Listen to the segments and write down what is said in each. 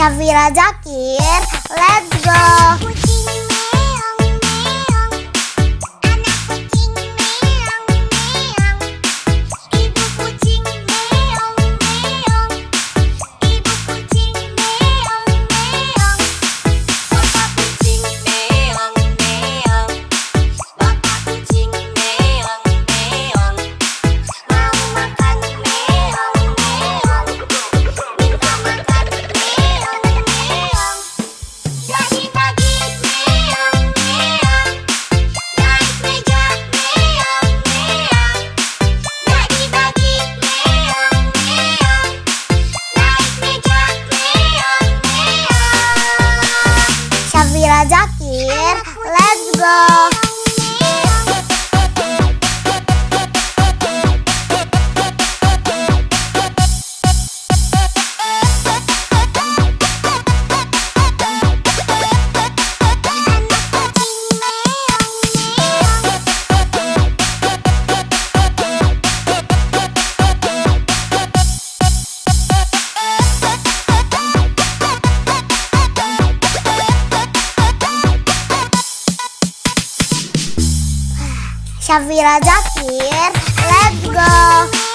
Syafira Zakir, let's go. Syafira Zakir, let's go. Syafira Zakir, let's go.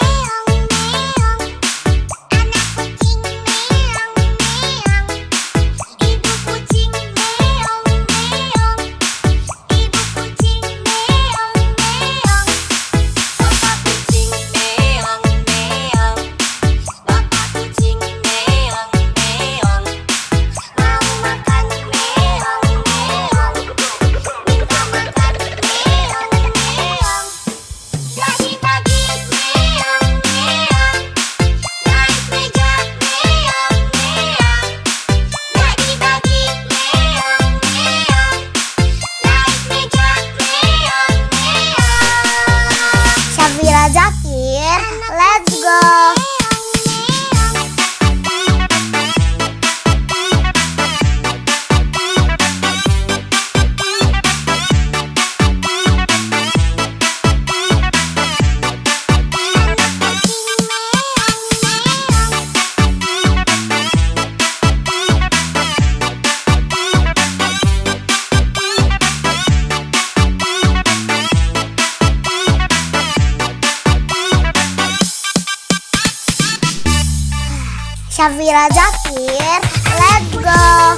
Syafira Zakir, let's go. Syafira Zakir, let's go.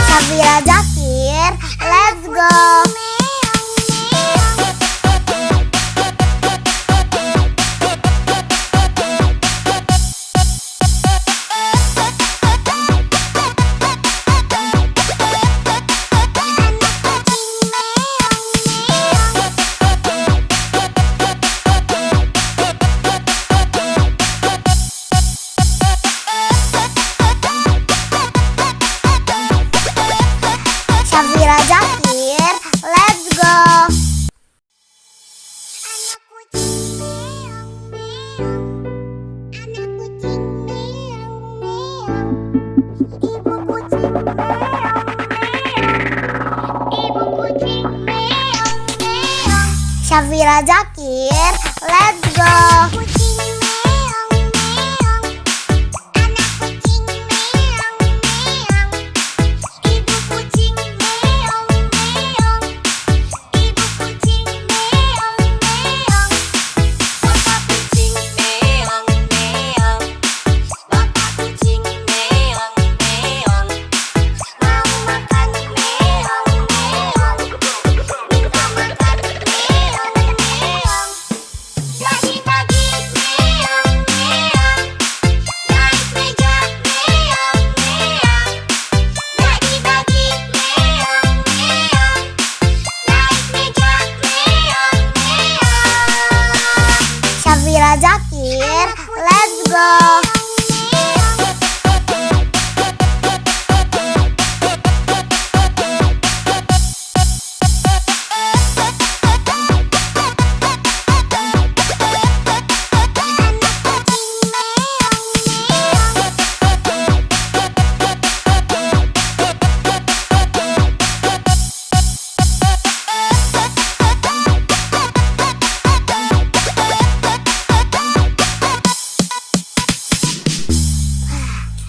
Syafira Zakir, let's go. Syafira Zakir, let's go. Syafira Zakir, let's go.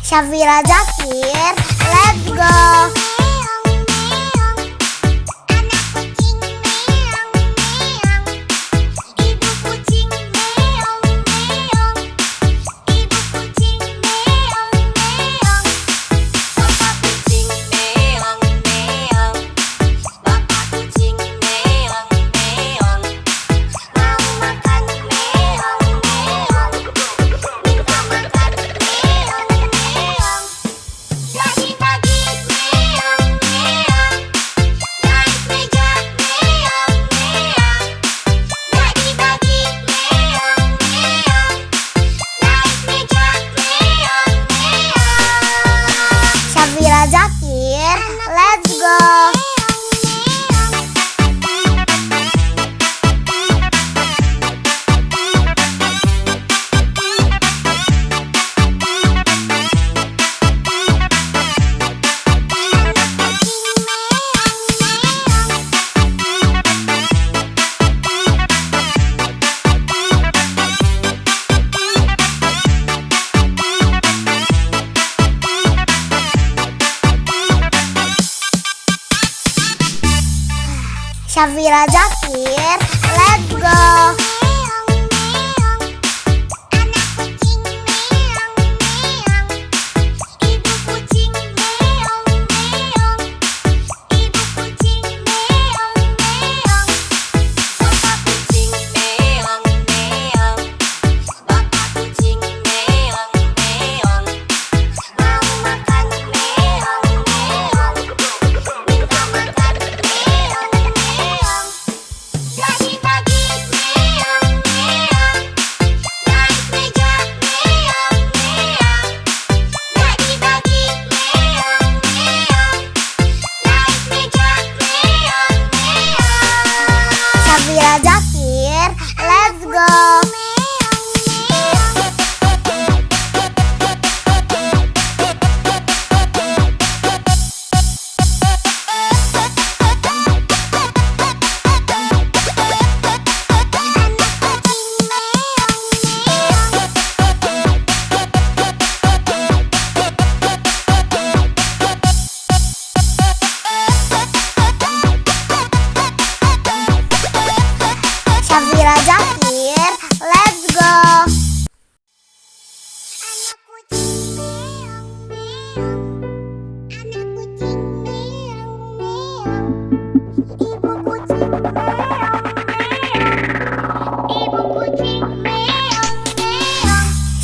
Syafira Zakir, let's go. Syafira Zakir, let's go. Syafira Zakir, let's go. Syafira Zakir, let's go. Syafira Zakir, let's go.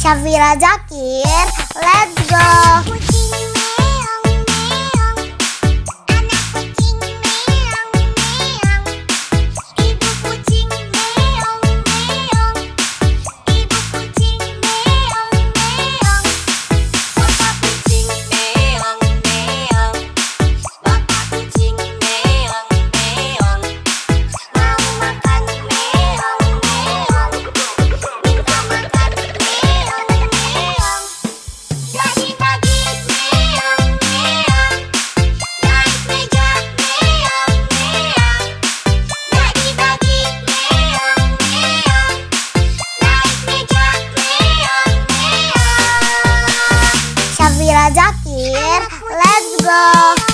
Syafira Zakir, let's go. Syafira Zakir, let's go.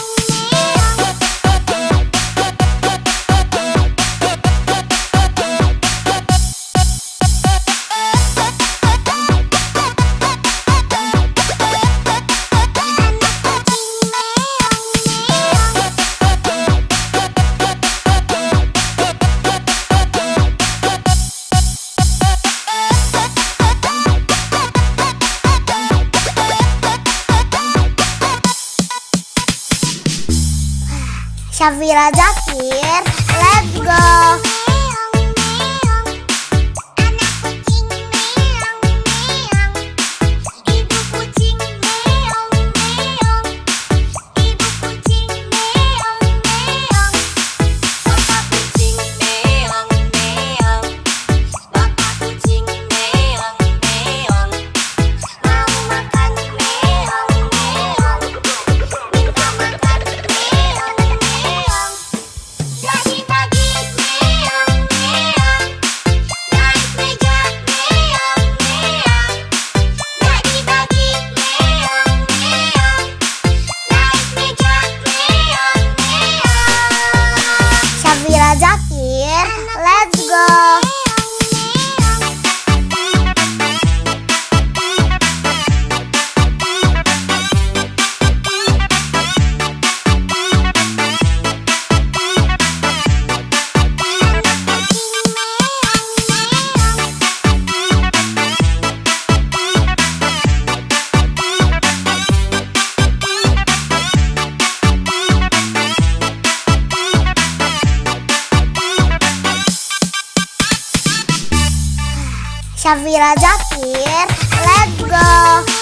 Syafira Zakir, let's go. Syafira Zakir, let's go.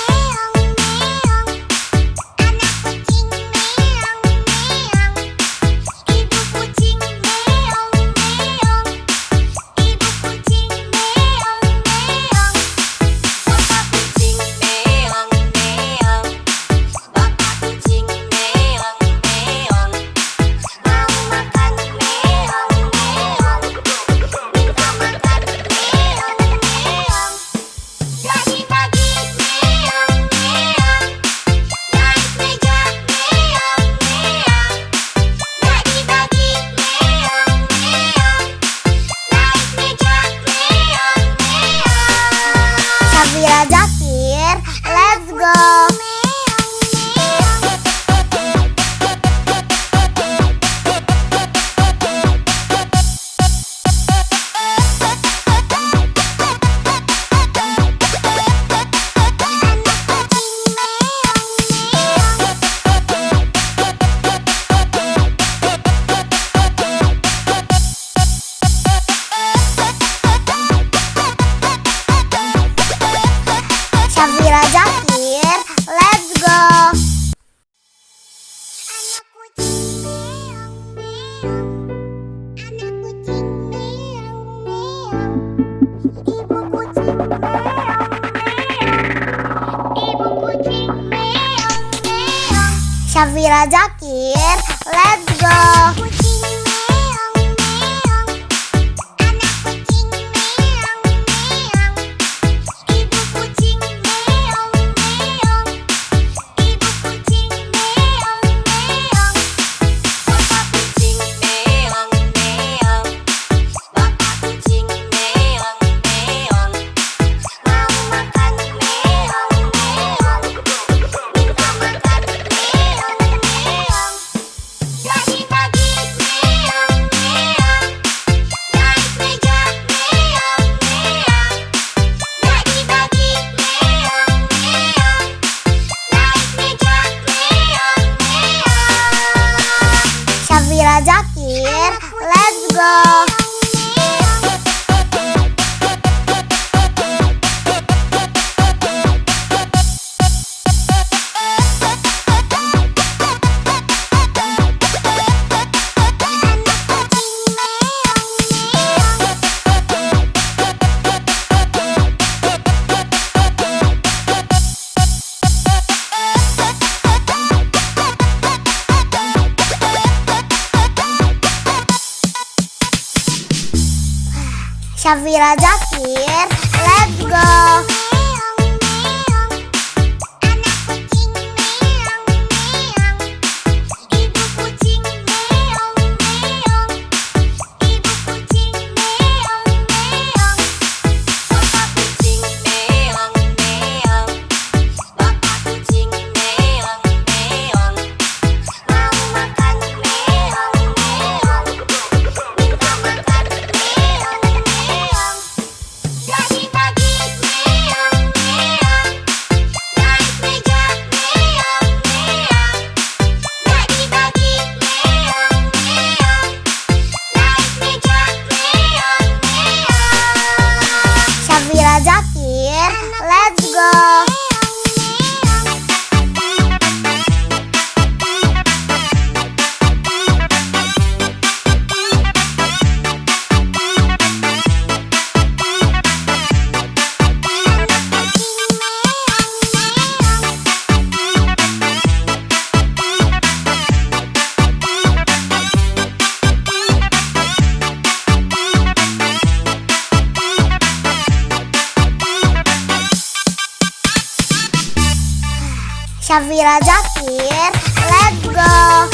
Syafira Zakir, let's go. Syafira Zakir, let's go. Syafira Zakir, let's go. Syafira Zakir, let's go. Syafira Zakir, let's go. Syafira Zakir, let's go. Syafira Zakir, let's go.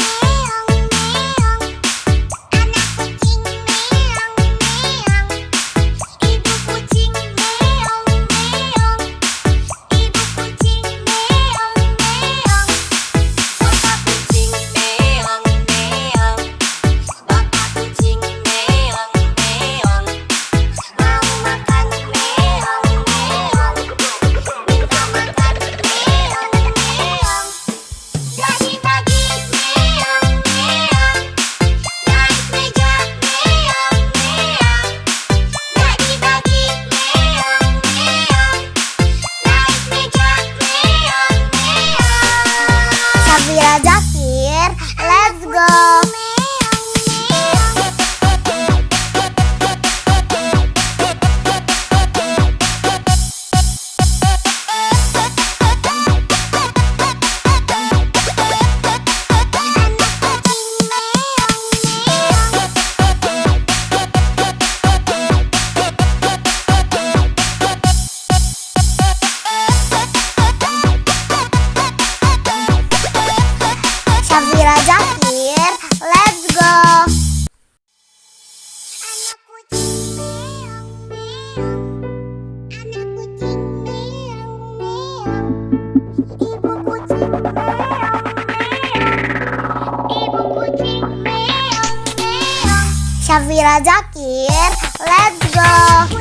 Syafira Zakir, let's go.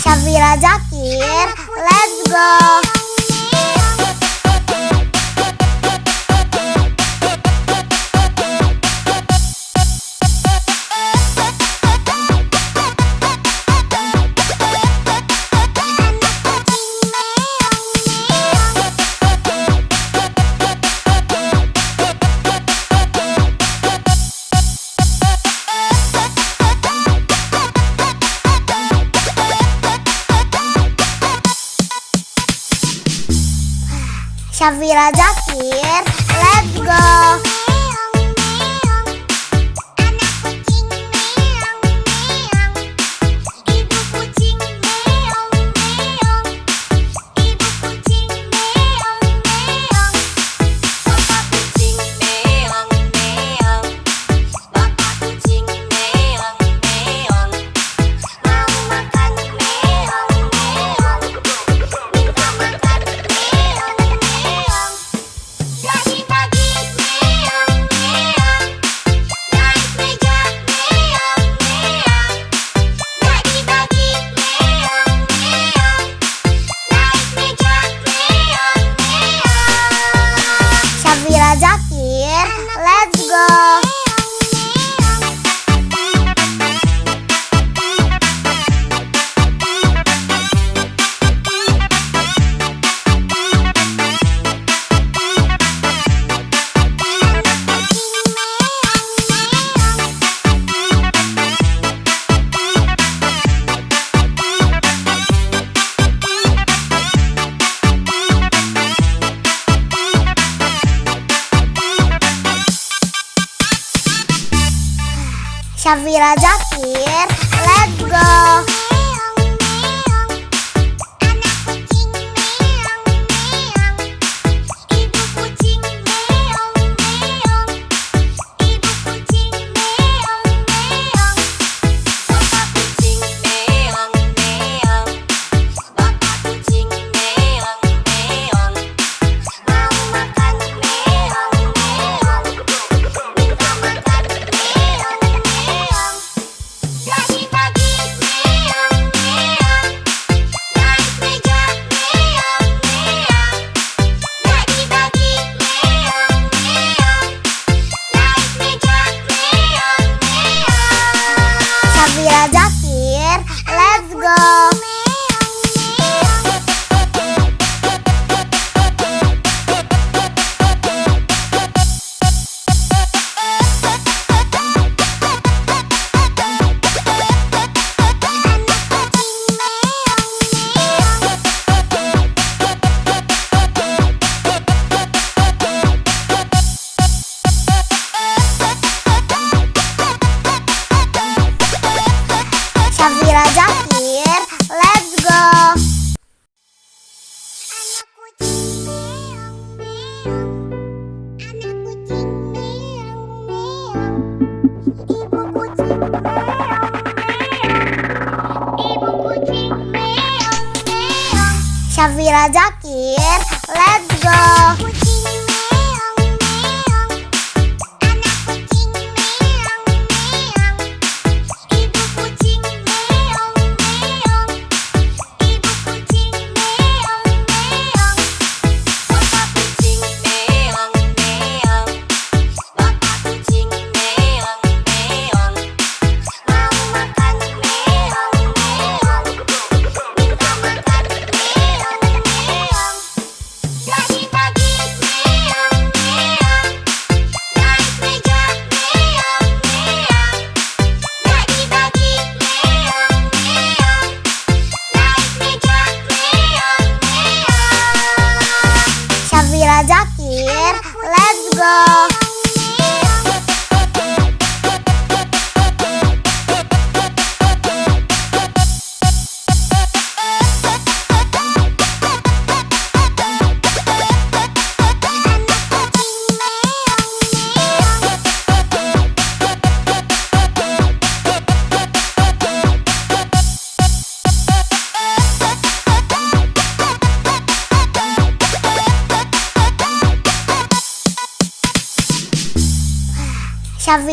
Syafira Zakir, let's go. Syafira Zakir, let's go. Syafira Zakir, let's go. Syafira Zakir, let's go. Syafira Zakir, let's go. Syafira Zakir, let's go. Syafira Zakir, let's go.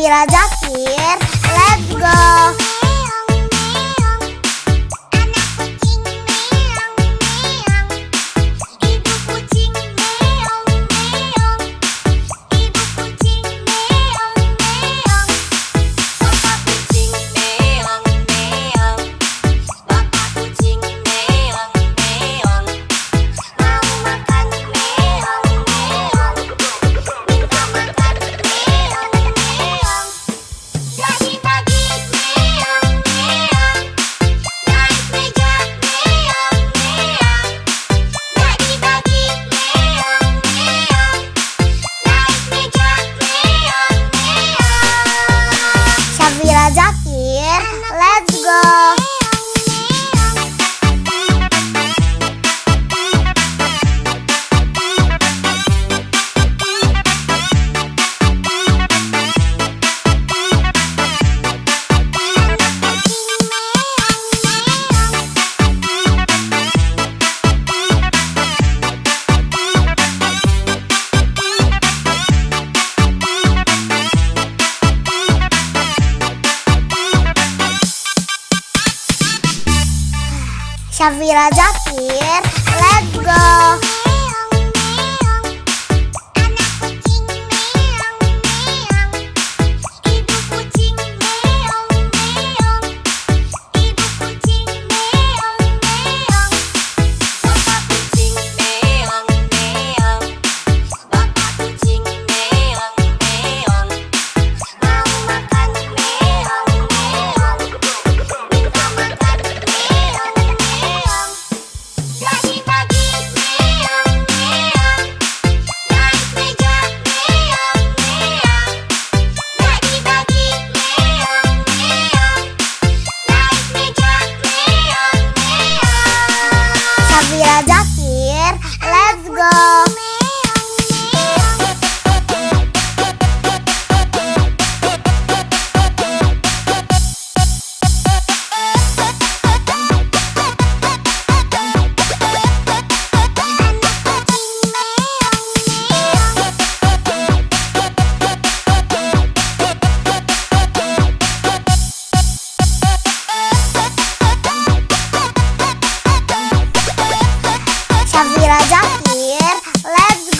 Syafira Zakir, let's go. Syafira Zakir, let's go. Syafira Zakir, let's go. Syafira Zakir, let's go. Syafira Zakir, let's go.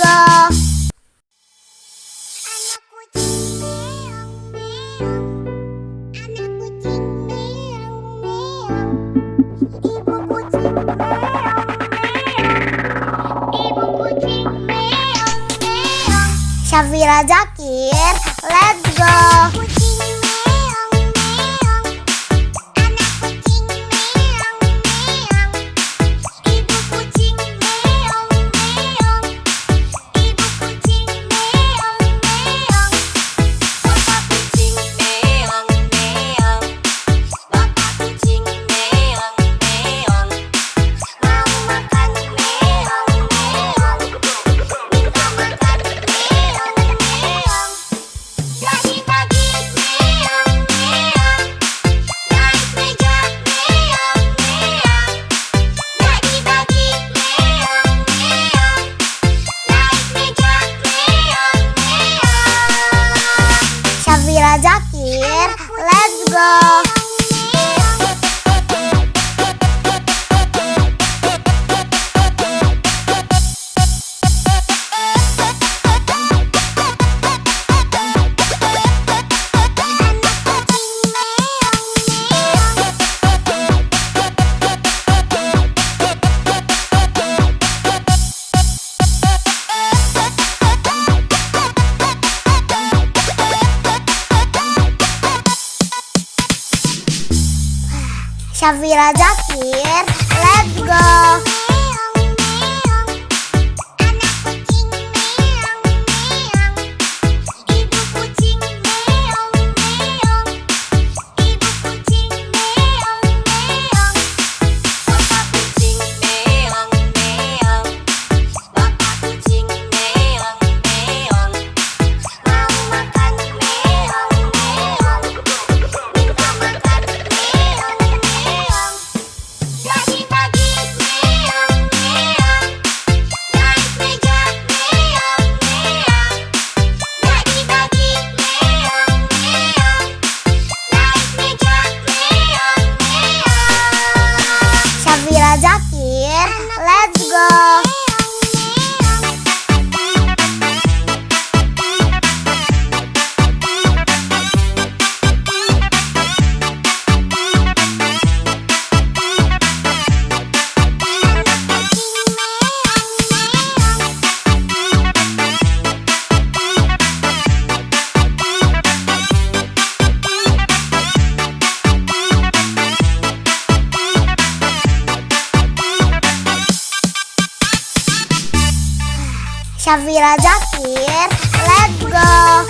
Syafira Zakir, let's go. Syafira Zakir, let's go. Syafira Zakir, let's go. Syafira Zakir, let's go.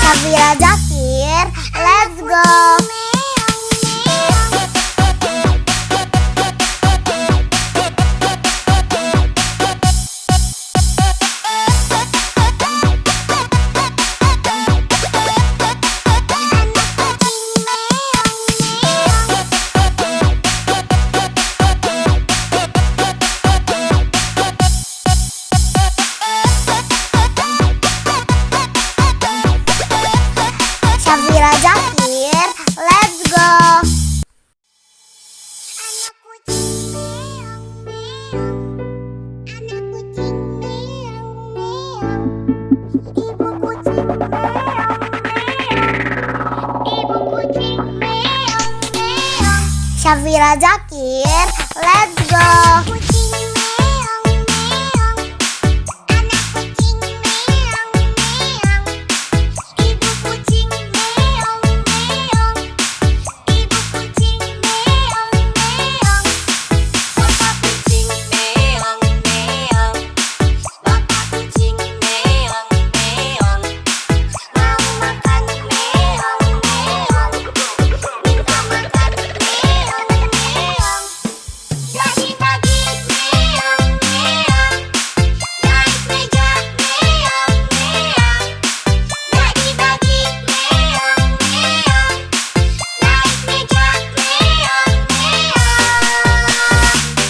Syafira Zakir, let's go. Syafira Zakir, let's go. Syafira Zakir, let's go.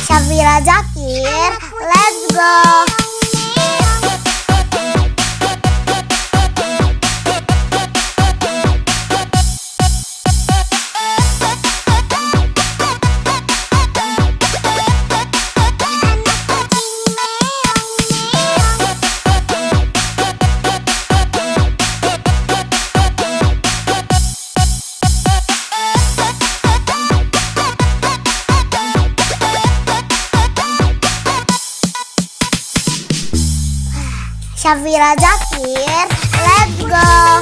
Syafira Zakir, let's go. Syafira Zakir, let's go.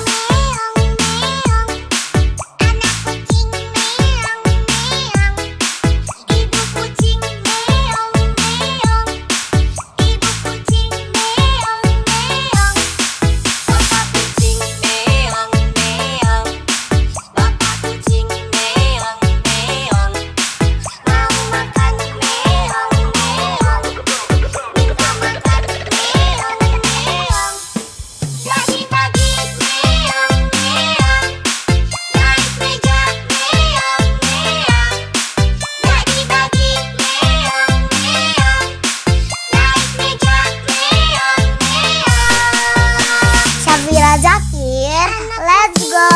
Syafira Zakir, let's go.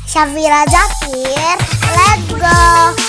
Syafira Zakir, let's go.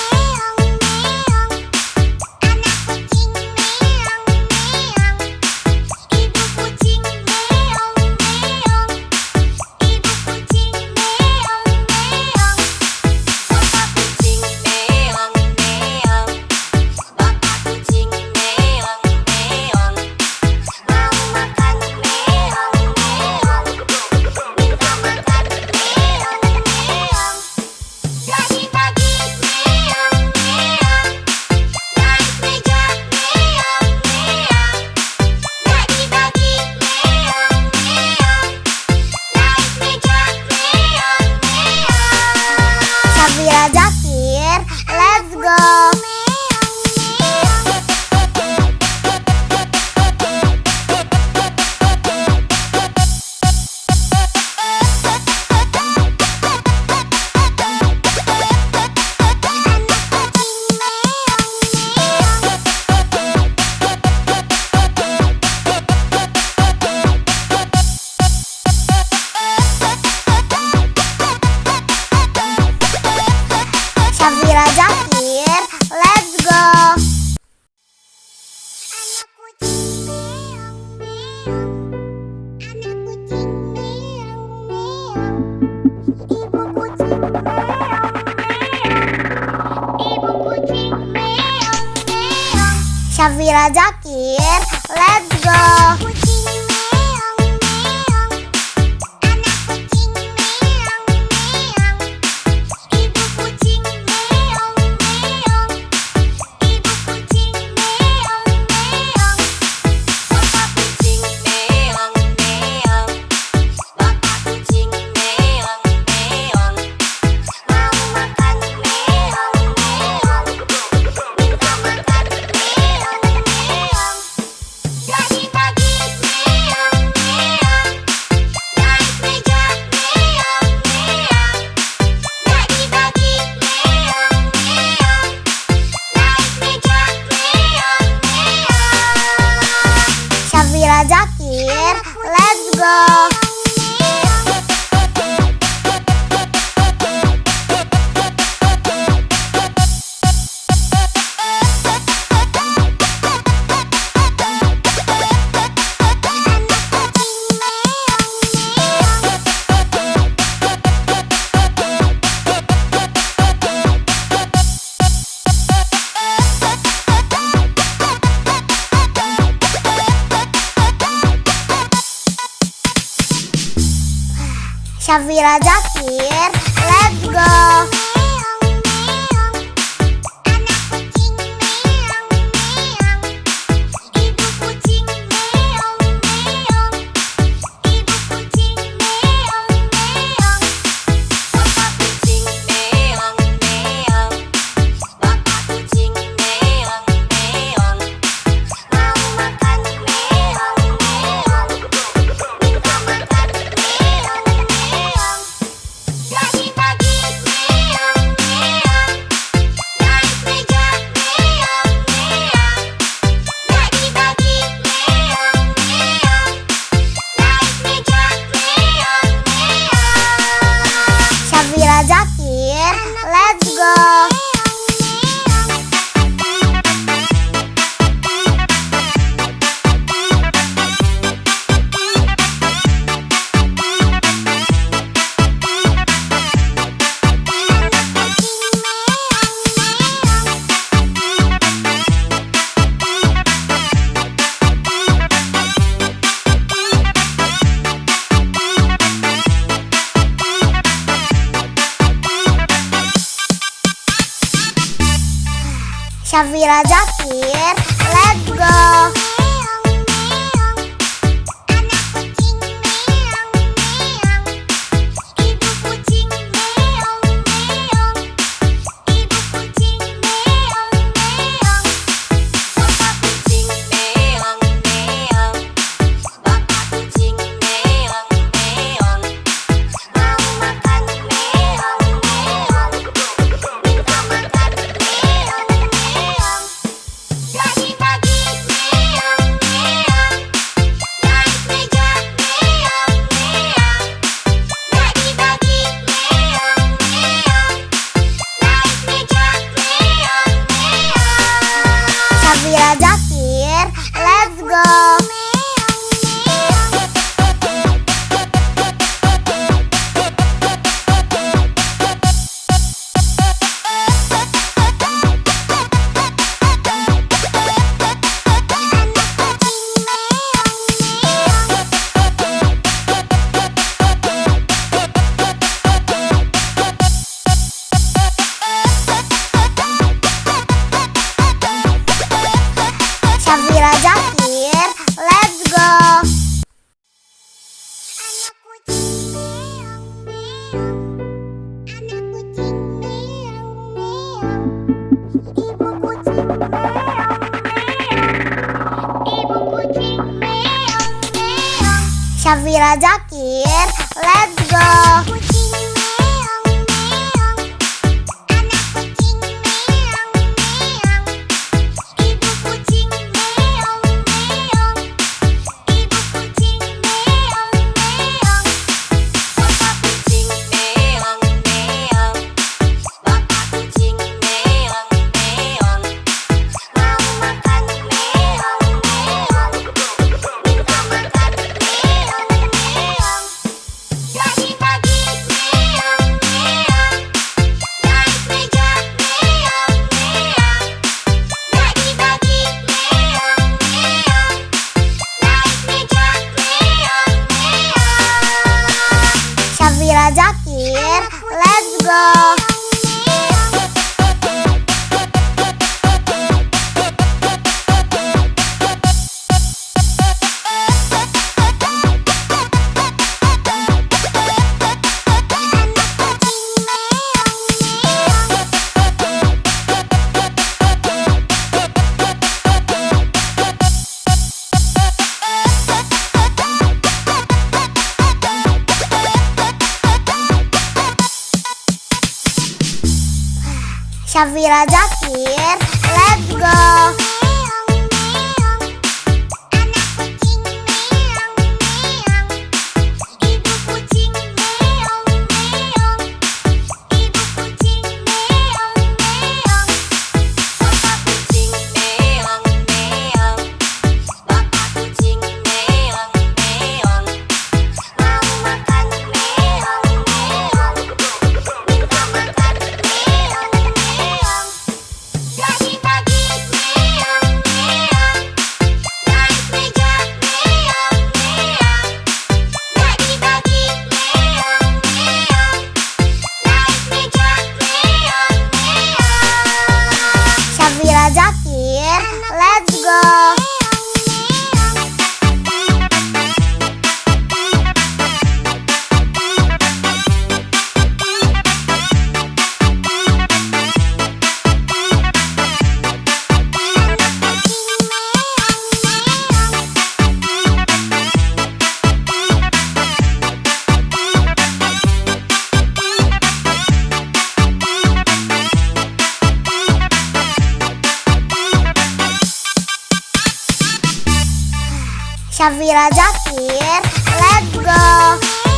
Syafira Zakir, let's go. Syafira Zakir, let's go. Syafira Zakir, let's go. Syafira Zakir, let's go. Syafira Zakir, let's go. Syafira Zakir, let's go. Syafira Zakir, let's go. Syafira Zakir, let's go. Syafira Zakir, let's go. Syafira Zakir, let's go. Syafira Zakir, let's go.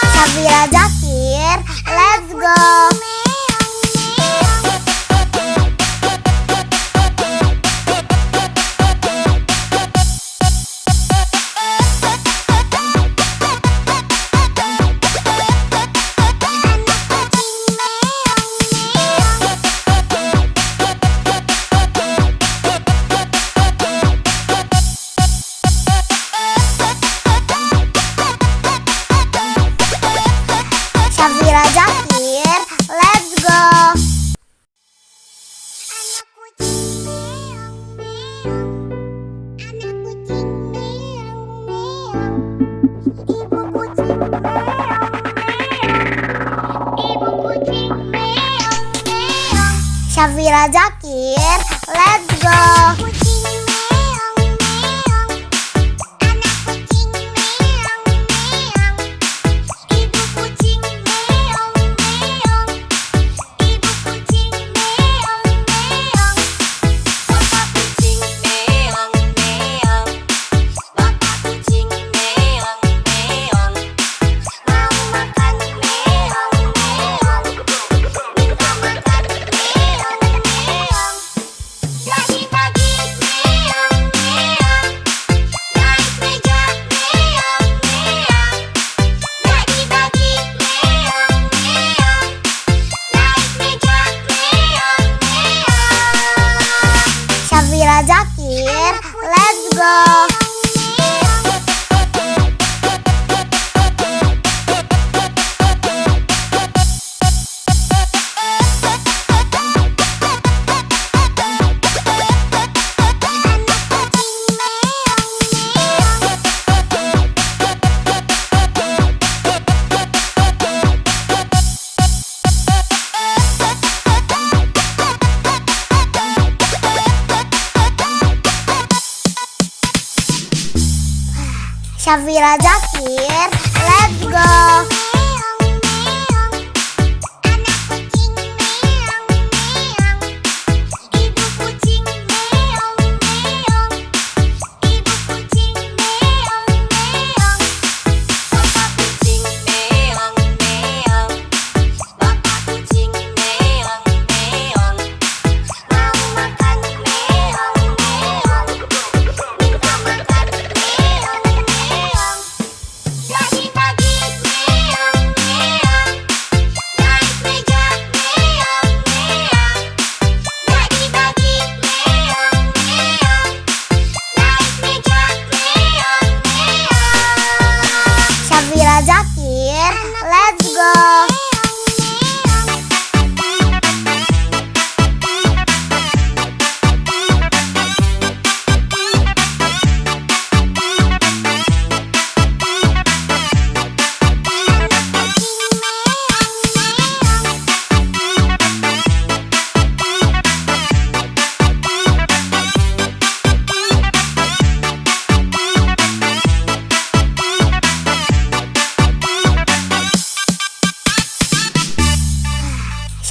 Syafira Zakir, let's go. Syafira Zakir, let's go. Syafira Zakir, let's go. Syafira Zakir, let's go. Syafira Zakir, let's go.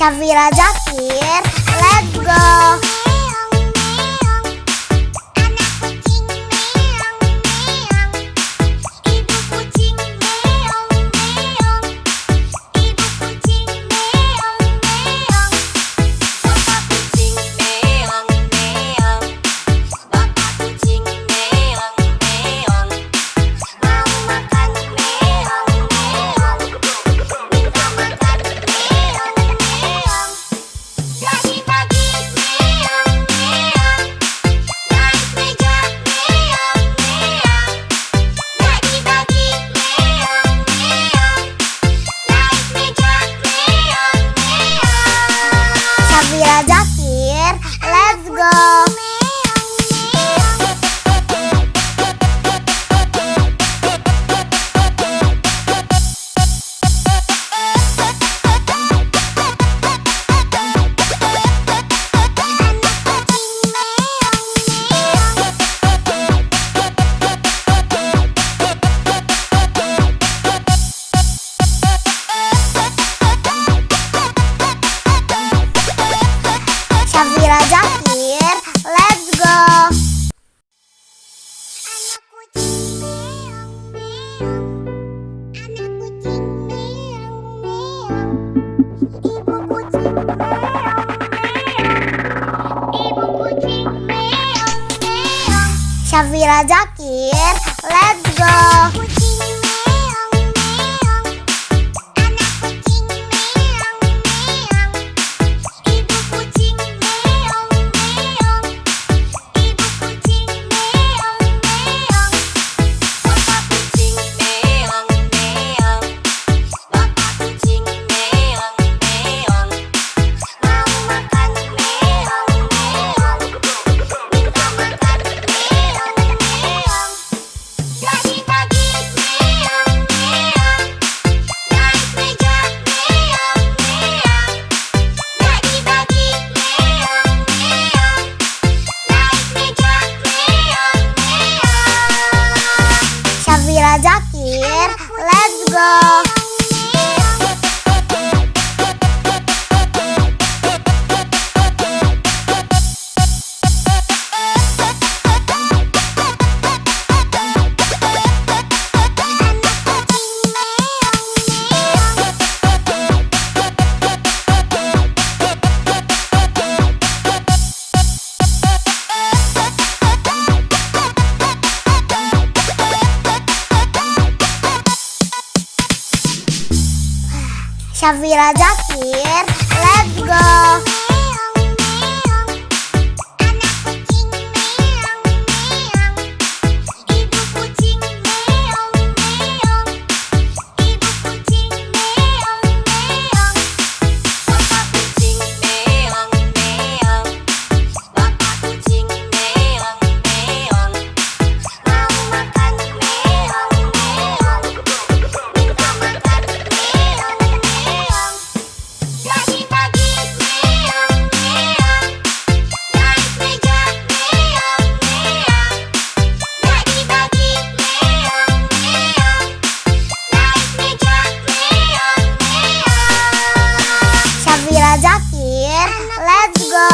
Syafira Zakir, let's go. Syafira Zakir, let's go. Syafira Zakir, let's go. Syafira Zakir, let's go. Syafira Zakir, let's go. Syafira Zakir, let's go. Syafira Zakir, let's go.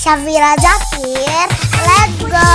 Syafira Zakir, let's go.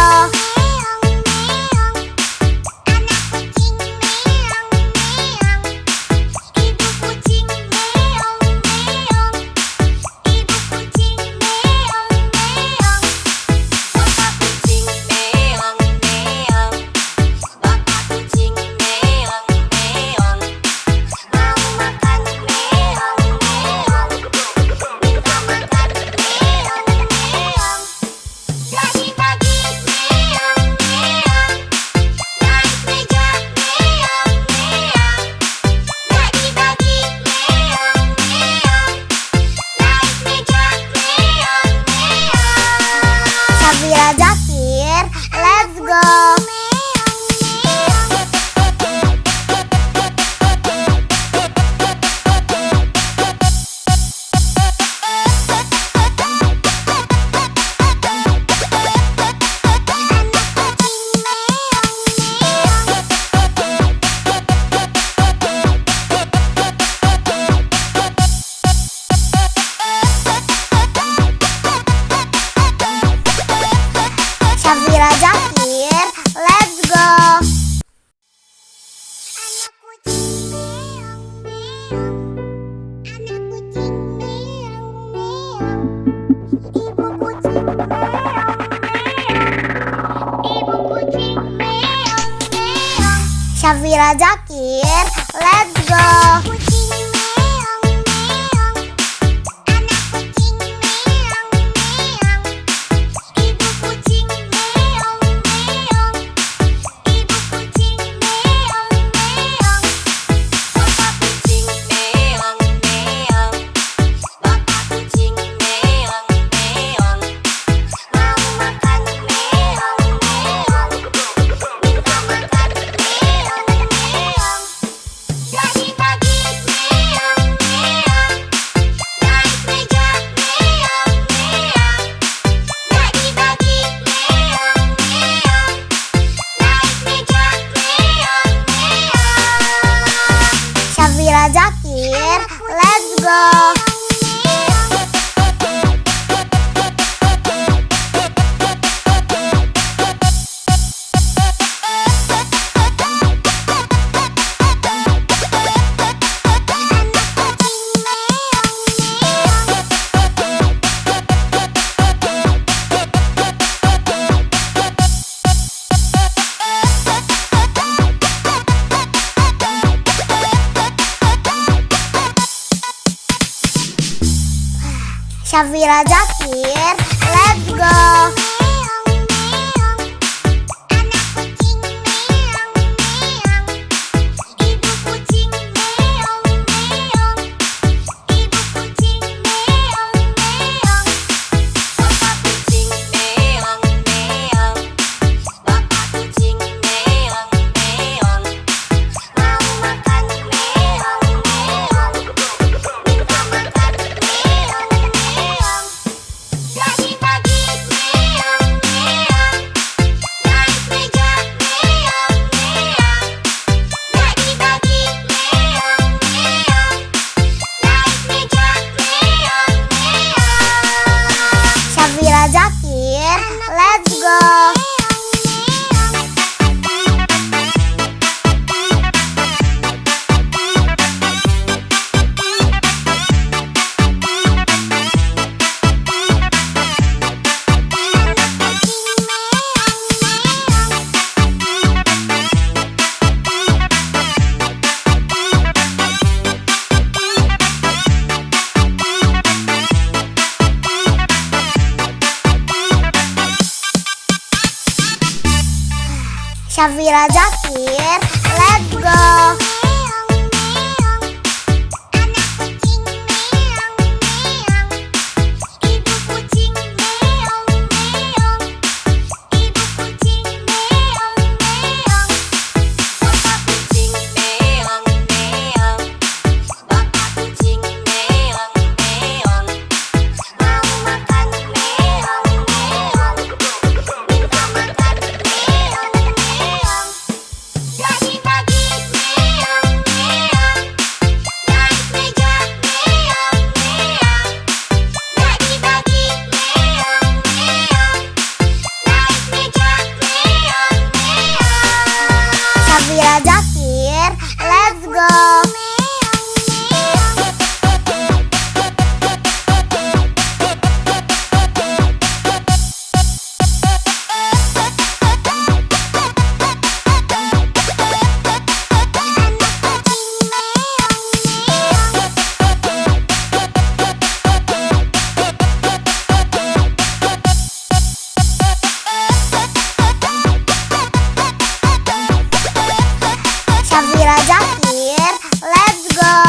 Safira Zakir, let's go. Safira Zakir, let's go. Safira Zakir, let's go. Safira Zakir, let's go. Safira Zakir, let's go. Safira Zakir, let's go. Safira Zakir, let's go.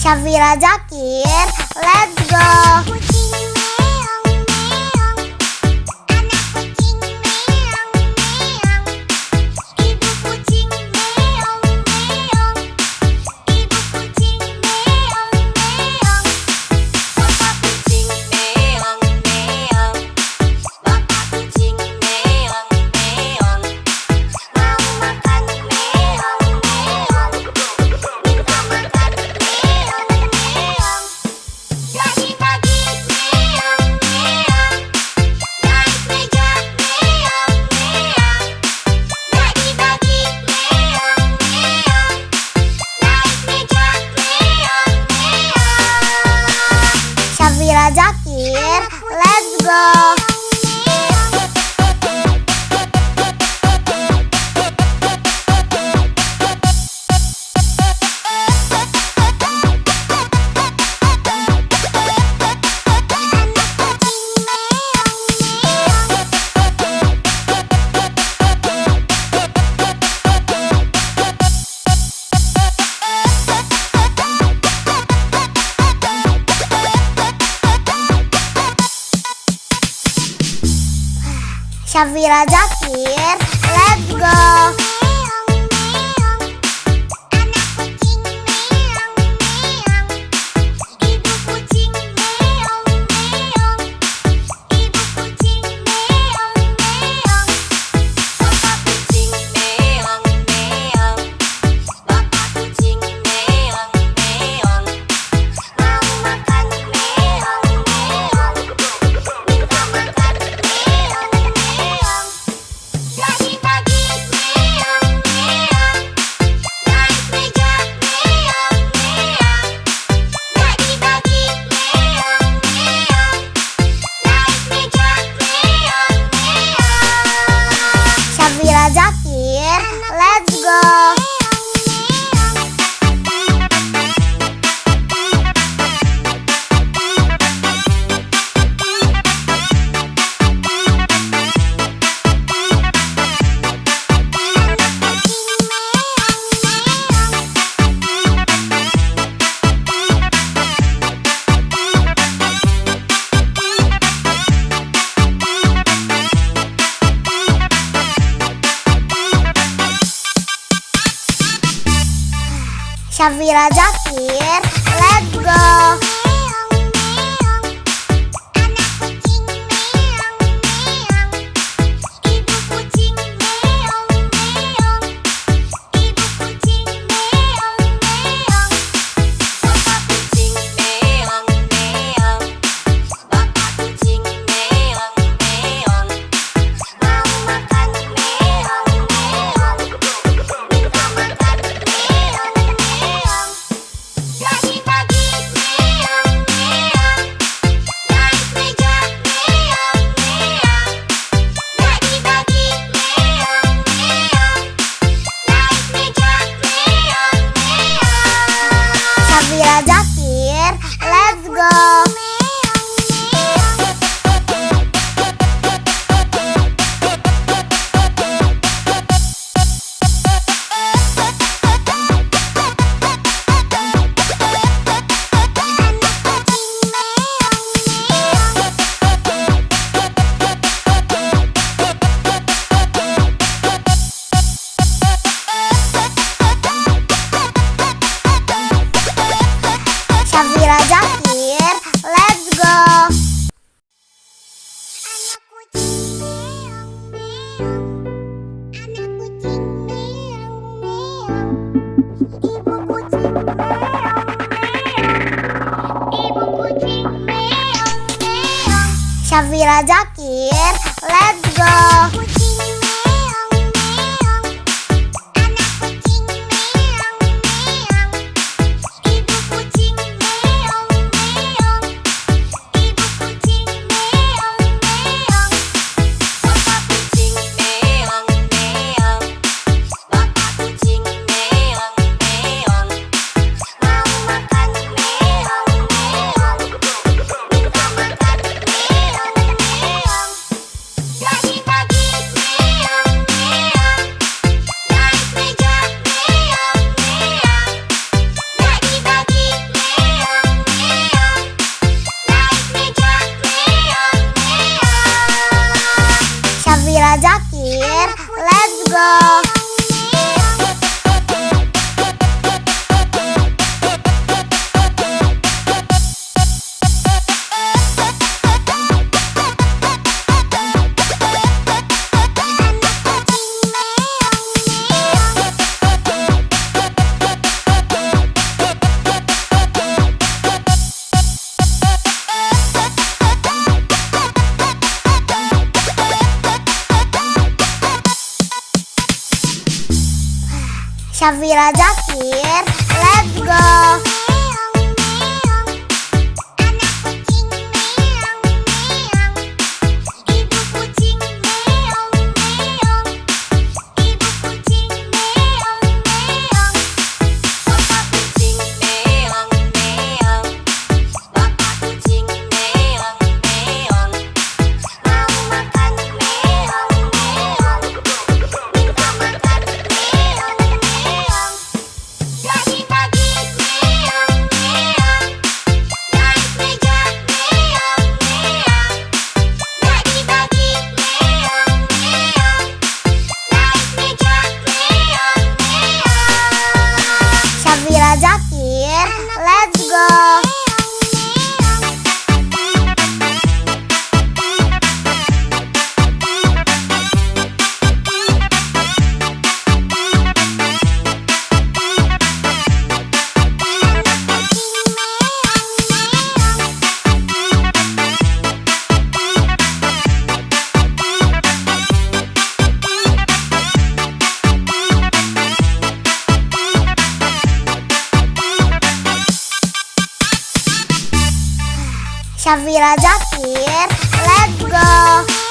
Safira Zakir, let's go. Zakir, let's go. Syafira Zakir, let's go. Syafira Zakir, let's go. Syafira Zakir, let's go. Syafira Zakir, let's go. Syafira Zakir, let's go. Syafira Zakir, let's go. Syafira Zakir, let's go. Syafira Zakir, let's go. Syafira Zakir, let's go.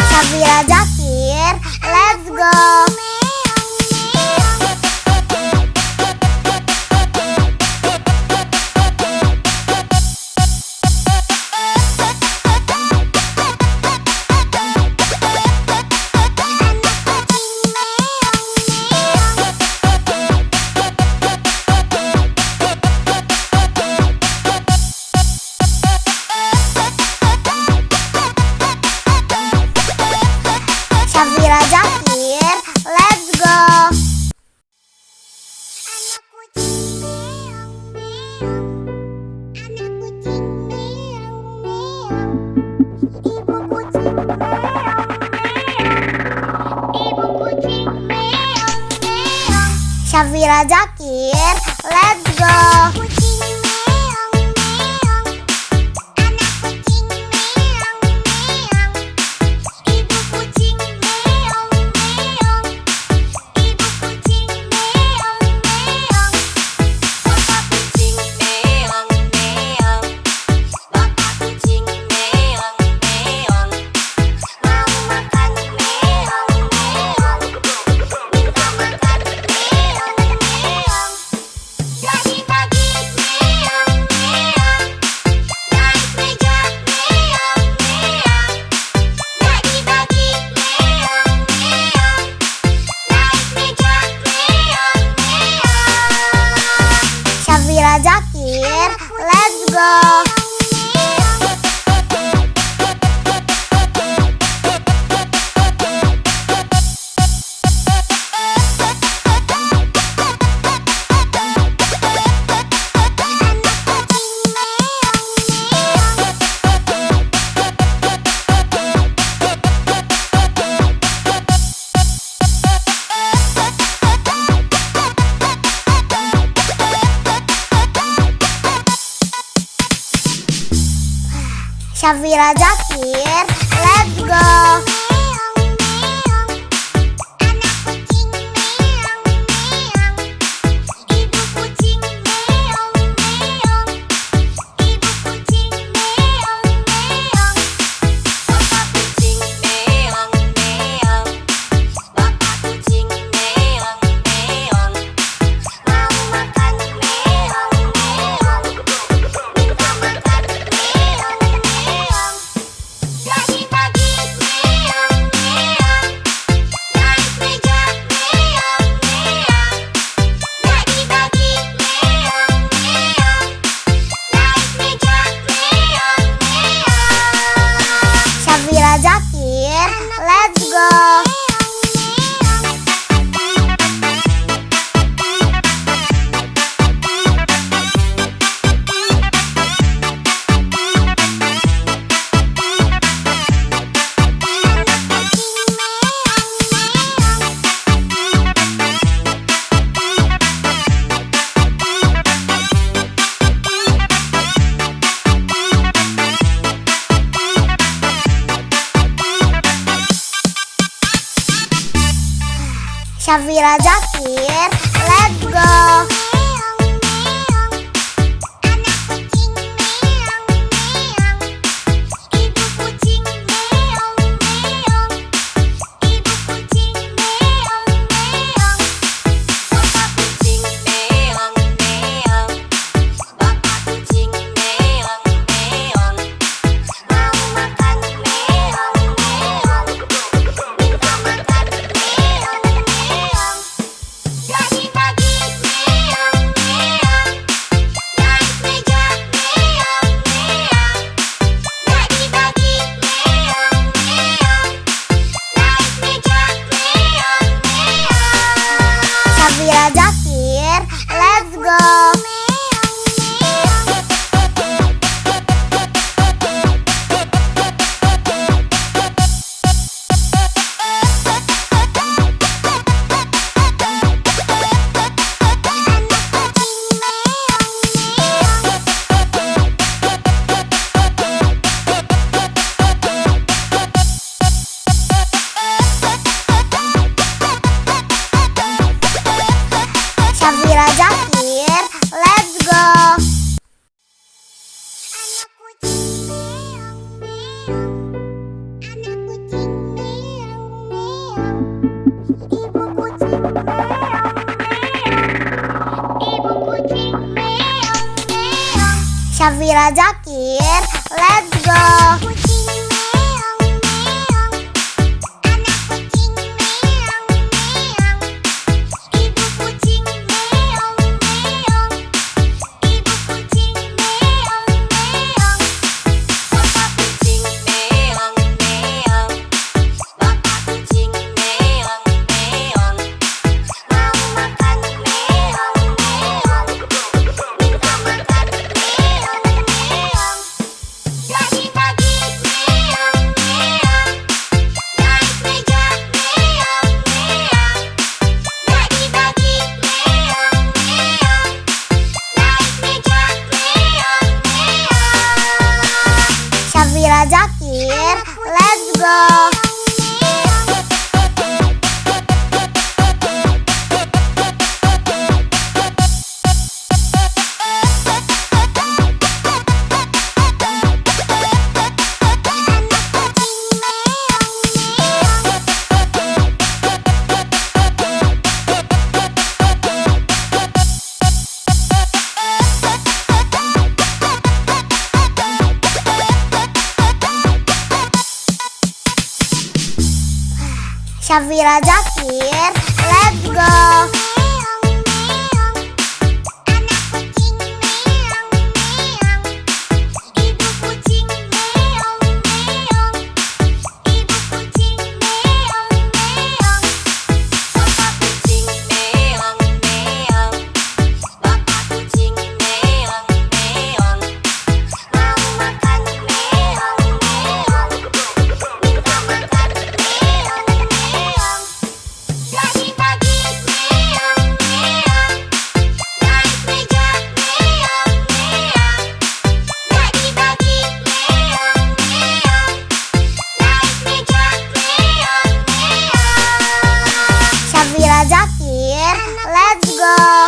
Syafira Zakir, let's go. Syafira Zakir, let's go. Syafira Zakir, let's go. Syafira Zakir, let's go. Syafira Zakir, let's go. Syafira Zakir, let's go. Syafira Zakir, let's go. Syafira Zakir, let's go. Syafira Zakir, let's go. Syafira Zakir, let's go. Syafira Zakir, let's go.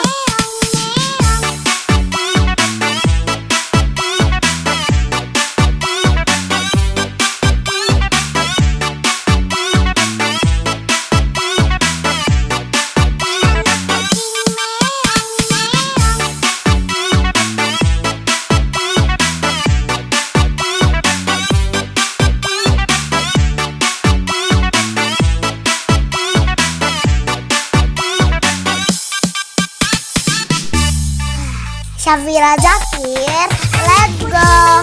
Syafira Zakir, let's go.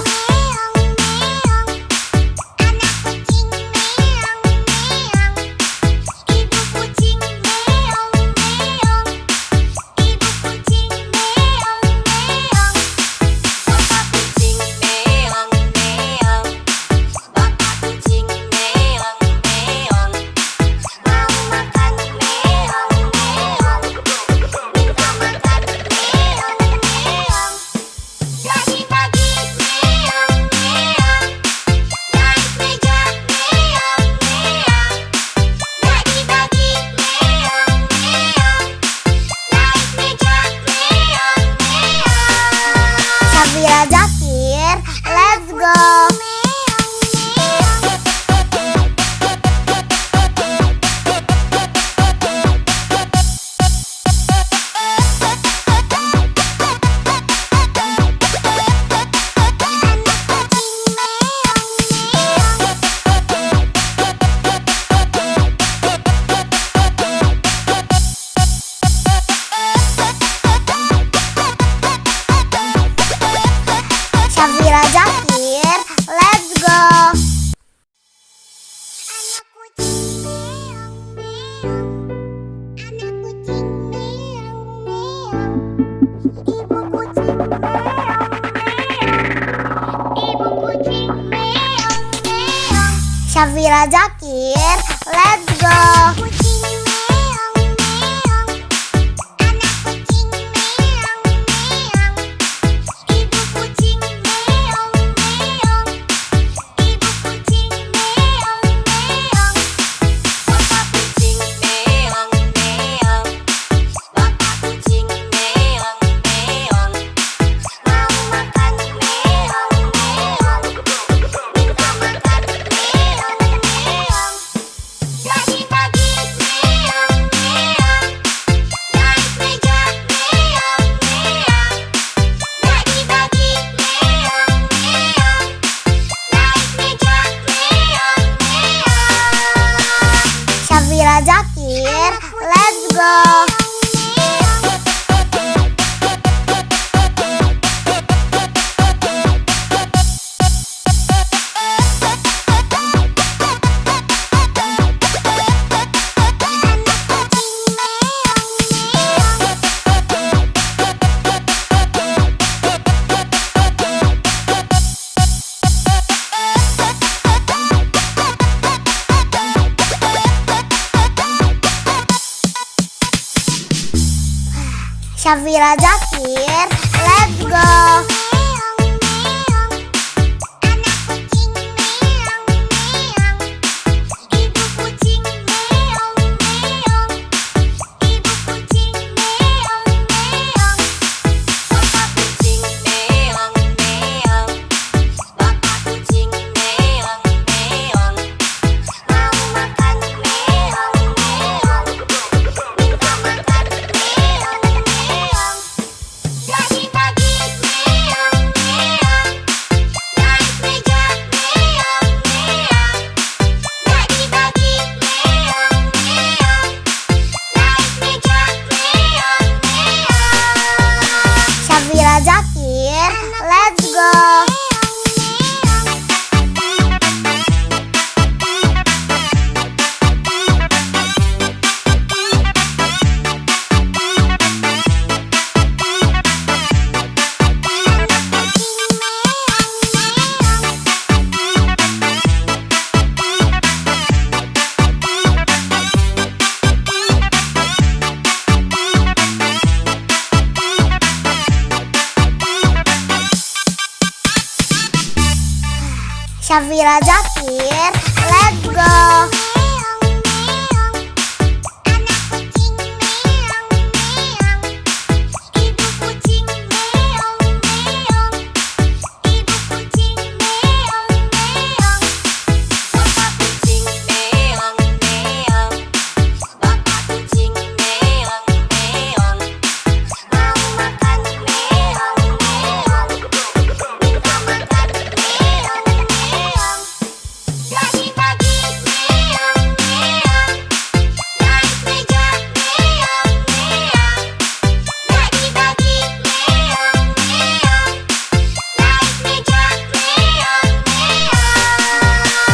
Syafira Zakir, let's go. Syafira Zakir, let's go. Syafira Zakir, let's go. go. Syafira Zakir, let's go. Syafira Zakir, let's go. Syafira Zakir, let's go.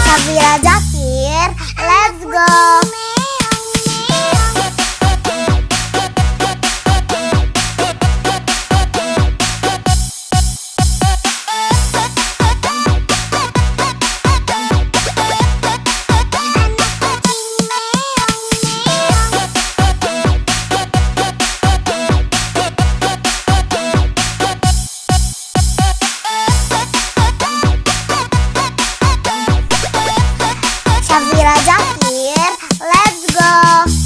Syafira Zakir, let's go. Syafira Zakir, let's go.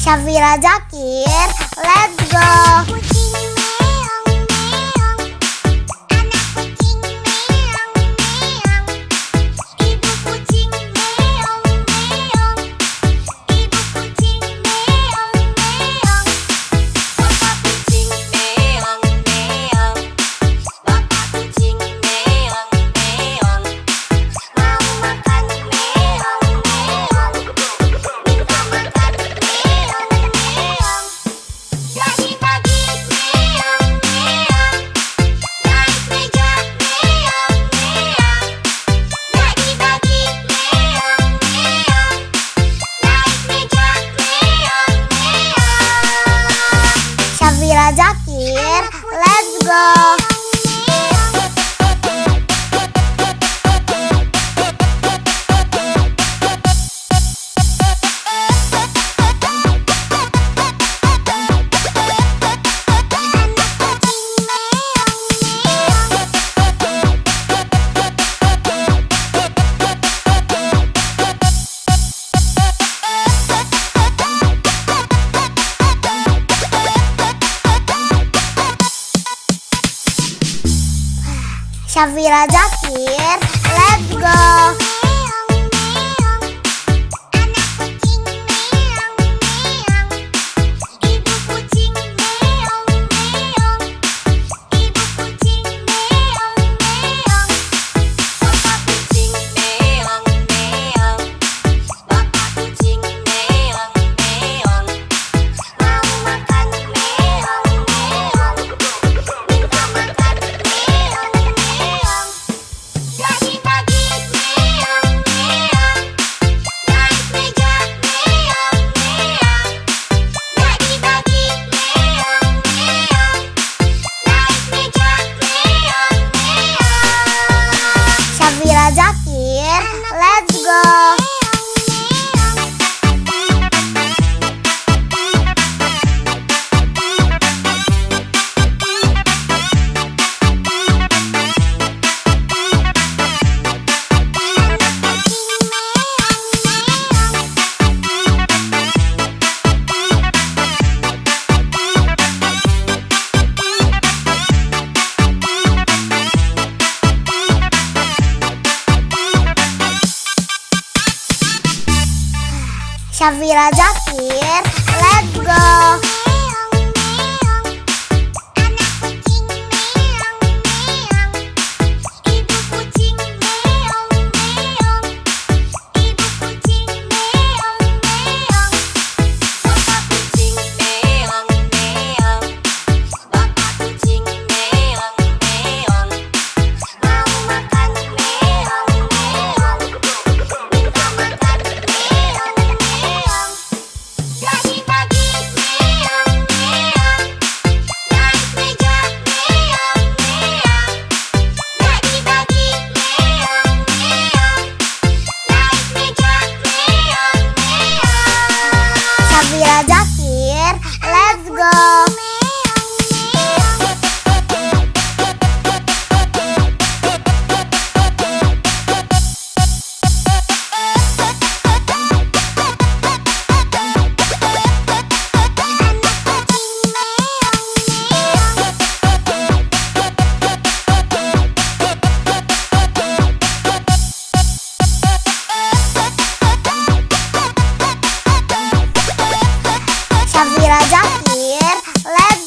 Syafira Zakir, let's go. Syafira Zakir, let's go. Syafira Zakir, let's go. Syafira Zakir, let's go. Syafira Zakir, let's go. Syafira Zakir, let's go.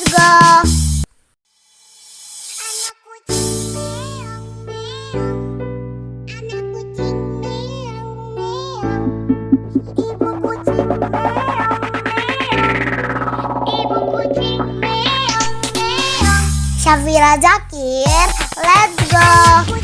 Syafira Zakir, let's go.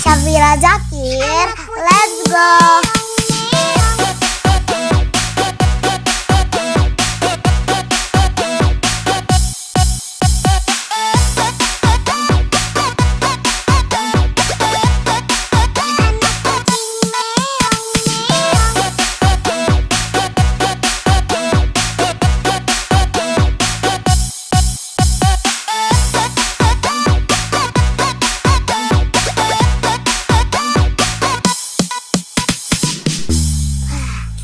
Syafira Zakir, let's go.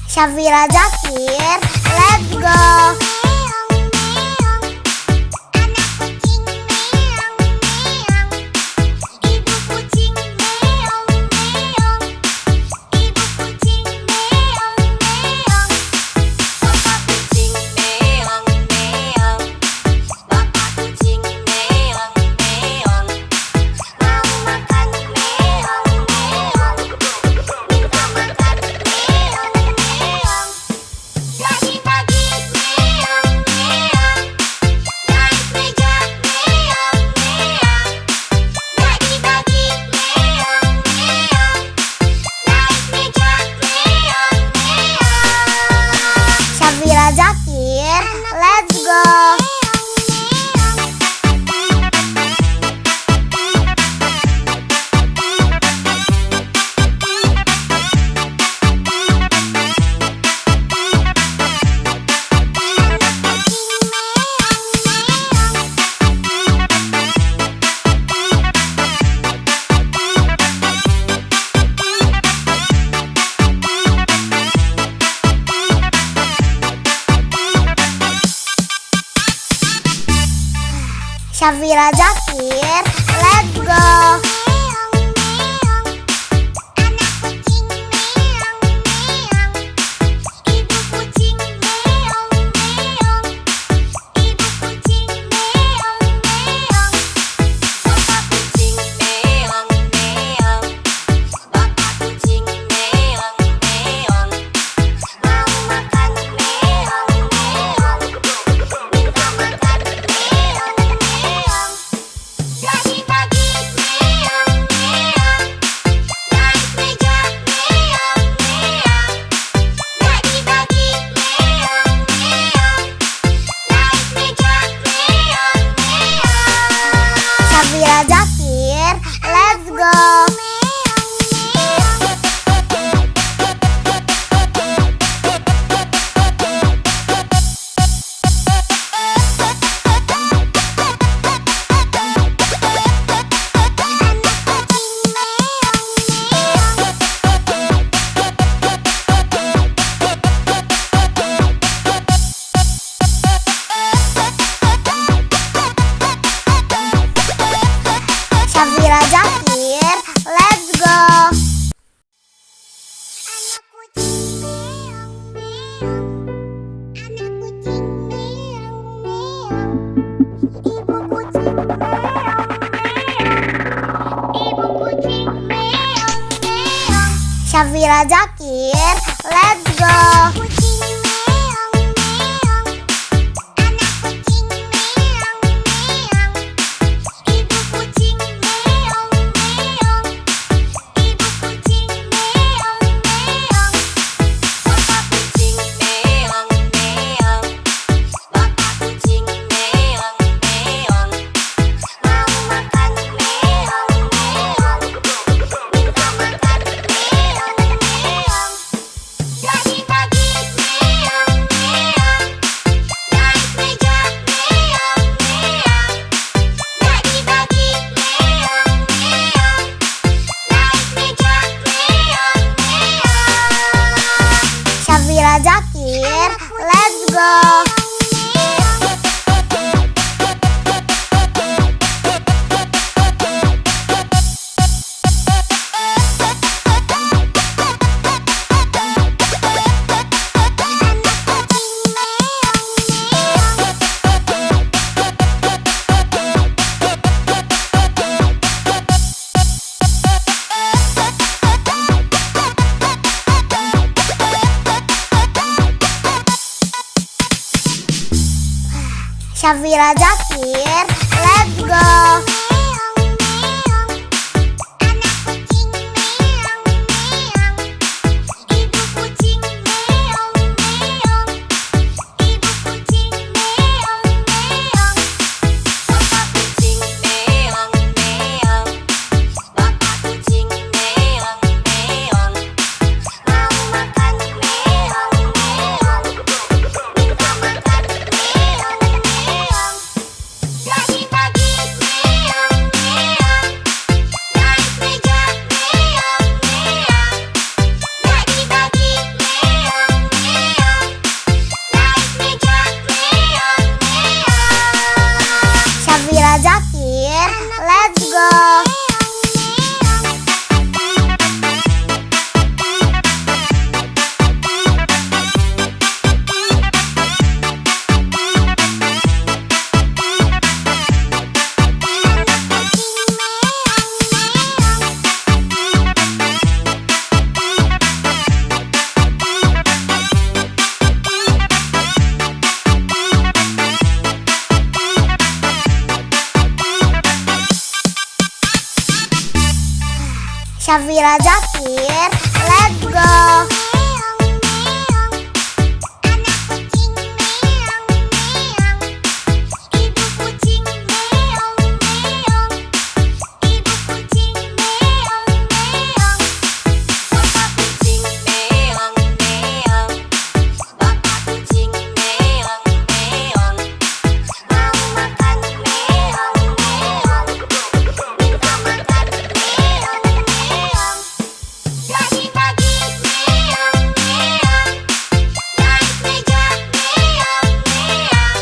Syafira Zakir, let's go. Syafira Zakir, let's go. Syafira Zakir, let's go. Ibu kucing meong meong. Ibu kucing meong meong. Syafira Zakir, let's go. Kucing meong meong. Anak kucing meong meong. Ibu kucing meong meong. Ibu kucing meong meong. Bapak kucing meong meong. Bapak kucing meong meong. Mau makan meong meong. Minta makan meong meong. Pagi-pagi meong meong. Naik meja meong meong. Pagi-pagi meong meong. Naik meja meong meong. Syafira Zakir, let's go. Syafira Zakir, let's go. Anak kucing meong meong. Ibu kucing meong meong. Ibu kucing meong meong. Bapak kucing meong meong. Bapak kucing meong meong. Mau makan meong meong. Minta makan meong meong. Pagi-pagi meong meong. Naik meja meong meong. Pagi-pagi meong meong. Naik meja meong meong. Syafira Zakir, let's go. Syafira Zakir, let's go. Anak kucing meong meong. Ibu kucing meong meong. Ibu kucing meong meong. Bapak kucing meong meong. Bapak kucing meong meong. Mau makan meong meong. Minta makan meong meong. Pagi-pagi meong meong. Naik meja meong meong.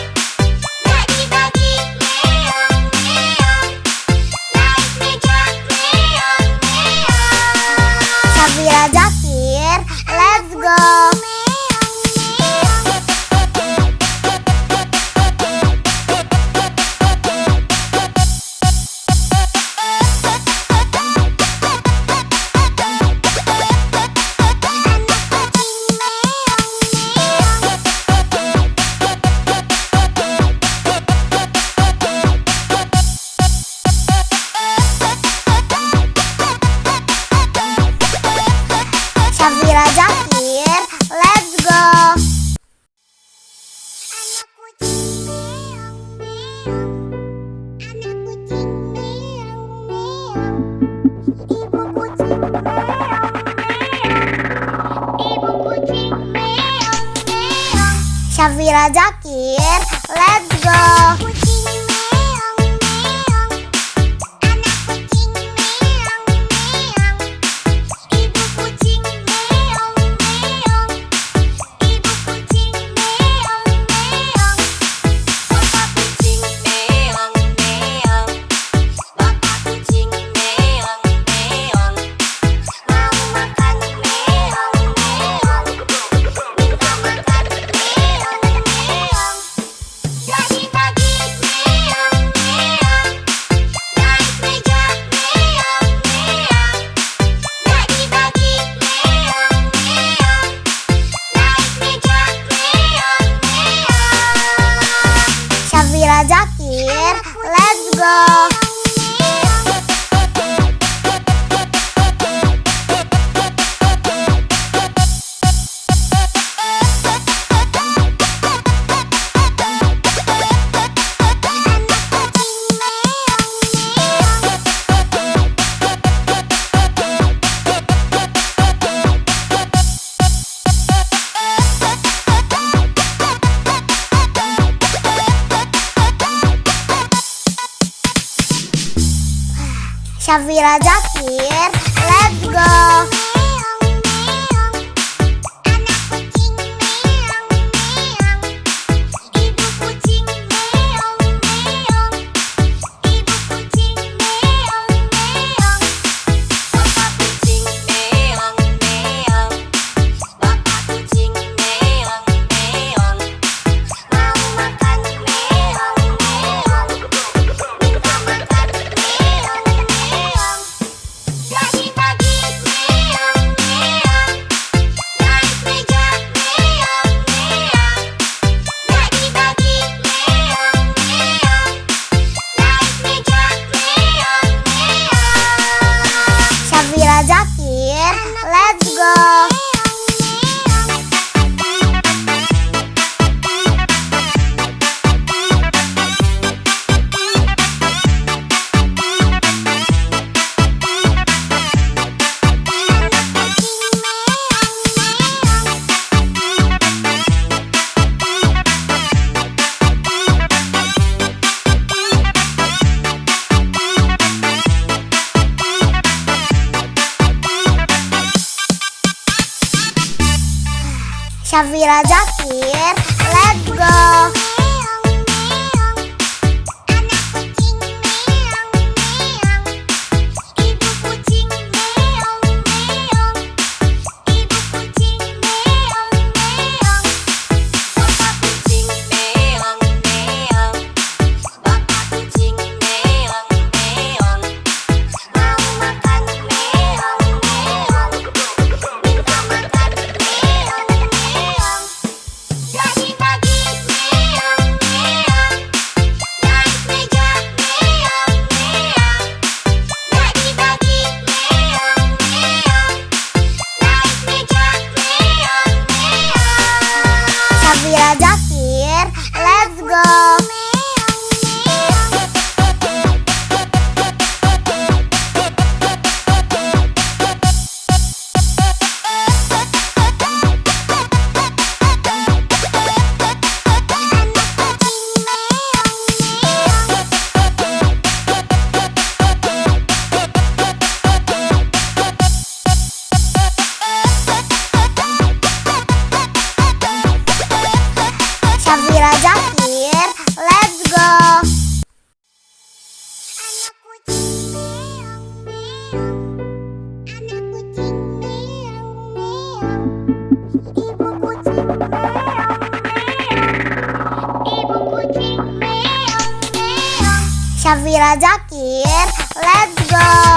Pagi-pagi meong meong. Naik meja meong meong. Syafira Zakir, let's go. Syafira Zakir, let's go. Anak kucing meong meong. Anak kucing meong meong. Ibu kucing meong meong. Ibu kucing meong meong. Syafira Zakir, let's go. Kucing meong meong. Anak kucing meong meong. Ibu kucing meong meong. Ibu kucing meong meong. Bapak kucing meong meong. Bapak kucing meong meong. Mau makan meong meong. Minta makan meong meong. Pagi-pagi Syafira Zakir, let's go. Syafira Zakir, let's go. Syafira Zakir, let's go. Syafira Zakir, let's go. Syafira Zakir, let's go. Syafira Zakir, let's go.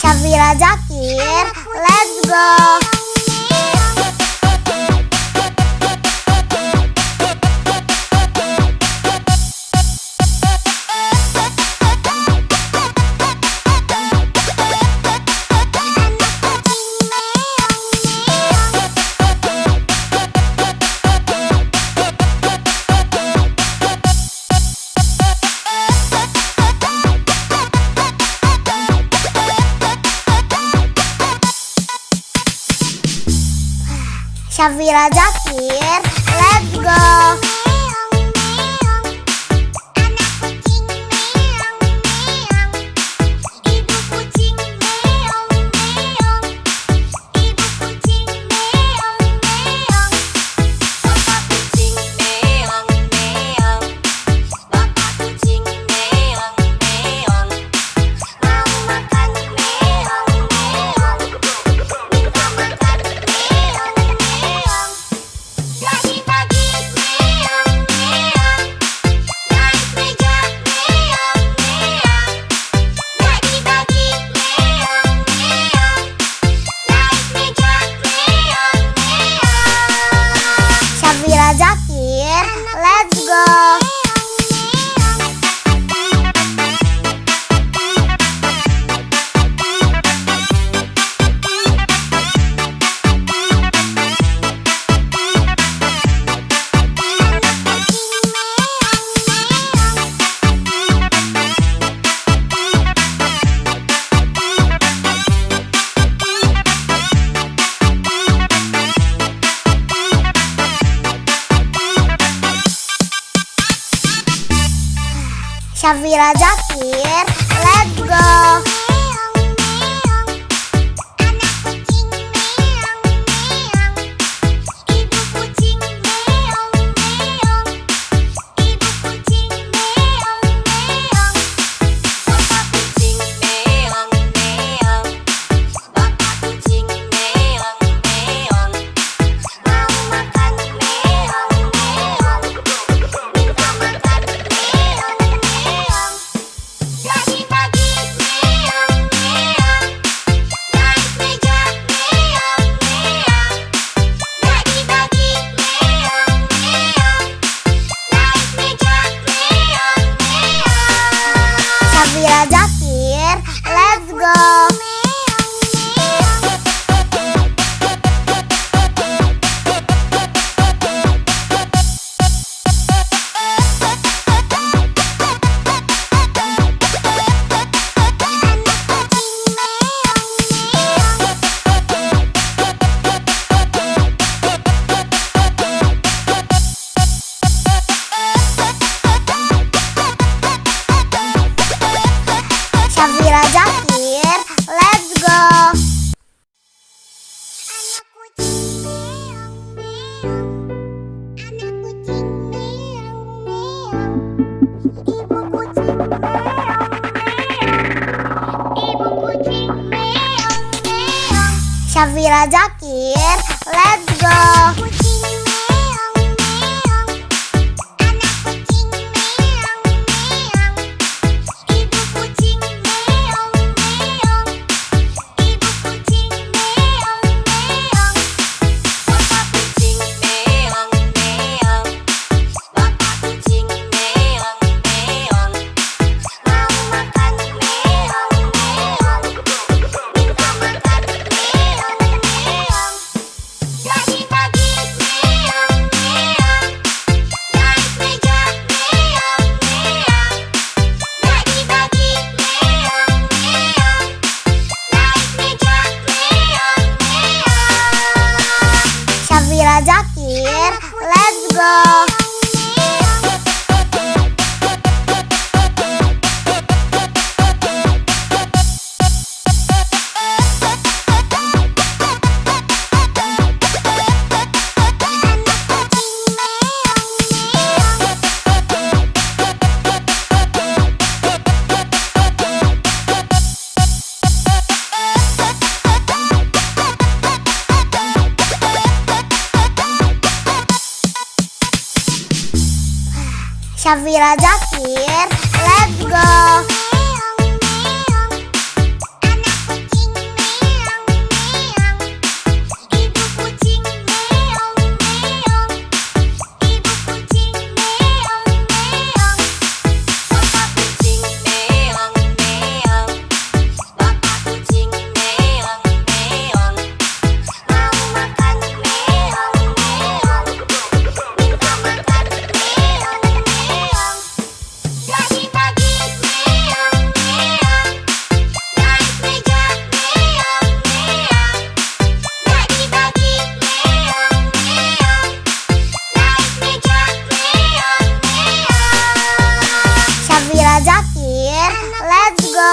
Syafira Zakir, let's go. Syafira Zakir, let's go. Syafira Zakir, let's go. Syafira Zakir, let's go. Syafira Zakir, let's go. Syafira Zakir, let's go. Syafira Zakir, let's go. Syafira Zakir, let's go. Syafira Zakir, let's go.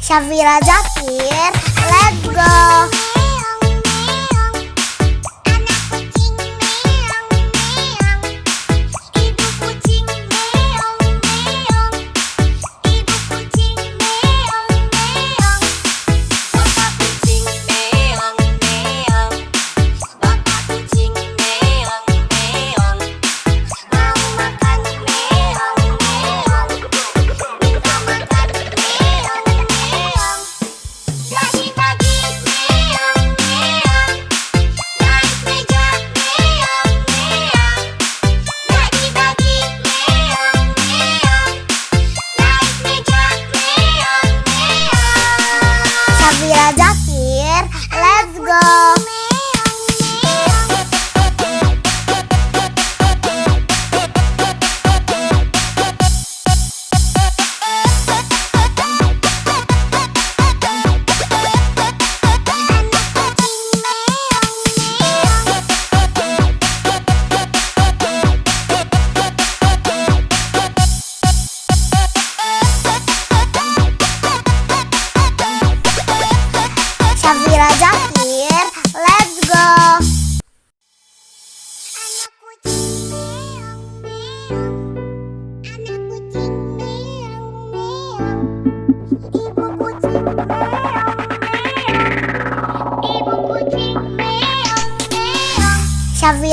Syafira Zakir, let's go.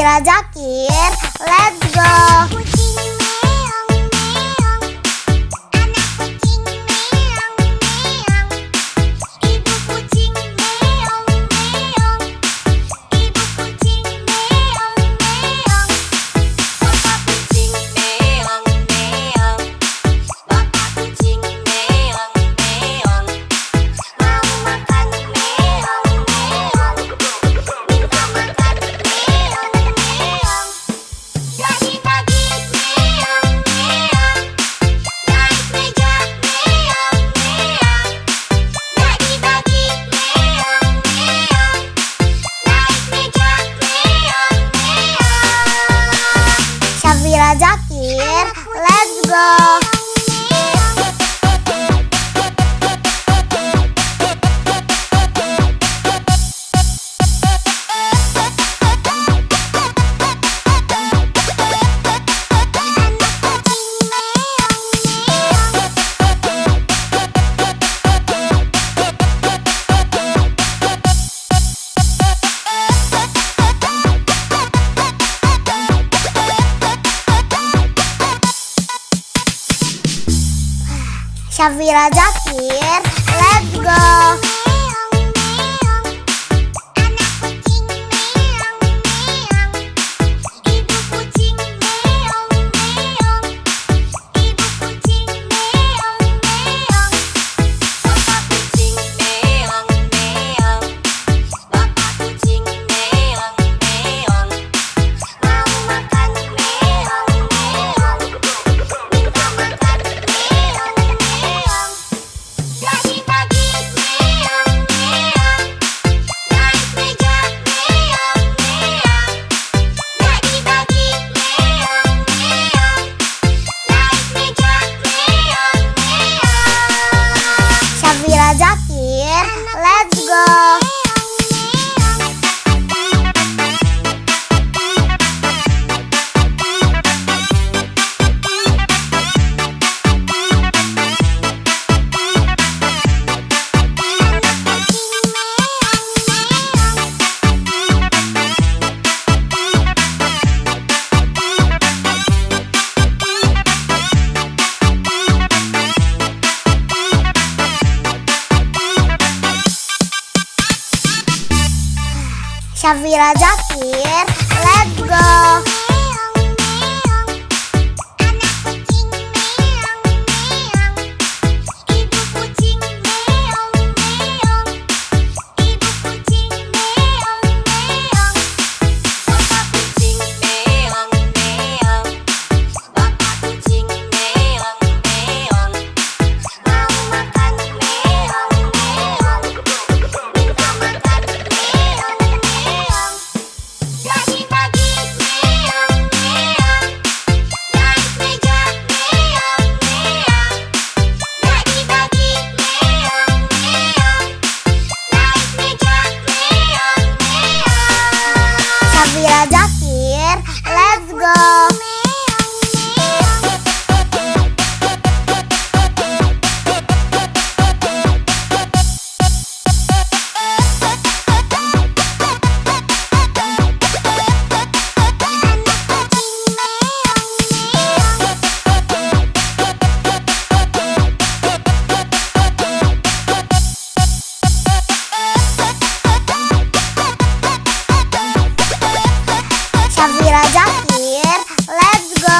Syafira Zakir, let's go. Kucing meong meong, anak kucing meong meong, ibu kucing meong meong, ibu kucing meong meong, Bapak kucing meong meong, bapak kucing meong meong, mau makan meong meong, minta makan meong meong, dagi-dagi meong meong, naik meja meong meong, dagi-dagi meong meong, naik meja meong meong. Syafira Zakir, let's go. Syafira Zakir, let's go. Meong meong, anak kucing meong meong, ibu kucing meong meong, ibu kucing meong meong, bapak kucing meong meong, bapak kucing meong meong, mau makan meong meong, minta makan meong meong, dagi-dagi meong meong, naik meja meong meong, dagi-dagi meong meong, naik meja meong meong. Syafira Zakir, let's go. Syafira Zakir, let's go. Meong meong, anak kucing meong meong, ibu kucing meong meong, ibu kucing meong meong, bapak kucing meong meong, bapak kucing meong meong, mau makan meong meong, minta makan meong meong, dagi-dagi meong meong, naik meja meong meong, dagi-dagi meong meong, naik meja meong meong. Syafira Zakir, let's go. Syafira Zakir, let's go.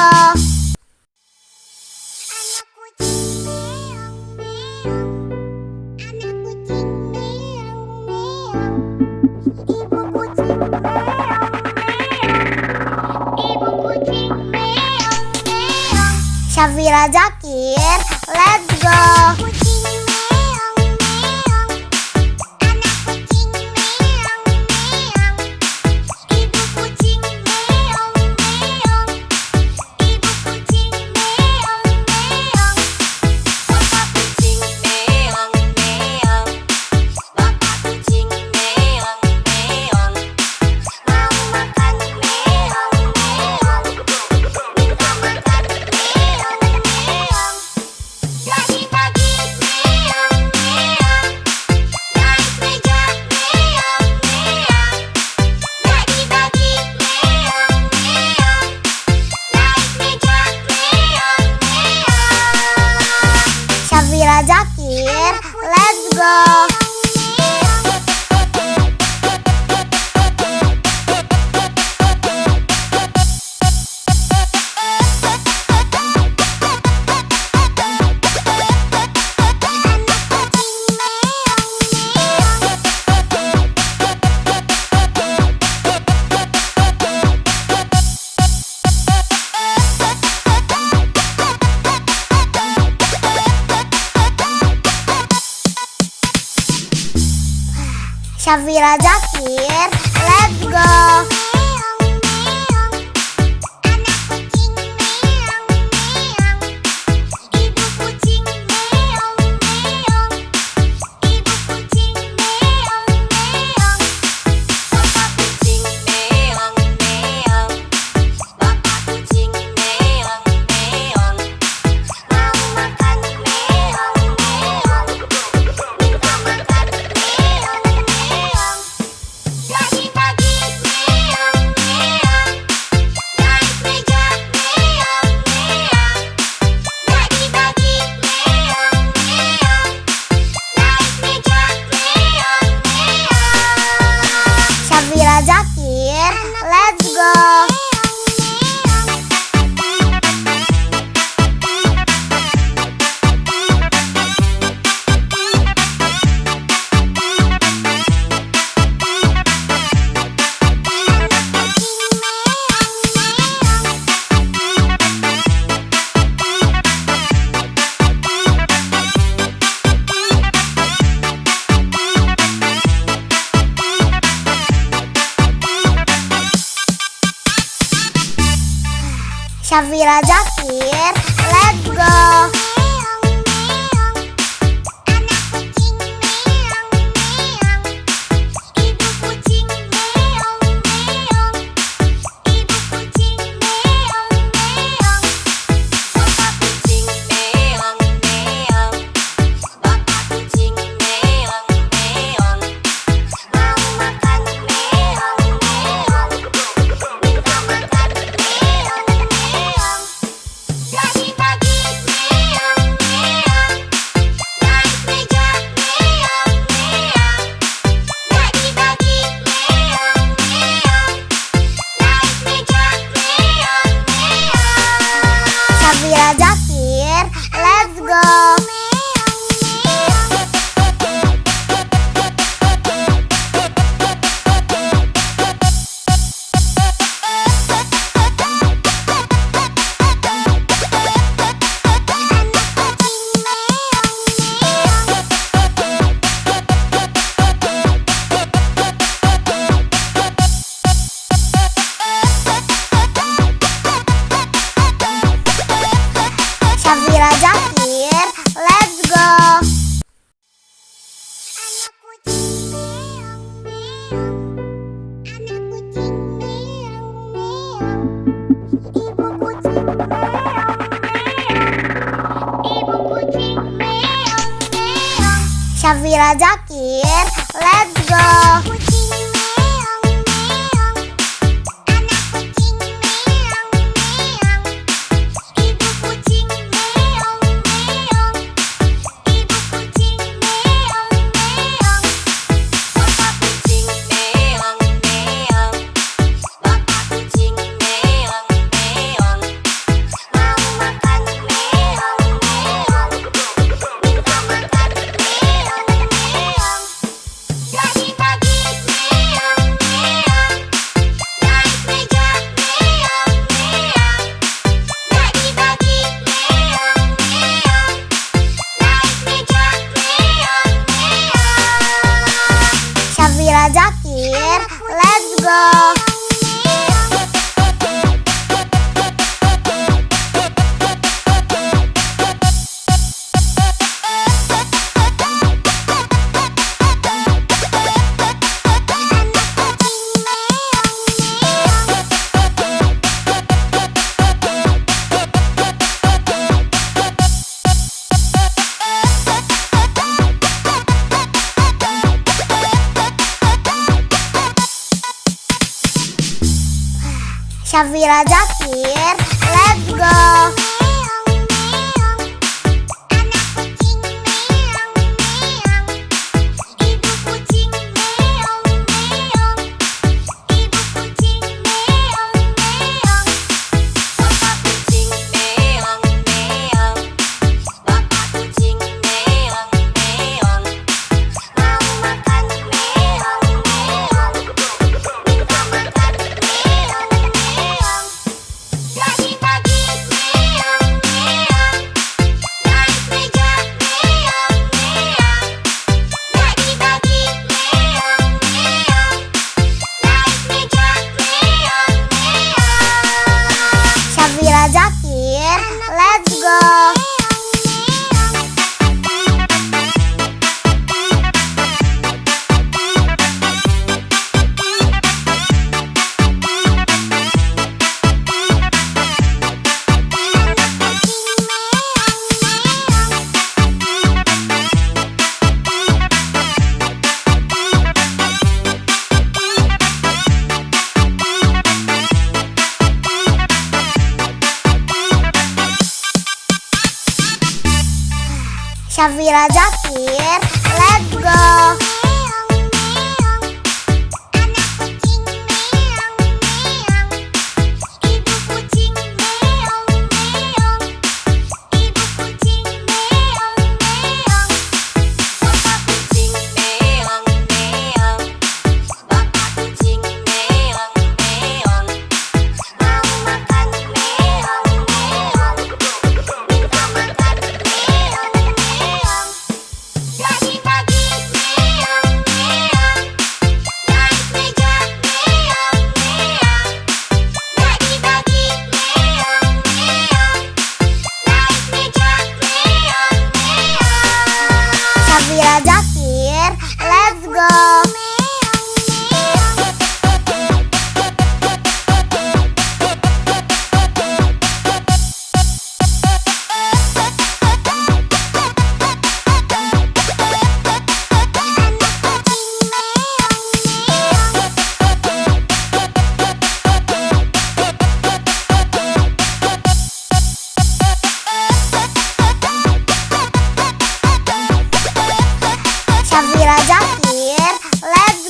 Anak kucing meong meong, anak kucing meong meong, ibu kucing meong meong, ibu kucing meong meong. Syafira Zakir, let's go. Kucing meong meong, anak kucing meong meong, ibu kucing meong meong, ibu kucing meong meong. bapak kucing meong meong, bapak kucing meong meong, Mau makan meong meong, minta makan meong meong, dagi-dagi go. Syafira Zakir, let's go. Syafira Zakir, let's go. Syafira Zakir, let's go. Syafira Zakir, let's go. Syafira Zakir, let's go. Syafira Zakir, let's go. Syafira Zakir, let's go. Syafira Zakir, let's go. Syafira Zakir, let's go. Syafira Zakir, let's go. Syafira Zakir, let's go.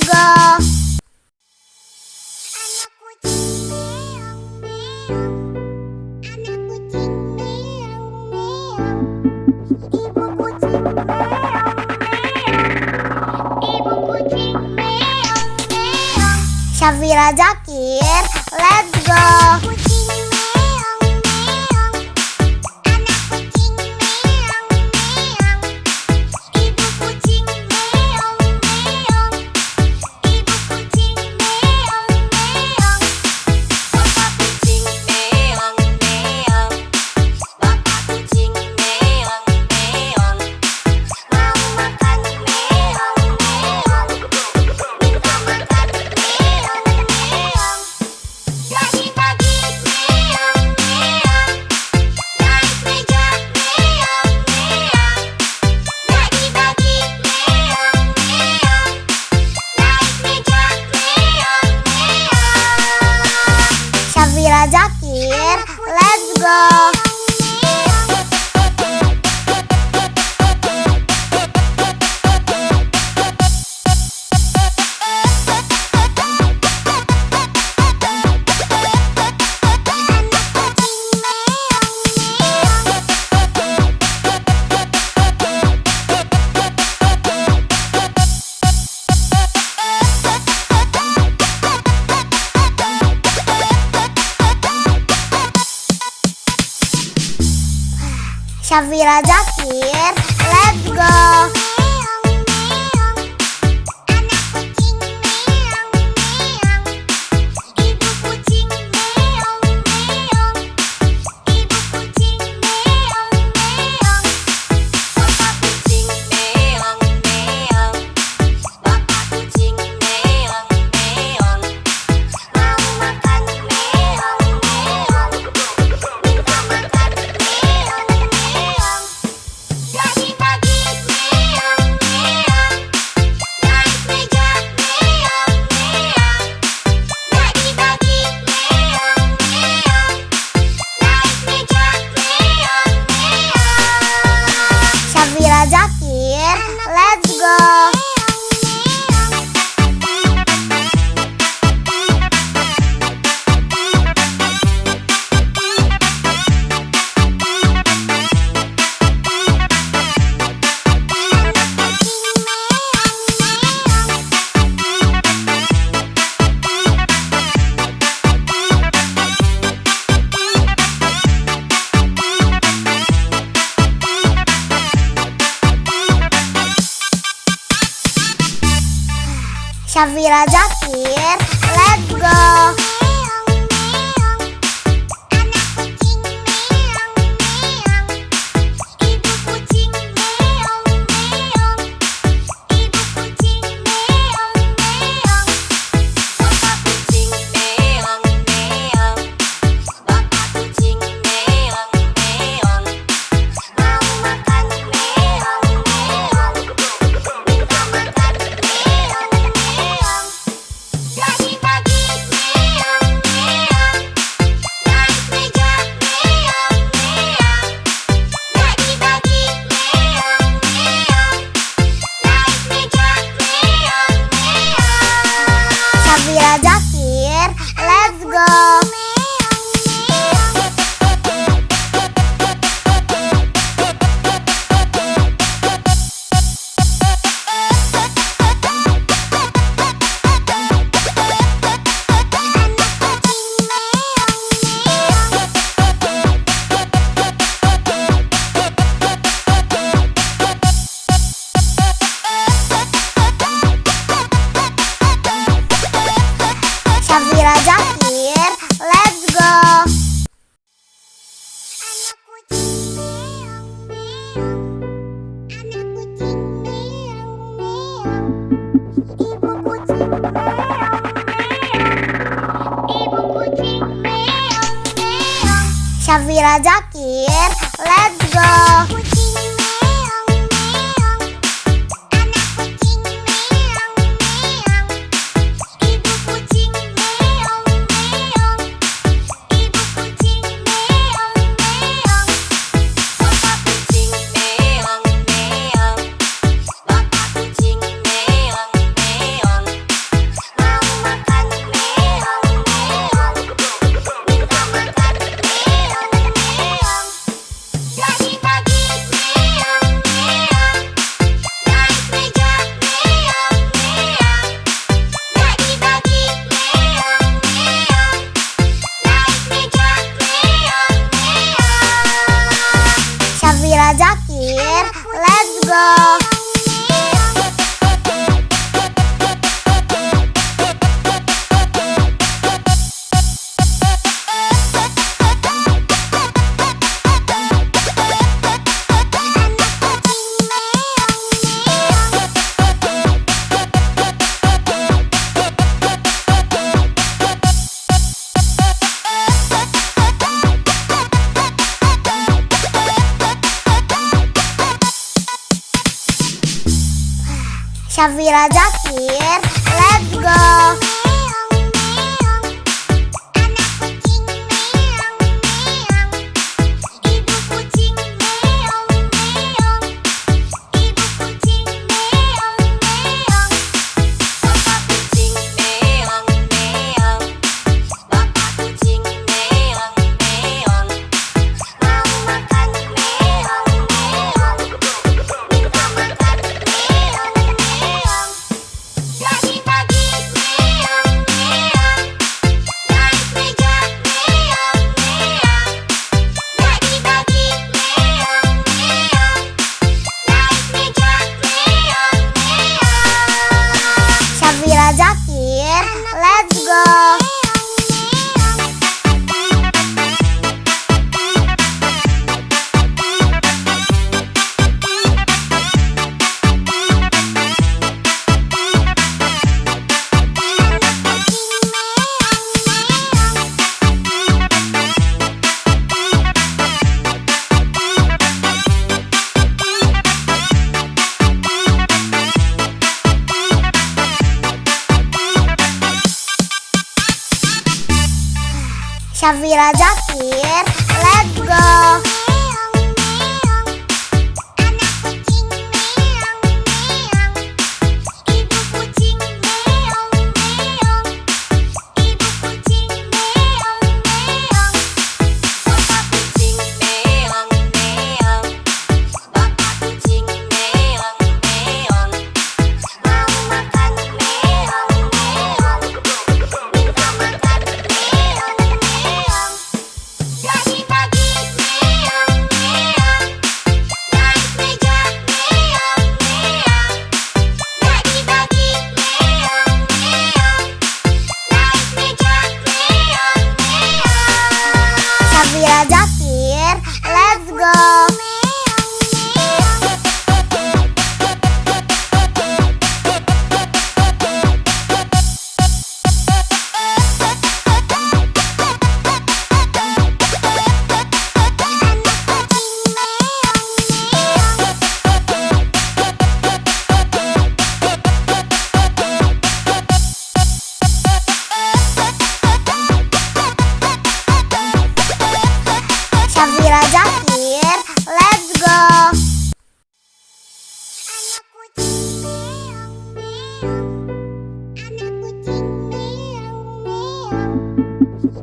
Syafira Zakir, let's go. Syafira Zakir, let's go. Syafira Zakir, let's go. Syafira Zakir, let's go. Syafira Zakir, let's go. Syafira Zakir, let's go. Kucing meong meong, anak kucing meong meong, ibu kucing meong meong, ibu kucing meong meong, Bapak kucing meong meong, bapak kucing meong meong, mau makan meong meong, minta makan meong meong, pagi-pagi meong meong, naik meja meong meong, pagi-pagi meong meong, naik meja meong meong. Syafira Zakir, let's go. Syafira Zakir, let's go. Meong meong, anak kucing meong meong, ibu kucing meong meong, ibu kucing meong meong, bapak kucing meong meong, bapak kucing meong meong, mau makan meong meong, minta makan meong meong, pagi-pagi meong meong, naik meja meong meong, pagi-pagi meong meong, naik meja meong meong. Syafira Zakir, let's go. Syafira Zakir, let's go. Meong meong, anak kucing meong meong, ibu kucing meong meong, ibu kucing meong meong, bapak kucing meong meong, bapak kucing meong meong, mau makan meong meong, minta makan meong meong, pagi-pagi meong meong, naik meja meong meong, pagi-pagi meong meong, naik meja meong meong. Syafira Zakir, let's go. Syafira Zakir, let's go. Anak kucing meong meong, anak kucing meong meong,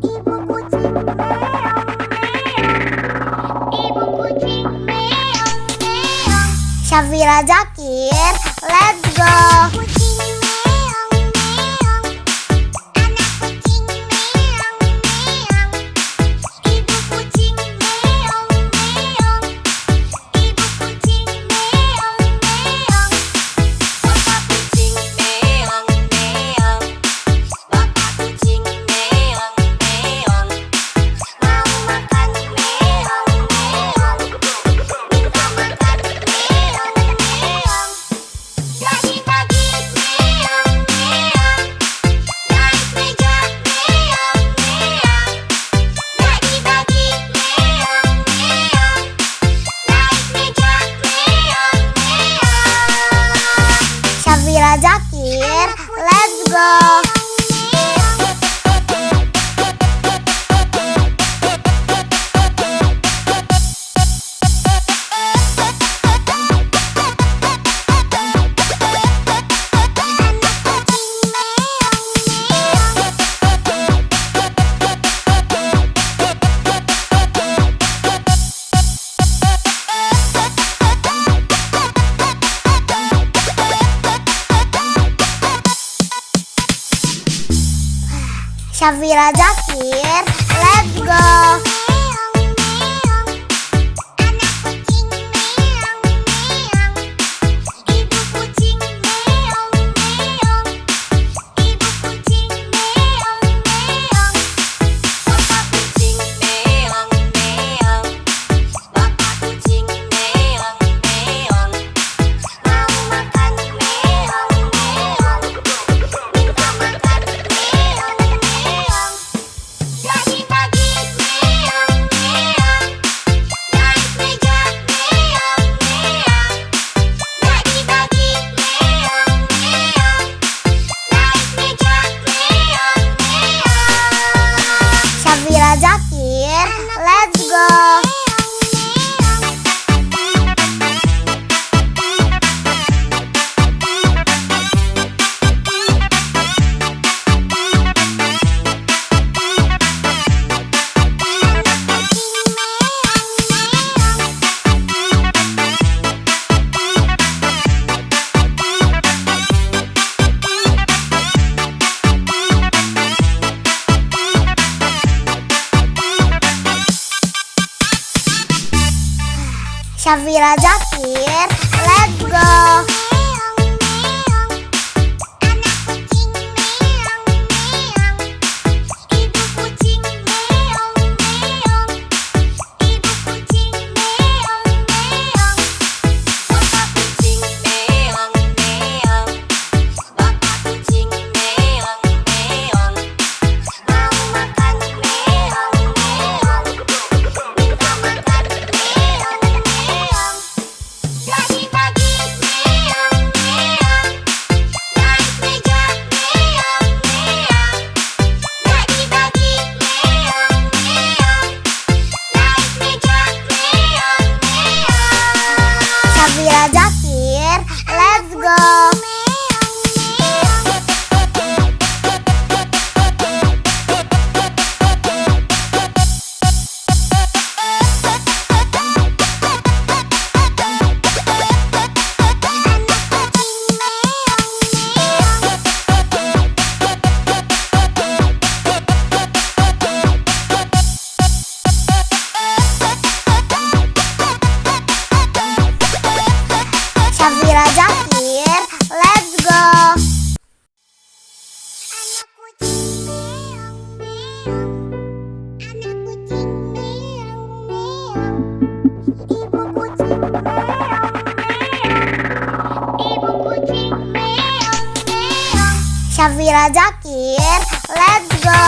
ibu kucing meong meong, ibu kucing meong meong. Syafira Zakir, let's go. Kucing meong meong, anak kucing meong meong, ibu kucing meong meong, ibu kucing meong meong. bapak kucing meong meong, bapak kucing meong meong, Mau makan meong meong, minta makan meong meong, pagi-pagi Syafira Zakir, let's go. Syafira Zakir, let's go. Syafira Zakir, let's go. Syafira Zakir, let's go. Syafira Zakir, let's go. Syafira Zakir, let's go.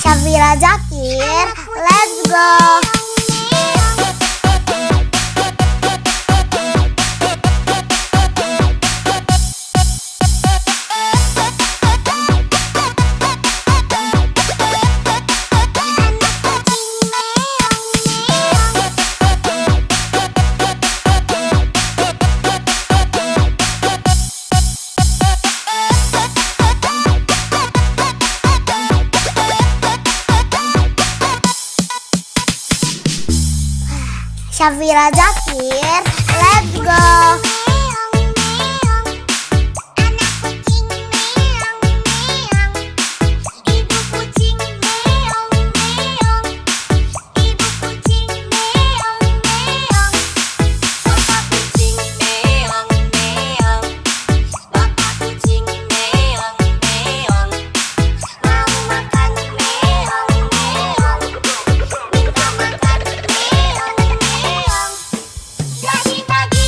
Syafira Zakir, let's go. Syafira Zakir, let's go. Jadi pagi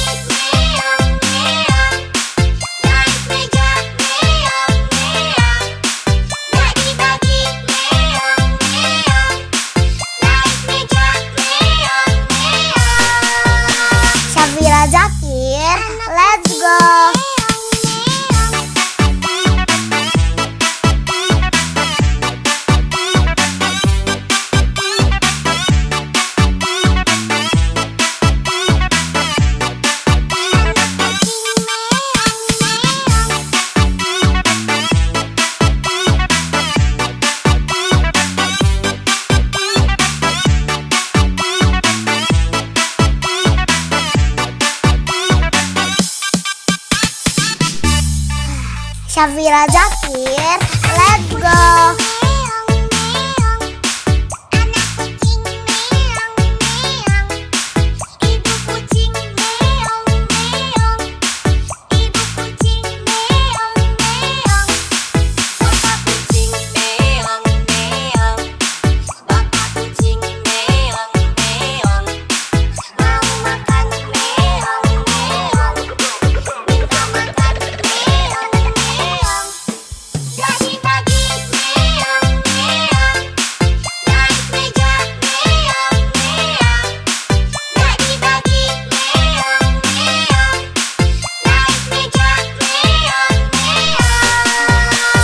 Syafira Zakir, let's go.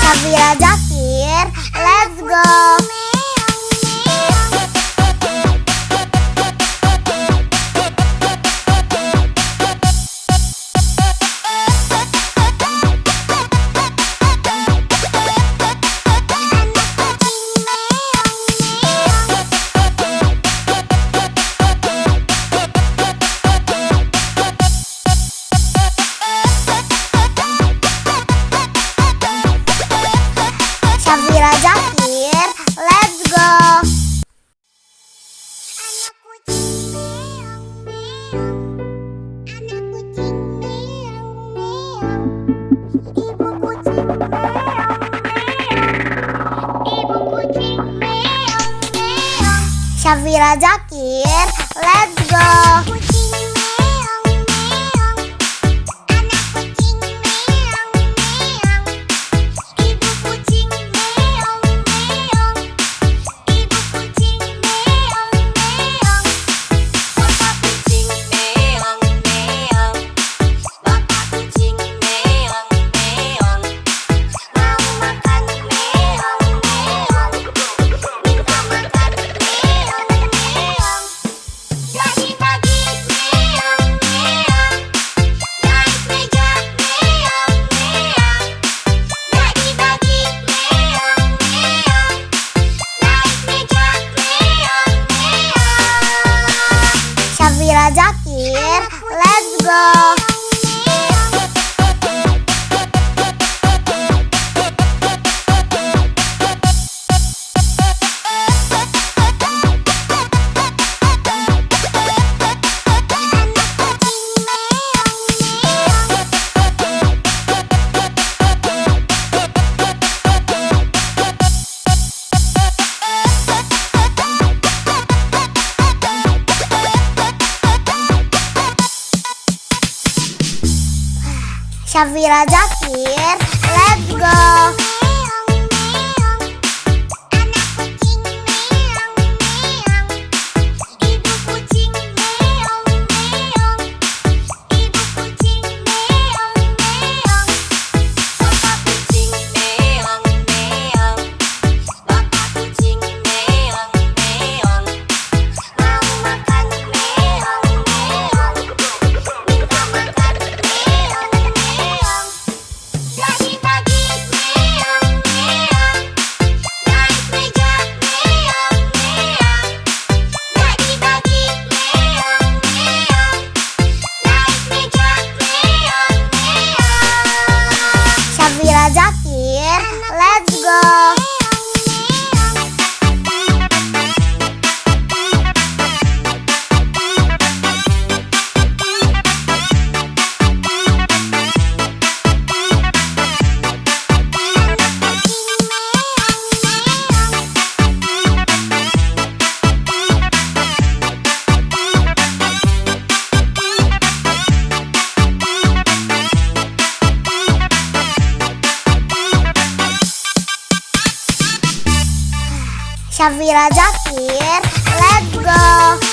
Syafira Zakir, let's go. Syafira Zakir, let's go. Syafira Zakir, let's go. Syafira Zakir, let's go. Syafira Zakir, let's go. Syafira Zakir, let's go. Syafira Zakir, let's go.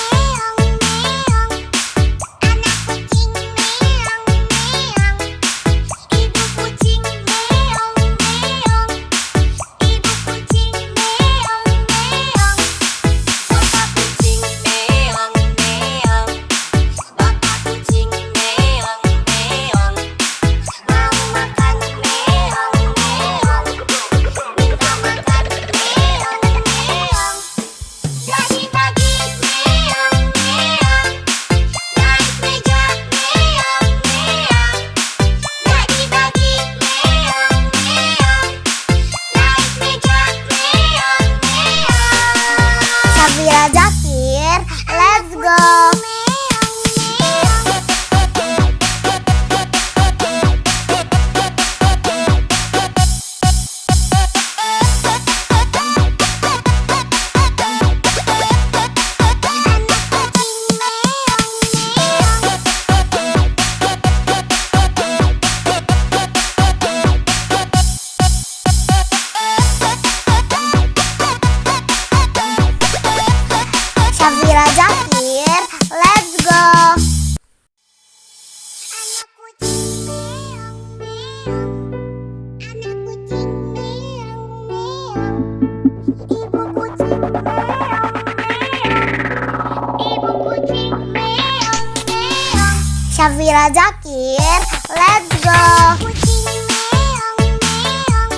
kucing meong meong. Syafira Zakir, let's go. Kucing meong meong.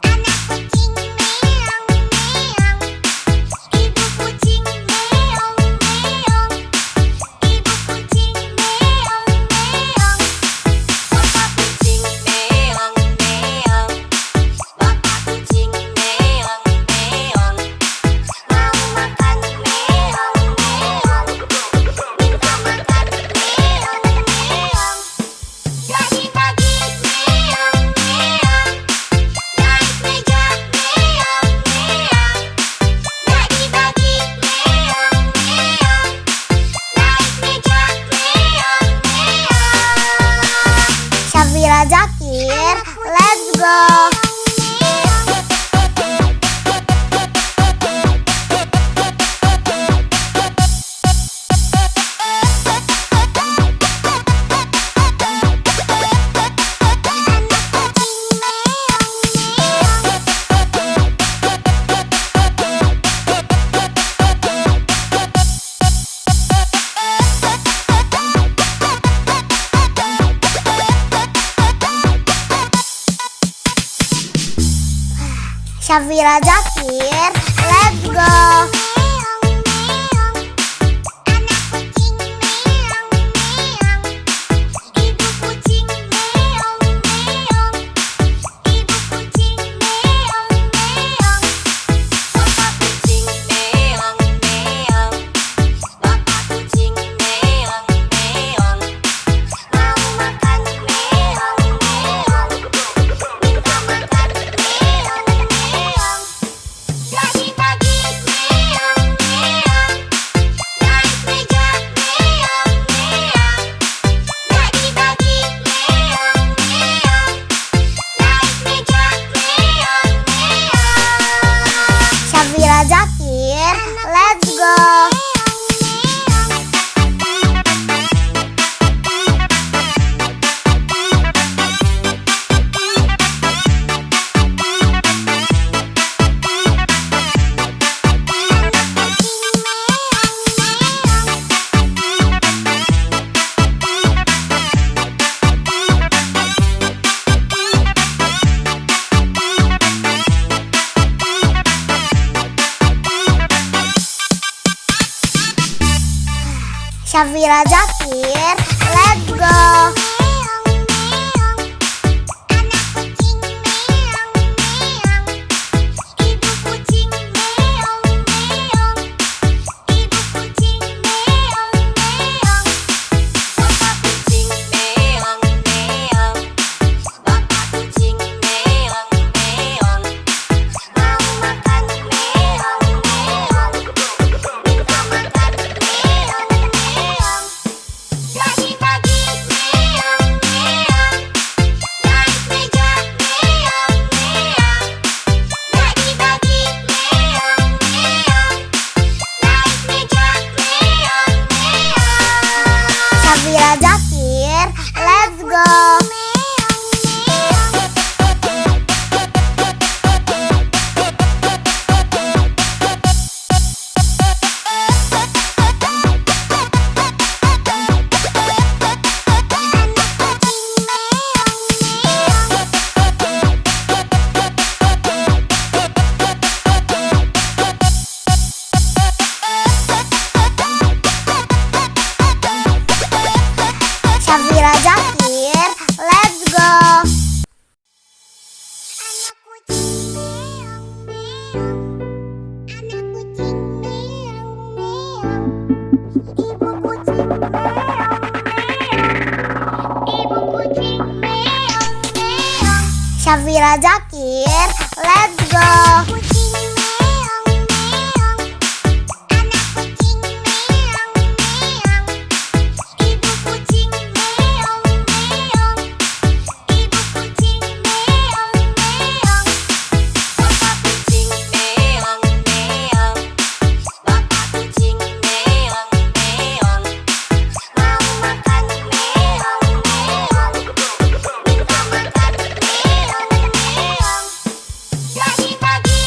Anak kucing meong meong. Ibu kucing meong meong. Ibu kucing meong meong. Bapak kucing meong meong. Bapak kucing meong meong. Mau makan meong meong. Minta makan meong meong. Pagi-pagi meong meong. Naik meja meong meong. Pagi-pagi meong meong. Naik meja meong meong. Syafira Zakir, let's go. Syafira Zakir, let's go. Meong meong. Anak kucing meong meong. Ibu kucing meong meong. Ibu kucing meong meong. Bapak kucing meong meong. Bapak kucing meong meong. Mau makan meong meong. Minta makan meong meong. Pagi-pagi meong meong. Naik meja meong meong. Pagi-pagi meong meong. Naik meja meong meong. Syafira Zakir, let's go. Syafira Zakir, let's go. Meong meong. Anak kucing meong meong. Ibu kucing meong meong. Ibu kucing meong meong. Bapak kucing meong meong. Bapak kucing meong meong. Mau makan meong meong. Minta makan meong meong. Pagi-pagi meong meong. Naik meja meong meong. Pagi-pagi meong meong. Naik meja meong meong. Syafira Zakir, let's go. Syafira Zakir, let's go. Anak kucing meong meong. Anak kucing meong meong. Ibu kucing meong meong. Ibu kucing meong meong. Syafira Zakir, let's go. Kucing meong meong. Anak kucing meong meong. Ibu kucing meong meong. Ibu kucing meong meong. Bapak kucing meong meong. Bapak kucing meong meong. Mau makan meong meong. Minta makan meong meong. Pagi-pagi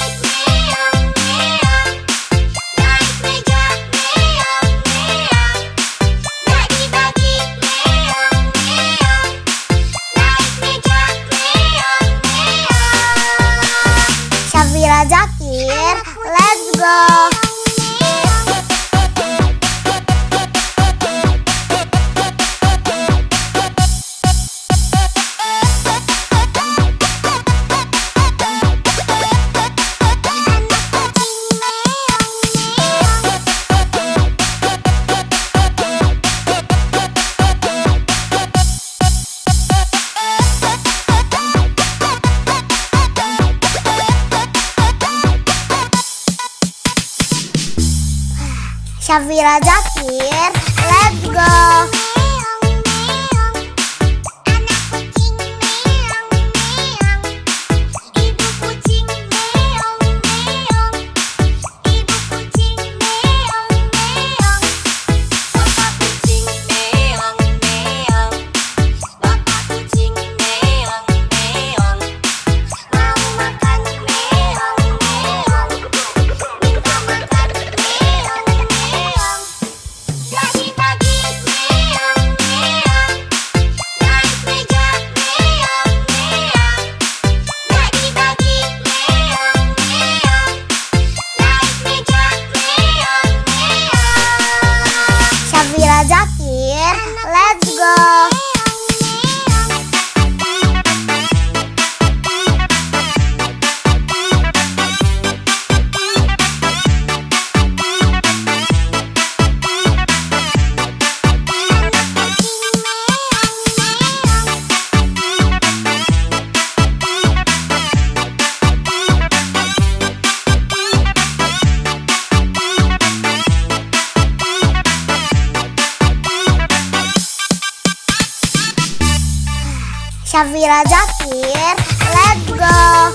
Syafira Zakir, let's go. Syafira Zakir, let's go. Syafira Zakir, let's go.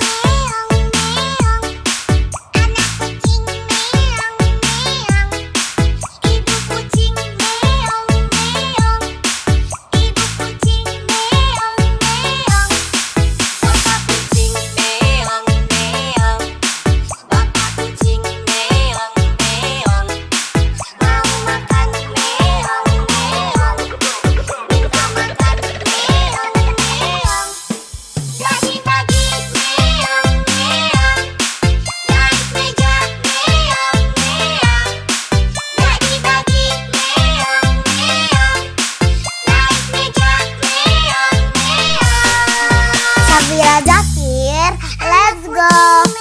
Syafira Zakir, let's go.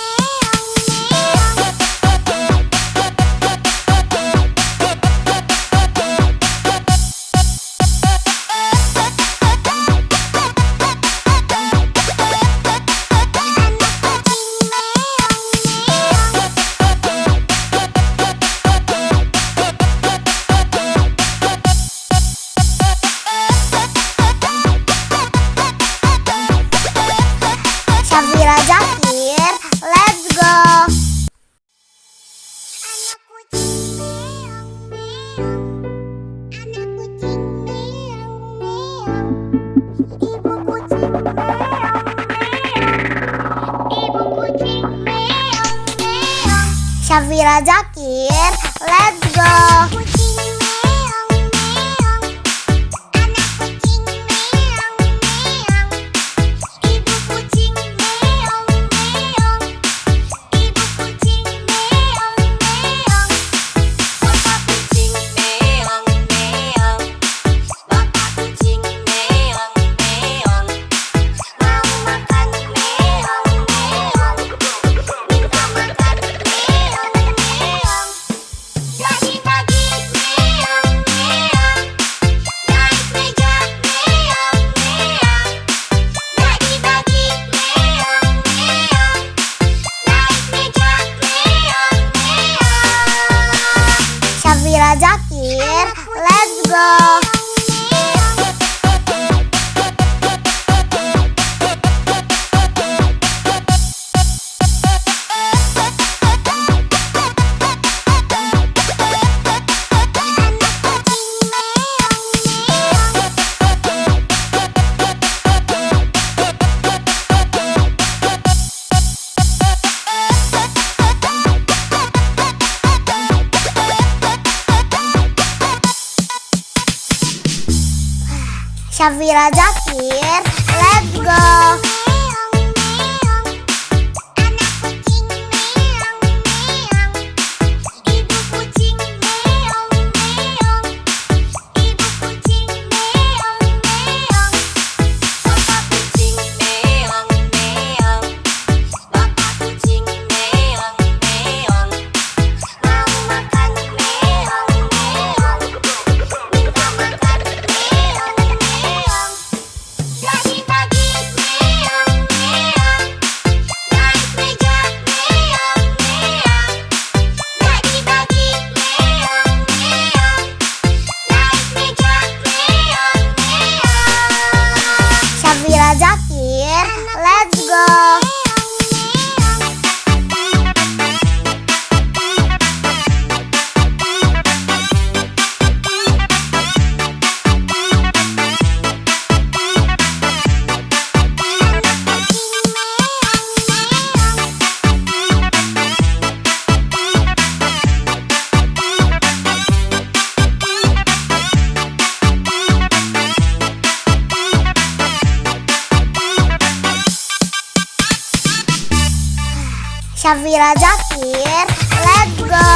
Syafira Zakir, let's go. Syafira Zakir, let's go. Syafira Zakir, let's go. Syafira Zakir, let's go. Syafira Zakir, let's go.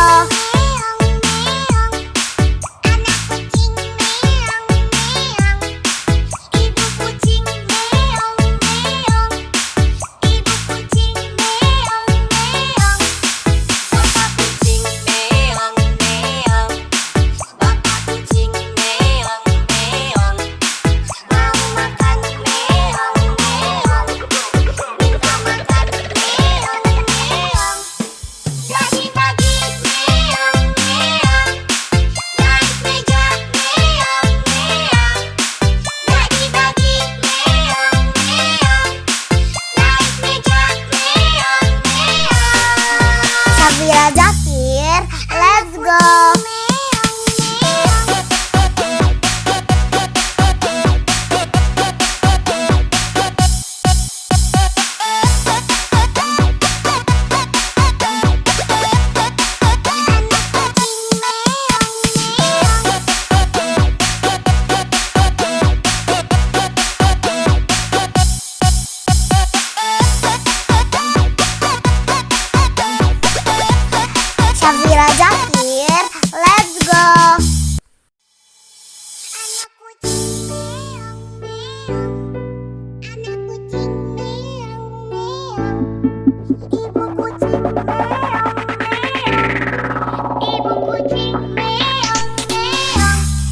Syafira Zakir, let's go.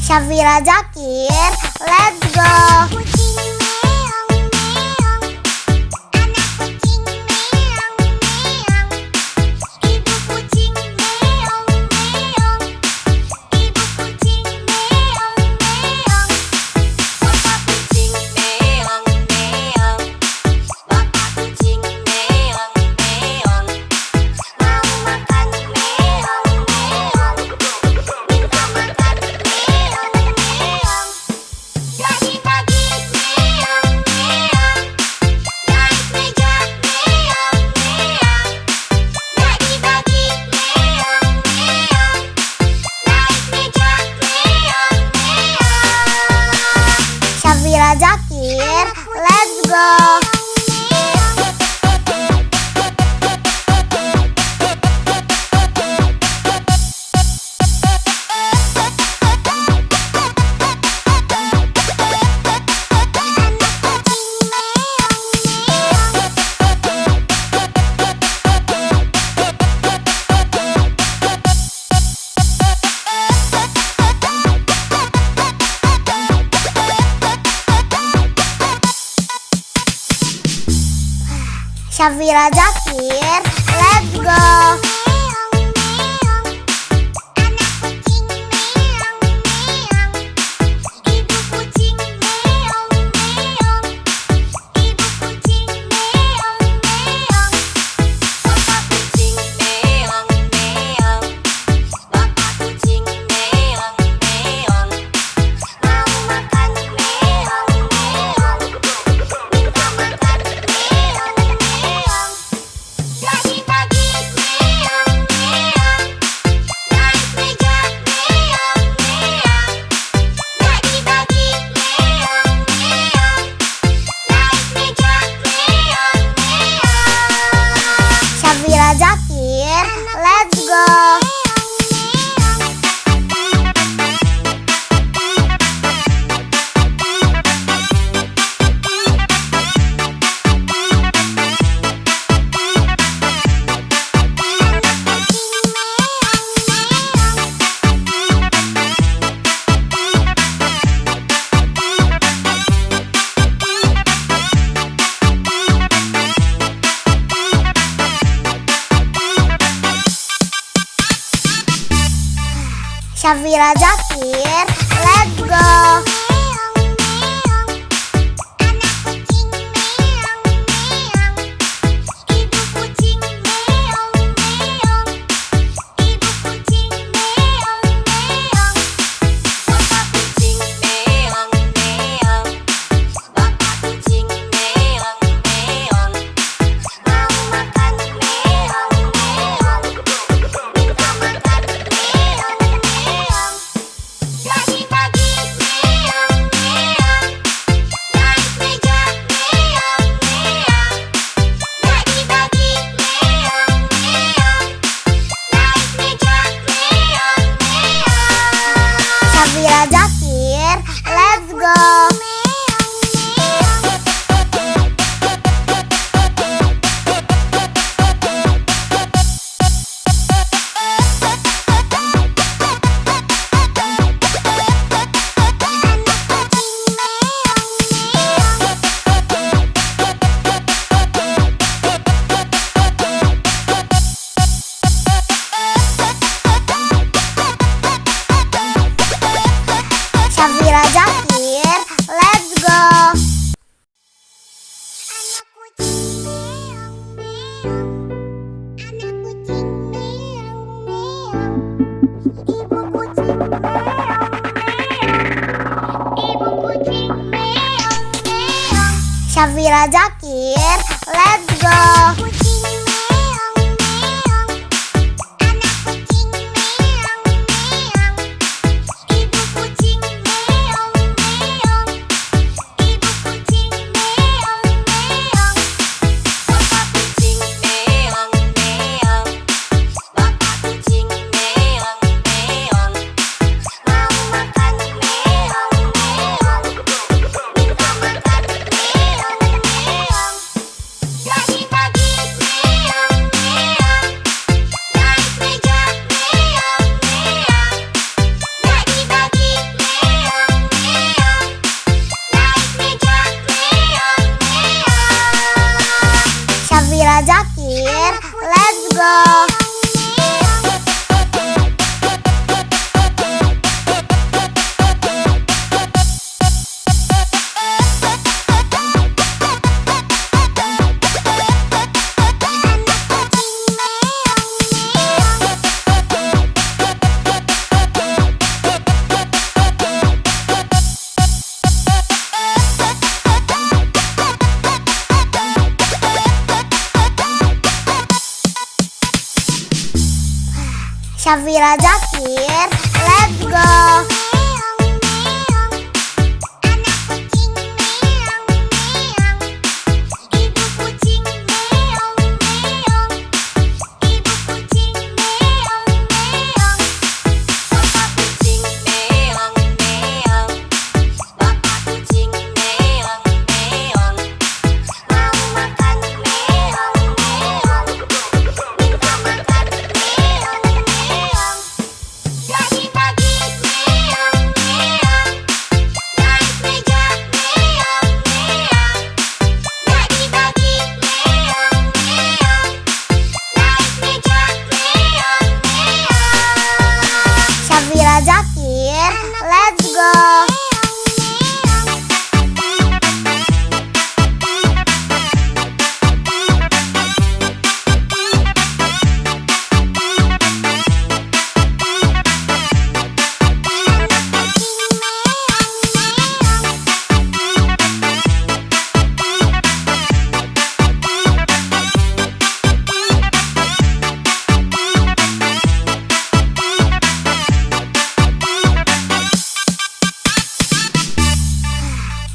Syafira Zakir, let's go. Syafira Zakir, let's go. Syafira Zakir, let's go. Syafira Zakir, let's go. Syafira Zakir, let's go. Syafira Zakir, let's go. let's go. Syafira Zakir, let's go. Syafira Zakir, let's go. Syafira Zakir, let's go. Syafira Zakir, let's go. Syafira Zakir, let's go.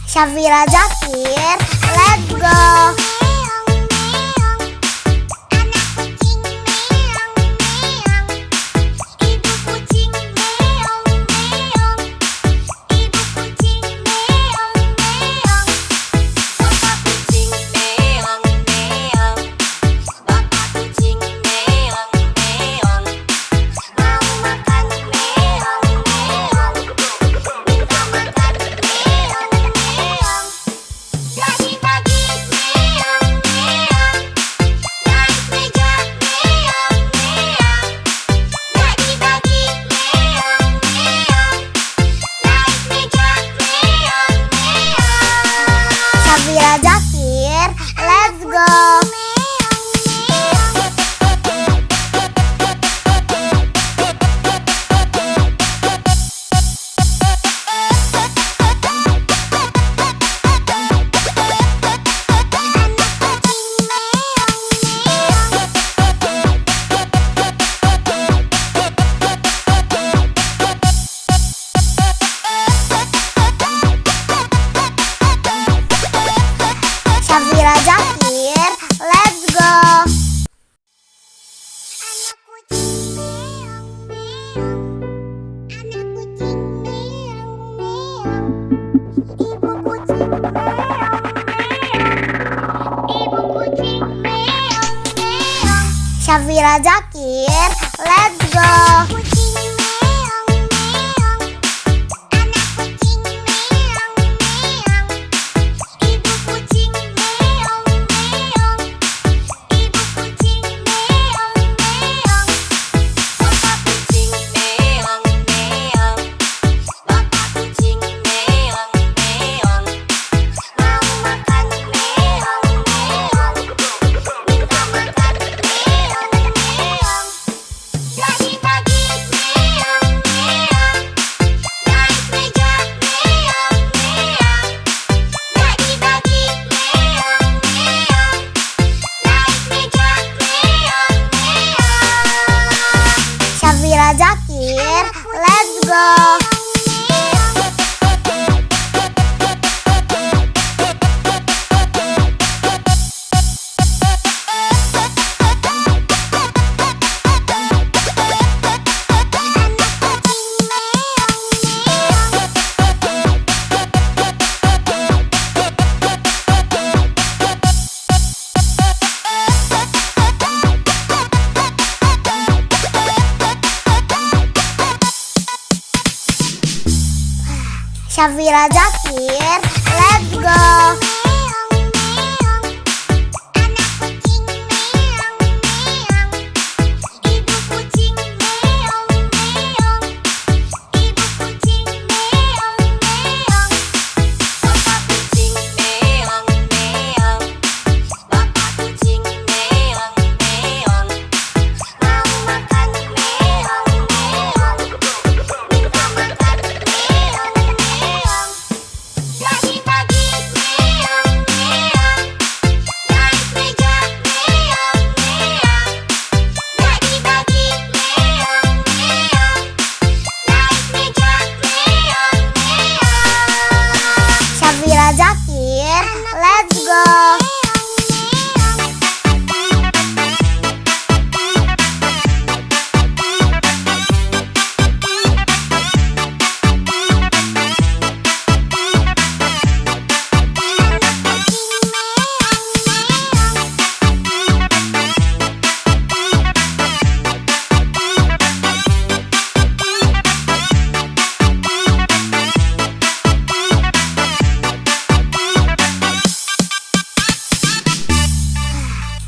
Syafira Zakir, let's go. Syafira Zakir, let's go. Kucing meong meong, anak kucing meong meong, ibu kucing meong meong, ibu kucing meong meong, Bapak kucing meong meong, bapak kucing meong meong, mau makan meong meong, minta makan meong meong, bagi-bagi meong meong, naik meja meong meong, bagi-bagi meong meong, naik meja meong meong. Syafira Zakir, let's go. Syafira Zakir, let's go. Meong meong, anak kucing meong meong, ibu kucing meong meong, ibu kucing meong meong, bapak kucing meong meong, bapak kucing meong meong, mau makan meong meong, minta makan meong meong, bagi-bagi meong meong, naik meja meong meong, bagi-bagi meong meong, naik meja meong meong. Syafira Zakir, let's go.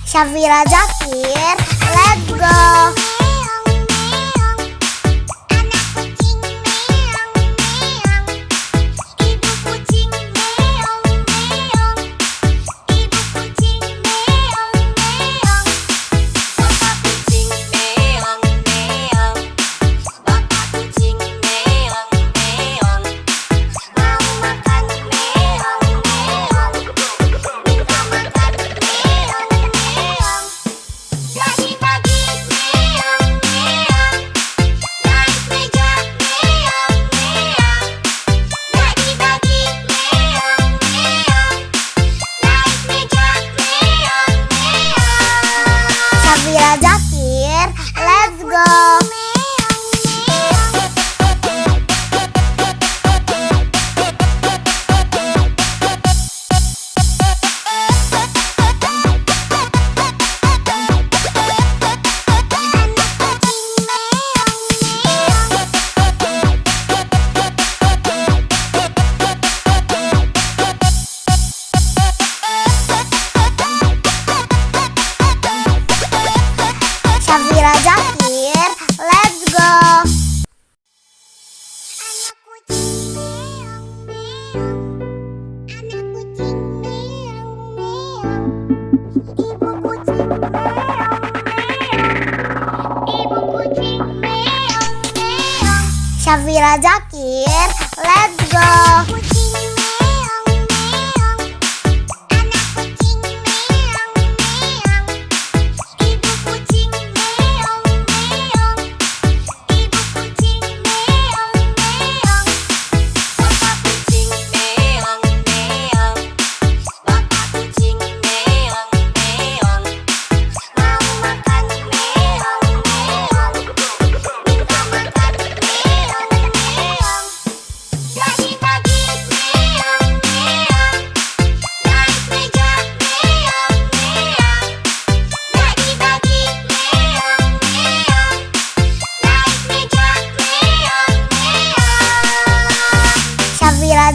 Syafira Zakir, let's go. Meong meong, anak kucing meong meong, ibu kucing meong meong, ibu kucing meong meong, bapak kucing meong meong, bapak kucing meong meong, mau makan meong meong, minta makan meong meong, bagi-bagi meong meong, naik meja meong meong, bagi-bagi meong meong, naik meja meong meong. Syafira Zakir, let's go. Syafira Zakir, let's go. Anak kucing meong meong, anak kucing meong meong, ibu kucing meong meong, ibu kucing meong meong. Syafira Zakir, let's go. Kucing meong meong, anak kucing meong meong, ibu kucing meong meong, ibu kucing meong meong. bapak kucing meong meong, bapak kucing meong meong, Mau makan meong meong, minta makan meong meong,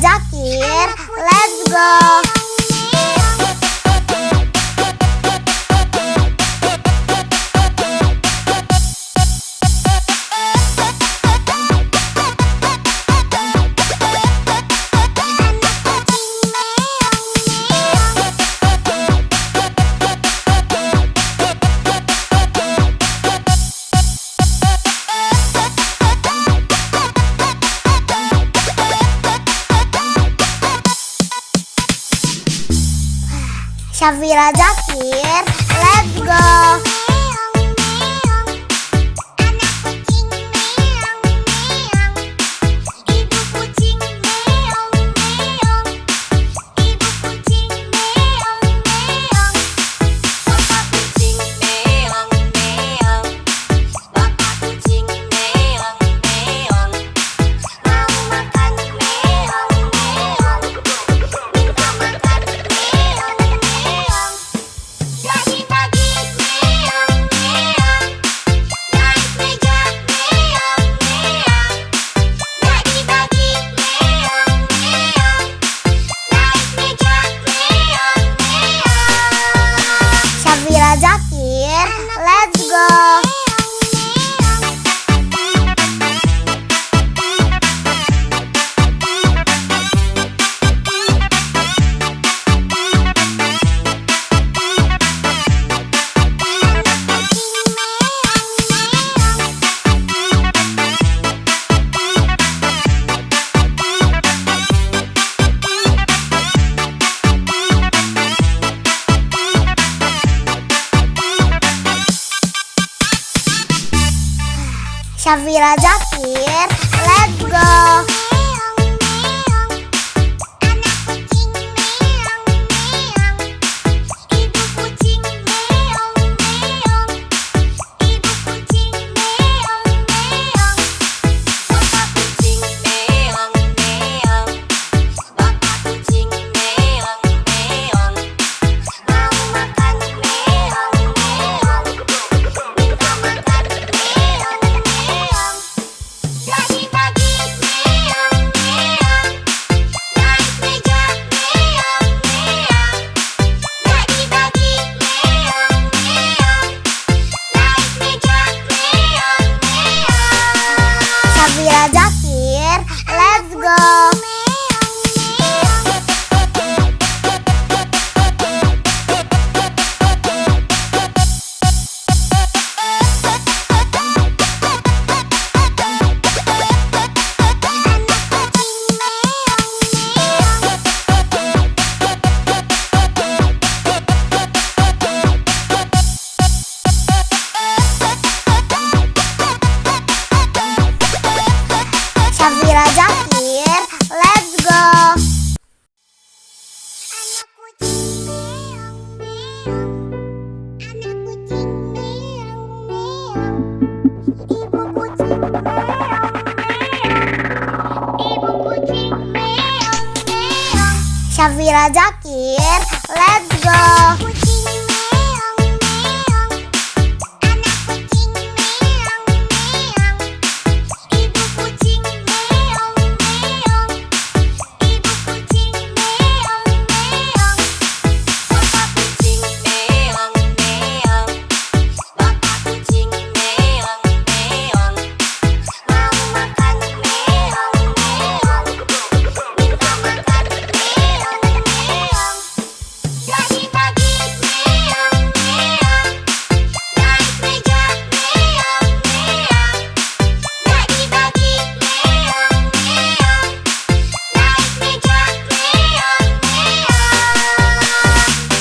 Zakir, let's go. Syafira Zakir, let's go. Syafira Zakir, let's go. Syafira Zakir, let's go. Syafira Zakir, let's go. Syafira Zakir, let's go. Syafira Zakir, let's go.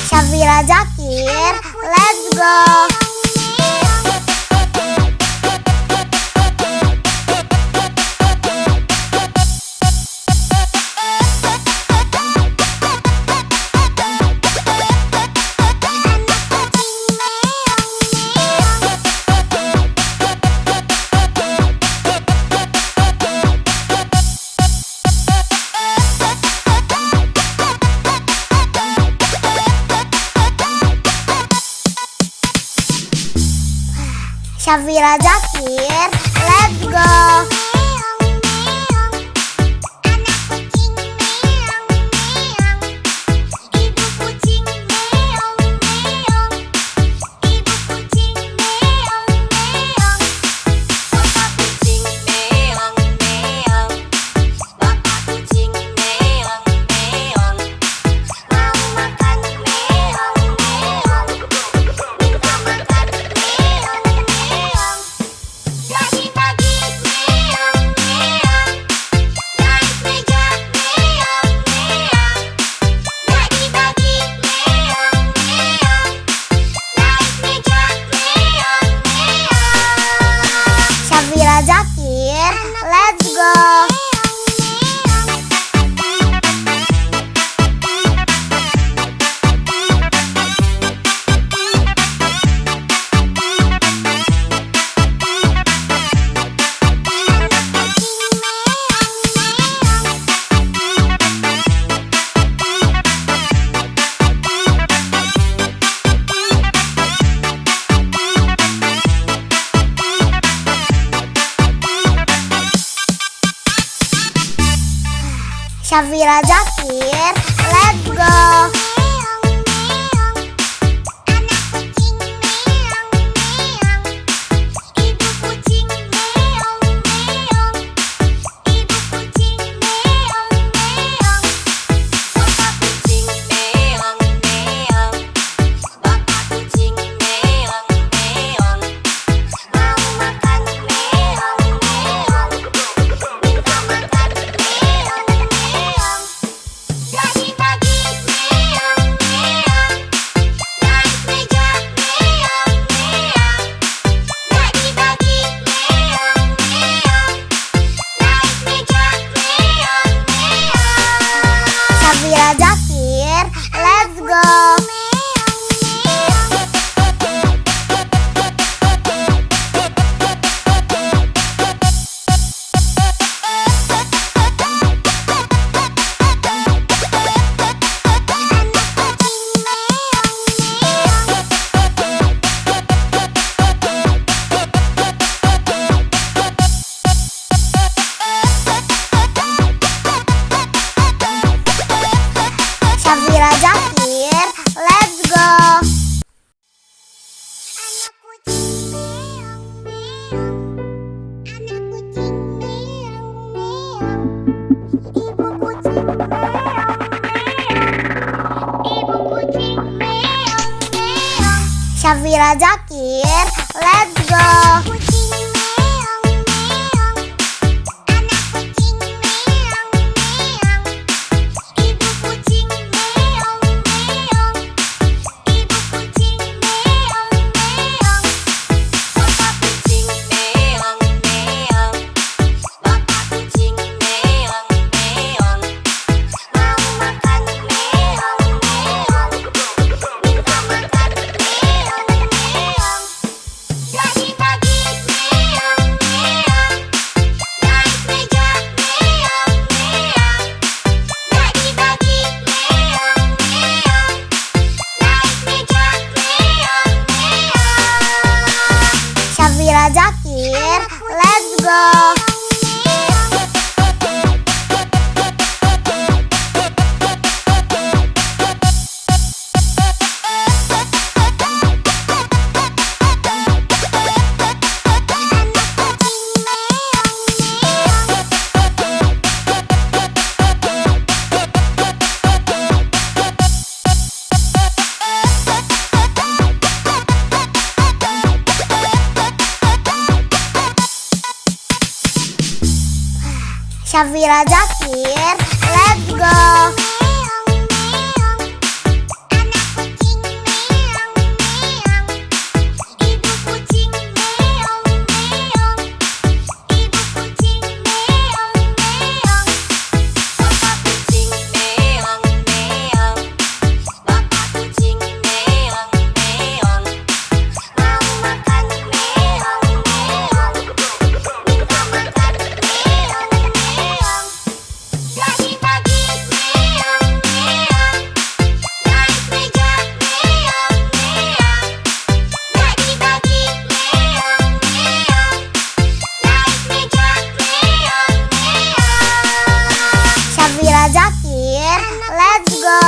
Syafira Zakir, let's go. Syafira Zakir, let's go. Syafira Zakir, let's go. Syafira Zakir, let's go. Syafira Zakir, let's go. Syafira Zakir, let's go. Syafira Zakir, let's go. Syafira Zakir, let's go. Syafira Zakir, let's go.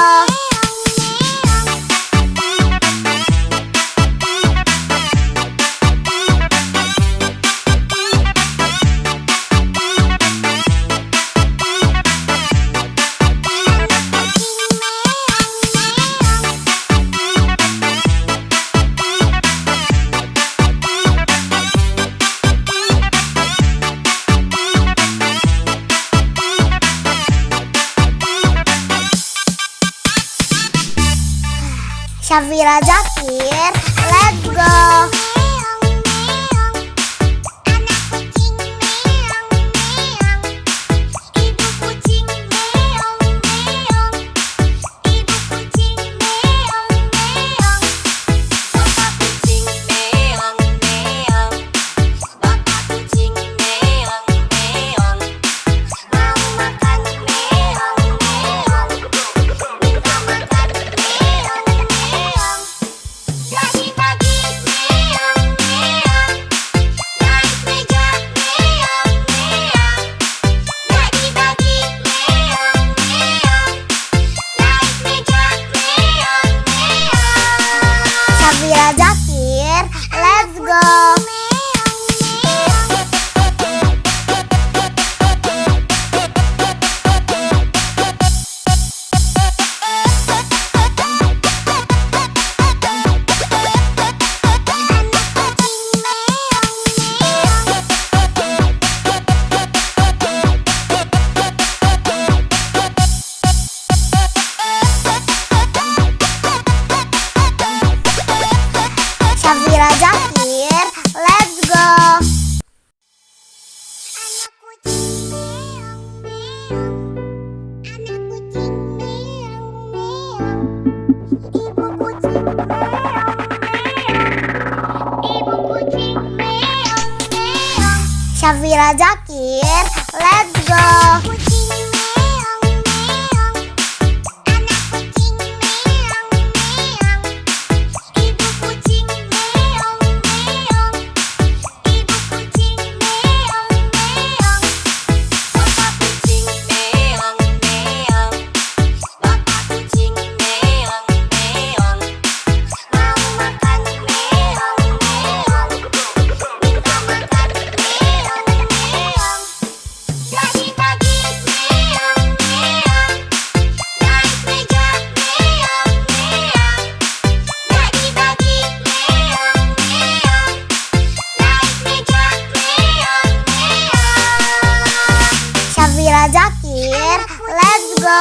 Syafira Zakir, let's go. Pagi-pagi Syafira Zakir, let's go. Kucing meong meong, anak kucing meong meong, ibu kucing meong meong, ibu kucing meong meong, Papa kucing meong meong, Papa kucing meong meong, mau makan meong meong, minta makan meong meong, bagi-bagi meong meong, naik meja meong meong, bagi-bagi meong meong, naik meja meong meong. Syafira Zakir, let's go.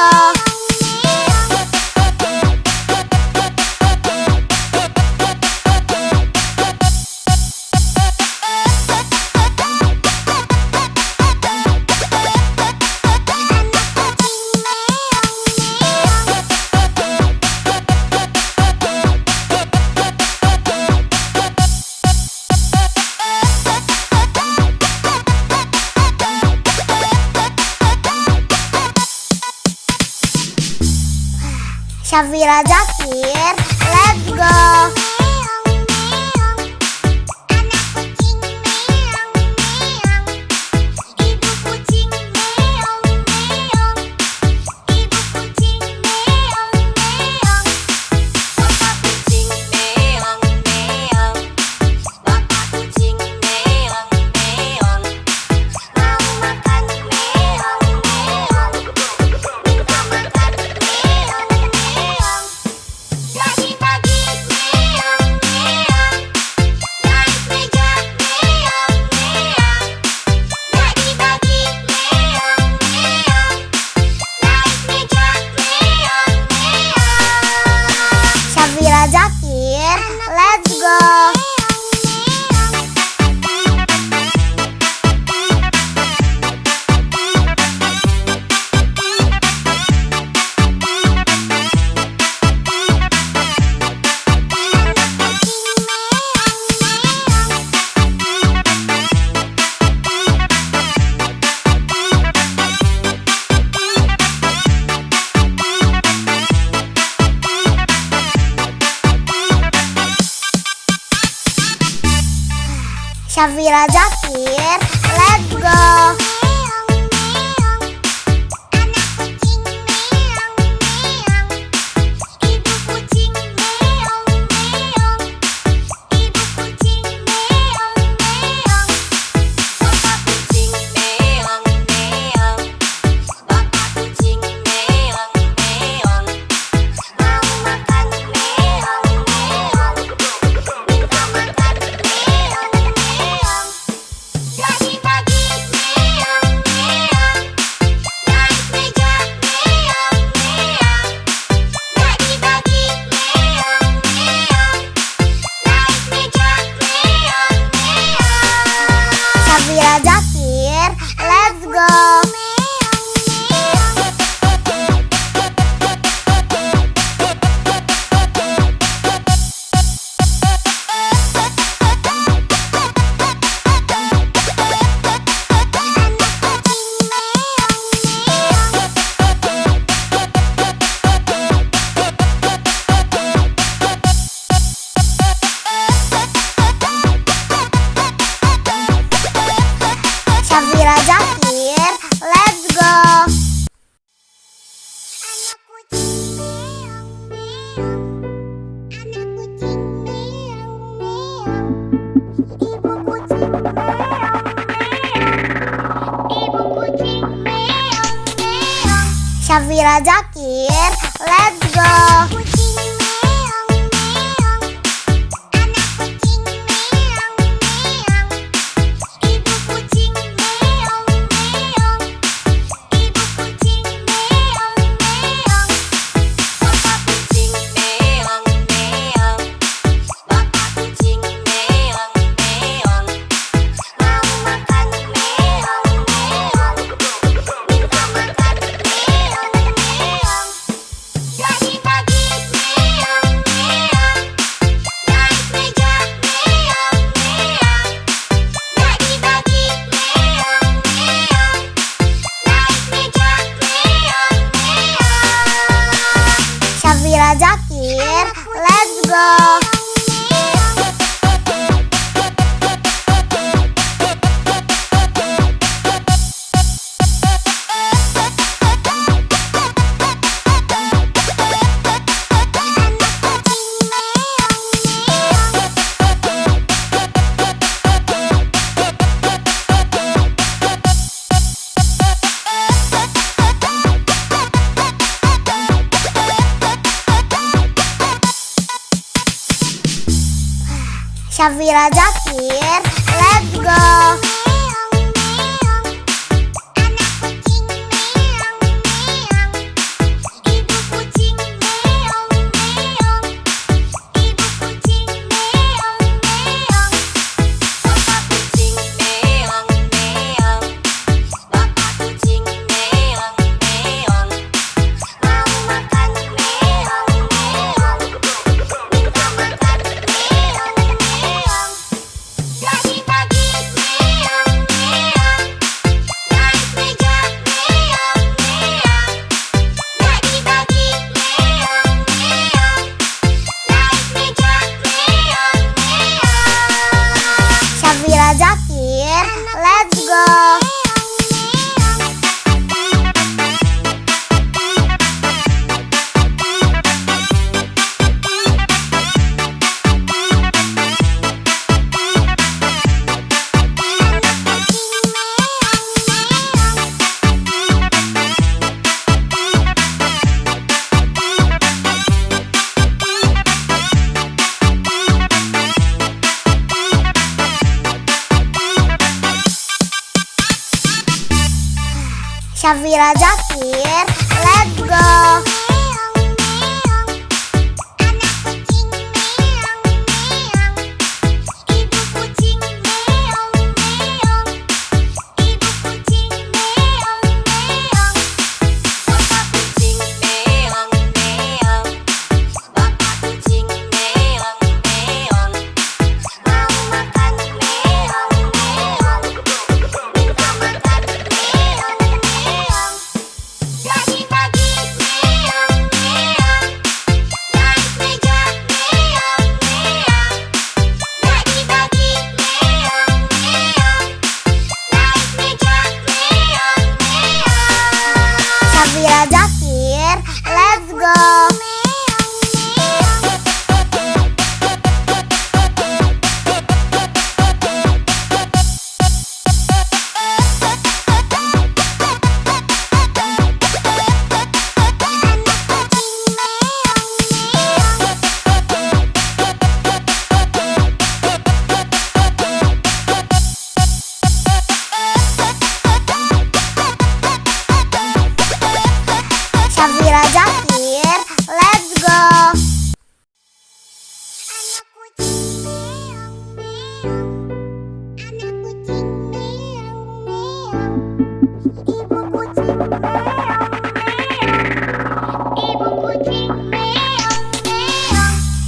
Syafira Zakir, let's go. Meong meong, anak kucing meong meong, ibu kucing meong meong, ibu kucing meong meong, Papa kucing meong meong, Papa kucing meong meong, mau makan meong meong, minta makan meong meong, bagi-bagi meong meong, naik meja meong meong, bagi-bagi meong meong, naik meja meong meong. Syafira Zakir, let's go. Syafira Zakir, let's go. Meong meong, anak kucing meong meong, ibu kucing meong meong, ibu kucing meong meong, Papa kucing meong meong, Papa kucing meong meong, mau makan meong meong, minta makan meong meong, bagi-bagi meong meong, naik meja meong meong, bagi-bagi meong meong, naik meja meong meong. Syafira Zakir, let's go. Syafira Zakir, let's go. Anak kucing meong meong, anak kucing meong meong, ibu kucing meong meong, ibu kucing meong meong. Syafira Zakir, let's go. Kucing meong meong, anak kucing meong meong, ibu kucing meong meong, ibu kucing meong meong. Papa kucing meong meong, Papa kucing meong meong, Mau makan meong meong, minta makan meong meong, bagi-bagi Syafira Zakir, let's go. Syafira Zakir, let's go. Syafira Zakir, let's go. Syafira Zakir, let's go. Syafira Zakir, let's go. Syafira Zakir, let's go.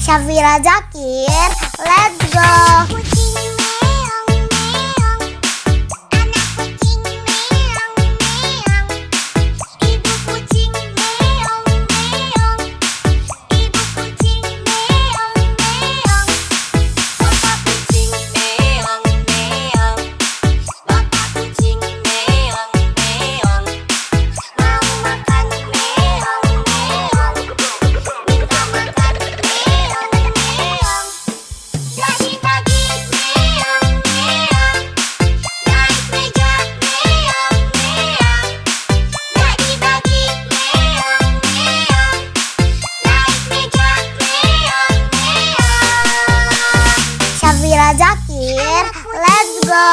Syafira Zakir, let's go. Syafira Zakir, let's go.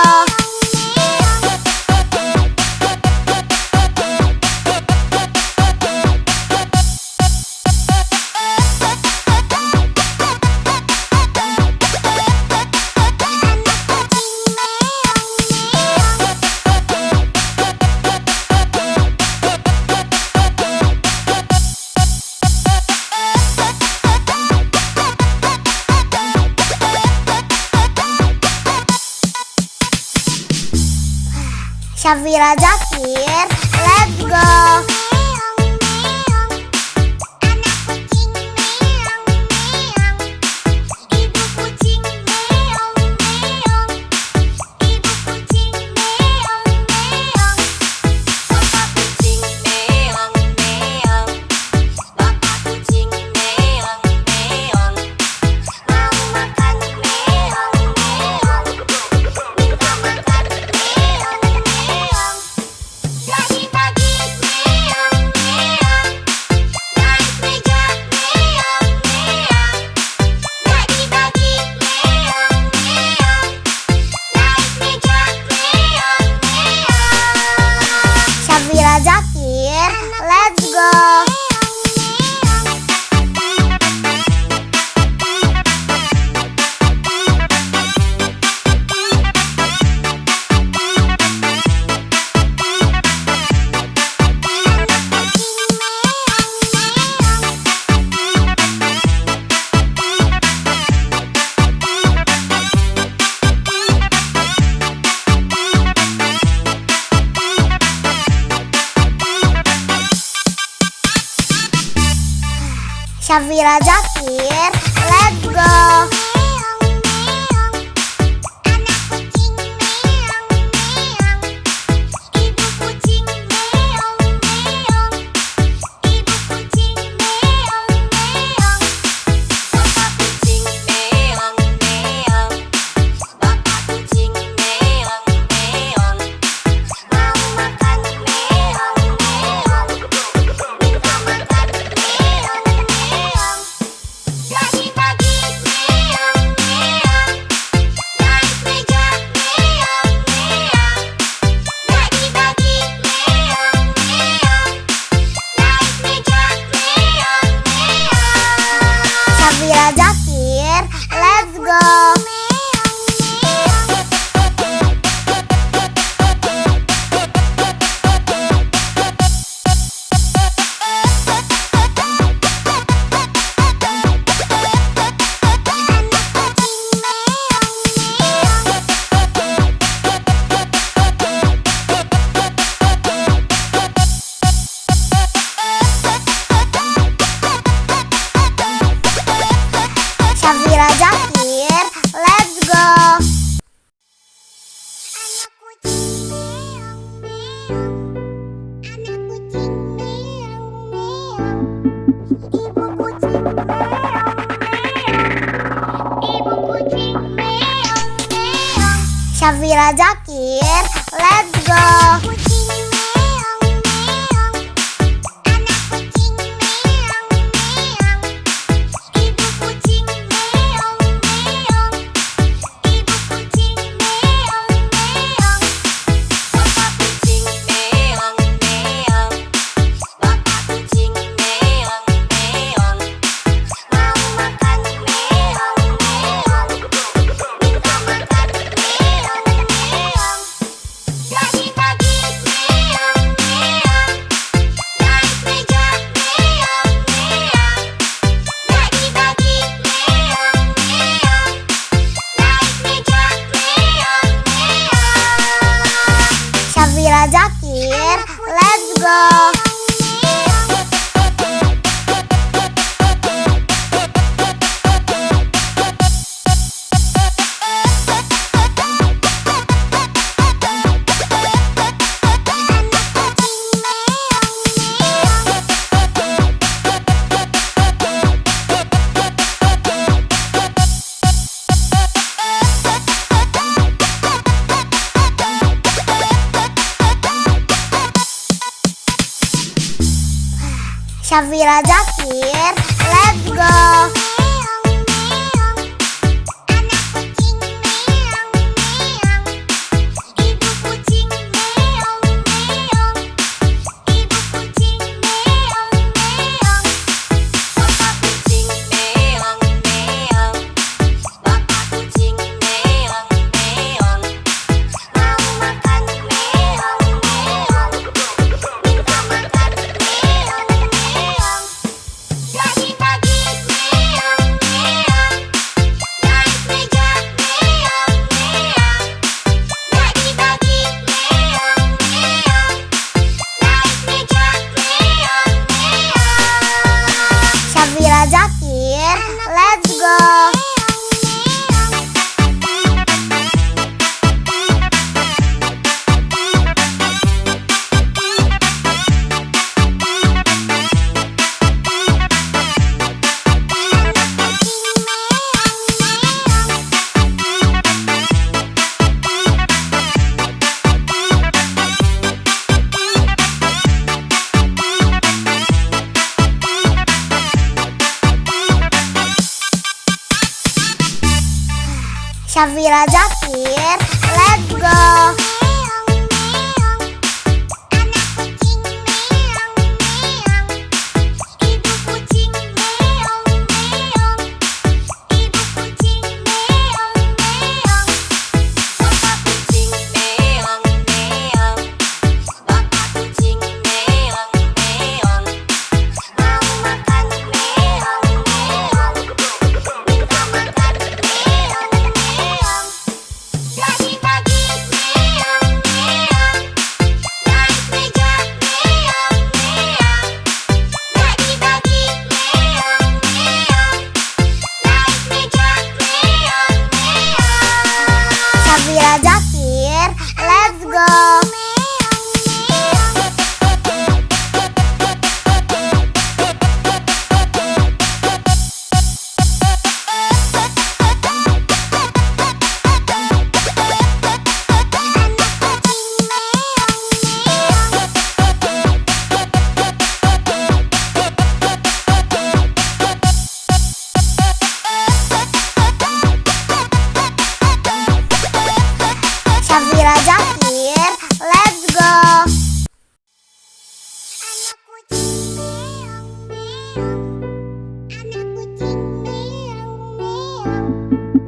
Syafira Zakir, let's go. Anak kucing Syafira Zakir, let's go. Syafira Zakir, let's go. Syafira Zakir, let's go. Syafira Zakir, let's go. Syafira Zakir, let's go. Syafira Zakir, let's go. Syafira Zakir, let's go. Syafira Zakir, let's go. Pagi-pagi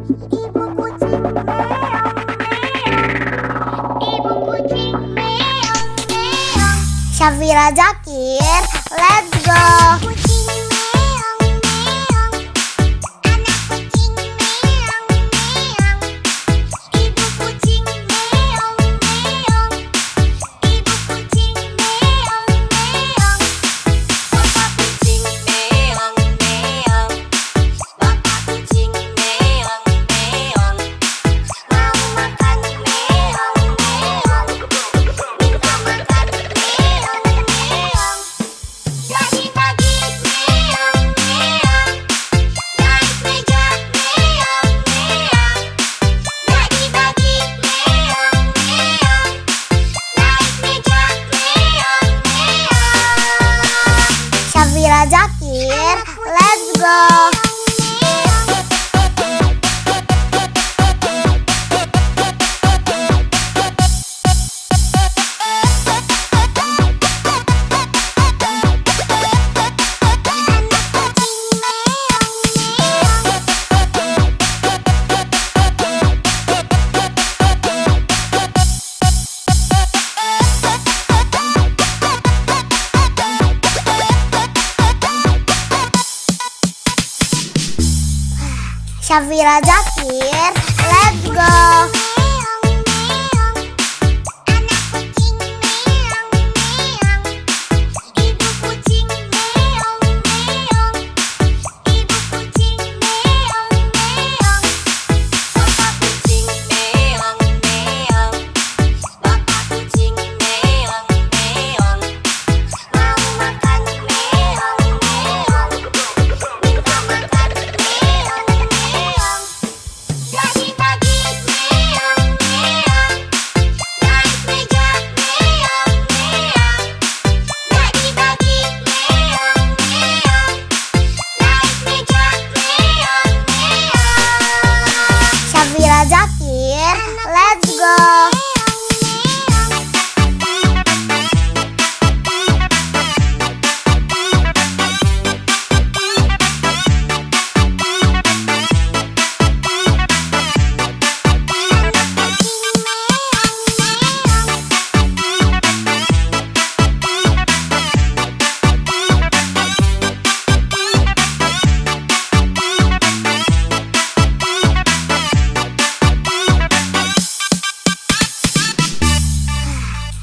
Ibu kucing meong meong. Ibu kucing meong meong. Syafira Zakir, let's go. Kucing meong meong. Anak kucing meong meong. Ibu kucing meong meong. Ibu kucing meong meong. Bapak kucing meong meong. Bapak kucing meong meong. Mau makan meong meong. Minta makan meong meong. Bagi-bagi meong meong. Naik meja meong meong. Bagi-bagi meong meong. Naik meja meong meong. Syafira Zakir, let's go. Syafira Zakir, let's go. Meong meong. Anak kucing meong meong. Ibu kucing meong meong. Ibu kucing meong meong. Bapak kucing meong meong. Bapak kucing meong meong. Mau makan meong meong. Minta makan meong meong. Bagi-bagi meong meong. Naik meja meong meong. Bagi-bagi meong meong. Naik meja meong meong. Syafira Zakir, let's go.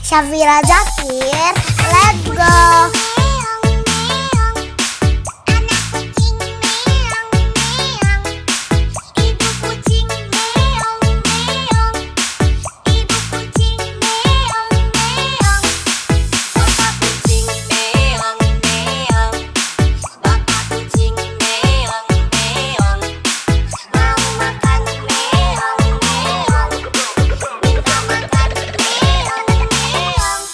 Syafira Zakir, let's go. Meong meong. Anak kucing meong meong. Ibu kucing meong meong. Ibu kucing meong meong. Bapak kucing meong meong. Bapak kucing meong meong. Mau makan meong meong. Minta makan meong meong.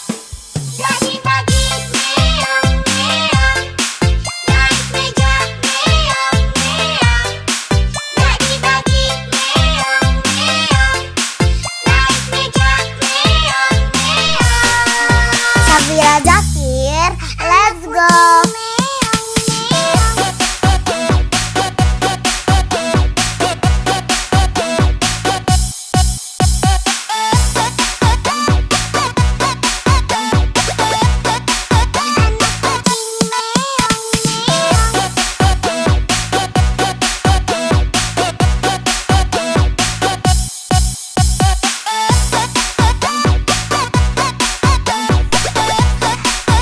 Bagi-bagi meong meong. Naik meja meong meong. Bagi-bagi meong meong. Naik meja meong meong. Syafira Zakir, let's go.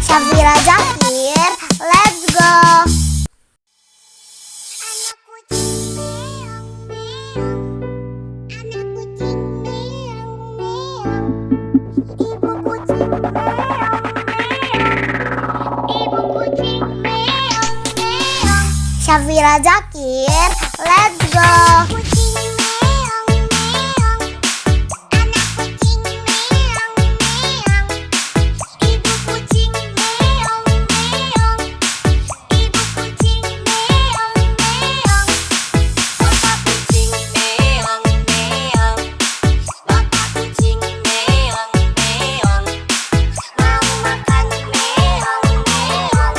Syafira Zakir, let's go. Anak kucing meong meong. Anak kucing meong meong. Ibu kucing meong meong. Ibu kucing meong meong. Syafira Zakir, let's go. Kucing meong meong. Anak kucing meong meong. Ibu kucing meong meong. Ibu kucing meong meong. Bapak kucing meong meong. Bapak kucing meong meong. Mau makan meong meong.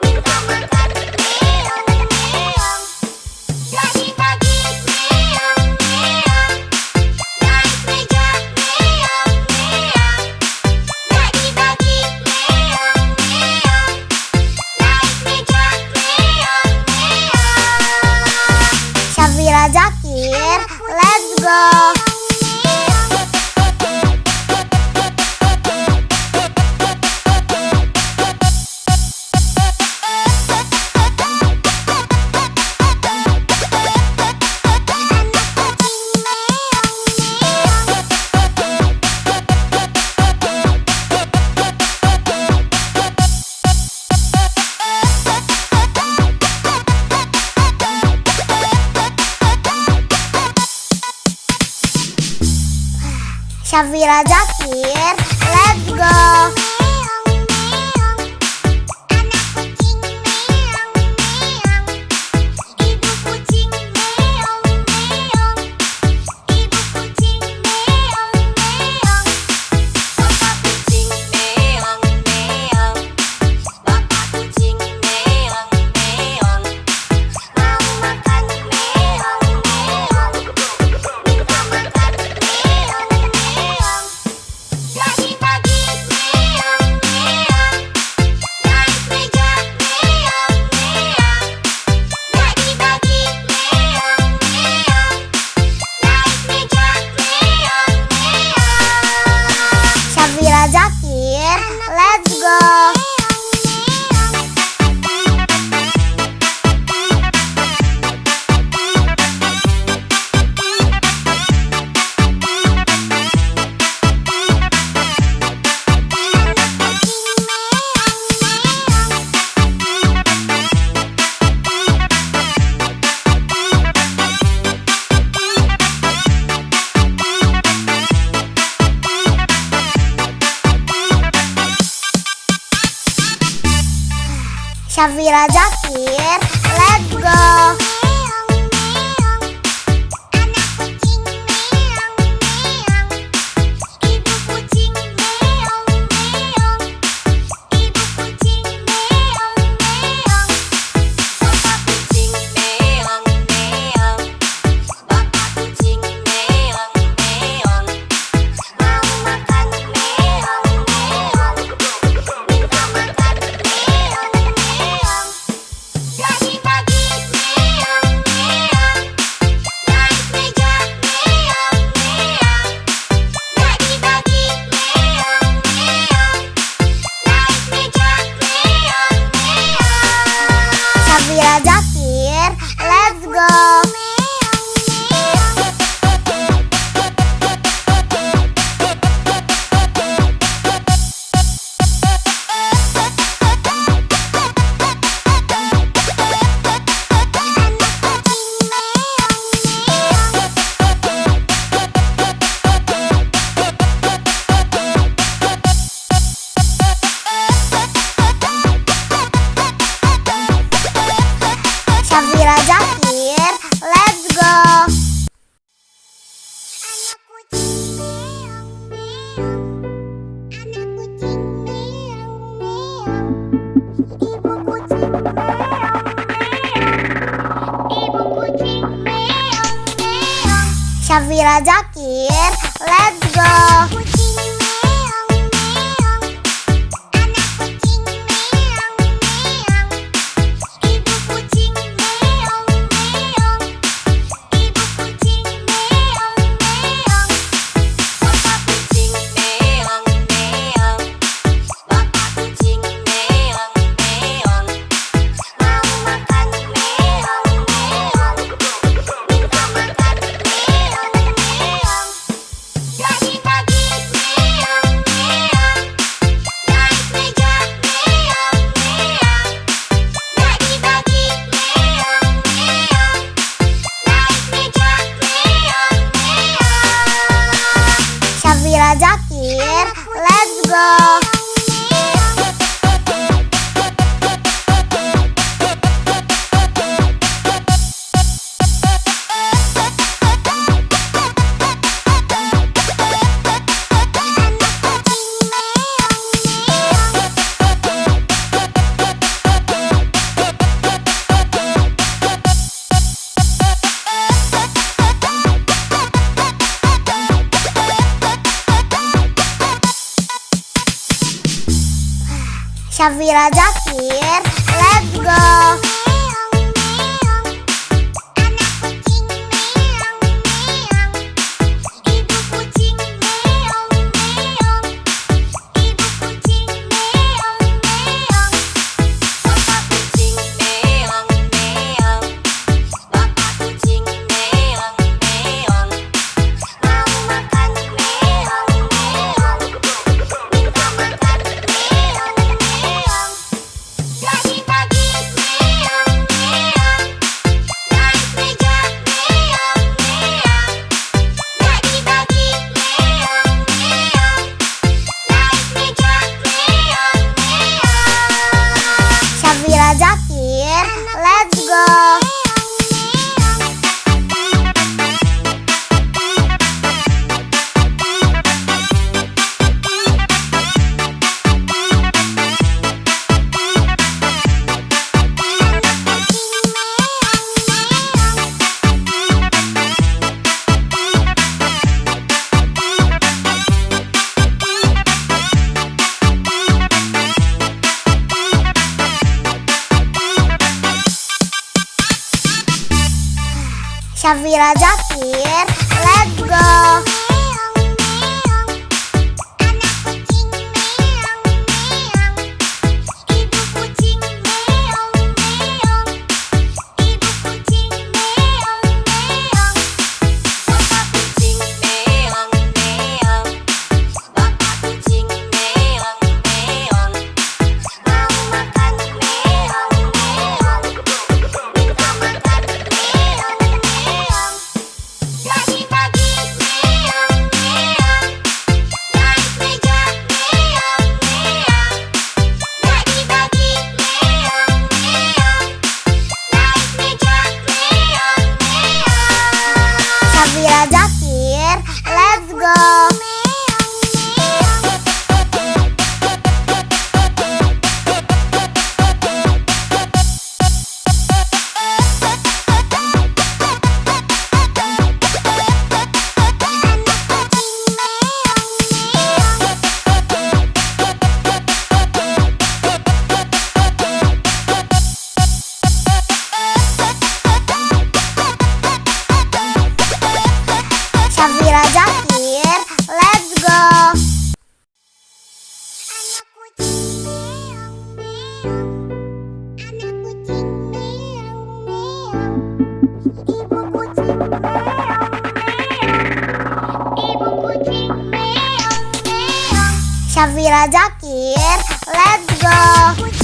Minta makan meong meong. Bagi-bagi Syafira Zakir, let's go. Syafira Zakir, let's go. Syafira Zakir, let's go. Syafira Zakir, let's go. Syafira Zakir, let's go. Syafira Zakir, let's go. Syafira Zakir, let's go. Syafira Zakir, let's go. Jadi Syafira Zakir, let's go. Syafira Zakir, let's go. Syafira Zakir, let's go. Syafira Zakir, let's go.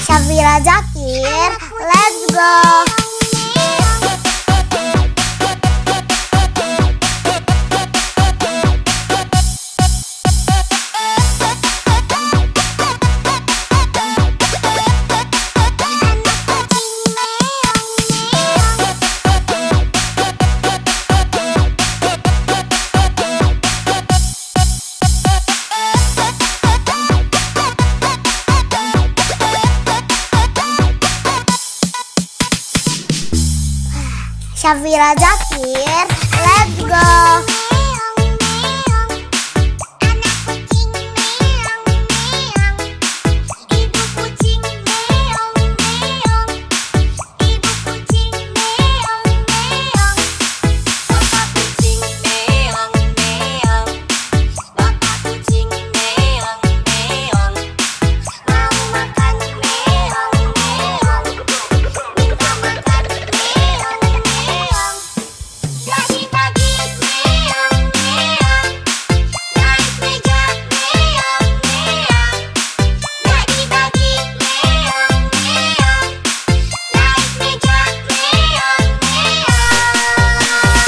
Syafira Zakir, let's go. Syafira Zakir, let's go.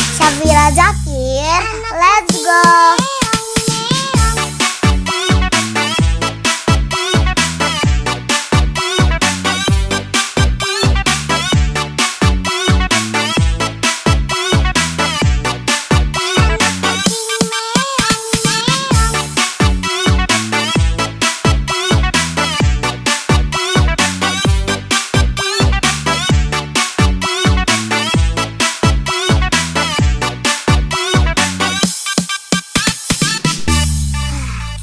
Syafira Zakir, let's go.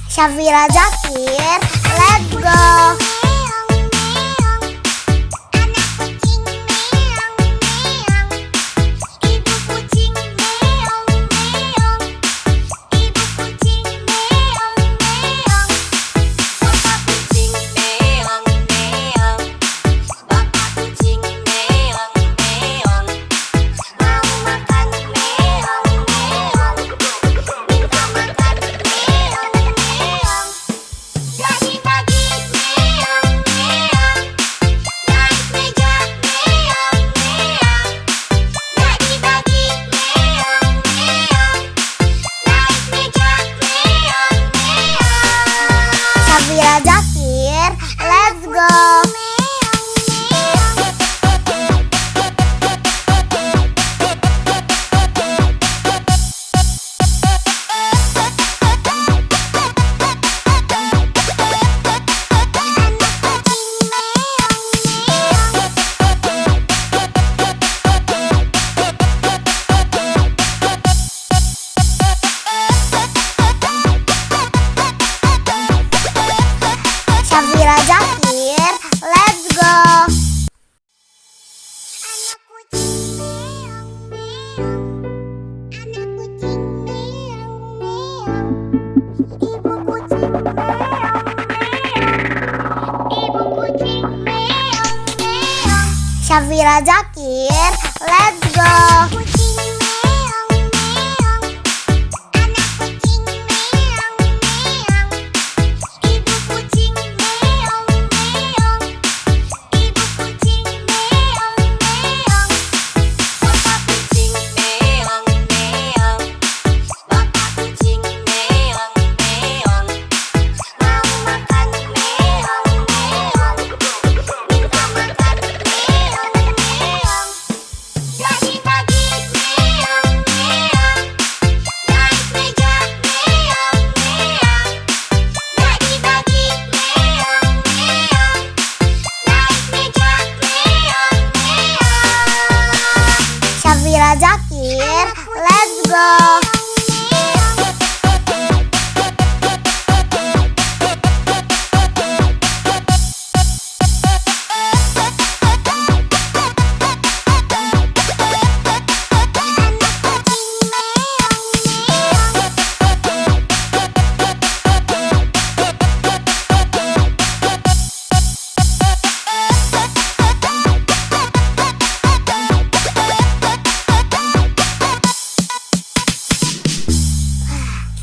Syafira Zakir, let's go. Syafira Zakir, let's go. Kucing meong meong, anak kucing meong meong, ibu kucing meong meong, ibu kucing meong meong, Bapak kucing meong meong, bapak kucing meong meong, mau makan meong meong, minta makan meong meong, pagi-pagi meong meong, naik meja meong meong, pagi-pagi meong meong, naik meja meong meong. Syafira Zakir, let's go.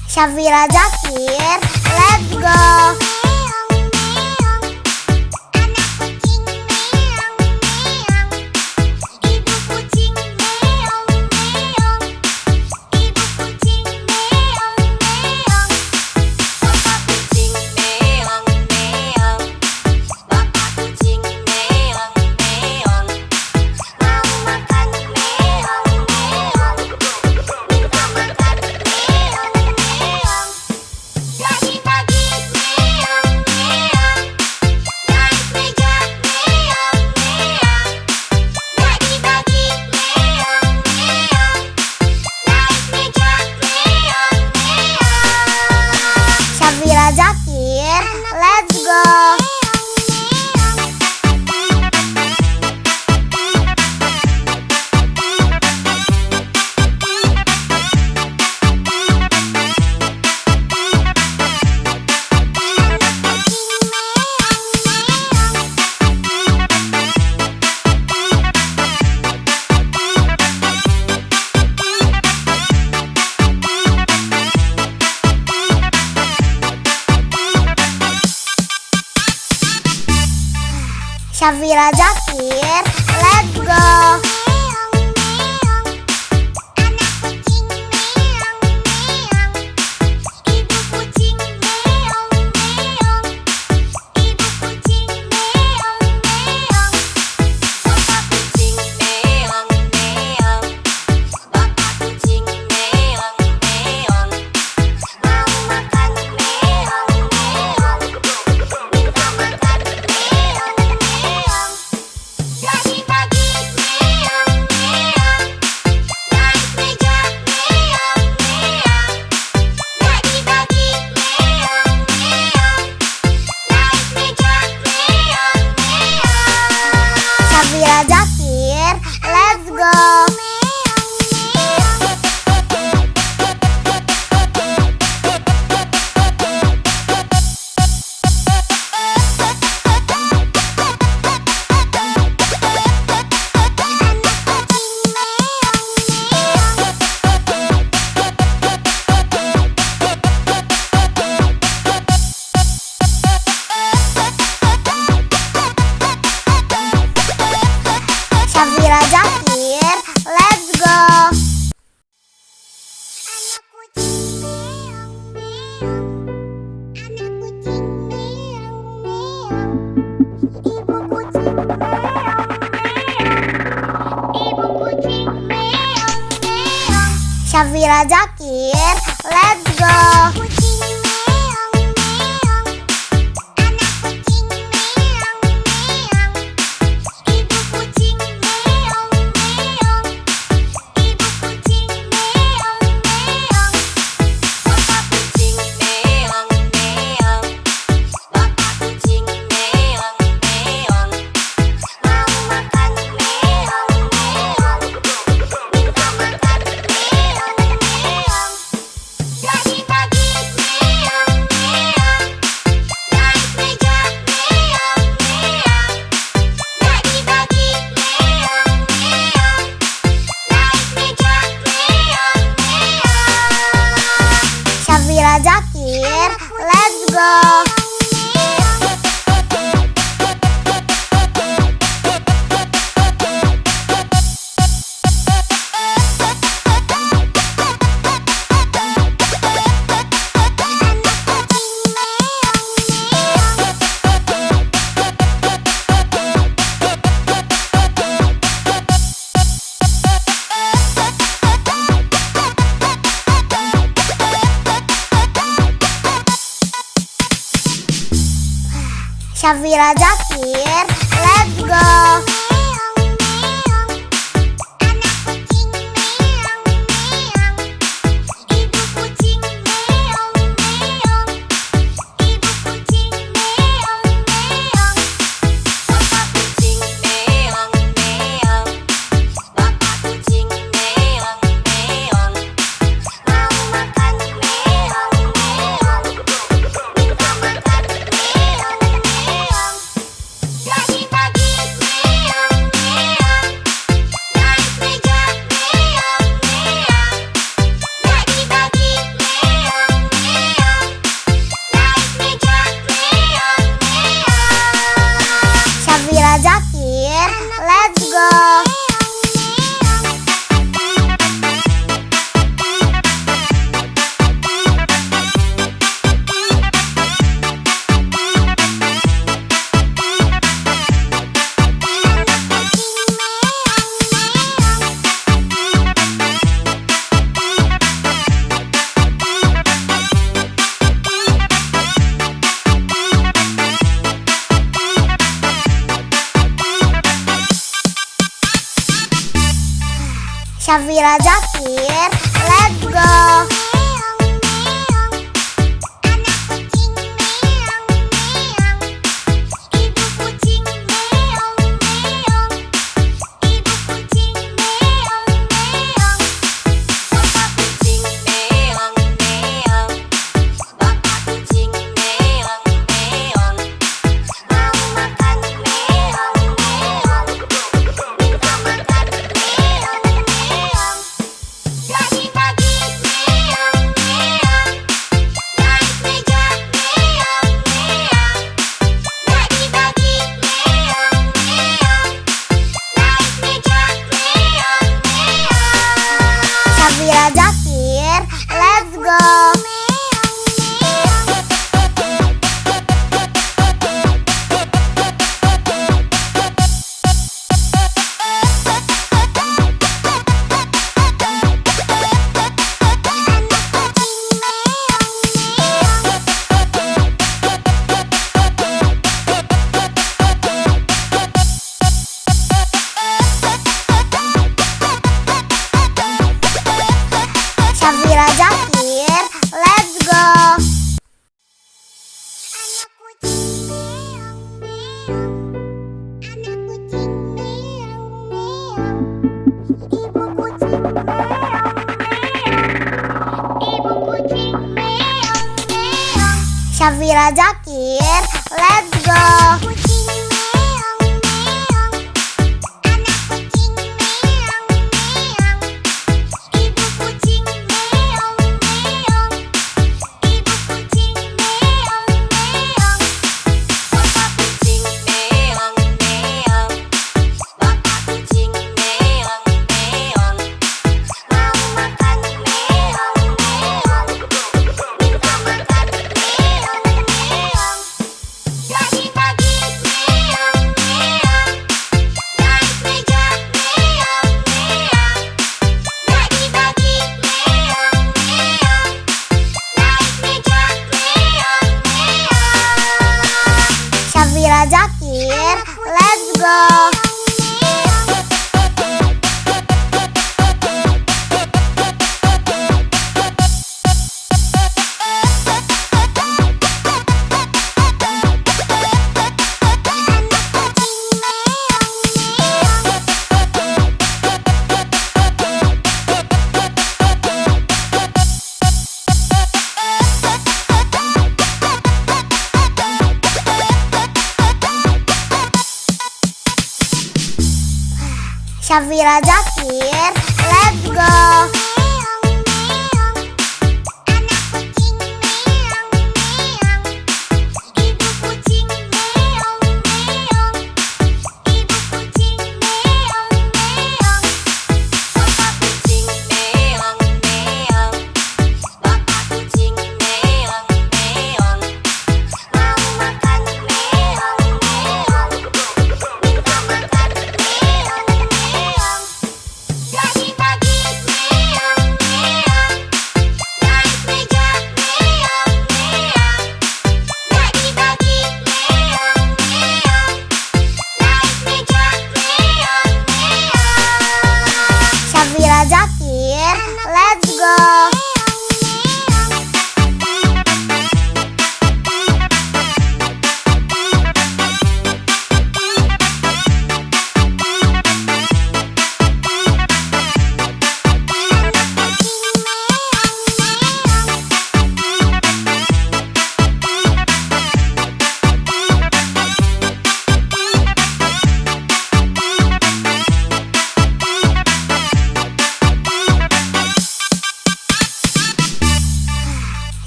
Syafira Zakir, let's go. Meong meong, anak kucing meong meong, ibu kucing meong meong, ibu kucing meong meong, bapak kucing meong meong, bapak kucing meong meong, mau makan meong meong, minta makan meong meong, pagi-pagi meong meong, naik meja meong meong, pagi-pagi meong meong, naik meja meong meong. Syafira Zakir, let's go. Syafira Zakir, let's go. Meong meong, anak kucing meong meong, ibu kucing meong meong, ibu kucing meong meong, bapak kucing meong meong, bapak kucing meong meong, mau makan meong meong, minta makan meong meong, pagi-pagi meong meong, naik meja meong meong, pagi-pagi meong meong, naik meja meong meong. Syafira Zakir, let's go. Syafira Zakir, let's go. Anak kucing meong meong, anak kucing meong meong, ibu kucing meong meong, ibu kucing meong meong. Syafira Zakir, let's go. Kucing meong meong, anak kucing meong meong, ibu kucing meong meong, ibu kucing meong meong. bapak kucing meong meong, bapak kucing meong meong, Mau makan meong meong, minta makan meong meong, pagi-pagi go. Syafira Zakir, let's go. Syafira Zakir, let's go. Syafira Zakir, let's go. Syafira Zakir, let's go. Syafira Zakir, let's go. Syafira Zakir, let's go. Syafira Zakir, let's go. Syafira Zakir, let's go.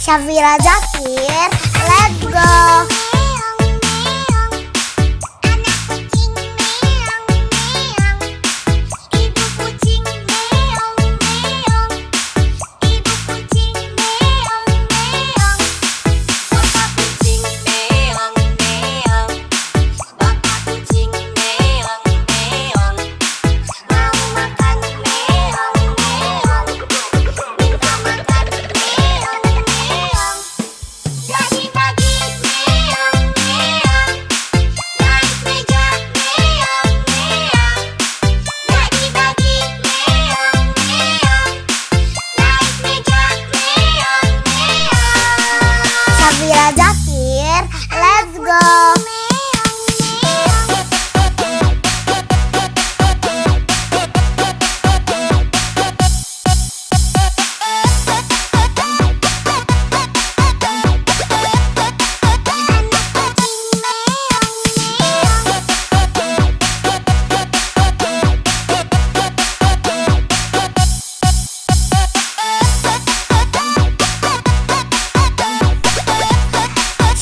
Syafira Zakir, let's go. Syafira Zakir, let's go.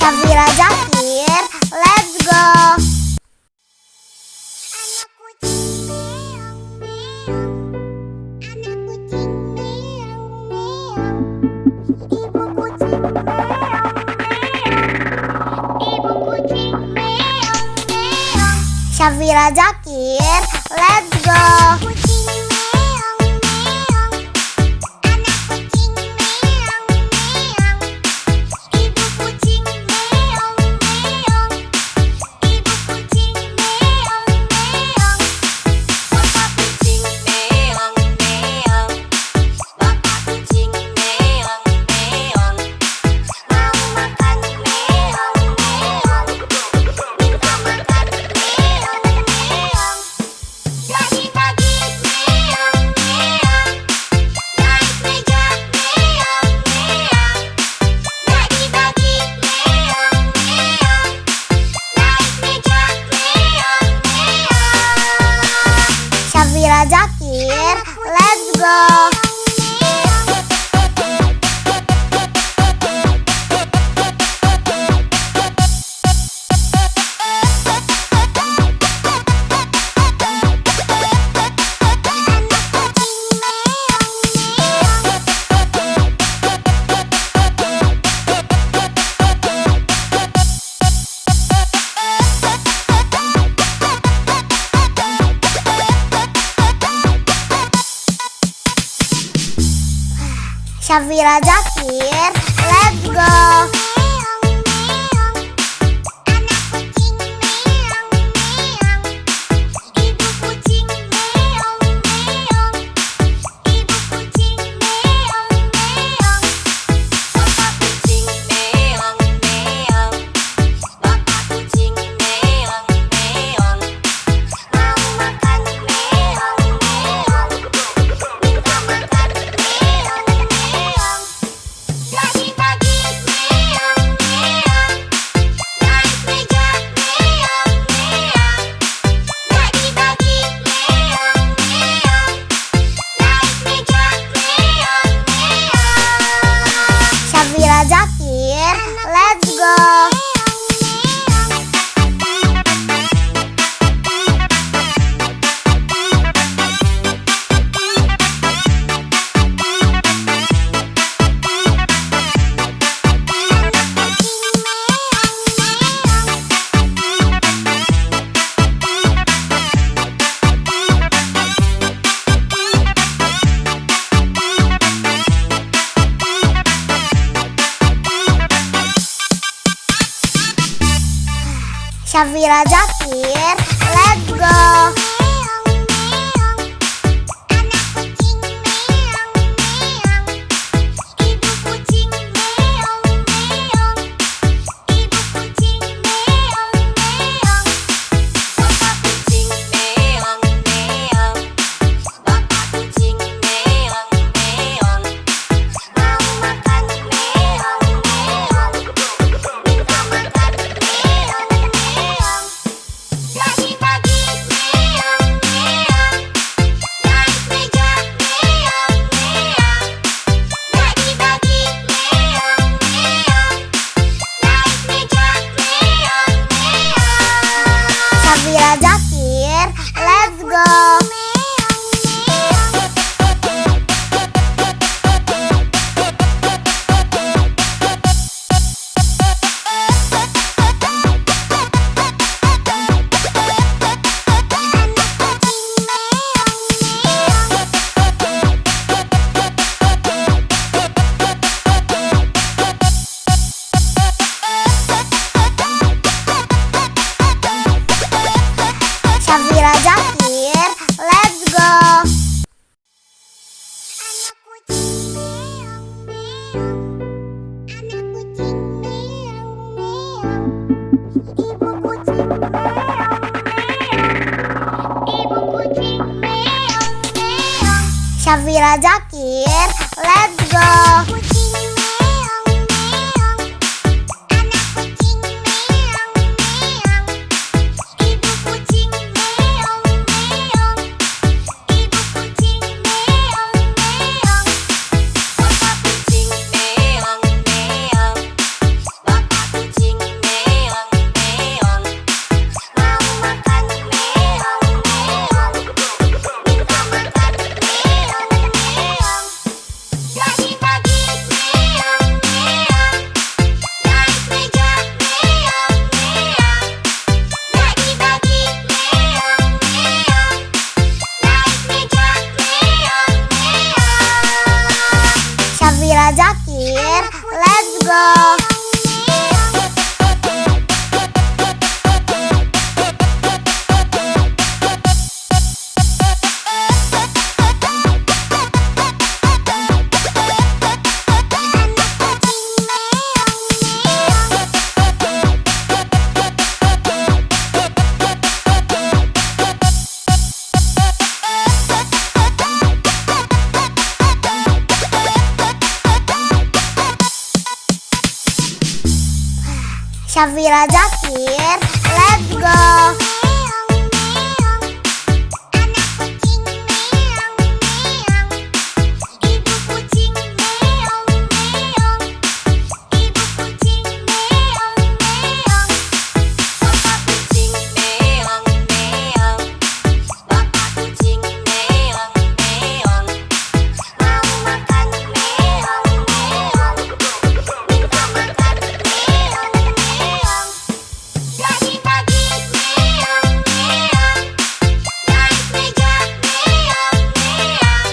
Syafira Zakir, let's go. Syafira Zakir, let's go. Syafira Zakir, let's go. Syafira Zakir, let's go. Syafira Zakir, let's go. Syafira Zakir, let's go. Pagi-pagi Syafira Zakir, let's go. Kucing meong meong, anak kucing meong meong, ibu kucing meong meong, ibu kucing meong meong, Bapak kucing meong meong, bapak kucing meong meong, mau makan meong meong, minta makan meong meong, bagi-bagi meong meong, naik meja meong meong, bagi-bagi meong meong, naik meja meong meong. Syafira Zakir, let's go. Syafira Zakir, let's go. Meong meong, anak kucing meong meong, ibu kucing meong meong, ibu kucing meong meong, bapak kucing meong meong, bapak kucing meong meong, mau makan meong meong, minta makan meong meong, bagi-bagi meong meong, naik meja meong meong,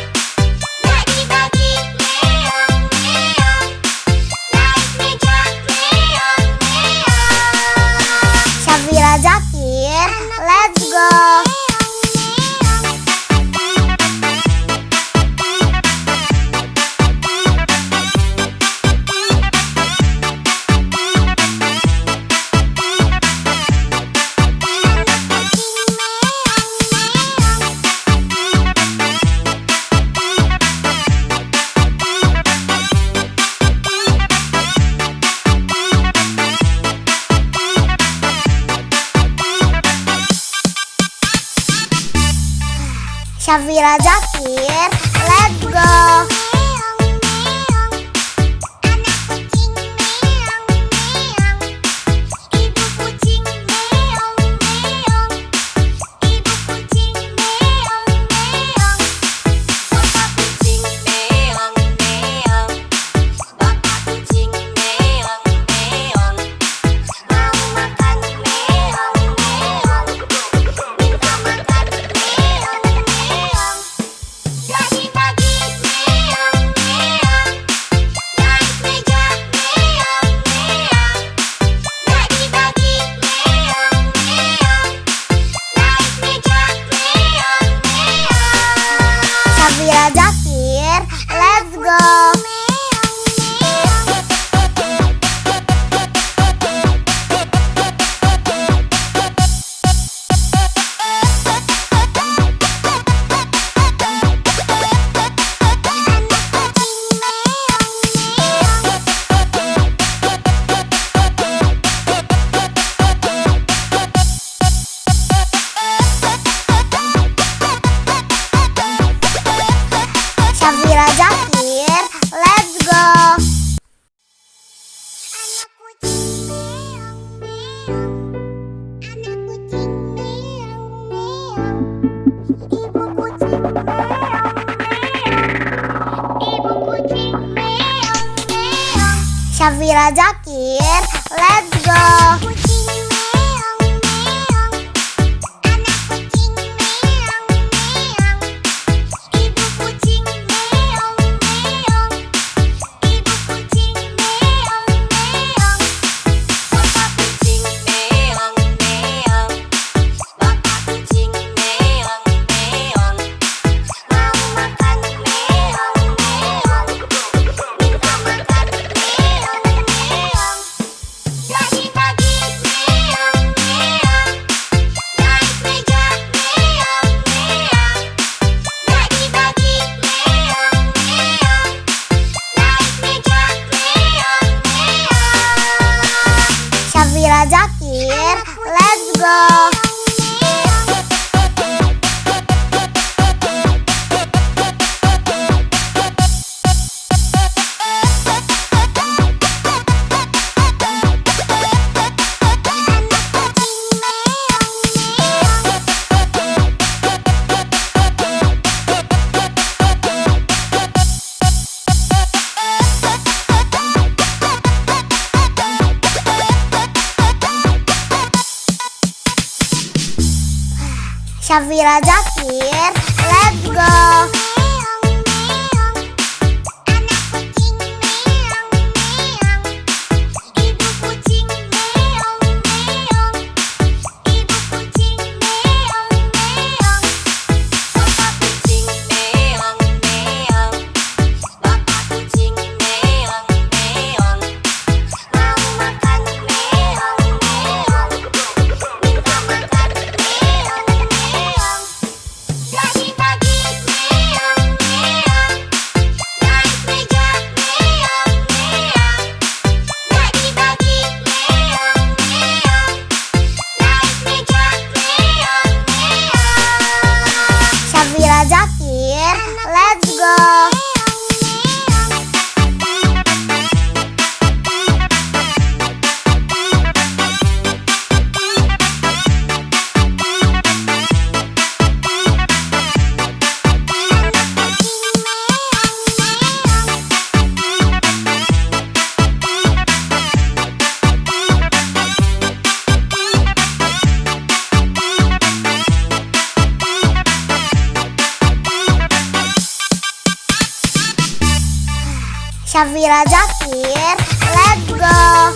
bagi-bagi meong meong, naik meja meong meong. Syafira Zakir, let's go. Syafira Zakir, let's go. Meong meong, anak kucing meong meong, ibu kucing meong meong, ibu kucing meong meong, bapak kucing meong meong, bapak kucing meong meong, mau makan meong meong, minta makan meong meong, bagi-bagi meong meong, naik meja meong meong, bagi-bagi meong meong, naik meja meong meong. Syafira Zakir, let's go. Syafira Zakir, let's go. Anak kucing meong meong, anak kucing meong meong, ibu kucing meong meong, ibu kucing meong meong. Syafira Zakir, let's go. Kucing meong meong, anak kucing meong meong, ibu kucing meong meong, ibu kucing meong meong. bapak kucing meong meong, bapak kucing meong meong, Mau makan meong meong, minta makan meong meong, bagi-bagi Syafira Zakir, let's go. Syafira Zakir, let's go. Syafira Zakir, let's go.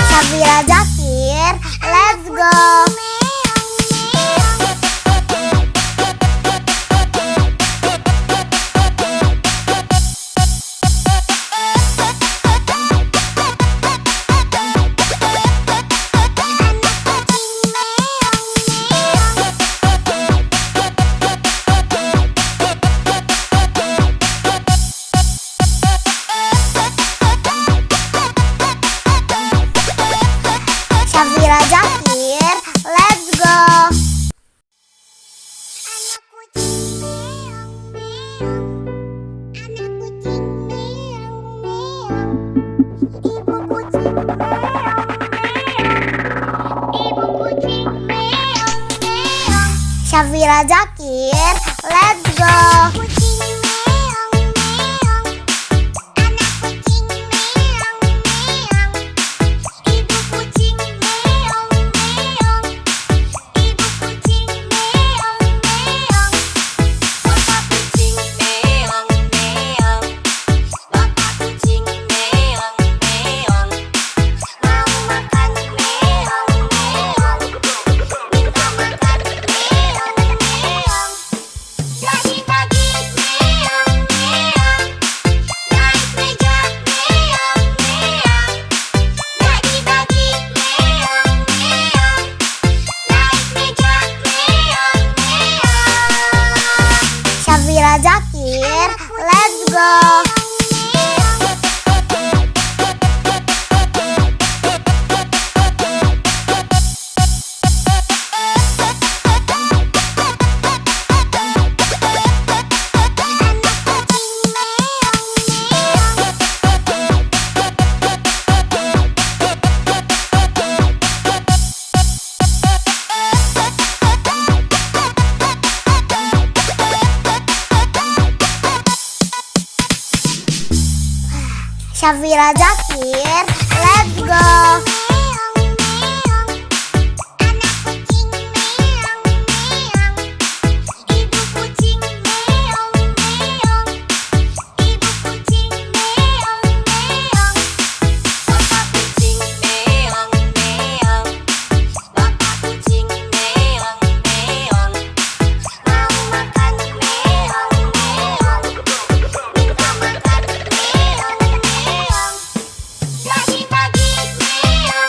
Syafira Zakir, let's go. Syafira Zakir, let's go. Syafira Zakir, let's go. Syafira Zakir, let's go. Syafira Zakir, let's go. Pagi-pagi meong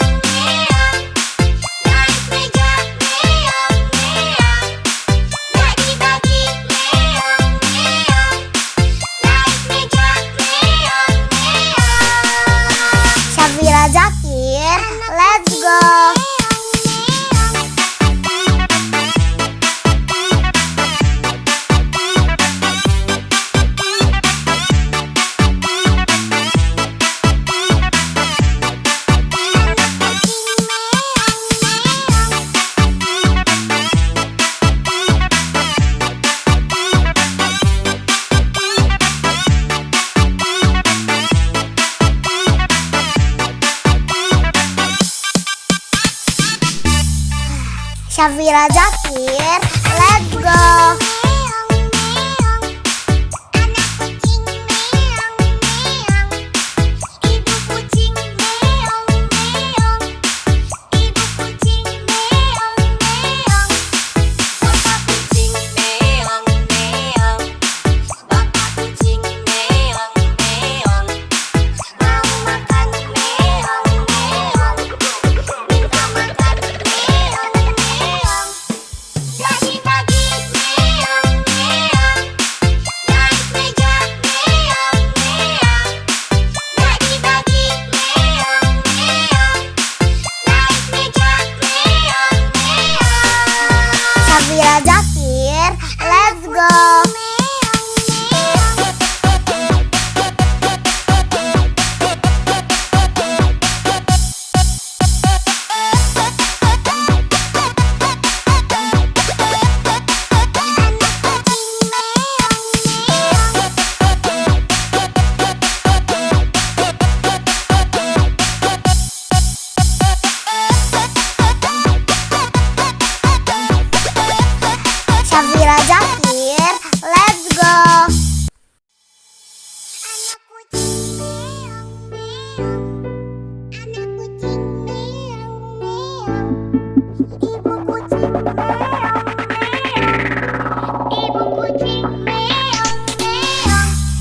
Syafira Zakir, let's go. Syafira Zakir, let's go. Syafira Zakir, let's go.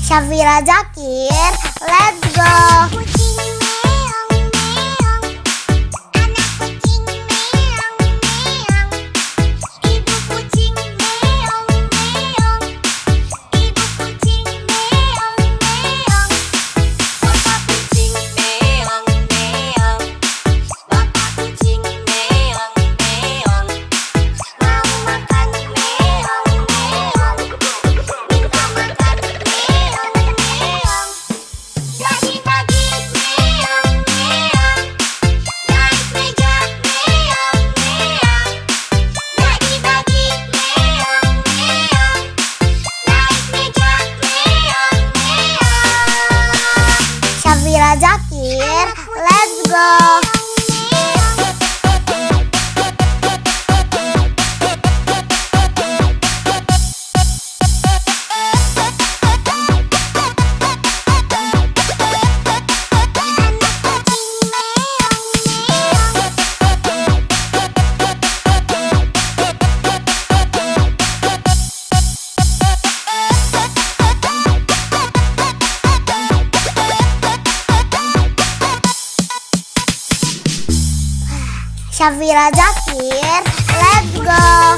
Syafira Zakir, let's go. Syafira Zakir, let's go. Syafira Zakir, let's go.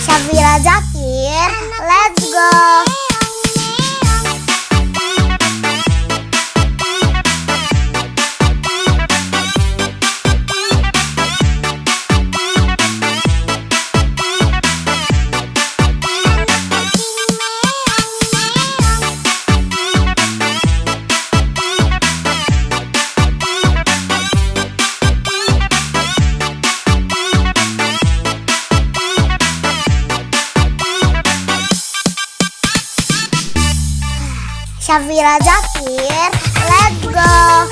Syafira Zakir, let's go. Syafira Zakir, let's go.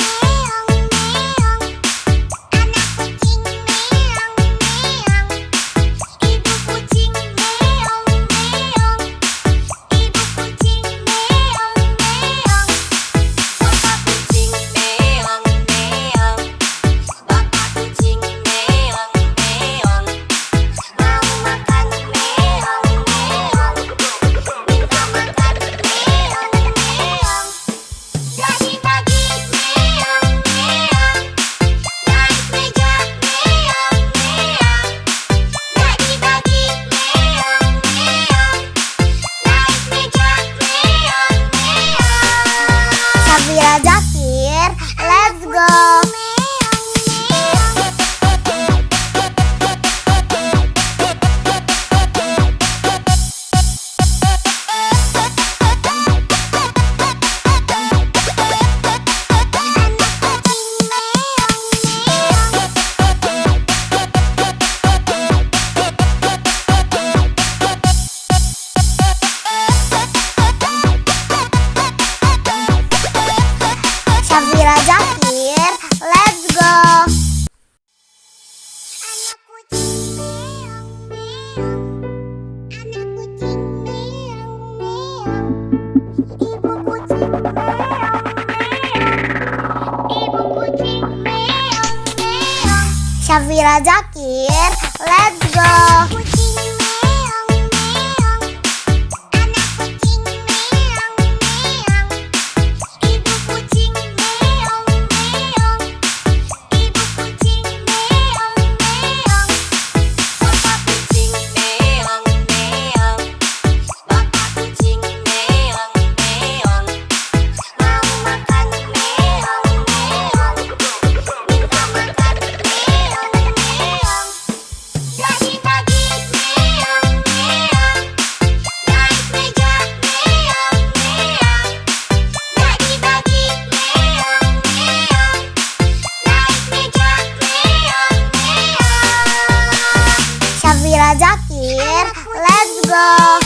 Syafira Zakir, let's go. Syafira Zakir, let's go. Syafira Zakir, let's go.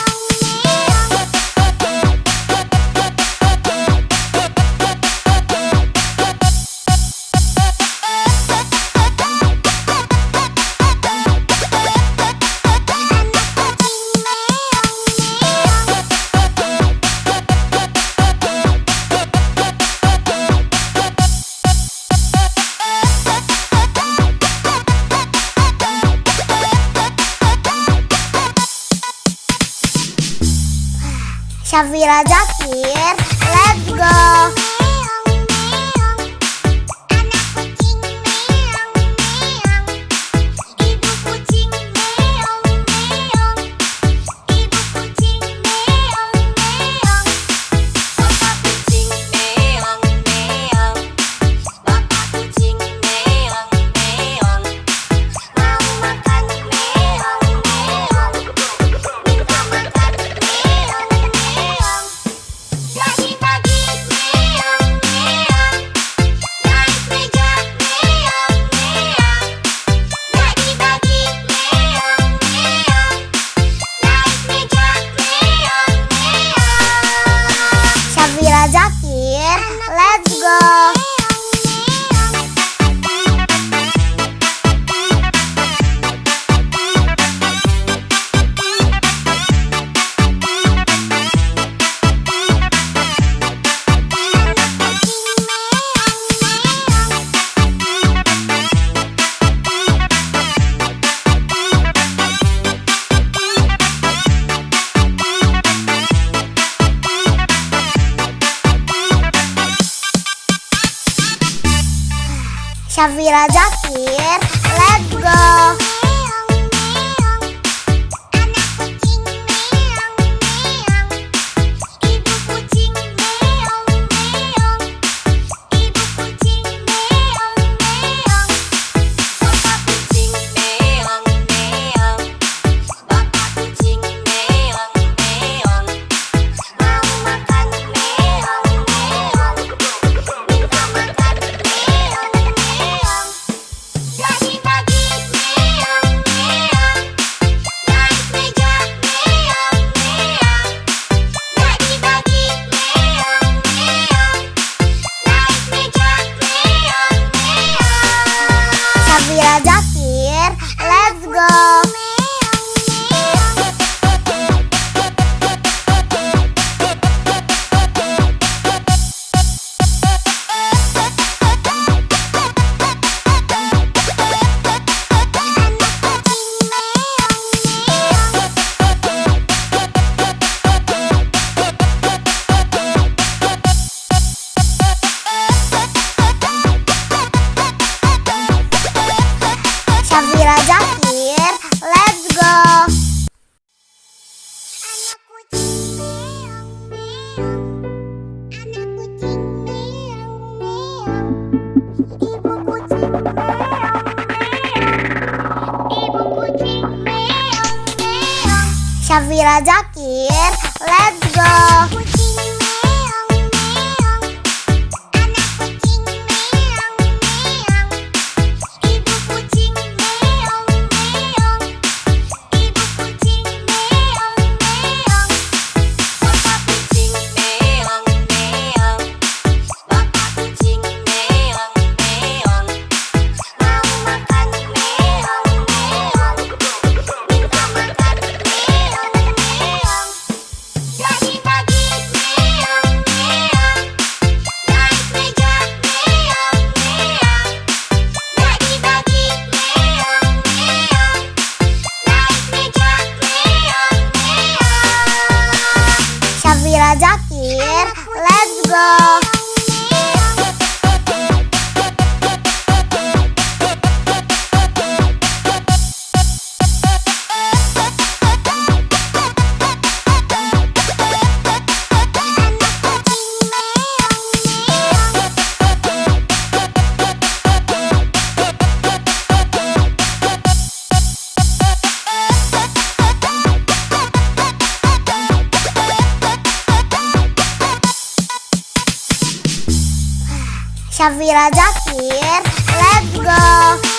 Syafira Zakir, let's go. Syafira Zakir, let's go. Syafira Zakir, let's go. Syafira Zakir, let's go. Syafira Zakir, let's go. Syafira Zakir, let's go. Bapak kucing Syafira Zakir, let's go.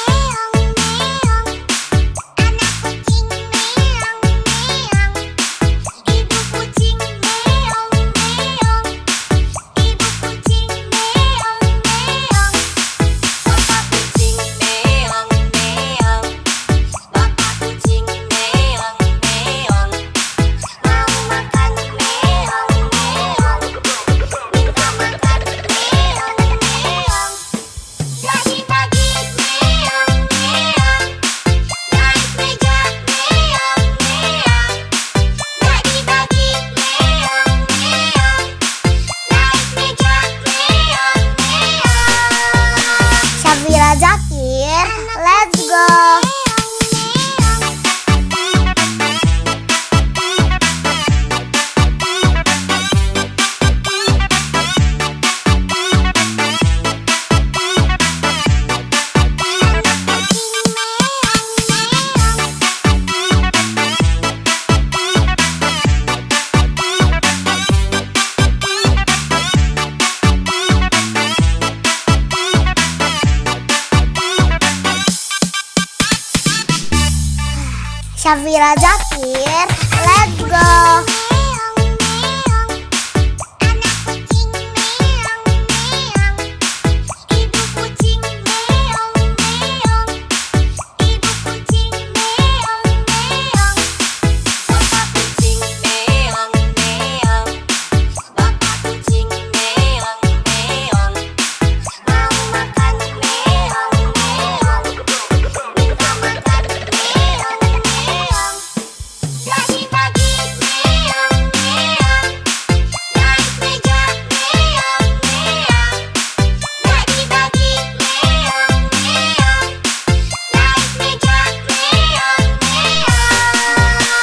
Syafira Zakir, let's go. Syafira Zakir, let's go.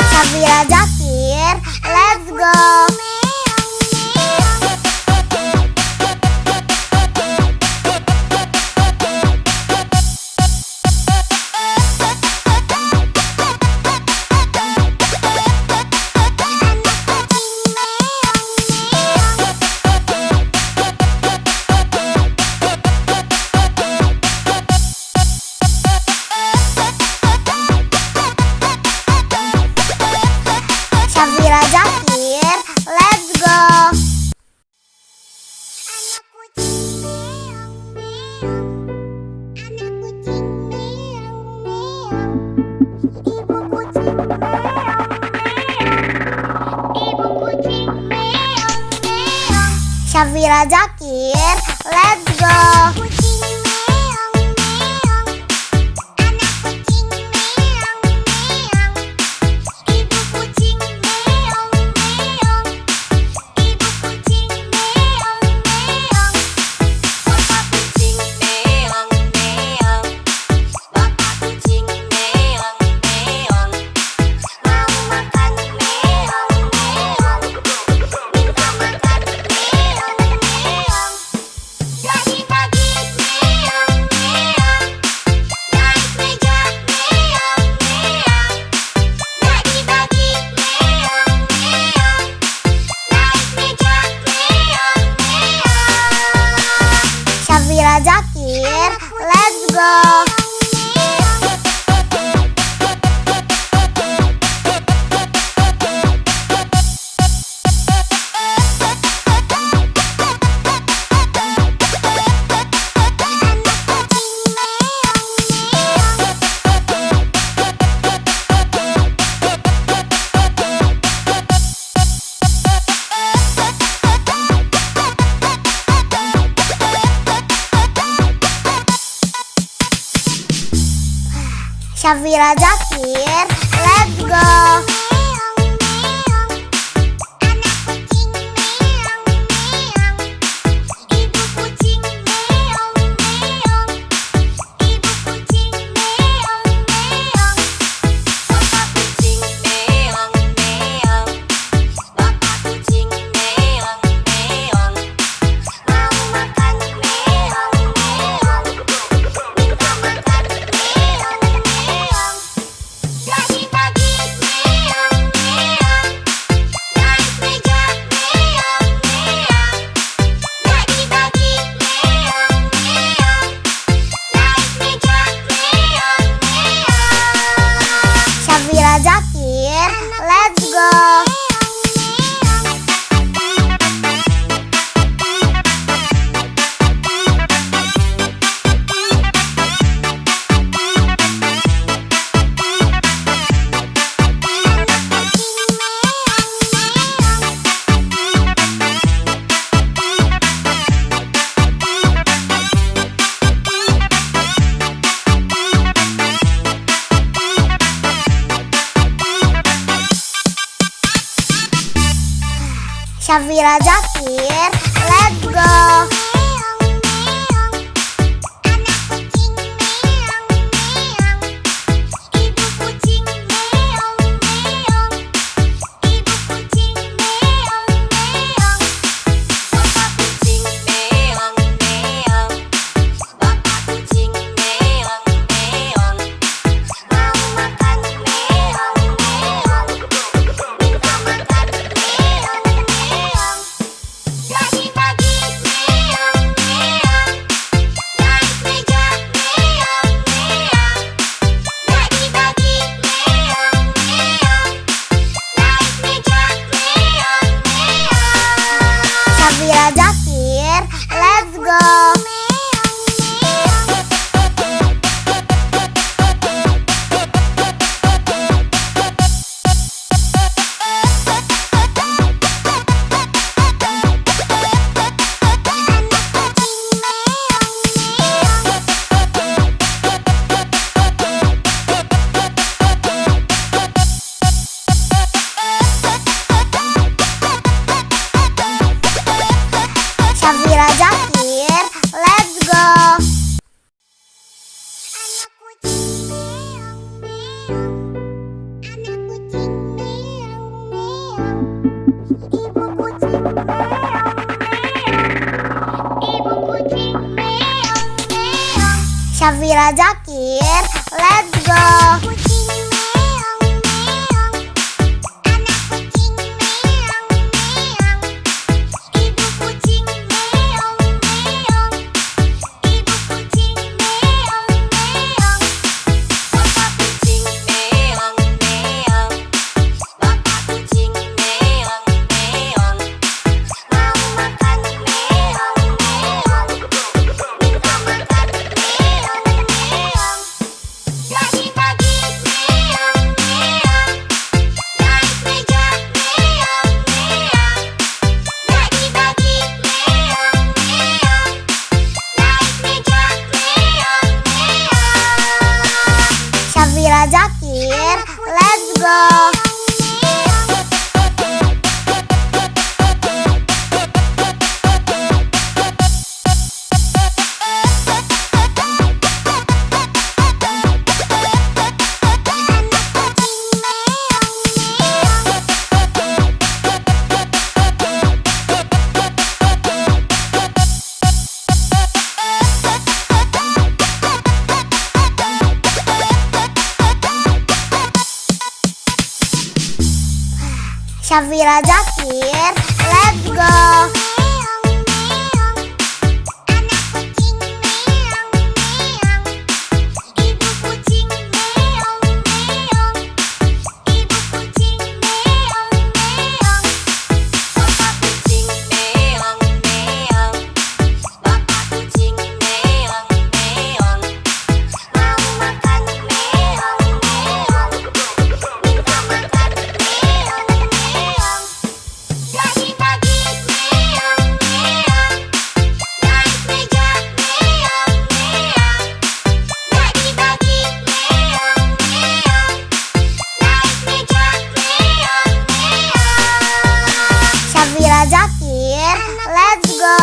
Syafira Zakir, let's go. Syafira Zakir, let's go. Syafira Zakir, let's go. Syafira Zakir, let's go. Syafira Zakir, let's go. Pagi-pagi Syafira Zakir, let's go. Syafira Zakir, let's go. Syafira Zakir, let's go. Syafira Zakir, let's go. Syafira Zakir, let's go. Syafira Zakir, let's go. Syafira Zakir, let's go.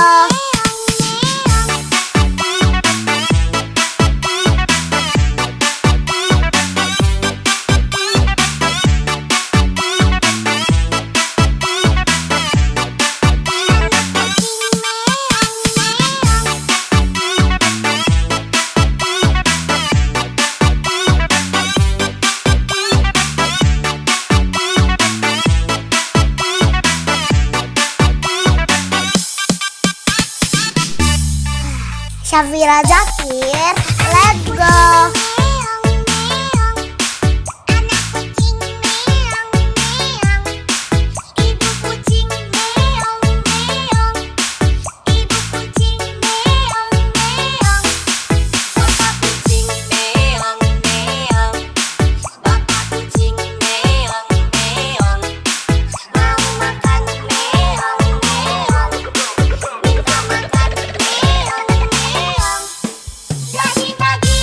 Syafira Zakir, let's go. Pagi-pagi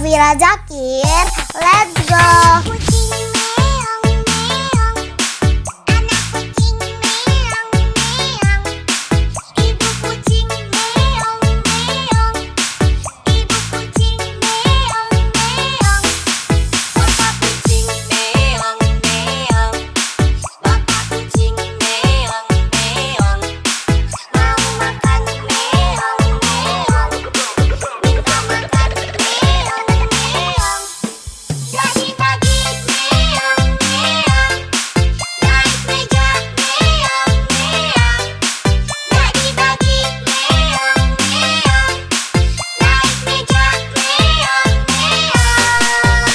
Syafira Zakir, let's go. Kucing meong meong, anak kucing meong meong, ibu kucing meong meong, ibu kucing meong meong, Bapak kucing meong meong, bapak kucing meong meong, mau makan meong meong, minta makan meong meong, bagi-bagi meong meong, naik meja meong meong, bagi-bagi meong meong, naik meja meong meong.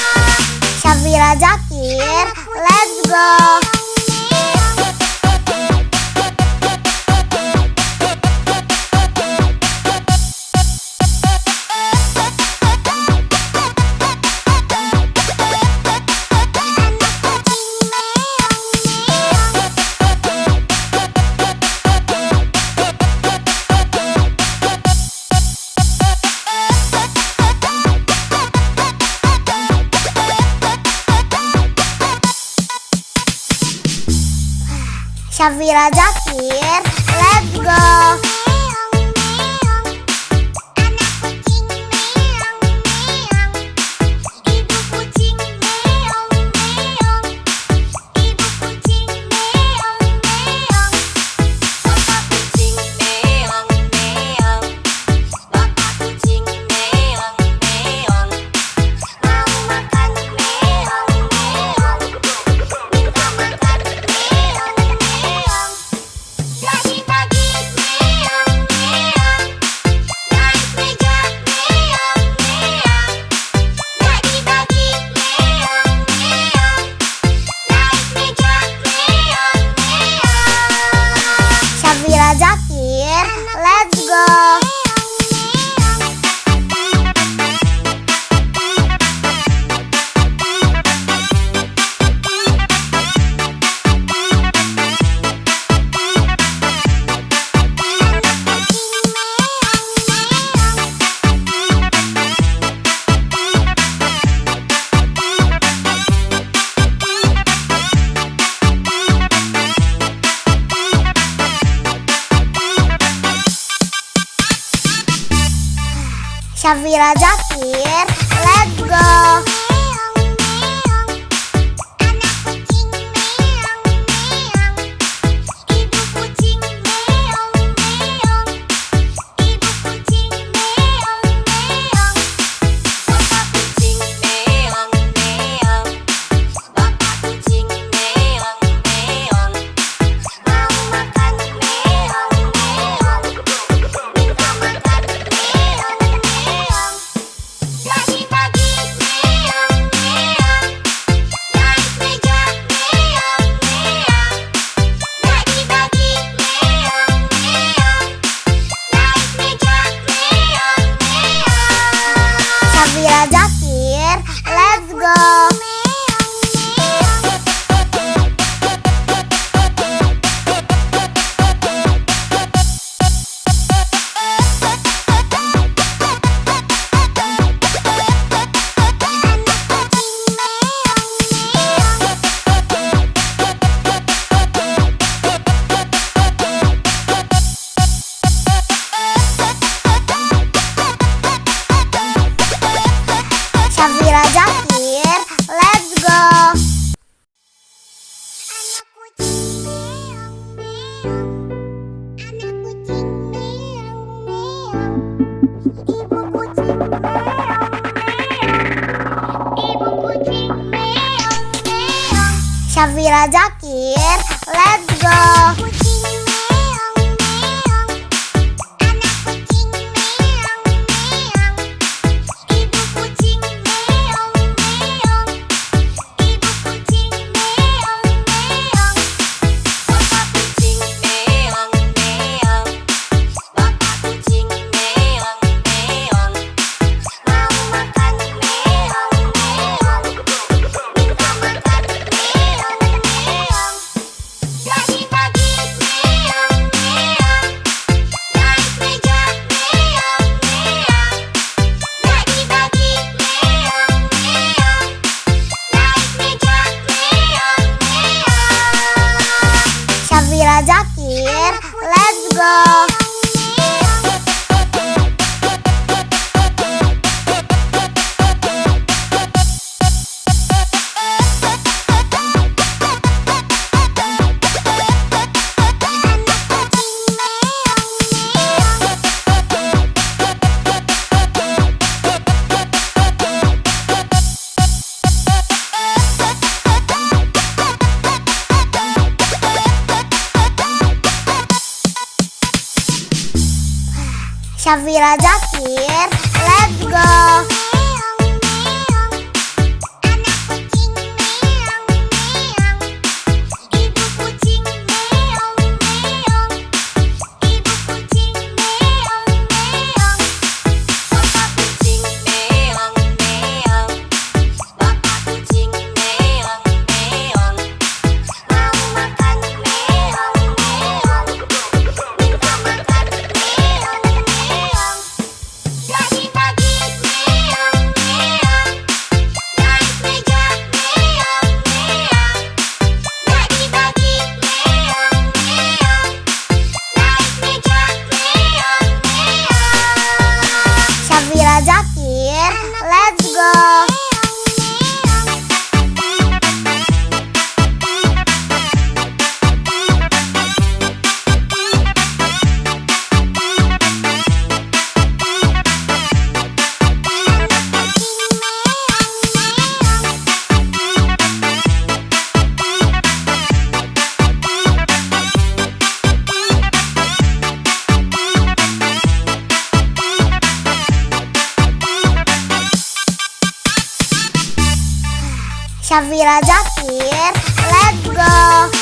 Syafira Zakir, let's go. Syafira Zakir, let's go. Meong meong, anak kucing meong meong, ibu kucing meong meong, ibu kucing meong meong, bapak kucing meong meong, bapak kucing meong meong, mau makan meong meong, minta makan meong meong, bagi-bagi meong meong, naik meja meong meong, bagi-bagi meong meong, naik meja meong meong. Syafira Zakir, let's go. Syafira Zakir, let's go. Meong meong, anak kucing meong meong, ibu kucing meong meong, ibu kucing meong meong, bapak kucing meong meong, bapak kucing meong meong, mau makan meong meong, minta makan meong meong, bagi-bagi meong meong, naik meja meong meong, bagi-bagi meong meong, naik meja meong meong. Syafira Zakir, let's go. Syafira Zakir, let's go. Anak kucing meong meong, anak kucing meong meong, ibu kucing meong meong, ibu kucing meong meong. Syafira Zakir, let's go. Kucing meong meong, anak kucing meong meong, ibu kucing meong meong, ibu kucing meong meong. bapak kucing meong meong, bapak kucing meong meong, Mau makan meong meong, minta makan meong meong, bagi-bagi Syafira Zakir, let's go. Syafira Zakir, let's go. Syafira Zakir, let's go.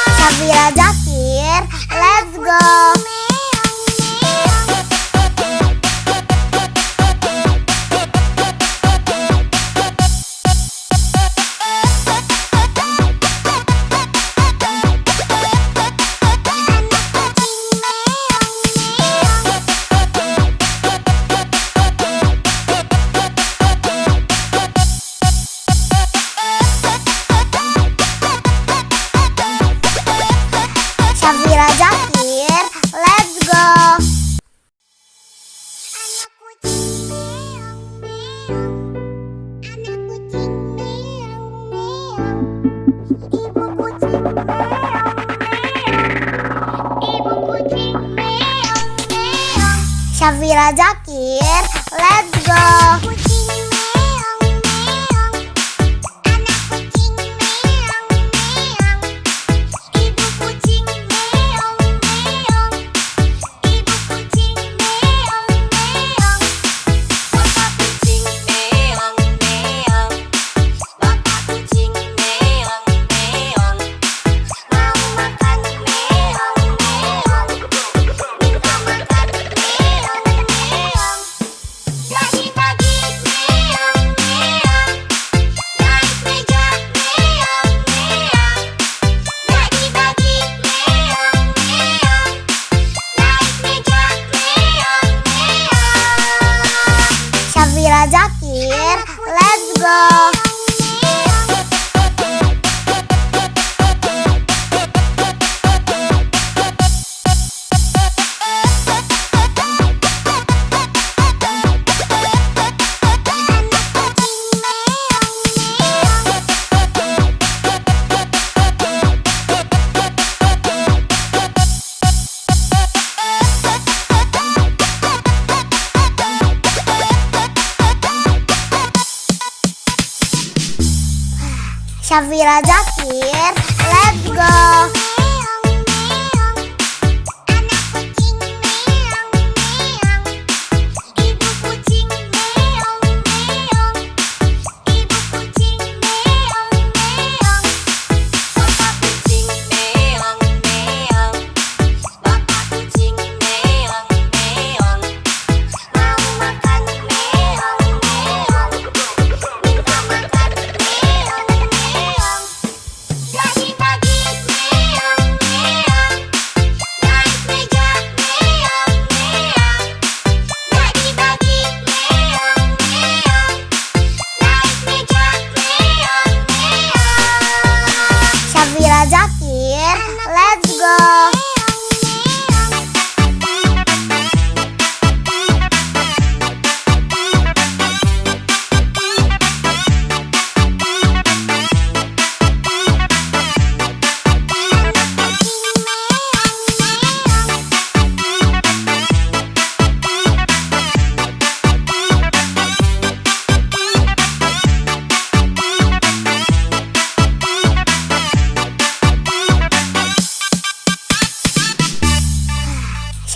Syafira Zakir, let's go. Syafira Zakir, let's go. Syafira Zakir, let's go. Syafira Zakir, let's go. Syafira Zakir, let's go.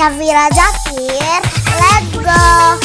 Syafira Zakir, let's go.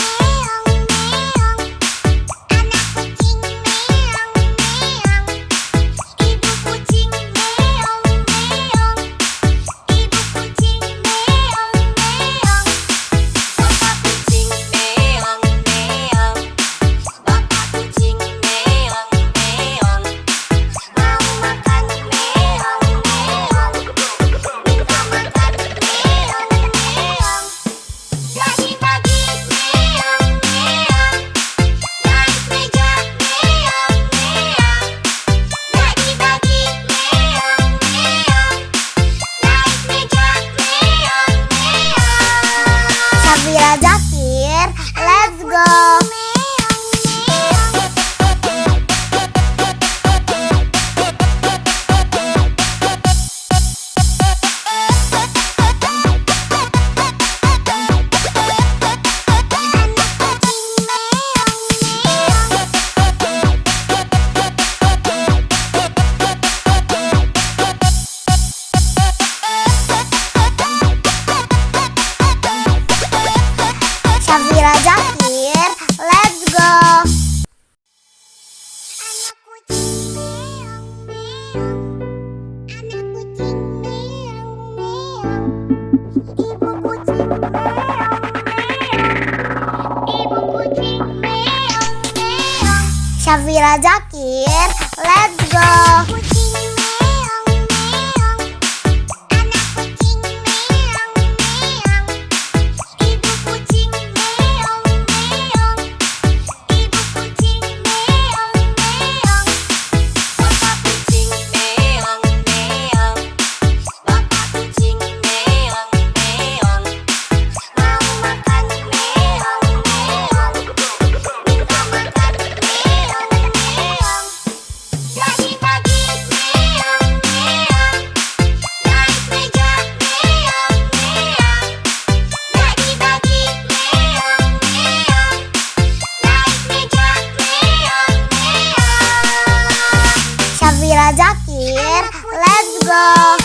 Syafira Zakir, let's go. Syafira Zakir, let's go. Syafira Zakir, let's go. Syafira Zakir, let's go.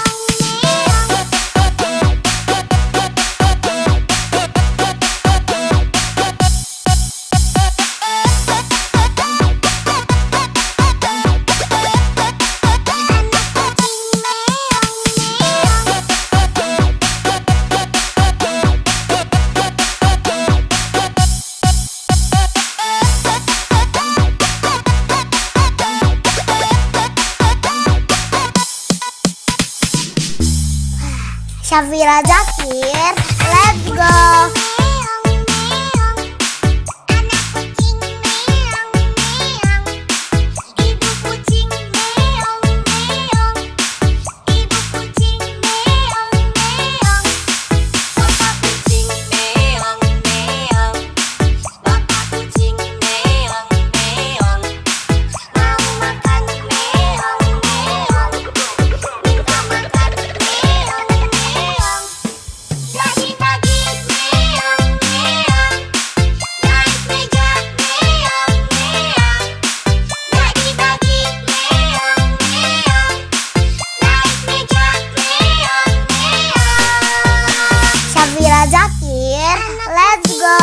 Syafira Zakir, let's go. Syafira Zakir, let's go.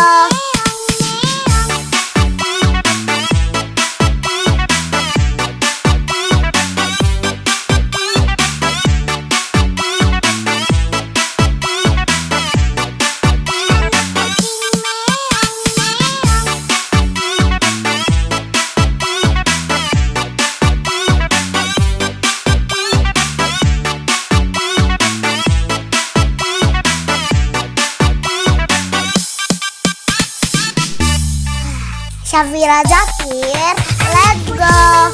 Syafira Zakir, let's go.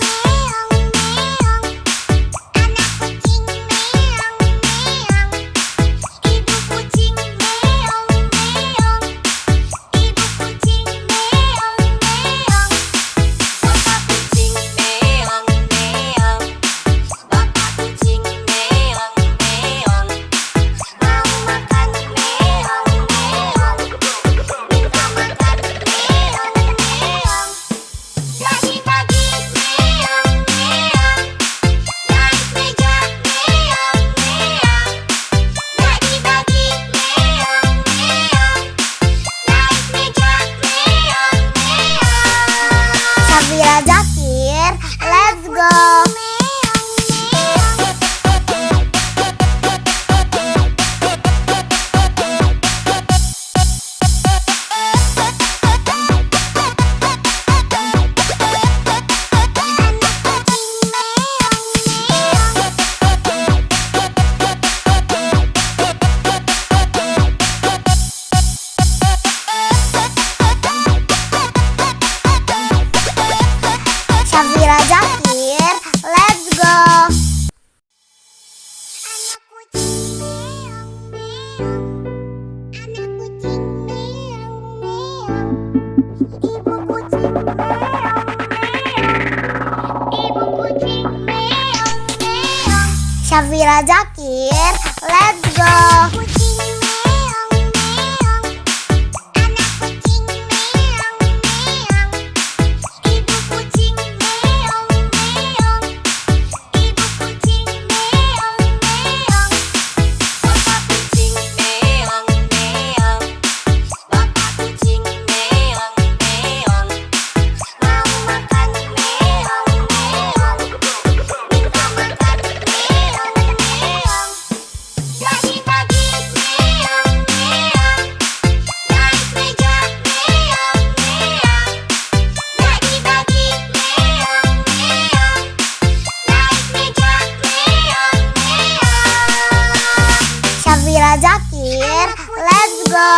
Pagi-pagi Ibu kucing meong meong. Ibu kucing meong meong. Syafira Zakir, let's go. Kucing meong meong. Anak kucing meong meong. Ibu kucing meong meong. Ibu kucing meong meong. Bapak kucing meong meong. Bapak kucing meong meong. Mau makan meong meong. Minta makan meong meong. Pagi-pagi meong meong. Naik meja meong meong. Pagi-pagi meong meong. Naik meja meong meong. Syafira Zakir, let's go.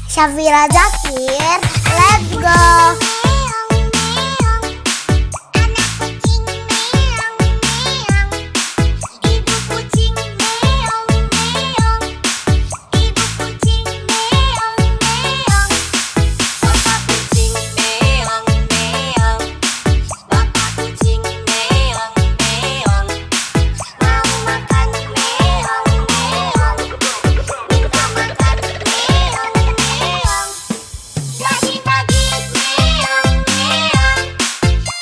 Syafira Zakir, let's go. Meong meong. Anak kucing meong meong. Ibu kucing meong meong. Ibu kucing meong meong. Bapak kucing meong meong. Bapak kucing meong meong. Mau makan meong meong. Minta makan meong meong. Pagi-pagi meong meong.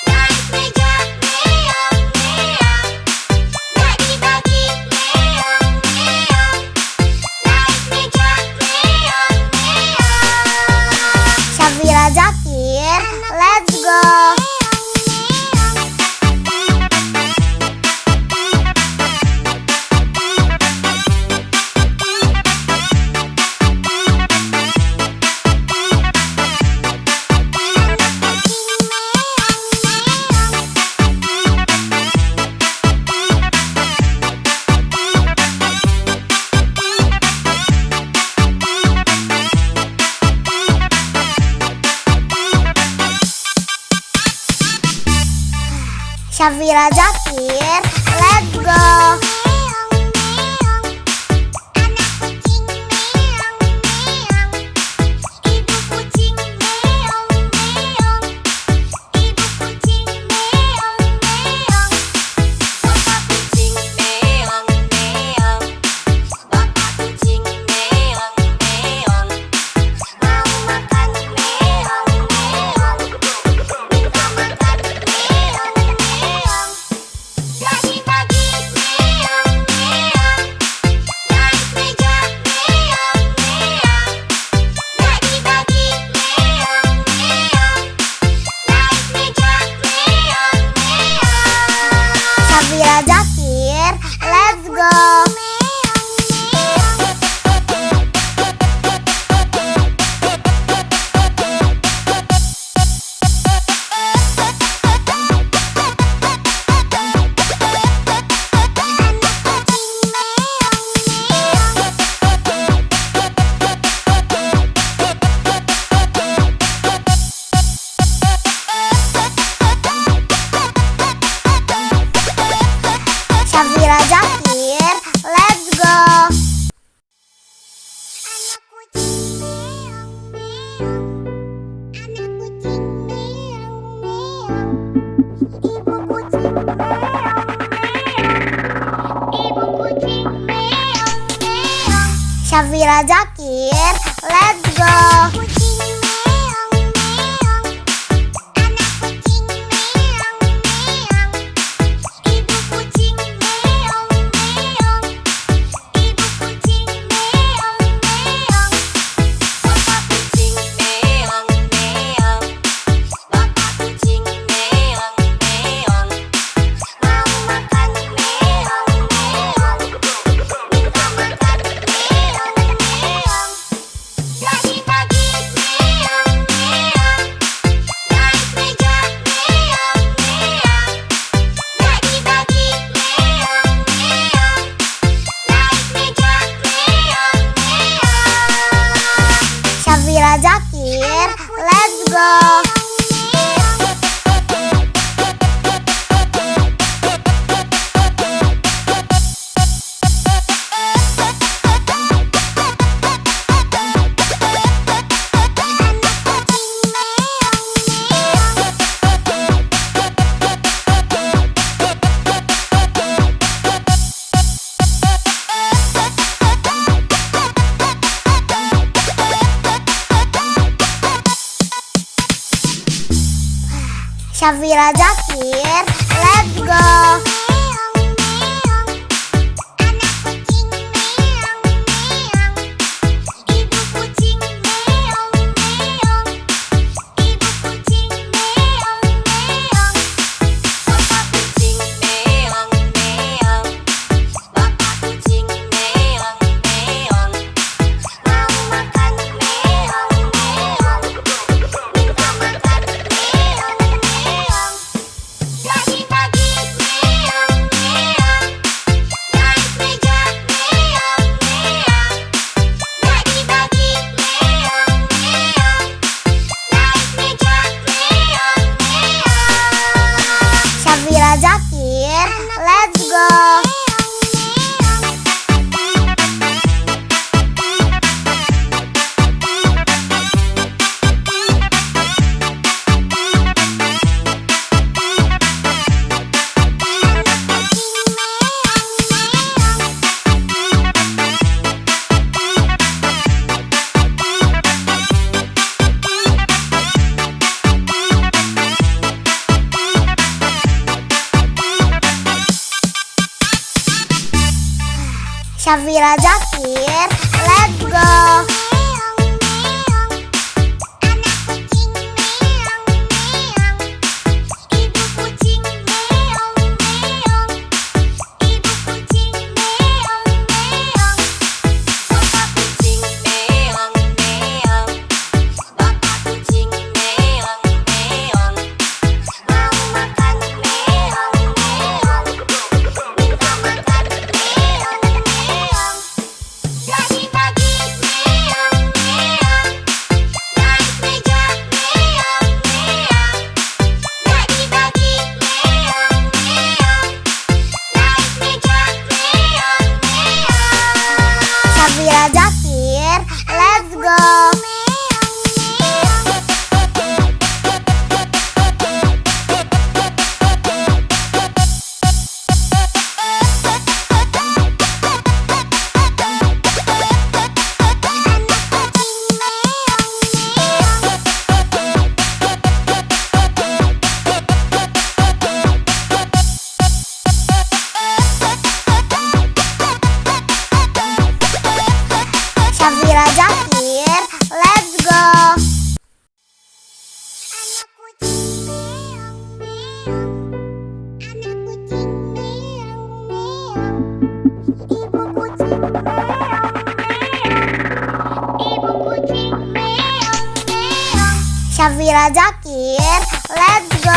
Naik meja meong meong. Pagi-pagi meong meong. Naik meja meong meong. Syafira Zakir, let's go. Syafira Zakir, let's go. Meong meong. Anak kucing meong meong. Ibu kucing meong meong. Ibu kucing meong meong. Bapak kucing meong meong. Bapak kucing meong meong. Mau makan meong meong. Minta makan meong meong. Pagi-pagi meong meong. Naik meja meong meong. Pagi-pagi meong meong. Naik meja meong meong. Syafira Zakir, let's go. Syafira Zakir, let's go. Anak kucing meong meong. Anak kucing meong meong. Ibu kucing meong meong. Ibu kucing meong meong. Syafira Zakir, let's go. Kucing meong meong. Anak kucing meong meong. Ibu kucing meong meong. Ibu kucing meong meong. Bapak kucing meong meong. Bapak kucing meong meong. Mau makan meong meong. Minta makan meong meong. Syafira Zakir, let's go. Syafira Zakir, let's go. Syafira Zakir, let's go. Syafira Zakir, let's go. Syafira Zakir, let's go. Syafira Zakir, let's go. Syafira Zakir, let's go.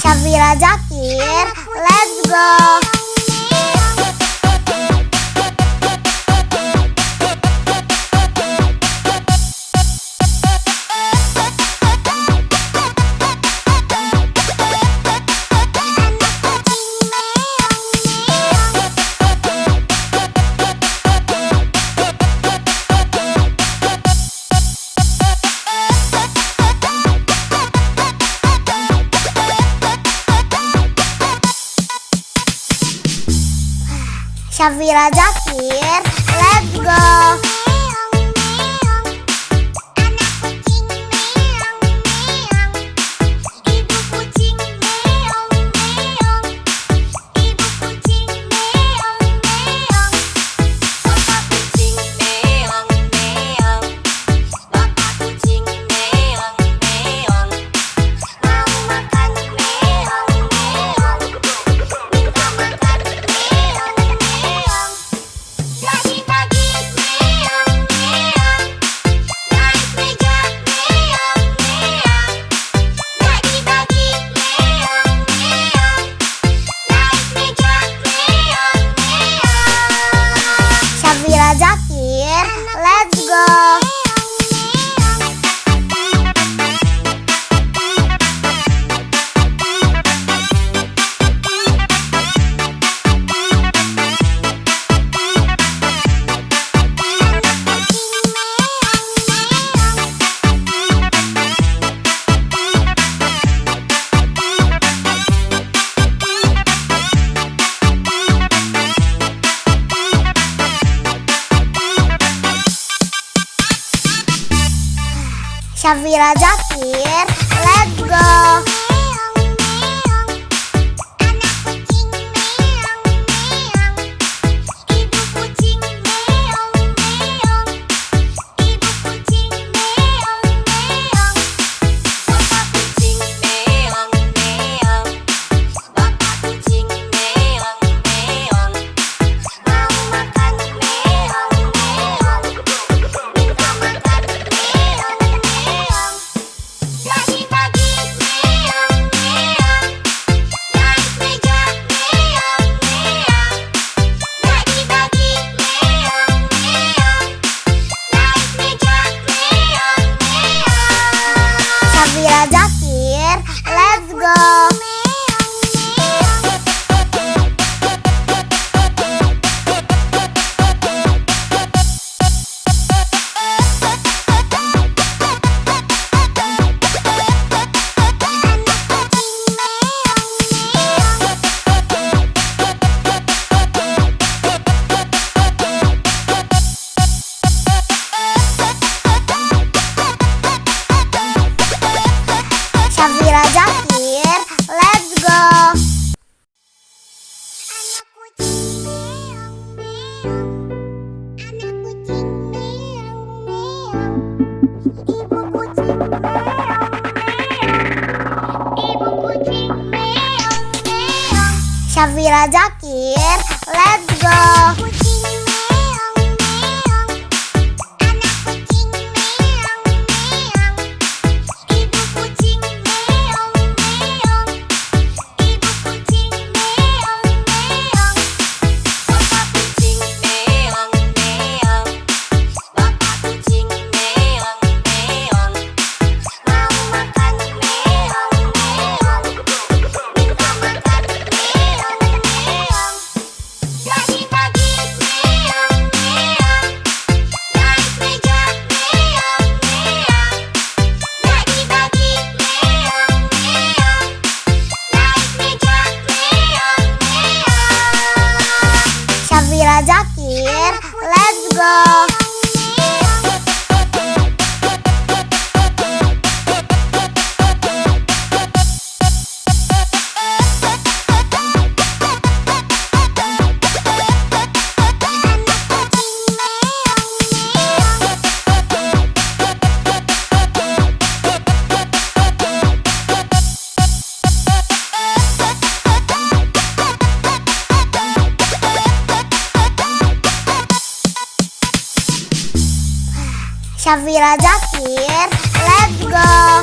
Syafira Zakir, let's go. Syafira Zakir, let's go. Syafira Zakir, let's go. Syafira Zakir, let's go. Syafira Zakir, let's go. Syafira Zakir, let's go. Syafira Zakir, let's go. Syafira Zakir, let's go.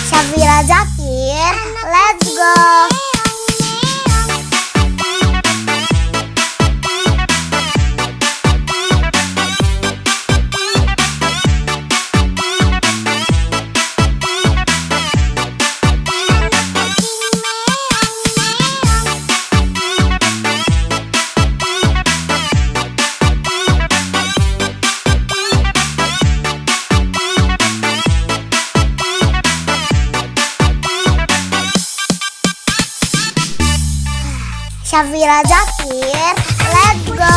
Syafira Zakir, let's go. Syafira Zakir, let's go.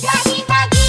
Jadi pagi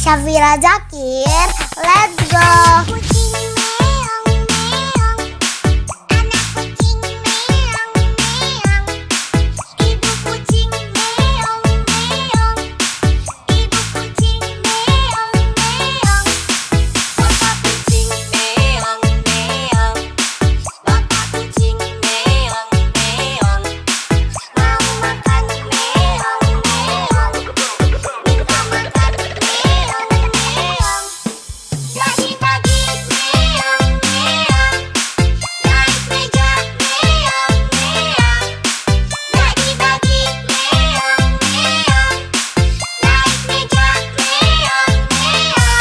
Syafira Zakir, let's go. Kucing meong meong, anak kucing meong meong, ibu kucing meong meong, ibu kucing meong meong, Papa kucing meong meong, Bapak kucing meong meong, mau makan meong meong, minta makan meong meong, bagi-bagi meong meong, naik meja meong meong, bagi-bagi meong meong, naik meja meong meong.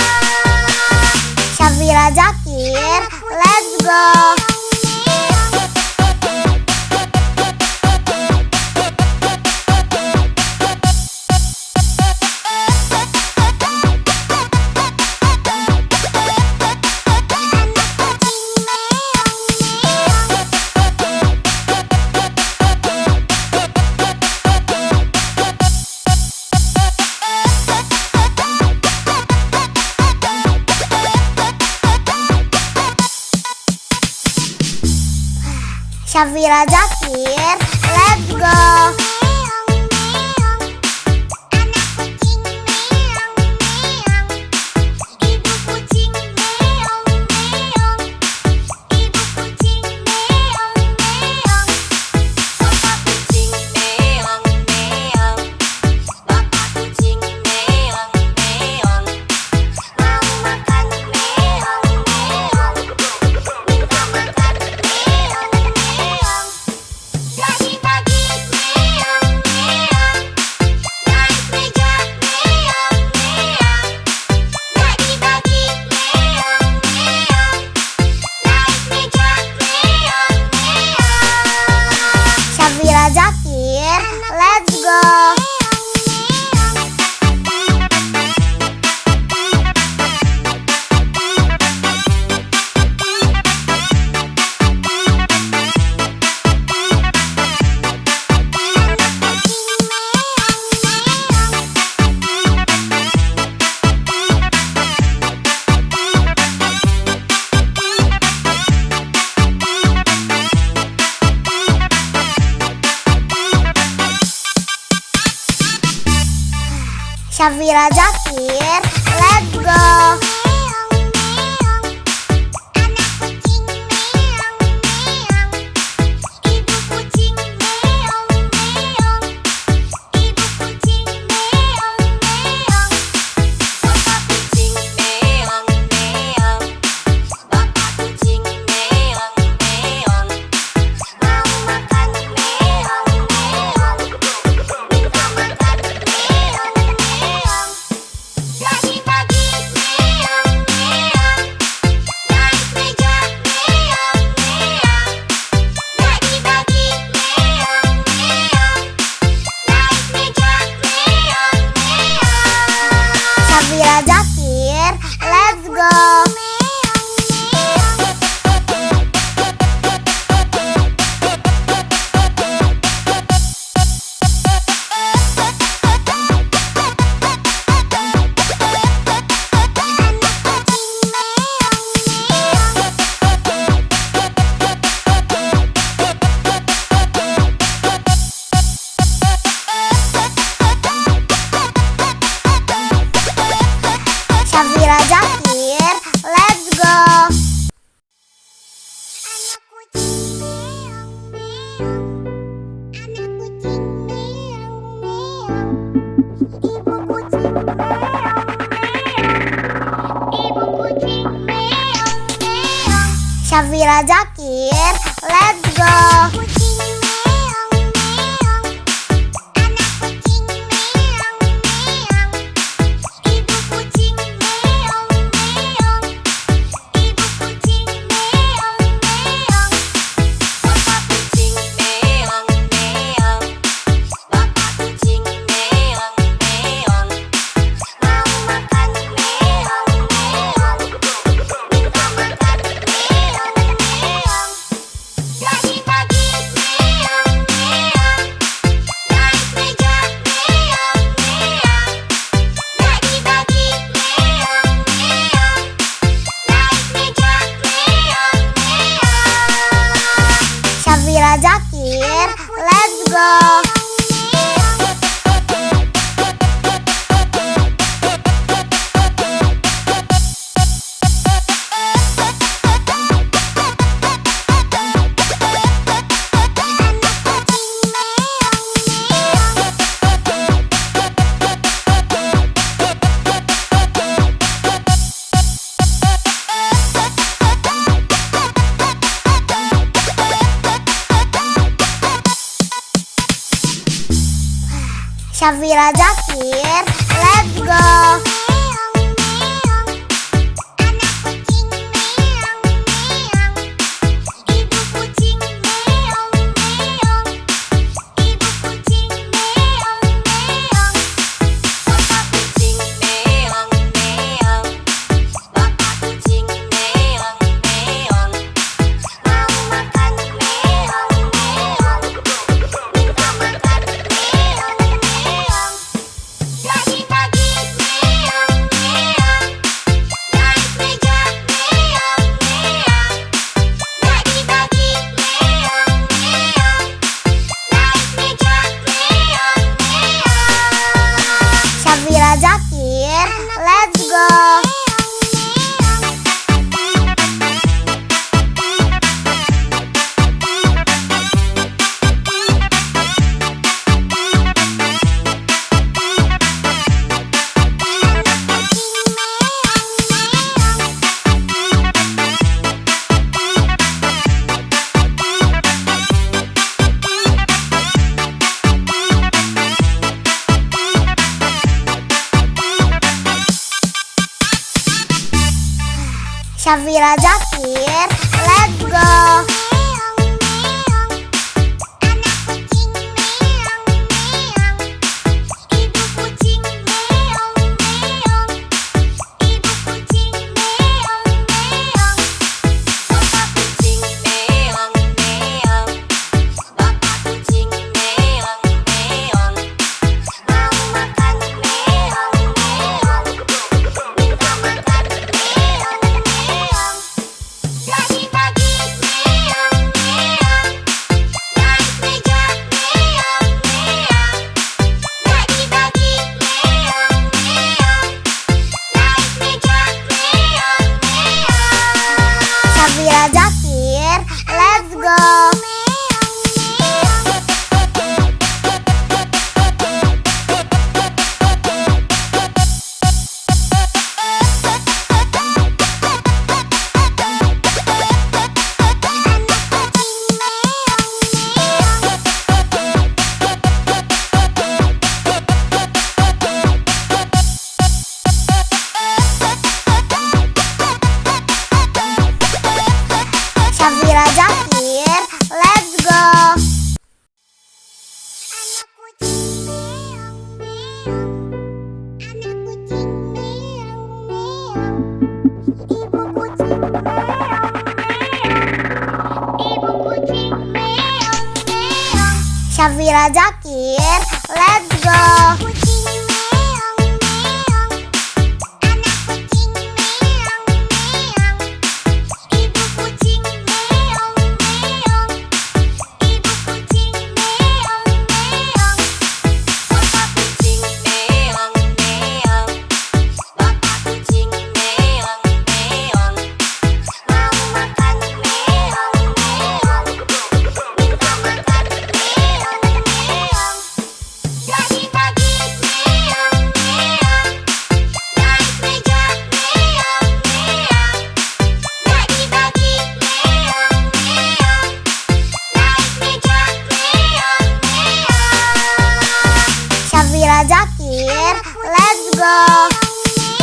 Syafira Zakir, let's go. Syafira Zakir, let's go. Meong meong, anak kucing meong meong, ibu kucing meong meong, ibu kucing meong meong, Papa kucing meong meong, Bapak kucing meong meong, mau makan meong meong, minta makan meong meong, bagi-bagi meong meong, naik meja meong meong, bagi-bagi meong meong, naik meja meong meong. Syafira Zakir, let's go. Syafira Zakir, let's go. Meong meong, anak kucing meong meong, ibu kucing meong meong, ibu kucing meong meong, Papa kucing meong meong, Bapak kucing meong meong, mau makan meong meong, minta makan meong meong, bagi-bagi meong meong, naik meja meong meong, bagi-bagi meong meong, naik meja meong meong. Syafira Zakir, let's go. Syafira Zakir, let's go. Anak kucing meong meong, anak kucing meong meong, ibu kucing meong meong, ibu kucing meong meong. Syafira Zakir, let's go. Kucing meong meong, anak kucing meong meong, ibu kucing meong meong, ibu kucing meong meong. Papa kucing meong meong, Bapak kucing meong meong, Mau makan meong meong, minta makan meong meong, bagi-bagi go. Syafira Zakir, let's go. Syafira Zakir, let's go. Syafira Zakir, let's go. Syafira Zakir, let's go. Syafira Zakir, let's go. Syafira Zakir, let's go. Syafira Zakir, let's go.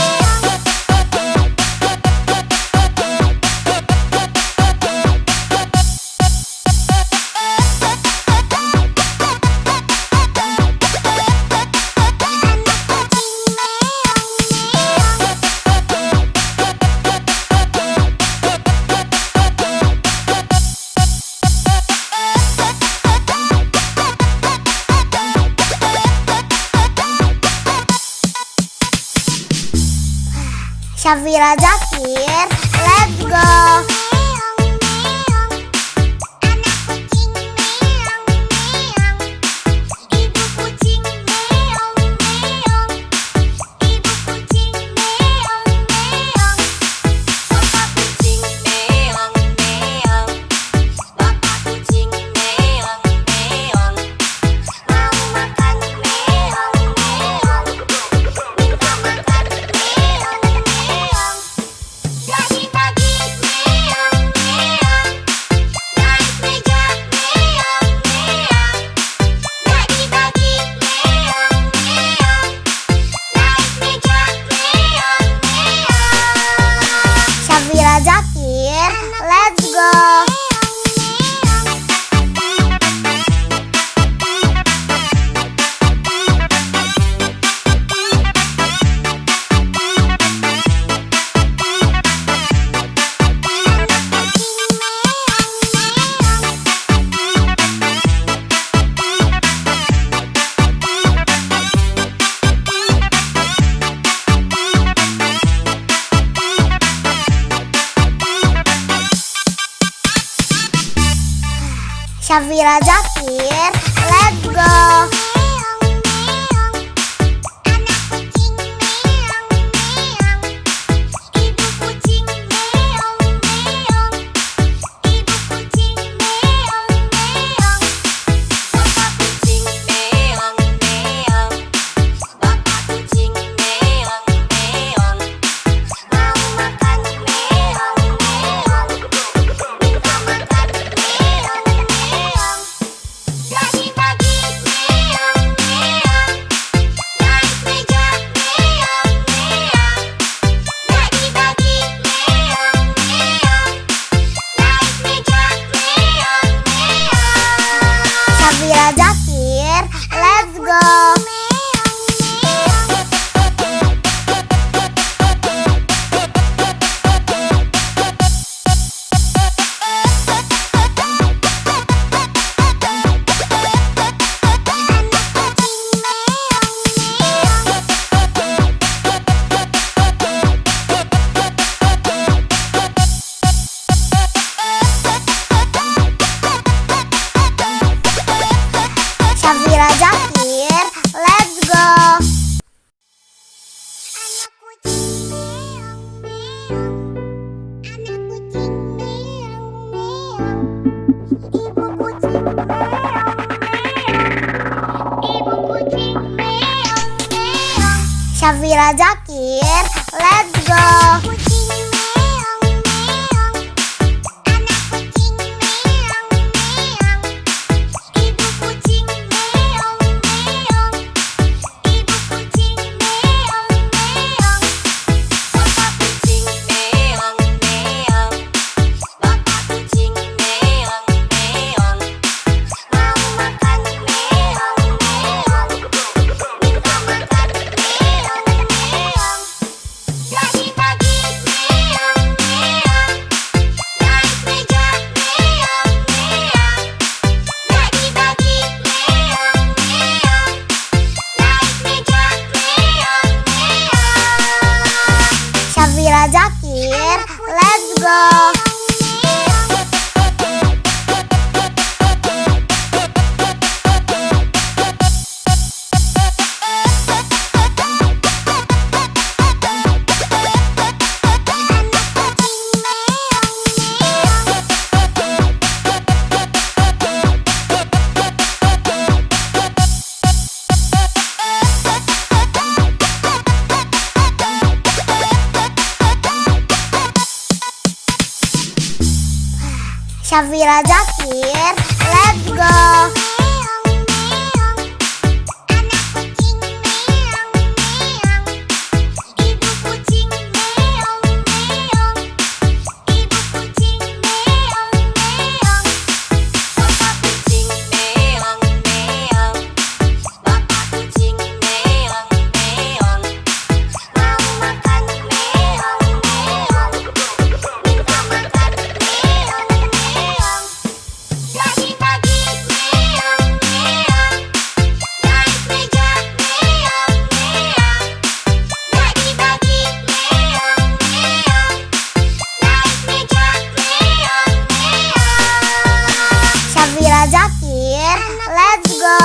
Syafira Zakir, let's go. Syafira Zakir, let's go. Syafira Zakir, let's go. Syafira Zakir, let's go. Syafira Zakir, let's go. Syafira Zakir, let's go. Syafira Zakir, let's go. Syafira Zakir, let's go.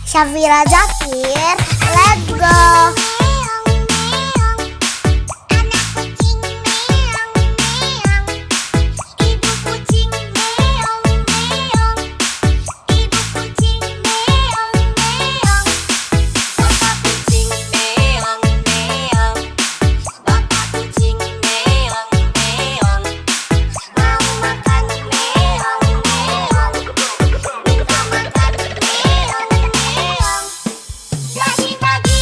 Syafira Zakir, let's go. Pagi-pagi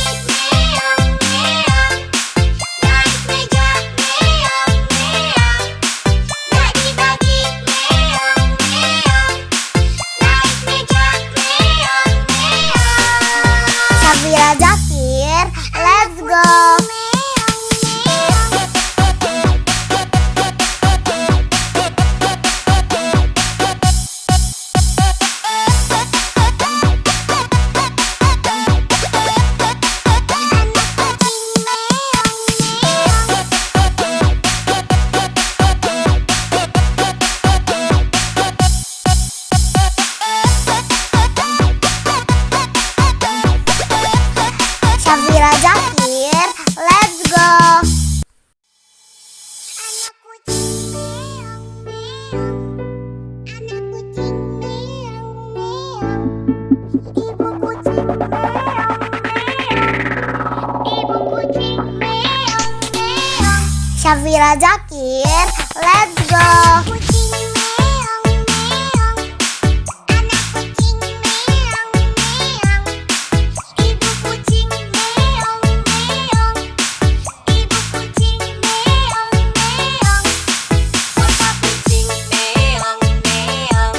Ibu kucing meong meong. Ibu kucing meong meong. Syafira Zakir, let's go. Kucing meong meong. Anak kucing meong meong. Ibu kucing meong meong. Ibu kucing meong meong. Bapak kucing meong meong.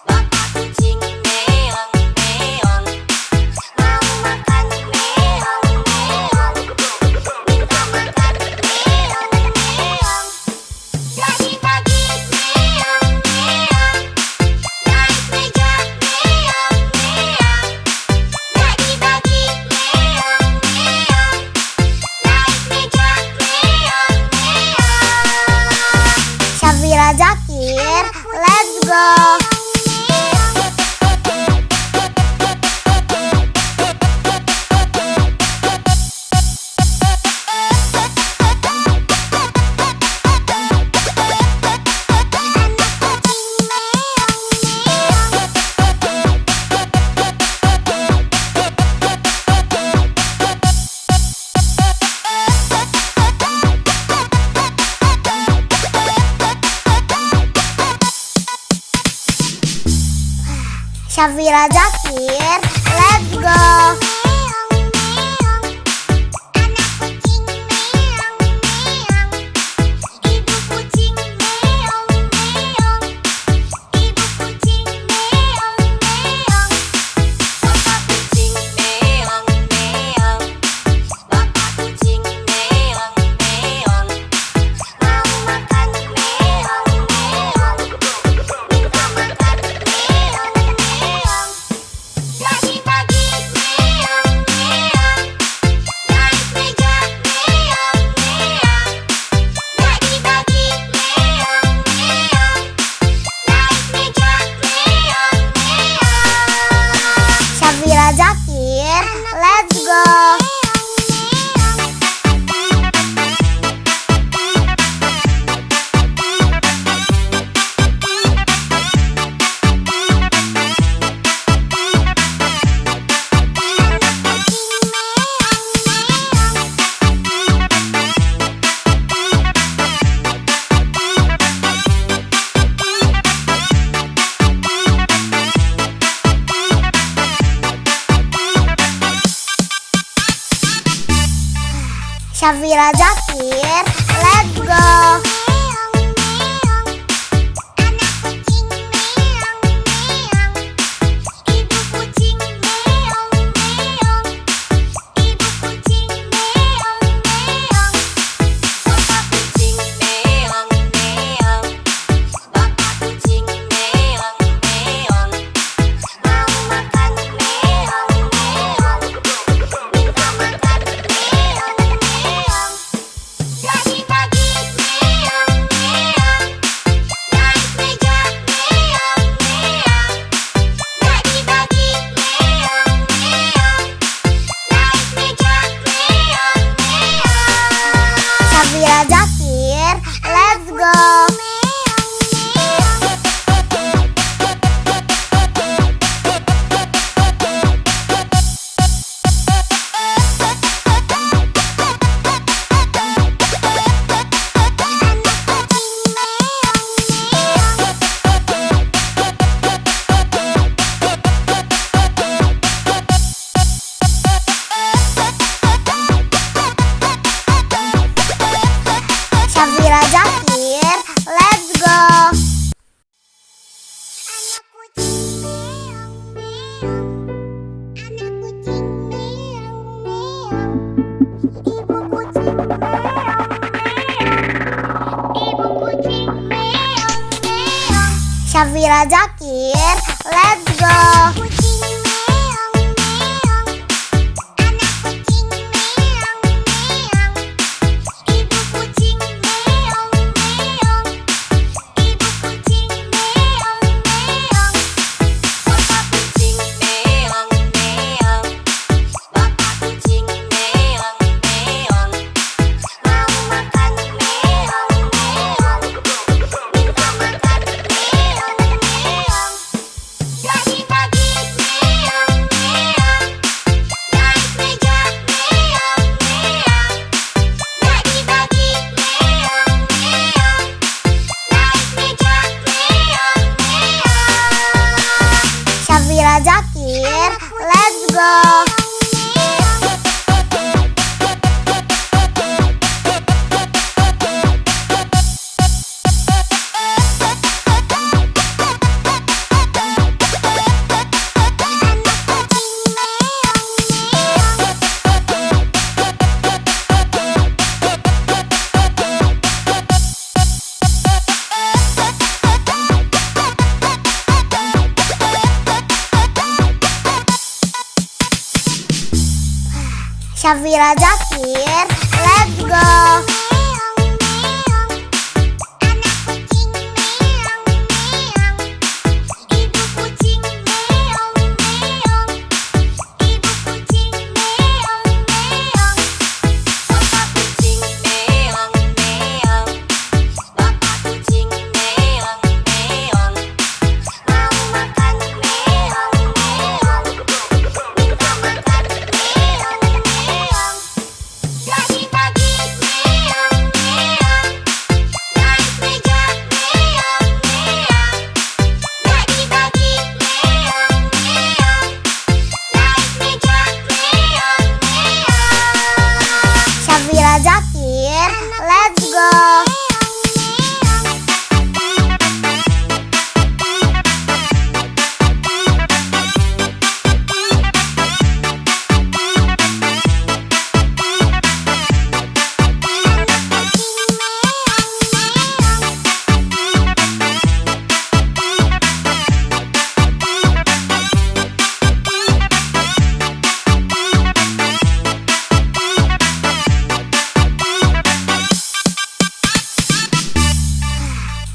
Bapak kucing meong meong. Mau makan meong meong. Minta makan meong meong. Pagi-pagi meong meong. Naik meja meong meong. Pagi-pagi meong meong. Naik meja meong meong. Syafira Zakir, let's go. Syafira Zakir, let's go. Meong meong. Anak kucing meong meong. Ibu kucing meong meong. Ibu kucing meong meong. Bapak kucing meong meong. Bapak kucing meong meong. Mau makan meong meong. Minta makan meong meong. Pagi-pagi meong meong. Naik meja meong meong. Pagi-pagi meong meong. Naik meja meong meong. Syafira Zakir, let's go. Syafira Zakir, let's go. Meong meong. Anak kucing meong meong. Ibu kucing meong meong. Ibu kucing meong meong. Bapak kucing meong meong. Bapak kucing meong meong. Mau makan meong meong. Minta makan meong meong. Pagi-pagi meong meong. Naik meja meong meong. Pagi-pagi meong meong. Naik meja meong meong. Syafira Zakir, let's go. Syafira Zakir, let's go. Anak kucing meong meong. Anak kucing meong meong. Ibu kucing meong meong. Ibu kucing meong meong. Syafira Zakir, let's go. Kucing meong meong. Anak kucing meong meong. Ibu kucing meong meong. Ibu kucing meong meong. Bapak kucing meong meong. Bapak kucing meong meong. Mau makan meong meong. Minta makan meong meong. Pagi-pagi Syafira Zakir, let's go. Syafira Zakir, let's go.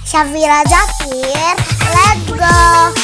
Syafira Zakir, let's go.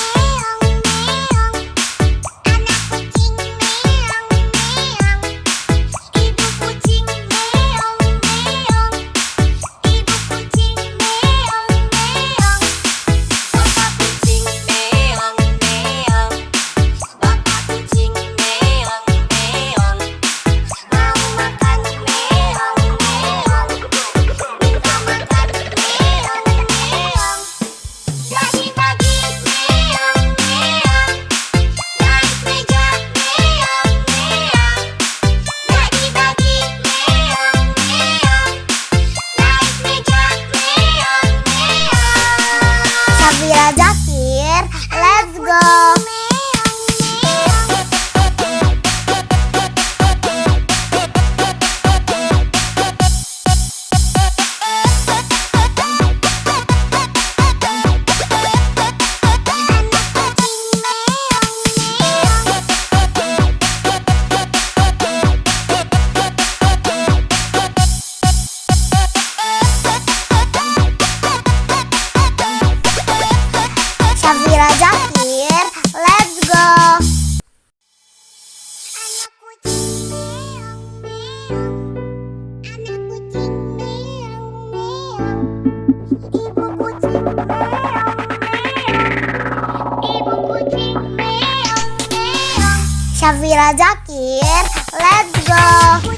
Syafira Zakir, let's go. Syafira Zakir, let's go. Syafira Zakir, let's go.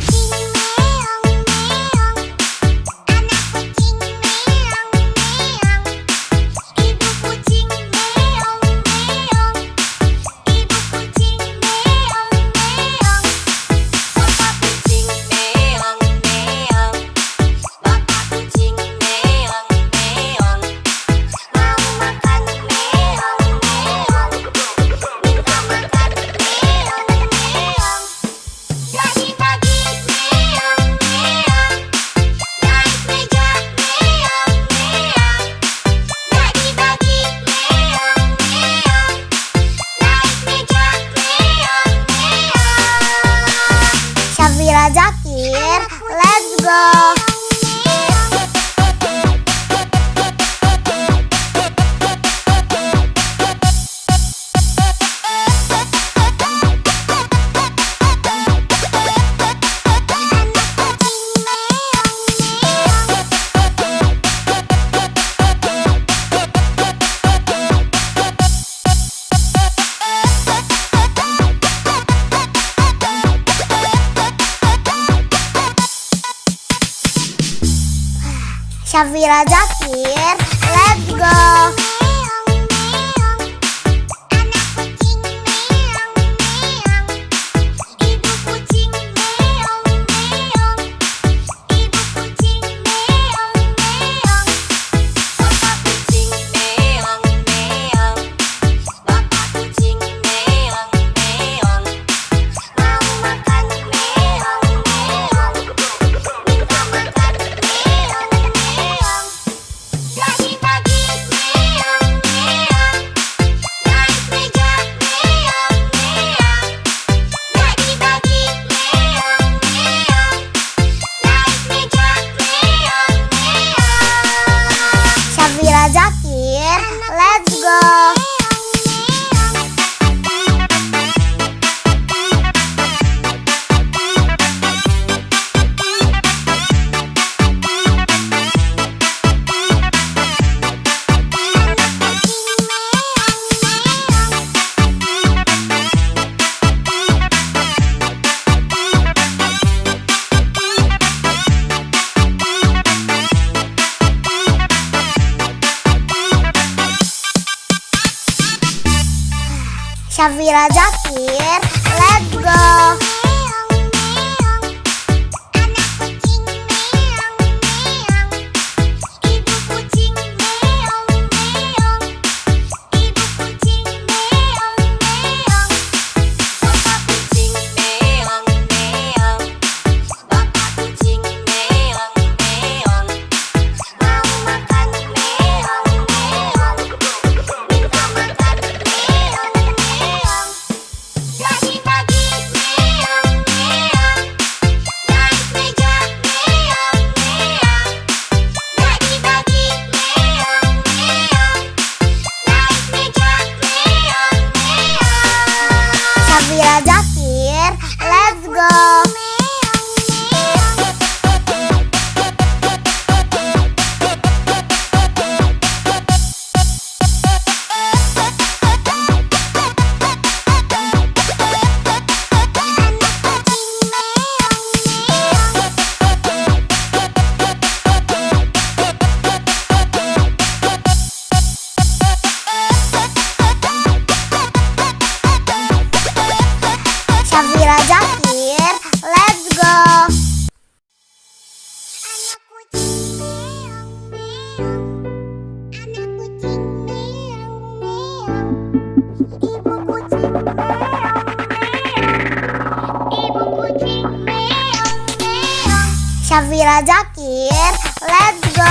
Syafira Zakir, let's go. Syafira Zakir, let's go. Zakir, let's go. Syafira Zakir, let's go. Syafira Zakir, let's go. Syafira Zakir, let's go.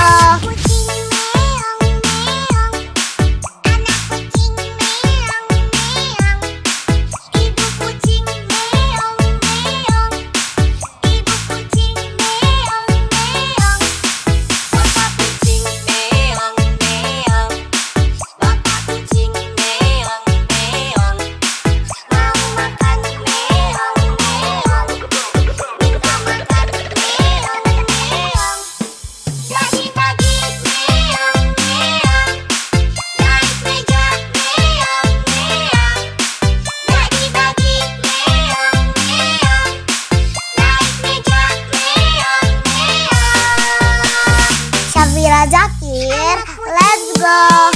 Syafira Zakir, let's go. Syafira Zakir, let's go.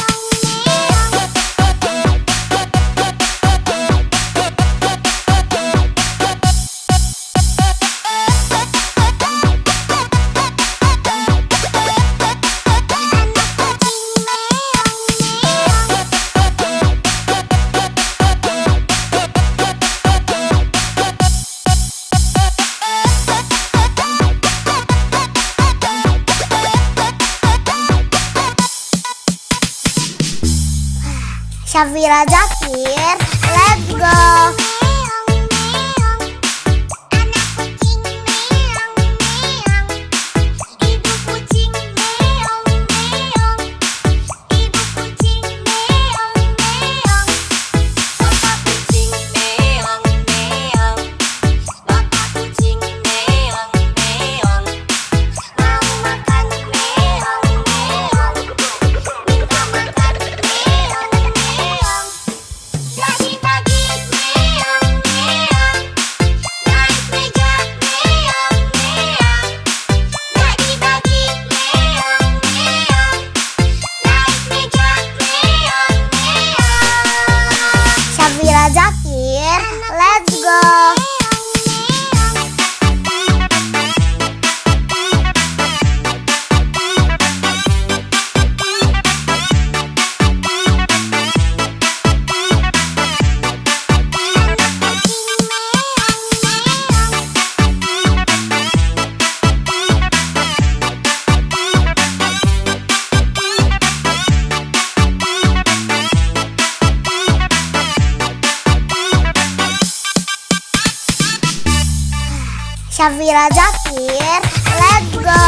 Syafira Zakir, let's go. Syafira Zakir, let's go. Syafira Zakir, let's go.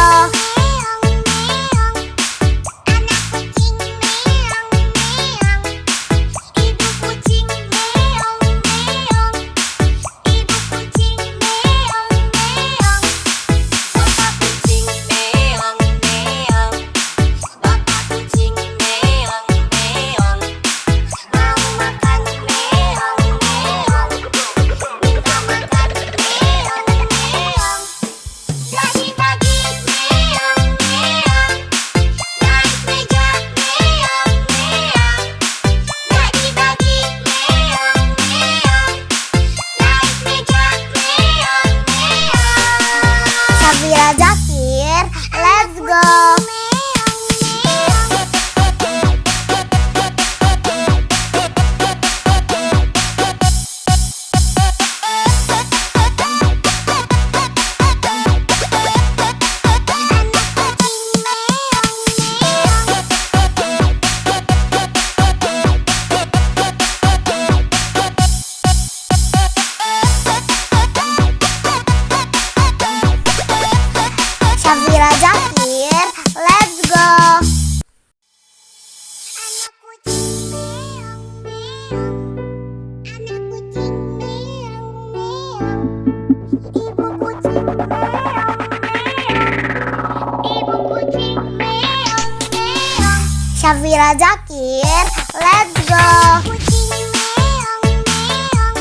Syafira Zakir, let's go. Kucing meong meong,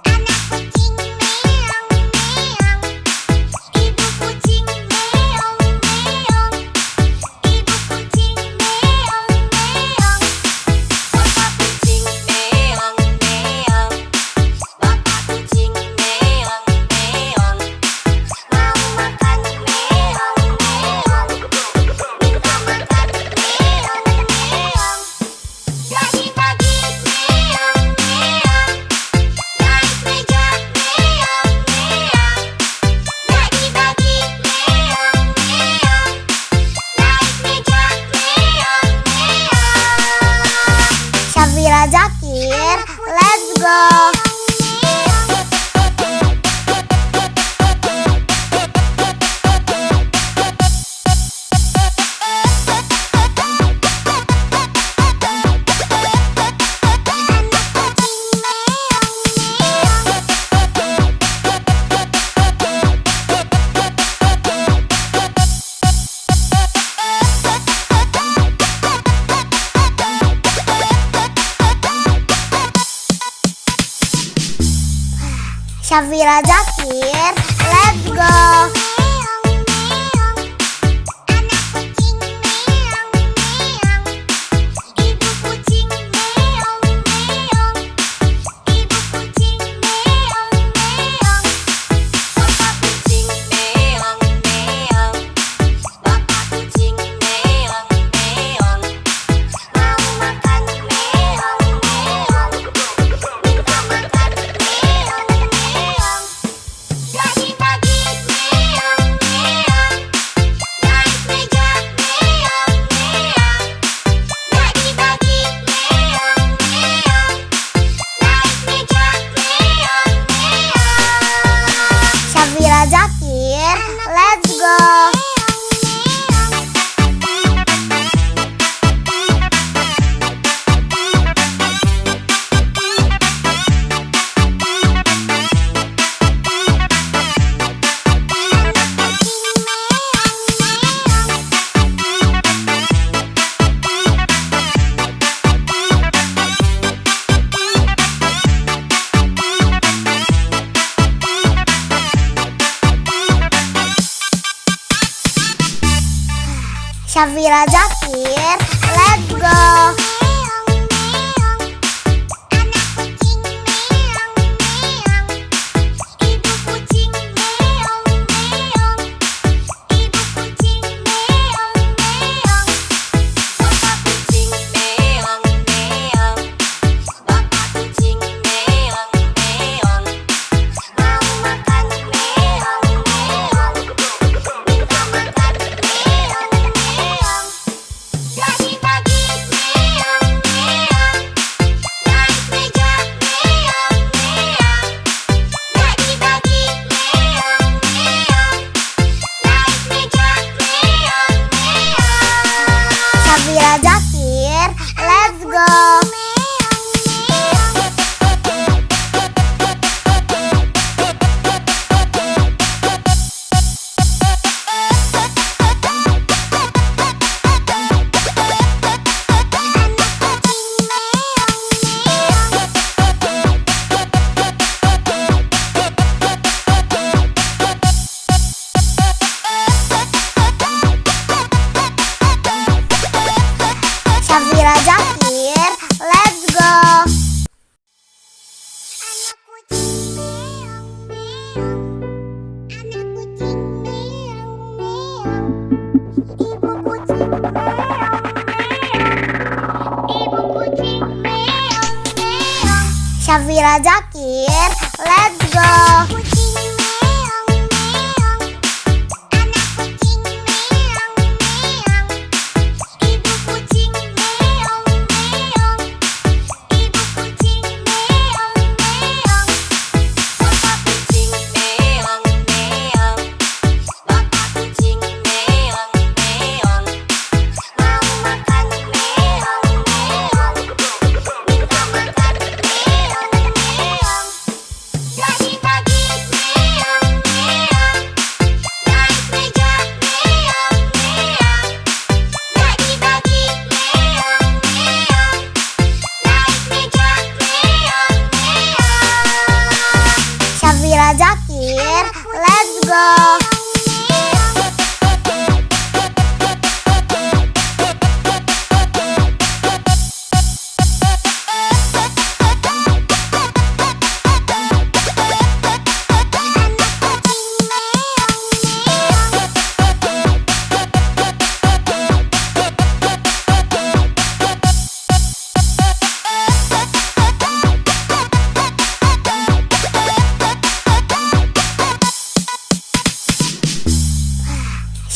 anak kucing meong meong, ibu kucing meong meong, ibu kucing meong meong, Bapak kucing meong meong, bapak kucing meong meong, mau makan meong meong, minta makan meong meong, pagi-pagi meong meong, naik meja meong meong, pagi-pagi meong meong, naik meja meong meong. Syafira Zakir, let's go. Syafira Zakir, let's go. Meong meong, anak kucing meong meong, ibu kucing meong meong, ibu kucing meong meong, bapak kucing meong meong, bapak kucing meong meong, mau makan meong meong, minta makan meong meong, pagi-pagi meong meong, naik meja meong meong, pagi-pagi meong meong, naik meja meong meong. Syafira Zakir, let's go. Syafira Zakir, let's go. Meong meong, anak kucing meong meong, ibu kucing meong meong, ibu kucing meong meong, bapak kucing meong meong, bapak kucing meong meong, mau makan meong meong, minta makan meong meong, pagi-pagi meong meong, naik meja meong meong, pagi-pagi meong meong, naik meja meong meong. Syafira Zakir, let's go. Syafira Zakir, let's go. Anak kucing meong meong, anak kucing meong meong, ibu kucing meong meong, ibu kucing meong meong. Syafira Zakir, let's go. Kucing meong meong, anak kucing meong meong, ibu kucing meong meong, ibu kucing meong meong. bapak kucing meong meong, bapak kucing meong meong, Mau makan meong meong, minta makan meong meong, pagi-pagi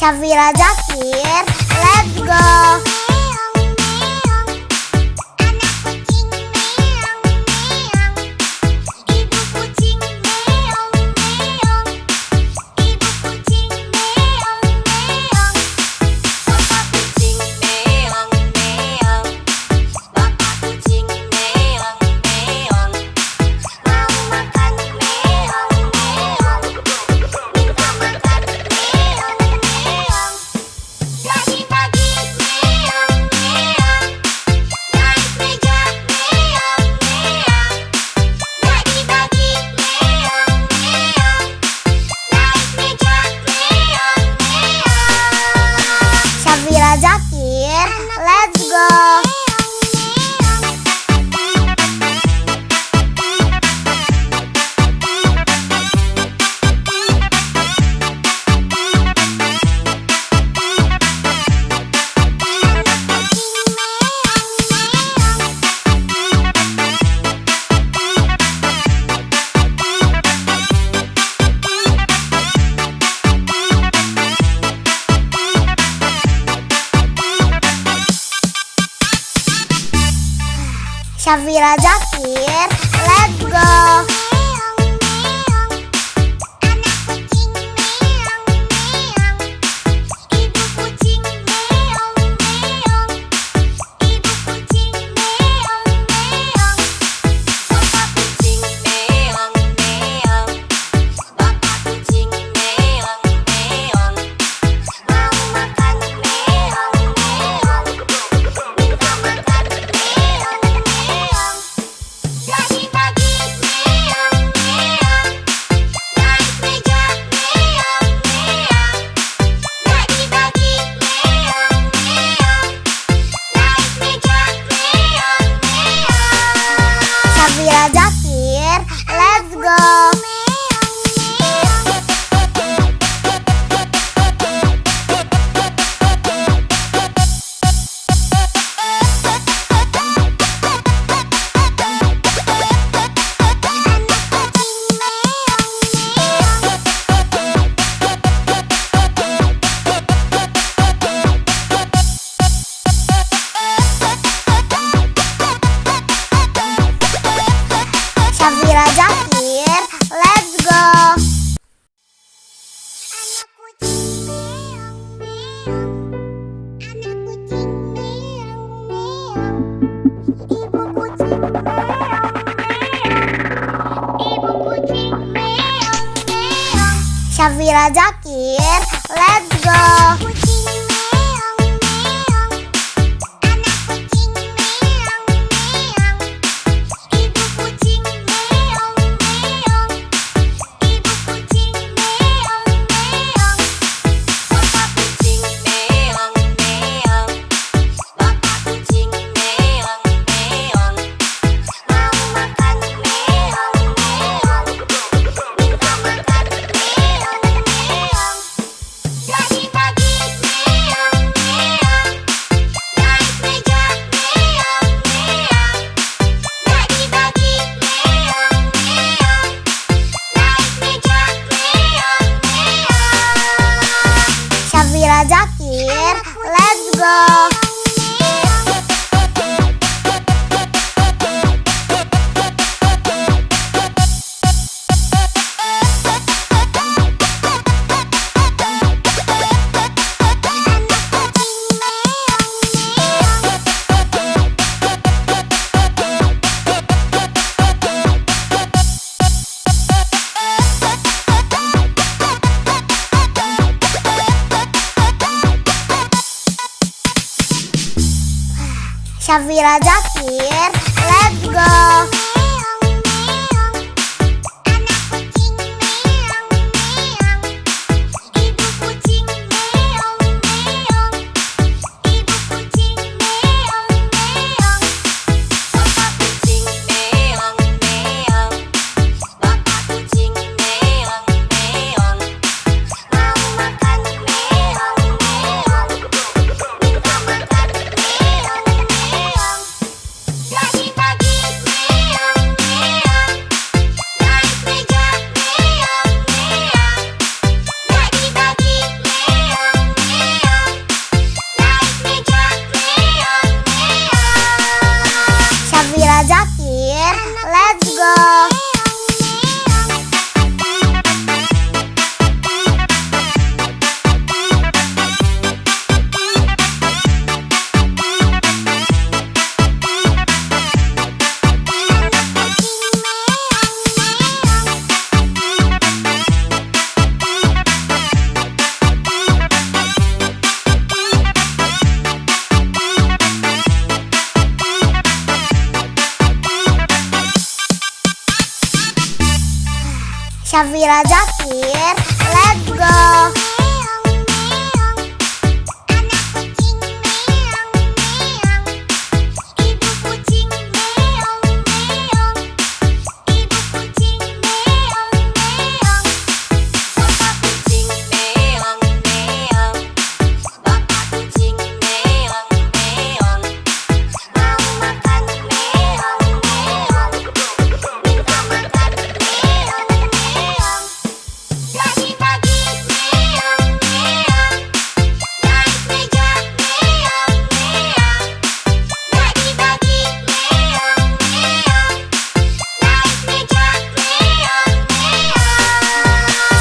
Syafira Zakir, let's go. Syafira Zakir, let's go. Syafira Zakir, let's go. Syafira Zakir, let's go. Syafira Zakir, let's go. Syafira Zakir, let's go. Syafira Zakir, let's go. Syafira Zakir, let's go. Pagi-pagi meong Syafira Zakir, let's go.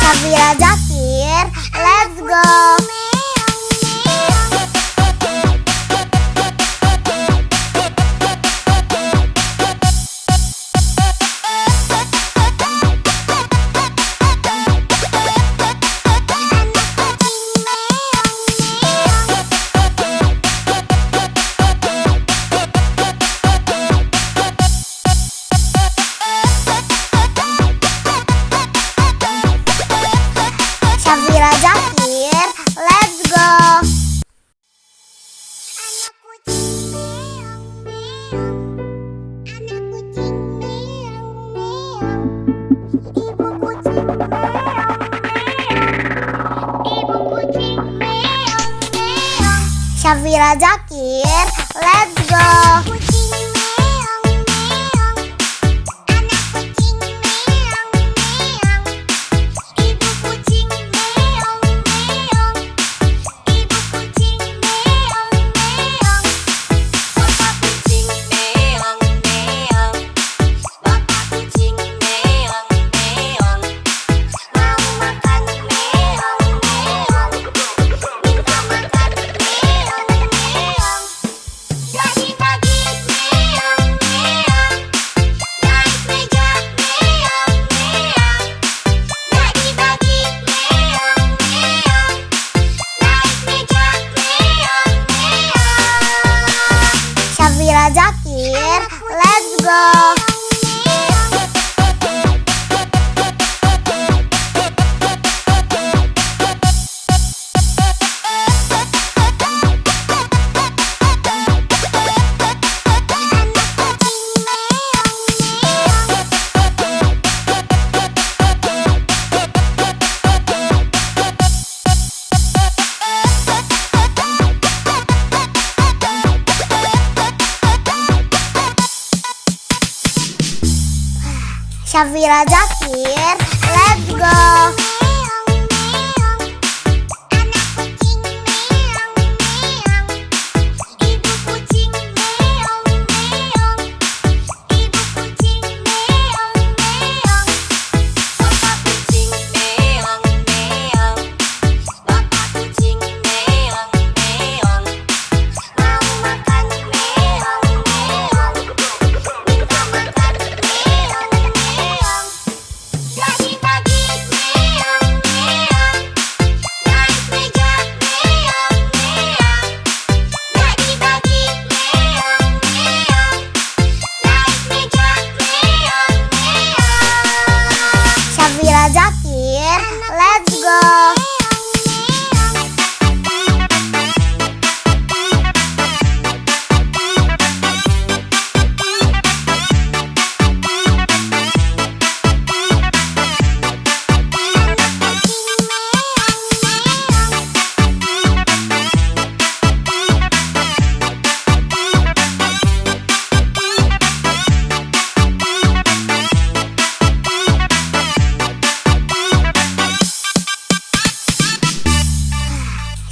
Syafira Zakir, let's go. Syafira Zakir, let's go. Syafira Zakir, let's go. Syafira Zakir, let's go. Syafira Zakir, let's go. Syafira Zakir, let's go.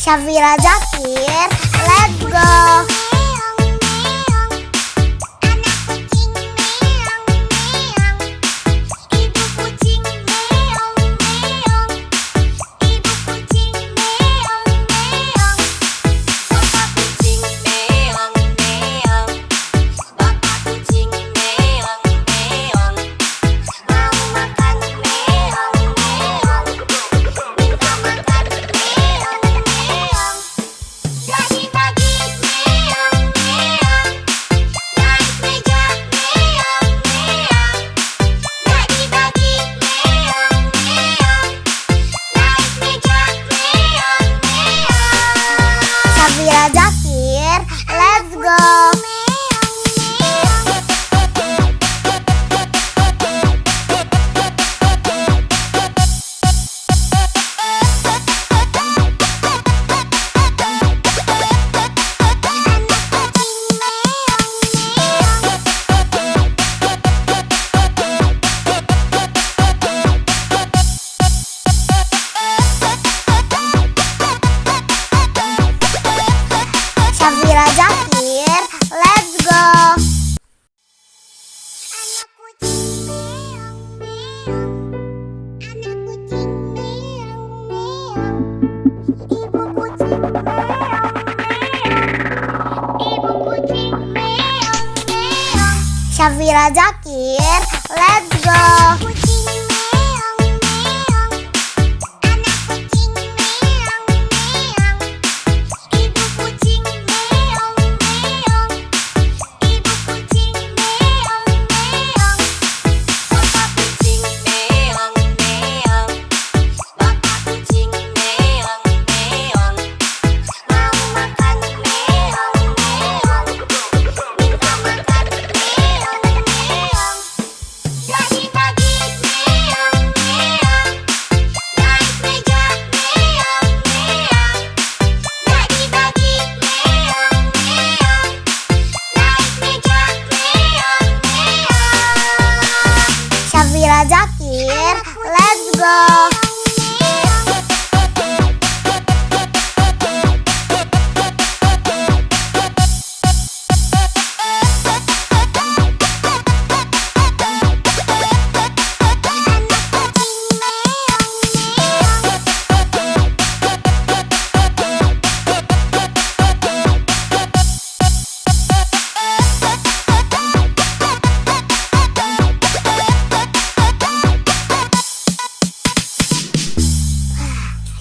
Syafira Zakir, let's go. Pagi-pagi Syafira Zakir, let's go. Kucing meong meong, anak kucing meong meong, ibu kucing meong meong, ibu kucing meong meong, Bapak kucing meong meong, bapak kucing meong meong, mau makan meong meong, minta makan meong meong, bagi-bagi meong meong, naik meja meong meong, bagi-bagi meong meong, naik meja meong meong. Syafira Zakir, let's go.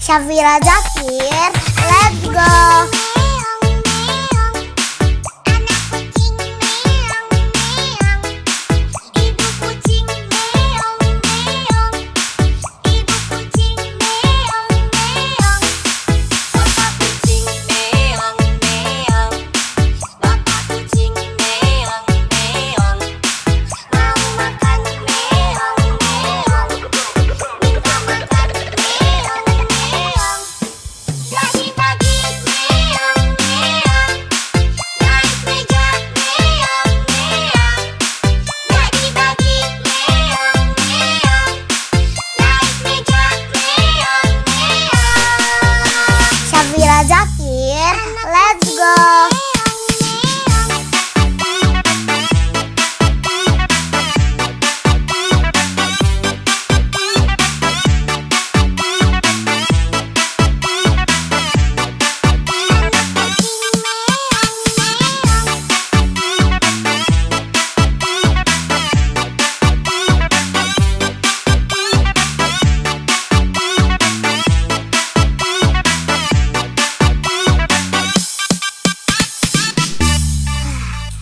Syafira Zakir, let's go. Meong meong, anak kucing meong meong, ibu kucing meong meong, ibu kucing meong meong, bapak kucing meong meong, bapak kucing meong meong, mau makan meong meong, minta makan meong meong, bagi-bagi meong meong, naik meja meong meong, bagi-bagi meong meong, naik meja meong meong. Syafira Zakir, let's go.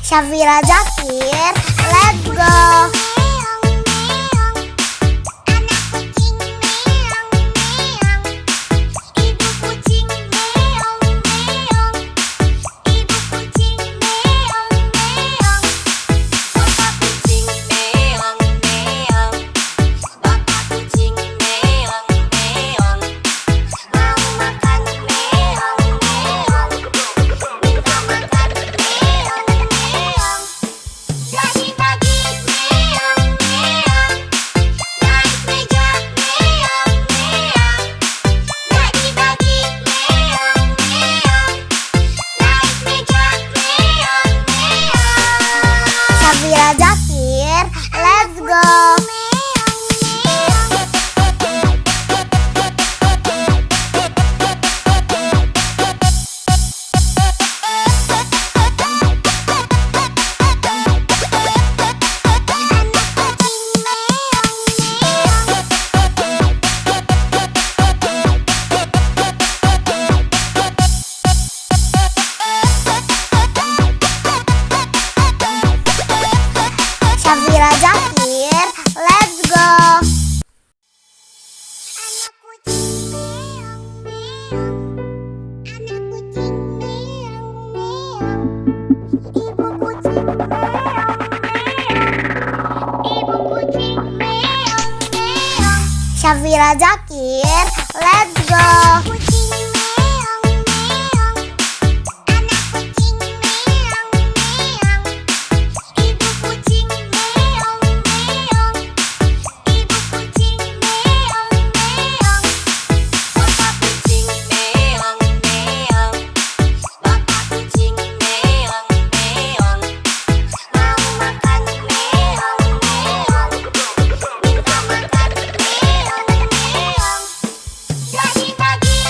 Syafira Zakir, let's go. Meong meong, anak kucing meong meong, ibu kucing meong meong, ibu kucing meong meong, bapak kucing meong meong, bapak kucing meong meong, mau makan meong meong, minta makan meong meong, bagi-bagi meong meong, naik meja meong meong, bagi-bagi meong meong, naik meja meong meong. Syafira Zakir, let's go. Syafira Zakir, let's go. Anak kucing meong meong, anak kucing meong meong, ibu kucing meong meong, ibu kucing meong meong. Syafira Zakir, let's go. Kucing meong meong, anak kucing meong meong, ibu kucing meong meong, ibu kucing meong meong. bapak kucing meong meong, bapak kucing meong meong, Mau makan meong meong, minta makan meong meong, bagi-bagi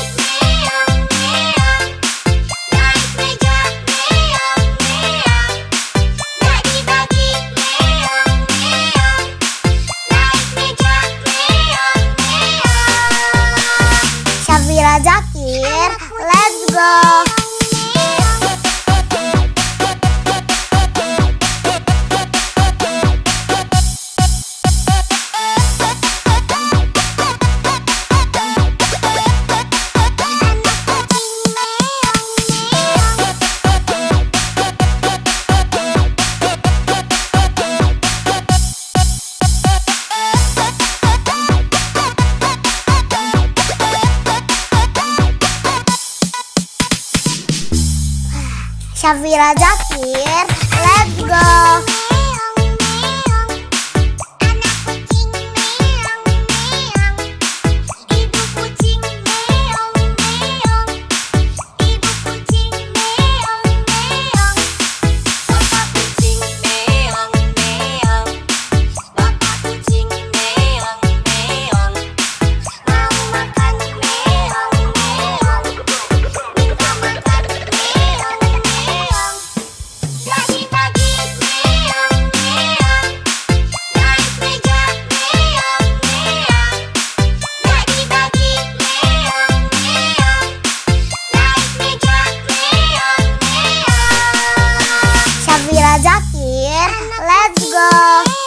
Shavira Zakir, let's go. Shavira Zakir, let's go.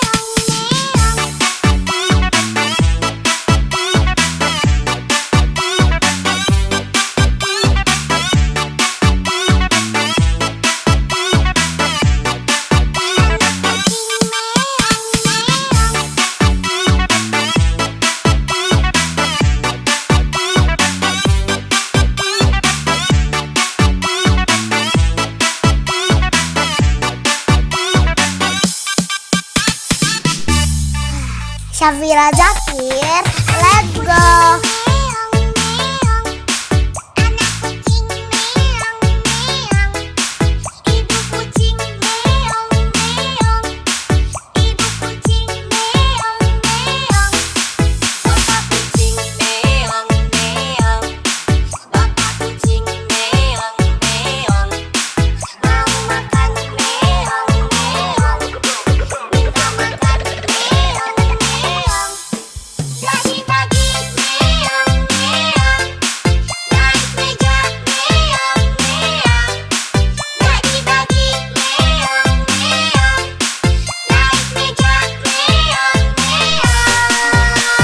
Shavira Zakir, let's go.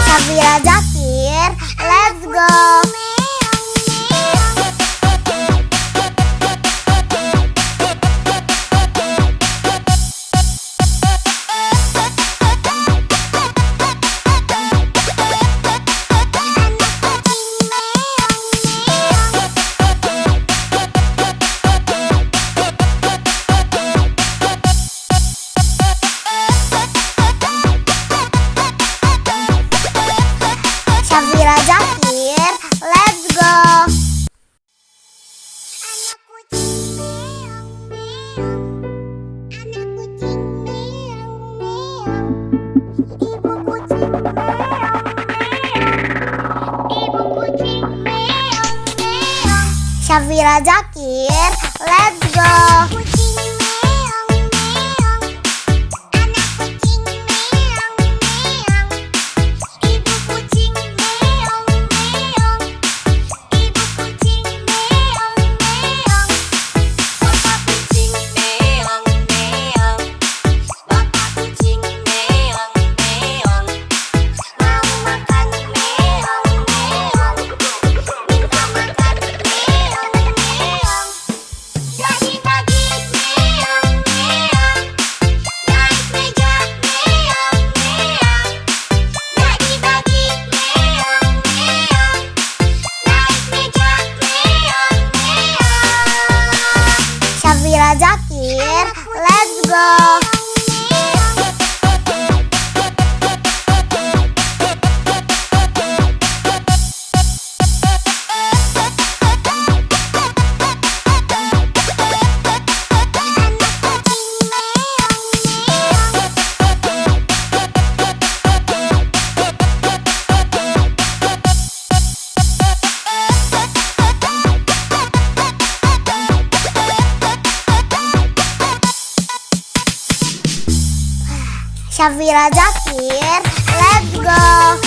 Shavira Zakir, let's go. Shavira Zakir, let's go. Shavira Zakir, let's go. Shavira Zakir, let's go. Shavira Zakir, let's go.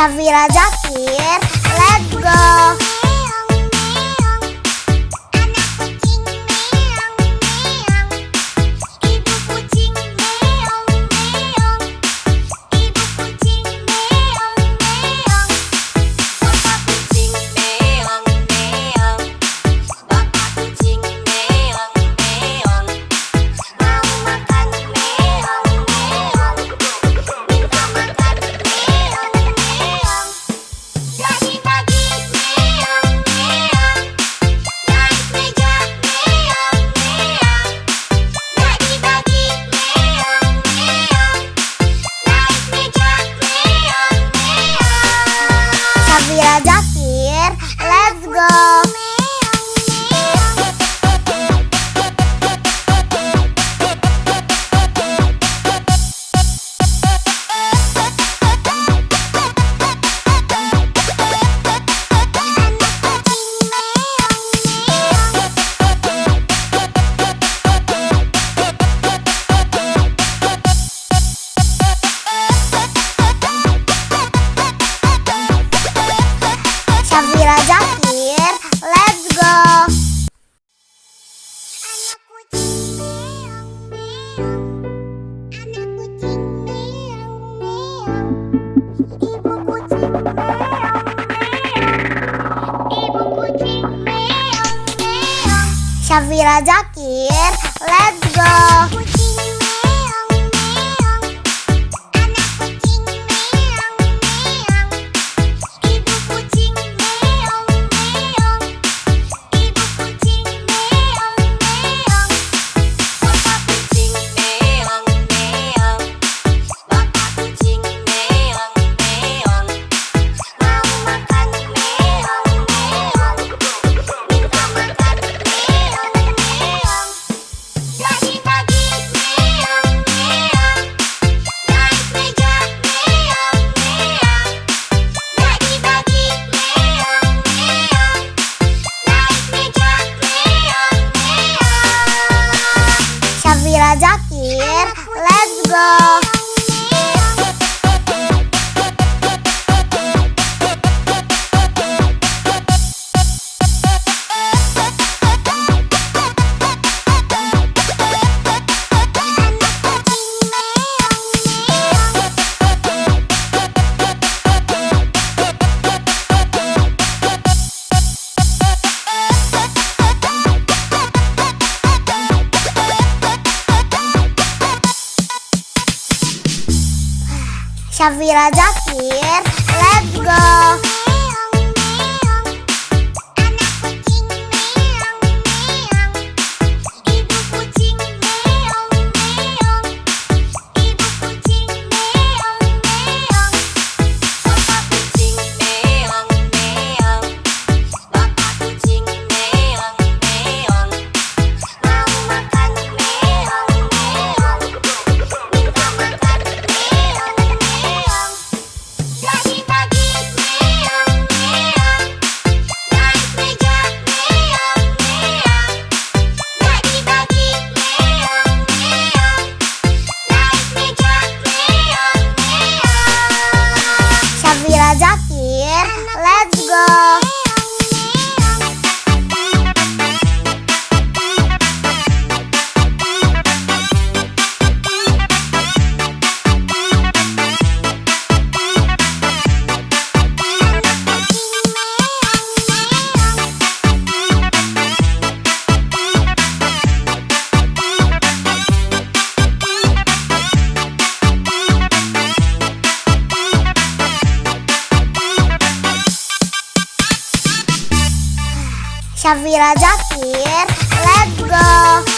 Syafira Zakir, let's go. Syafira Zakir, let's go. Syafira Zakir, let's go. Syafira Zakir, let's go. Syafira Zakir, let's go. Syafira Zakir, let's go. Syafira Zakir, let's go. Syafira Zakir, let's go.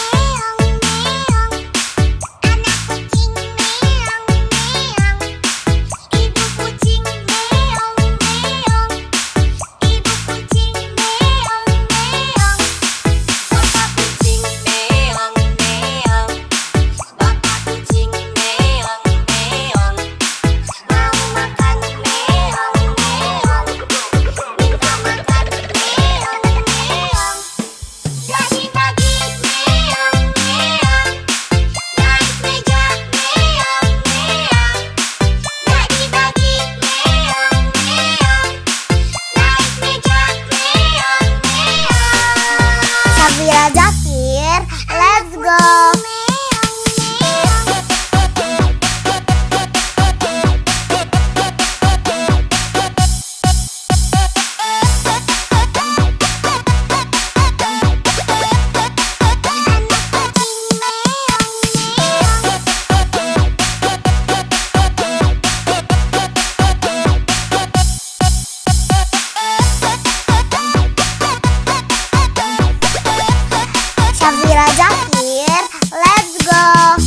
Syafira Zakir, let's go.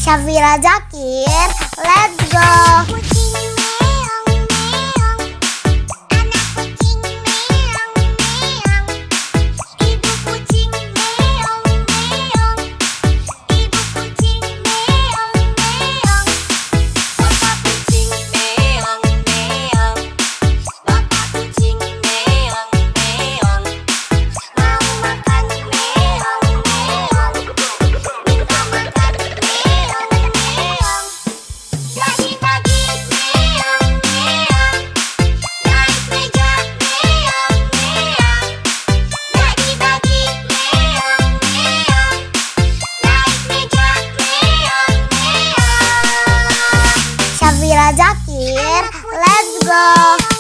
Syafira Zakir, let's go. Syafira Zakir, let's go.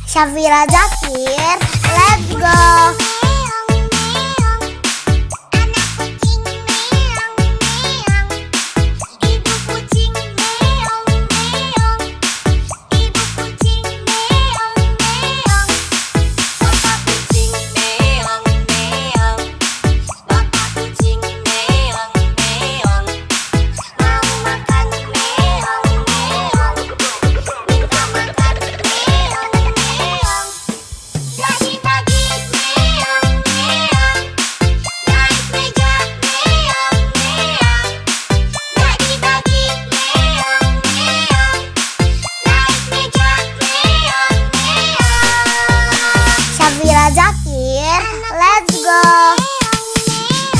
Syafira Zakir, let's go. Syafira Zakir, let's go.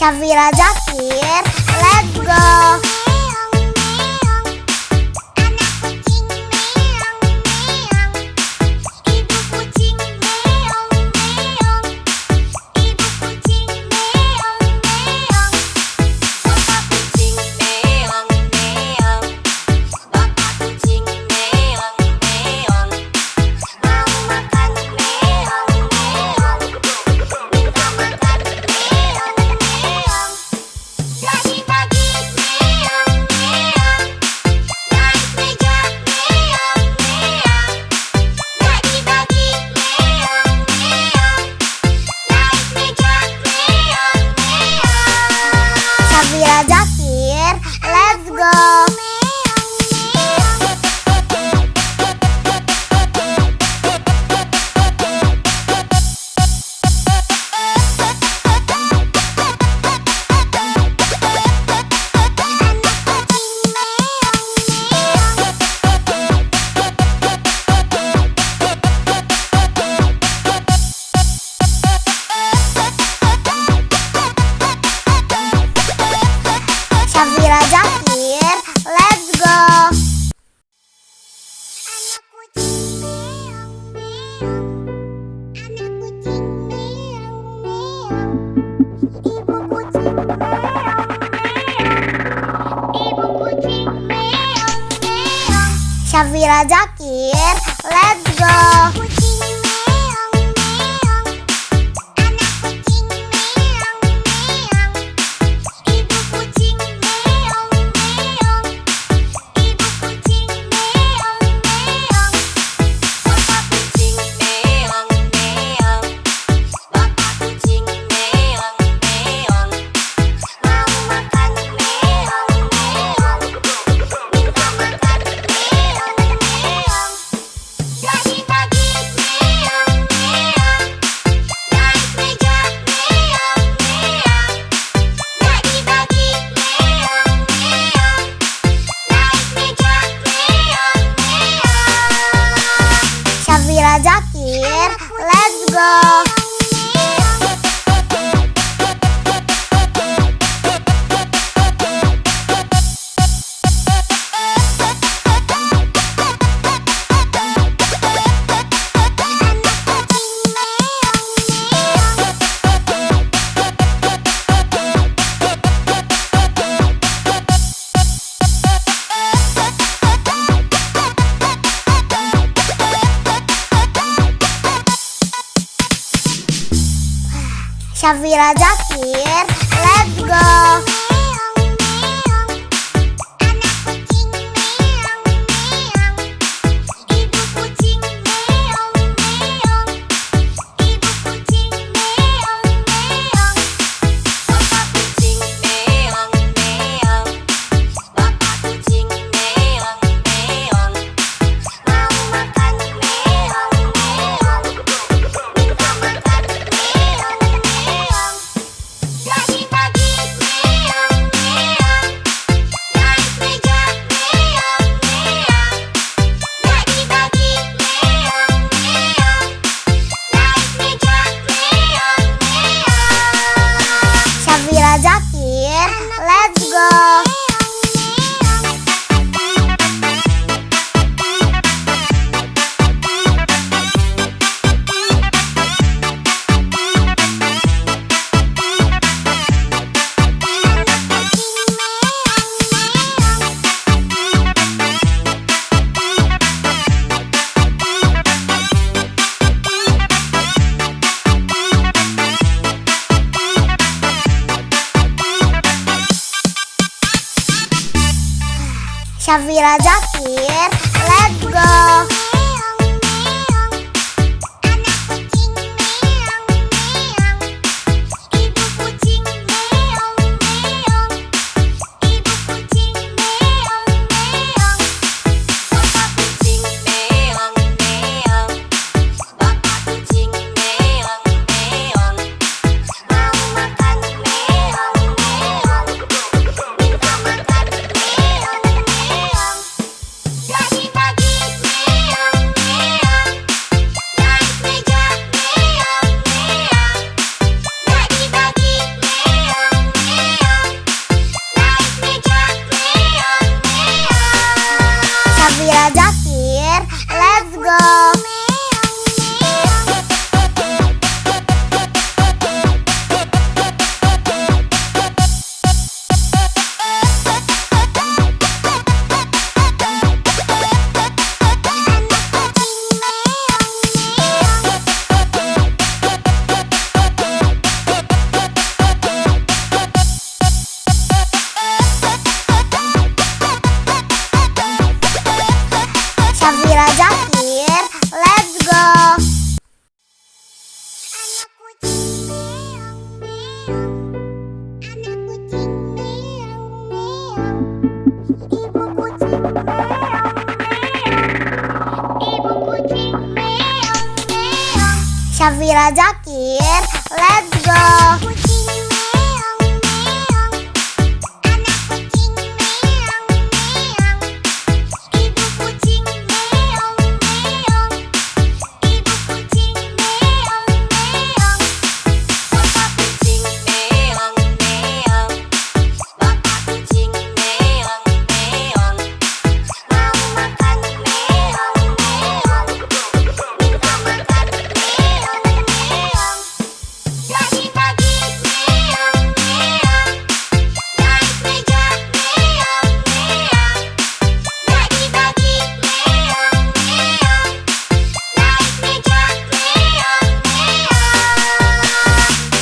Syafira Zakir, let's go. Syafira Zakir, let's go. Syafira Zakir, let's go. Syafira Zakir, let's go. Bapak kucing Syafira Zakir, let's go. Syafira Zakir, let's go. Syafira Zakir, let's go. Syafira Zakir, let's go. Syafira Zakir, let's go. Syafira Zakir, let's go.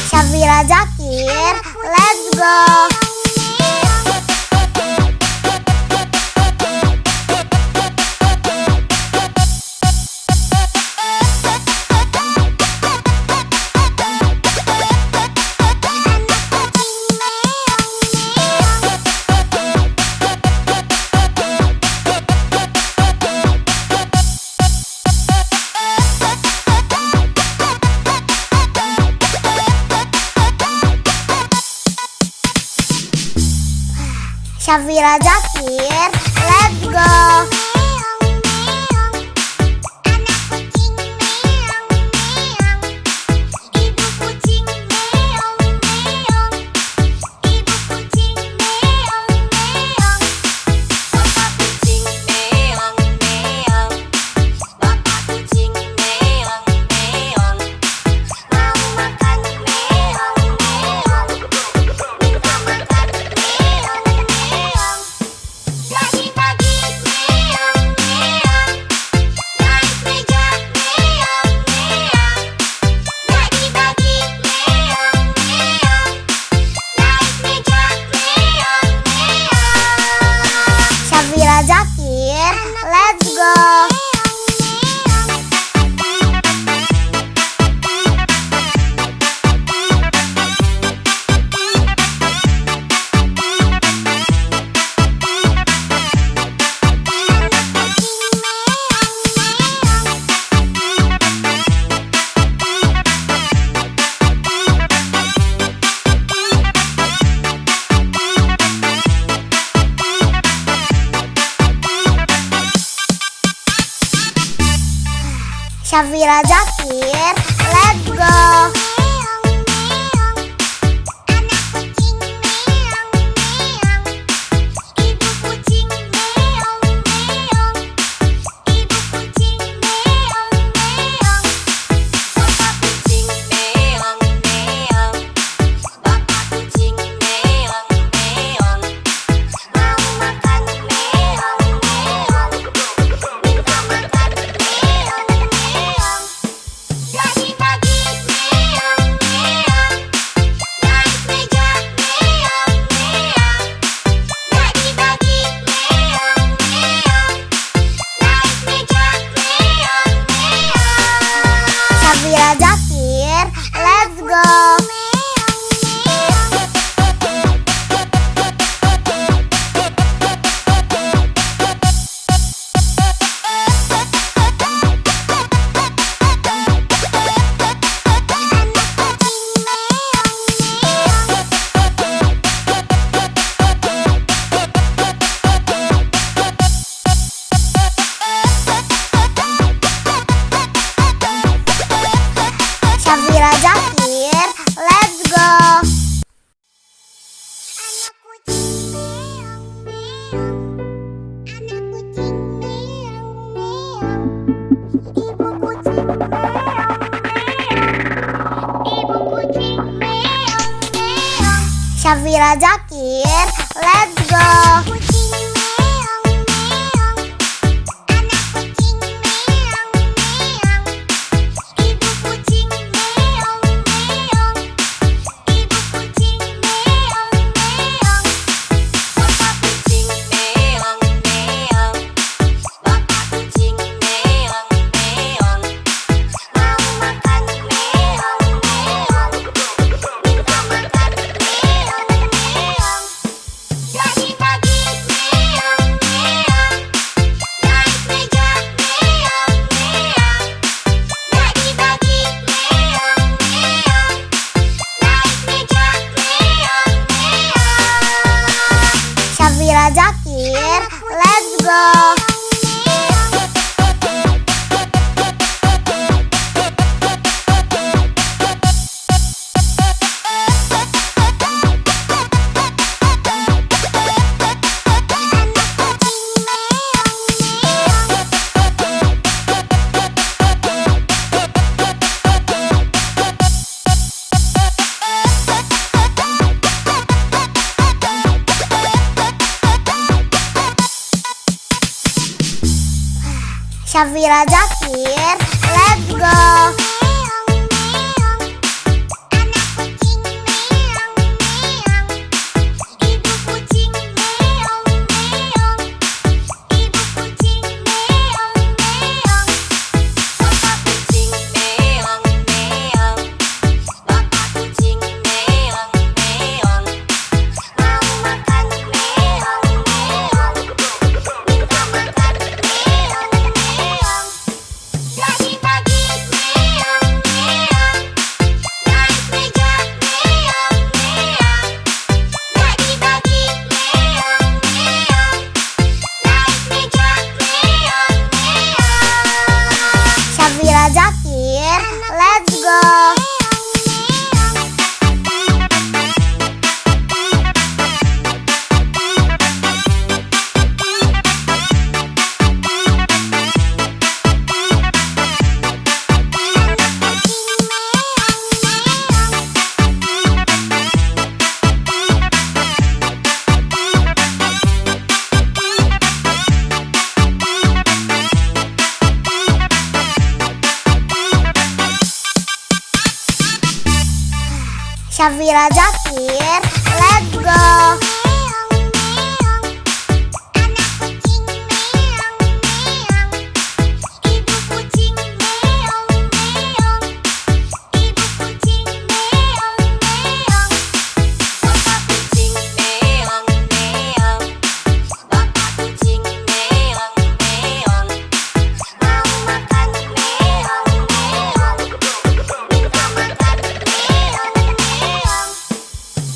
Syafira Zakir, let's go. Syafira Zakir, let's go. Syafira Zakir, let's go. Syafira Zakir, let's go. Syafira Zakir, let's go. Syafira Zakir, let's go. Syafira Zakir, let's go. Syafira Zakir, let's go. Syafira Zakir, let's go. Syafira Zakir, let's go.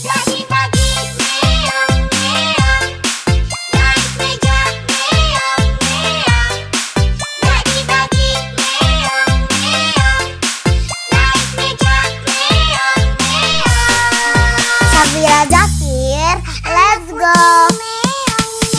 Lagi pagi Syafira Zakir, let's go.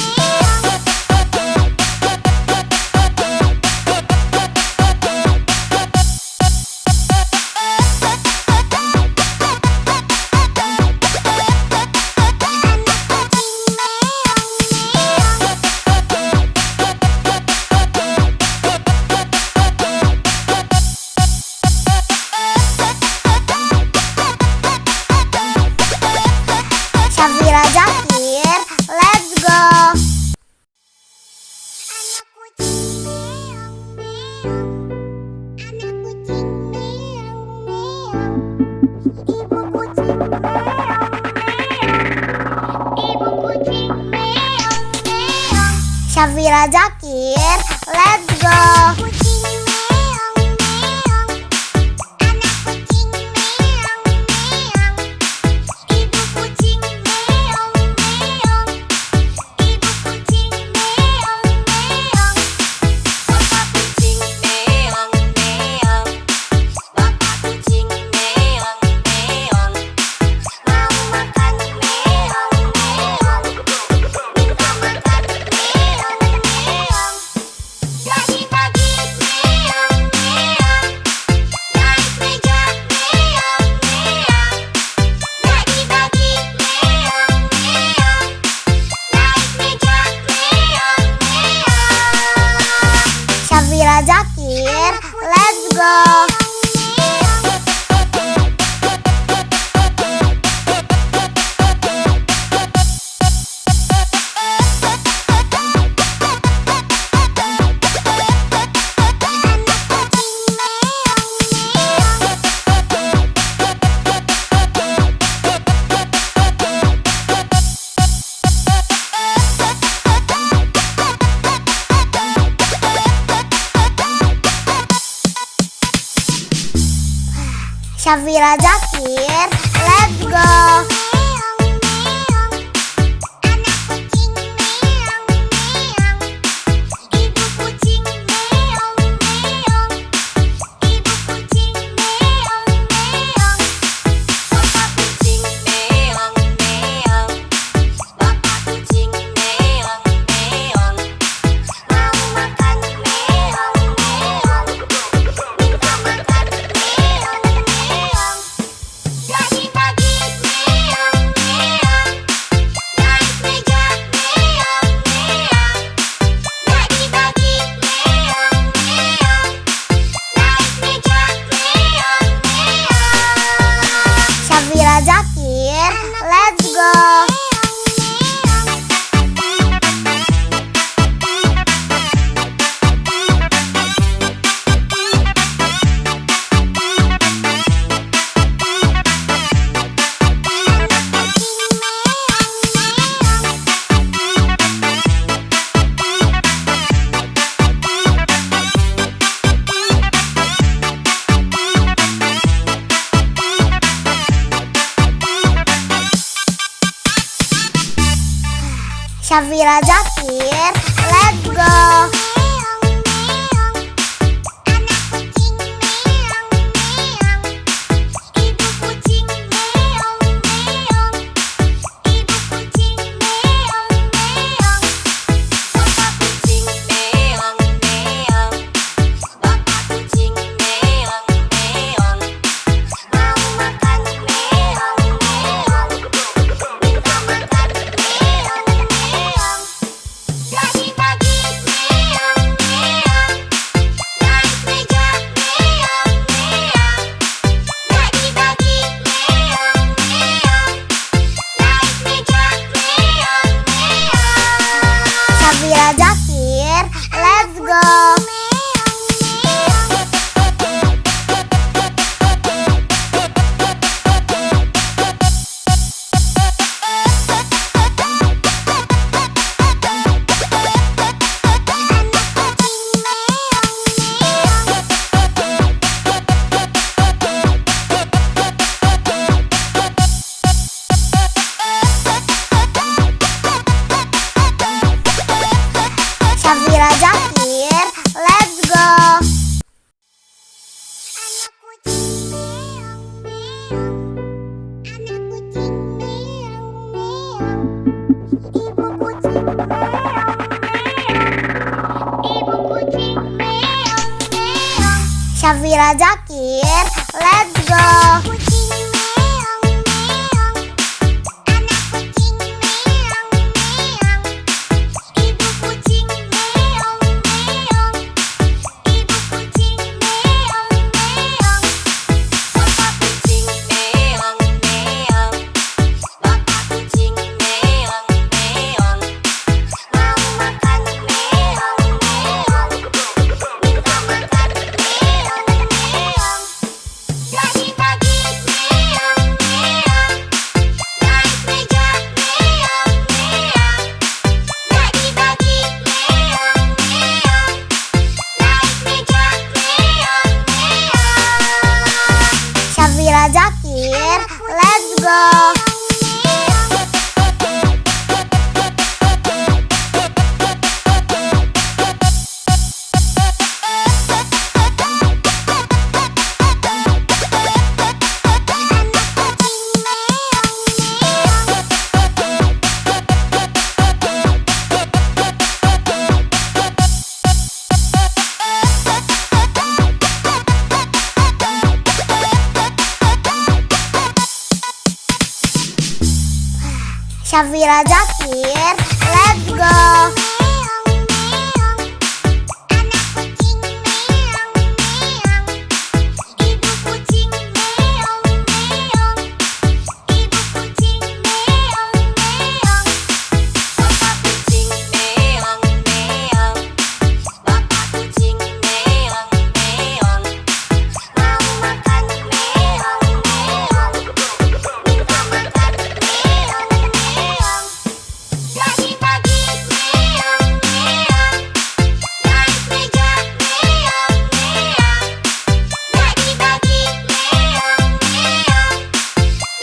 Syafira Zakir, let's go. Syafira Zakir, let's go. Syafira Zakir, let's go. Syafira Zakir, let's go. Syafira Zakir, let's go. Syafira Zakir, let's go. Jadi pagi Syafira Zakir, let's go. Kucing meong meong, anak kucing meong meong, ibu kucing meong meong, ibu kucing meong meong, Bapak kucing meong meong, bapak kucing meong meong, mau makan meong meong, minta makan meong meong, pagi-pagi meong meong, naik meja meong meong, pagi-pagi meong meong, naik meja meong meong. Syafira Zakir, let's go. Syafira Zakir, let's go. Meong meong, anak kucing meong meong, ibu kucing meong meong, ibu kucing meong meong, bapak kucing meong meong, bapak kucing meong meong, mau makan meong meong, minta makan meong meong, pagi-pagi meong meong, naik meja meong meong, pagi-pagi meong meong,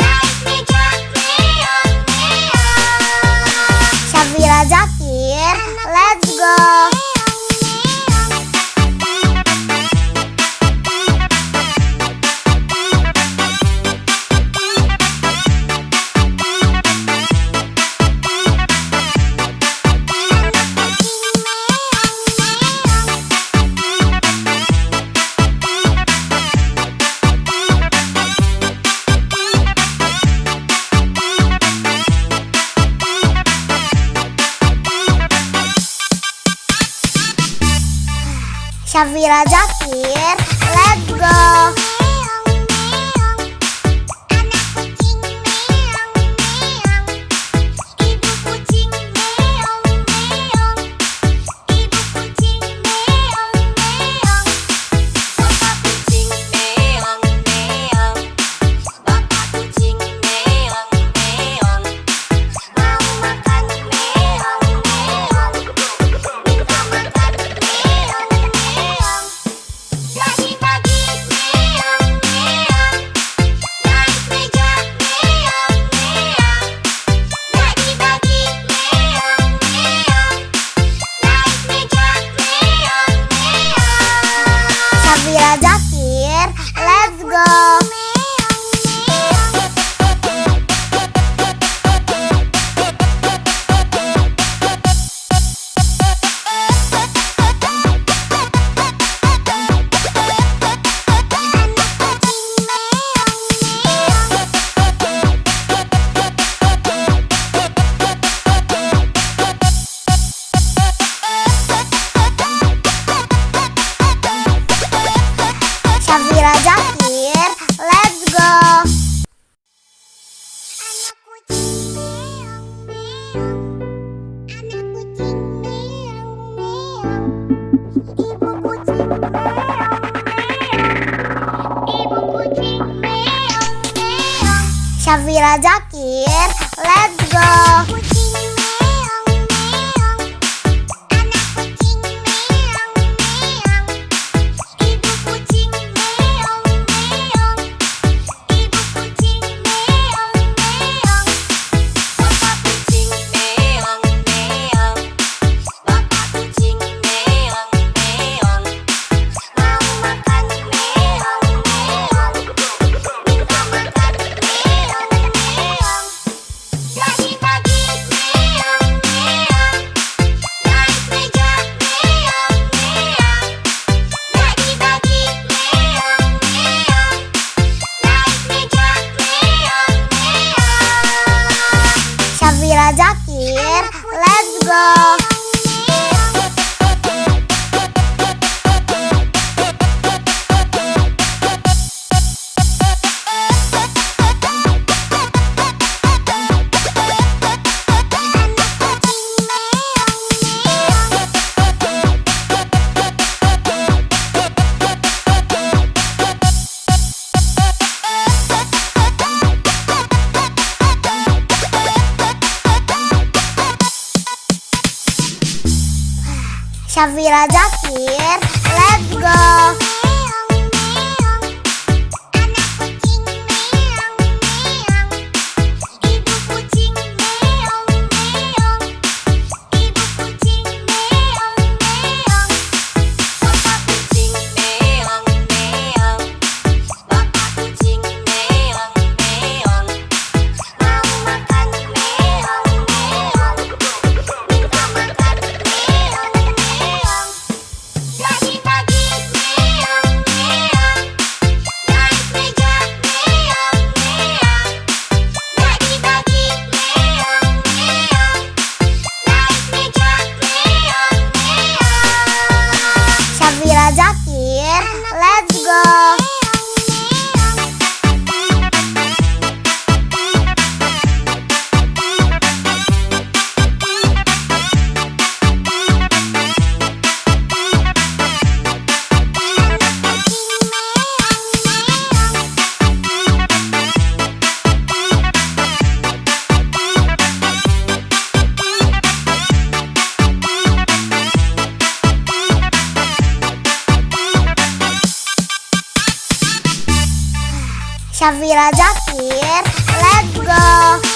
naik meja meong meong. Syafira Zakir, let's go. Syafira Zakir, let's go. Meong meong, anak kucing meong meong, ibu kucing meong meong, ibu kucing meong meong, bapak kucing meong meong, bapak kucing meong meong, mau makan meong meong, minta makan meong meong, pagi-pagi meong meong, naik meja meong meong, pagi-pagi meong meong, naik meja meong meong. Syafira Zakir, let's go. Syafira Zakir, let's go. Anak kucing meong meong, anak kucing meong meong, ibu kucing meong meong, ibu kucing meong meong. Syafira Zakir, let's go. Kucing meong meong, anak kucing meong meong, ibu kucing meong meong, ibu kucing meong meong. bapak kucing meong meong, bapak kucing meong meong, Mau makan meong meong, minta makan meong meong, pagi-pagi Zakir, let's go. Syafira Zakir, let's go. Syafira Zakir, let's go. Syafira Zakir, let's go.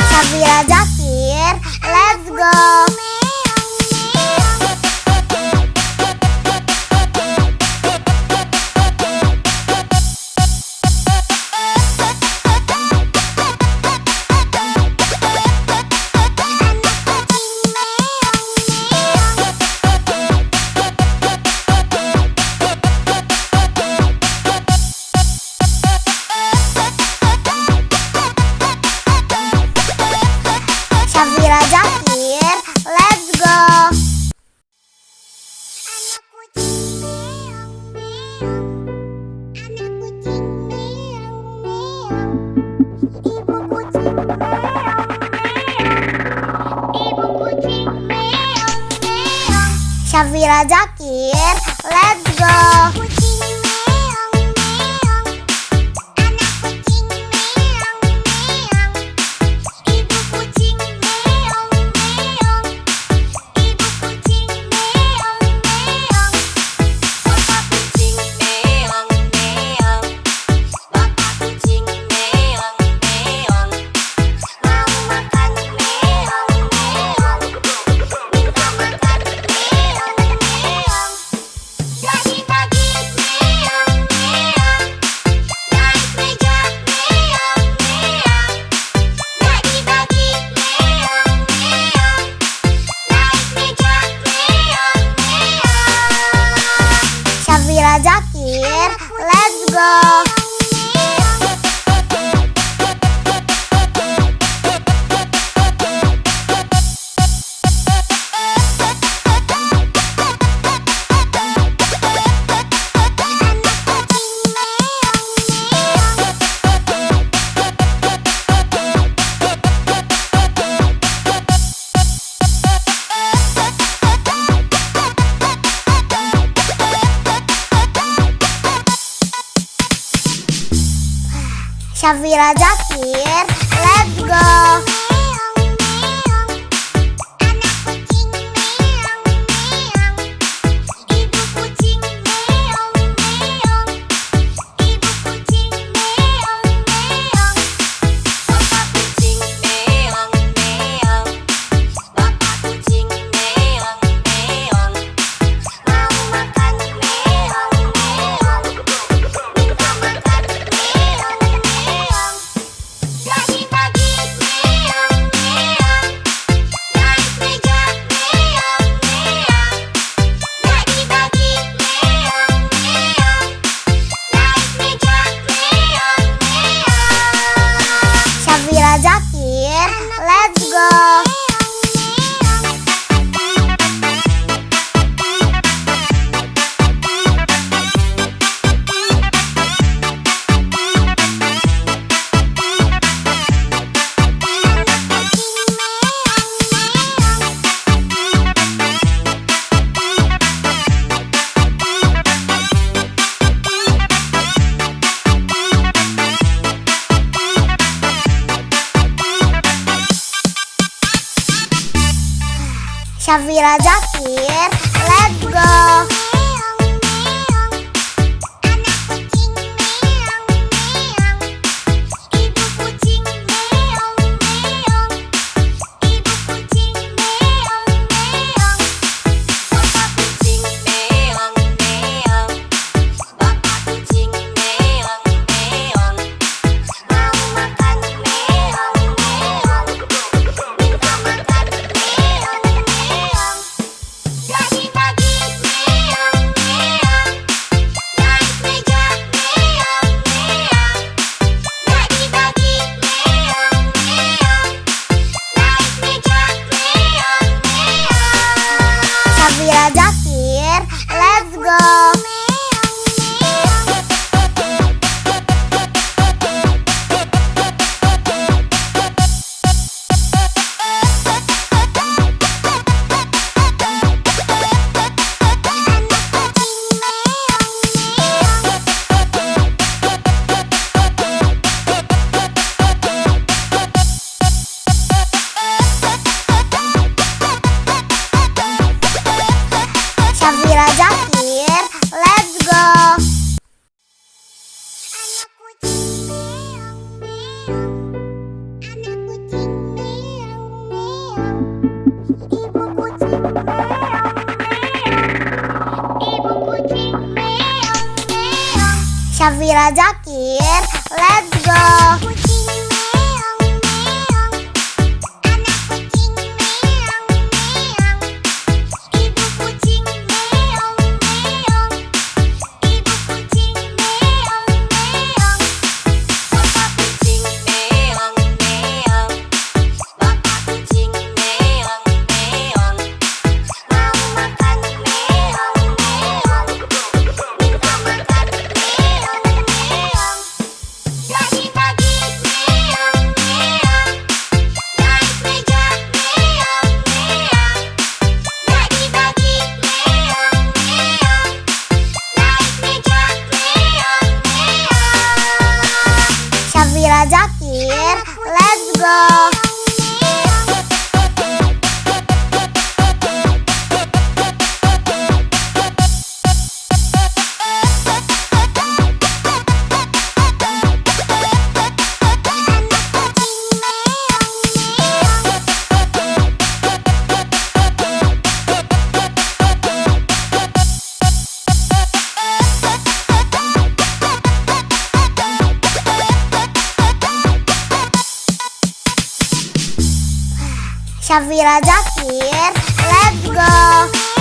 Syafira Zakir, let's go. Syafira Zakir, let's go. Syafira Zakir, let's go. Syafira Zakir, let's go. Syafira Zakir, let's go. Syafira Zakir, let's go. Syafira Zakir, let's go. Syafira Zakir, let's go. Syafira Zakir, let's go. Syafira Zakir, let's go. Syafira Zakir, let's go.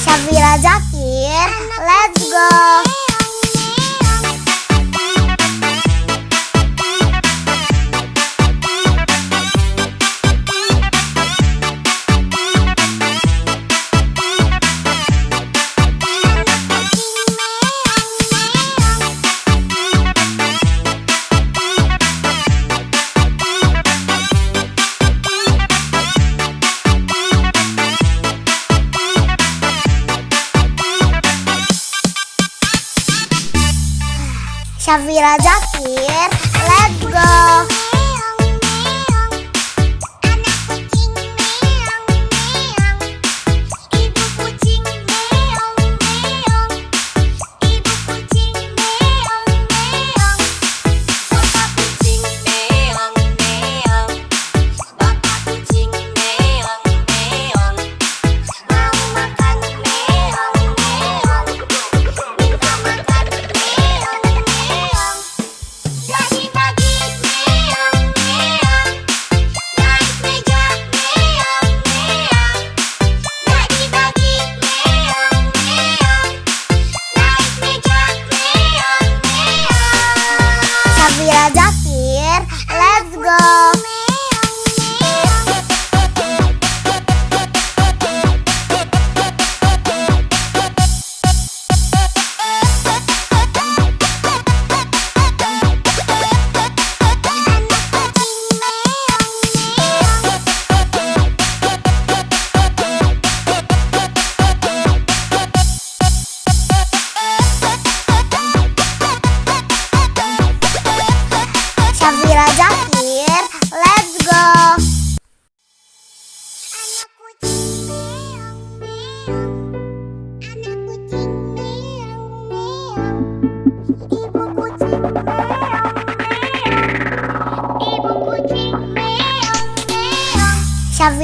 Syafira Zakir, let's go. Syafira Zakir, let's go.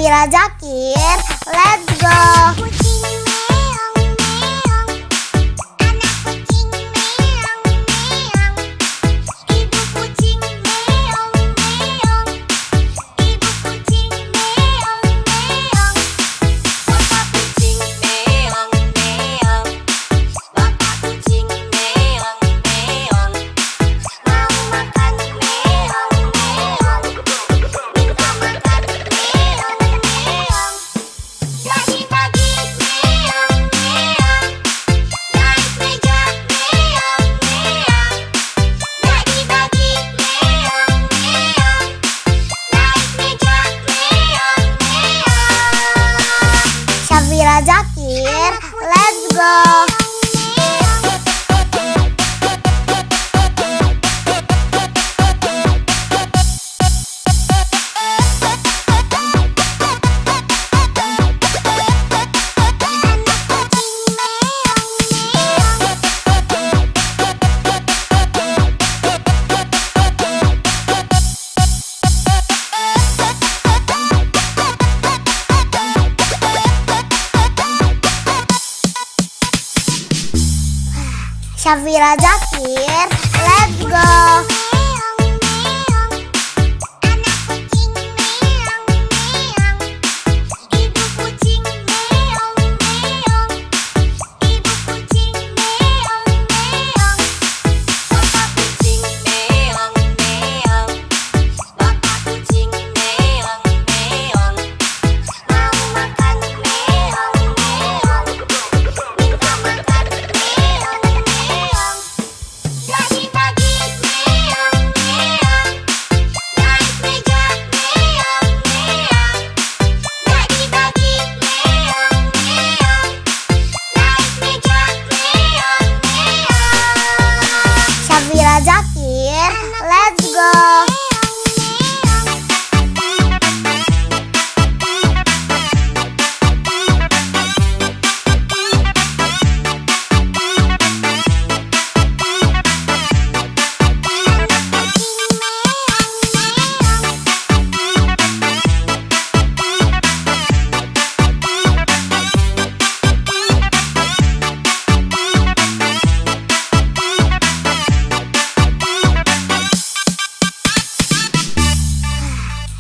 Syafira Zakir, let's go. Kucing meong meong, anak kucing meong meong, ibu kucing meong meong, ibu kucing meong meong, Bapak kucing meong meong, bapak kucing meong meong, mau makan meong meong, minta makan meong meong, pagi-pagi meong meong, naik meja meong meong, pagi-pagi meong meong, naik meja meong meong. Syafira Zakir, let's go. Syafira Zakir, let's go. Meong meong, anak kucing meong meong, ibu kucing meong meong, ibu kucing meong meong, bapak kucing meong meong, bapak kucing meong meong, mau makan meong meong, minta makan meong meong, pagi-pagi meong meong, naik meja meong meong, pagi-pagi meong meong, naik meja meong meong. Syafira Zakir, let's go.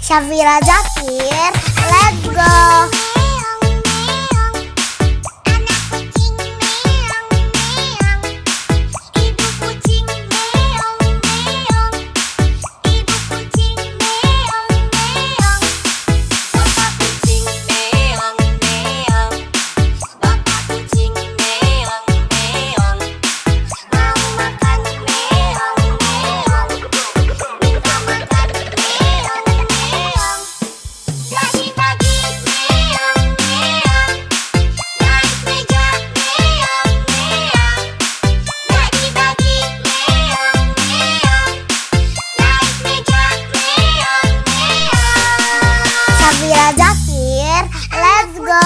Syafira Zakir, let's go. Meong meong, anak kucing meong meong, ibu kucing meong meong, ibu kucing meong meong, bapak kucing meong meong, bapak kucing meong meong, mau makan meong meong, minta makan meong meong, pagi-pagi meong meong, naik meja meong meong, pagi-pagi meong meong, naik meja meong meong. Syafira Zakir, let's go.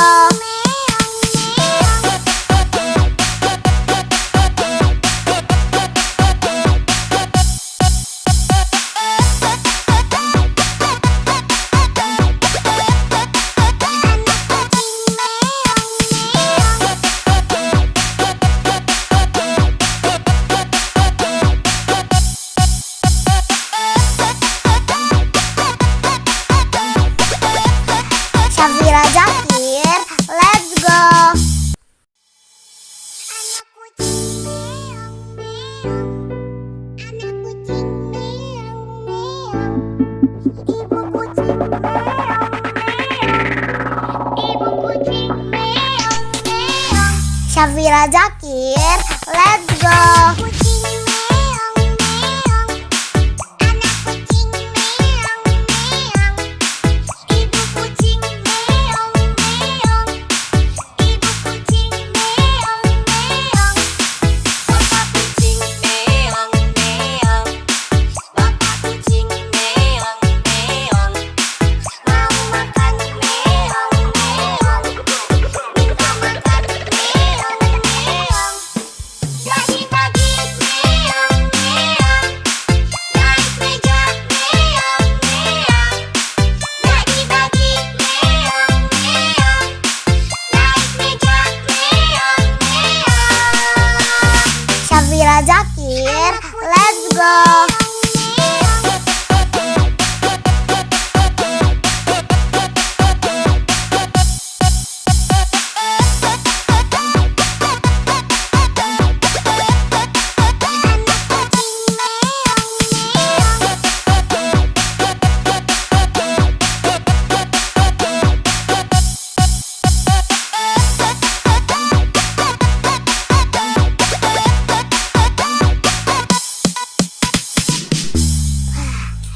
Syafira Zakir, let's go. Anak kucing meong meong, anak kucing meong meong, ibu kucing meong meong, ibu kucing meong meong. Syafira Zakir, let's go. Kucing meong meong, anak kucing meong meong, ibu kucing meong meong, ibu kucing meong meong. bapak kucing meong meong, bapak kucing meong meong, Mau makan meong meong, minta makan meong meong, pagi-pagi go.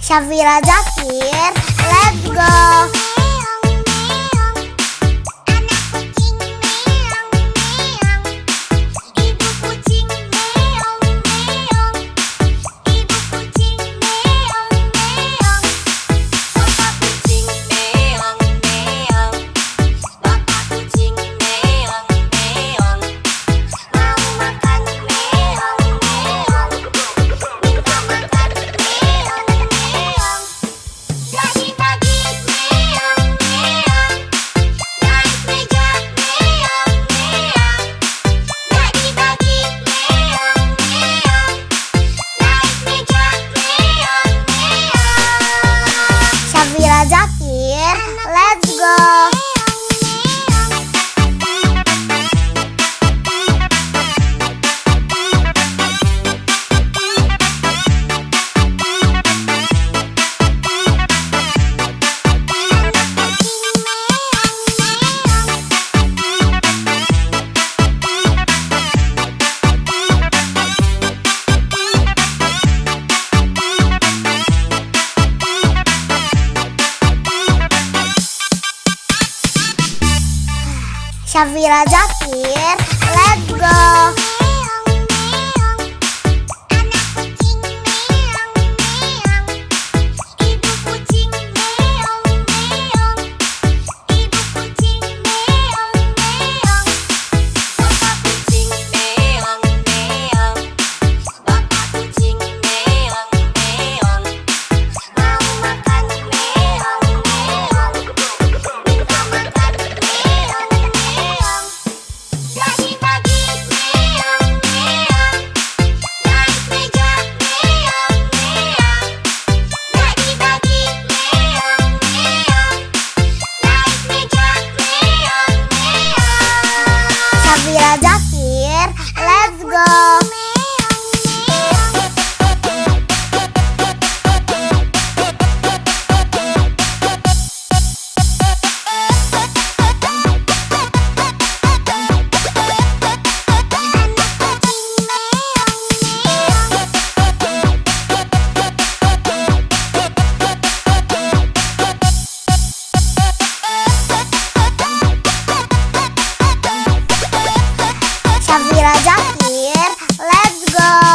Syafira Zakir, let's go. Syafira Zakir, let's go. Syafira Zakir, let's go. Syafira Zakir, let's go. Syafira Zakir, let's go.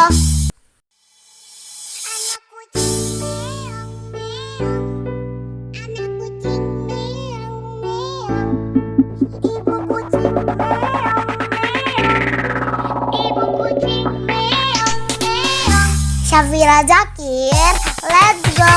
Syafira Zakir, let's go.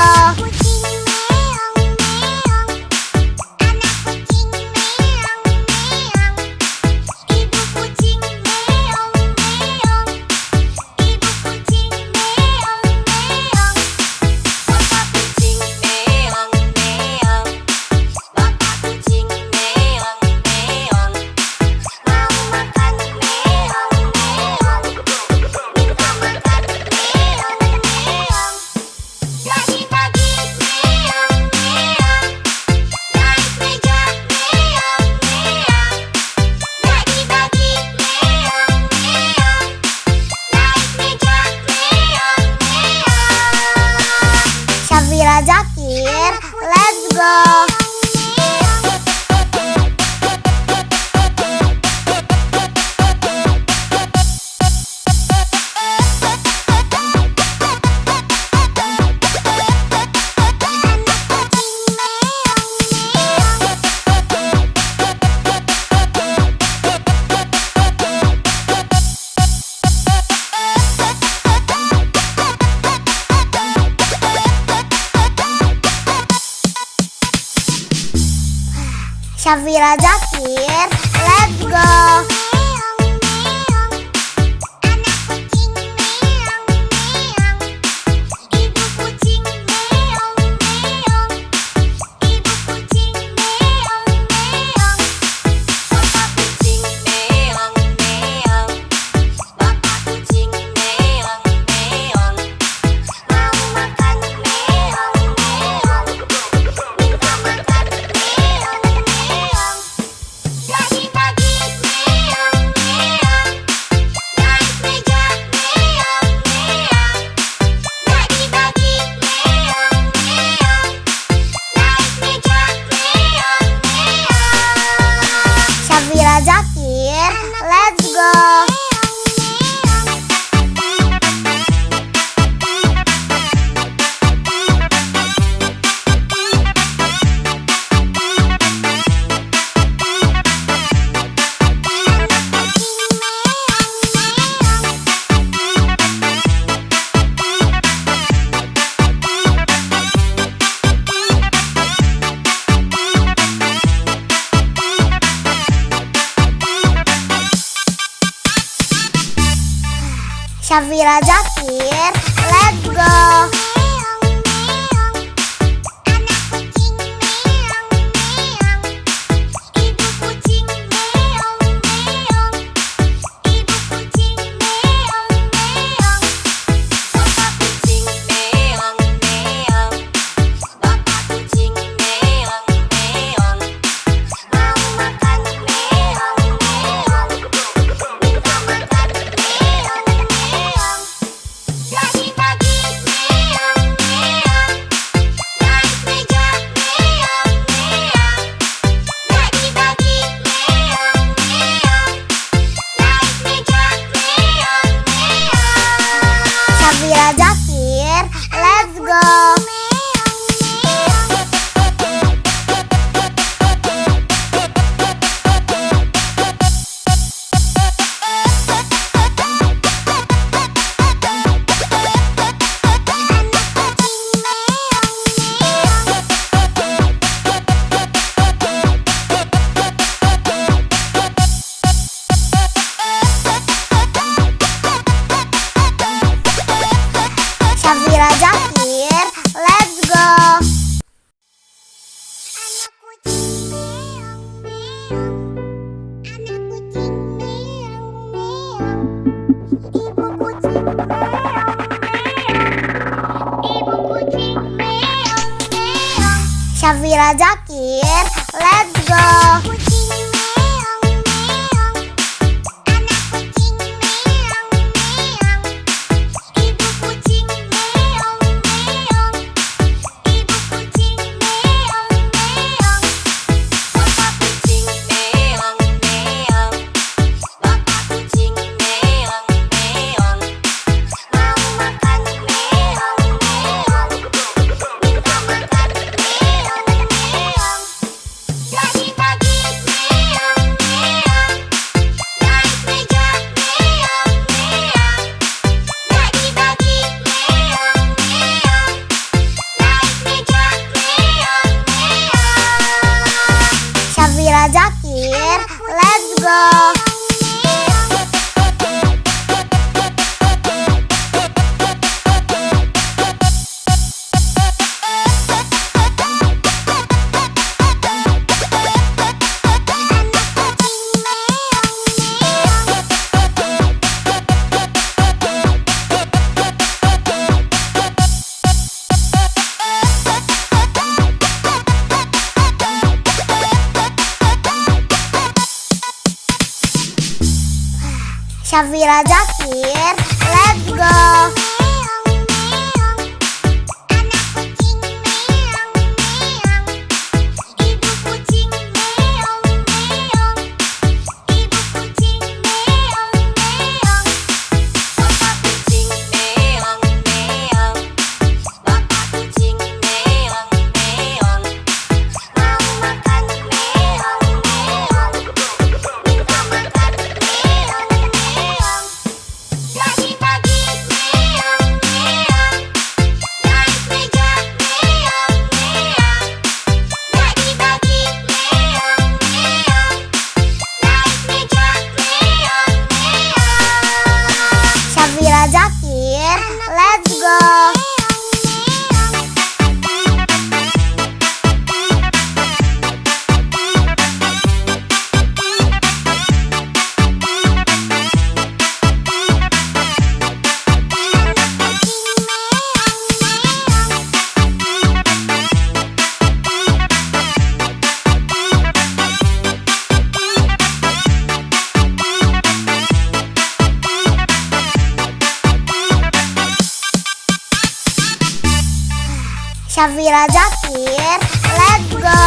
Syafira Zakir, let's go. Syafira Zakir, let's go. Zakir, let's go. Syafira Zakir, let's go. Syafira Zakir, let's go. Syafira Zakir, let's go. Syafira Zakir, let's go. Syafira Zakir, let's go. Syafira Zakir, let's go. Syafira Zakir, let's go. Syafira Zakir, let's go.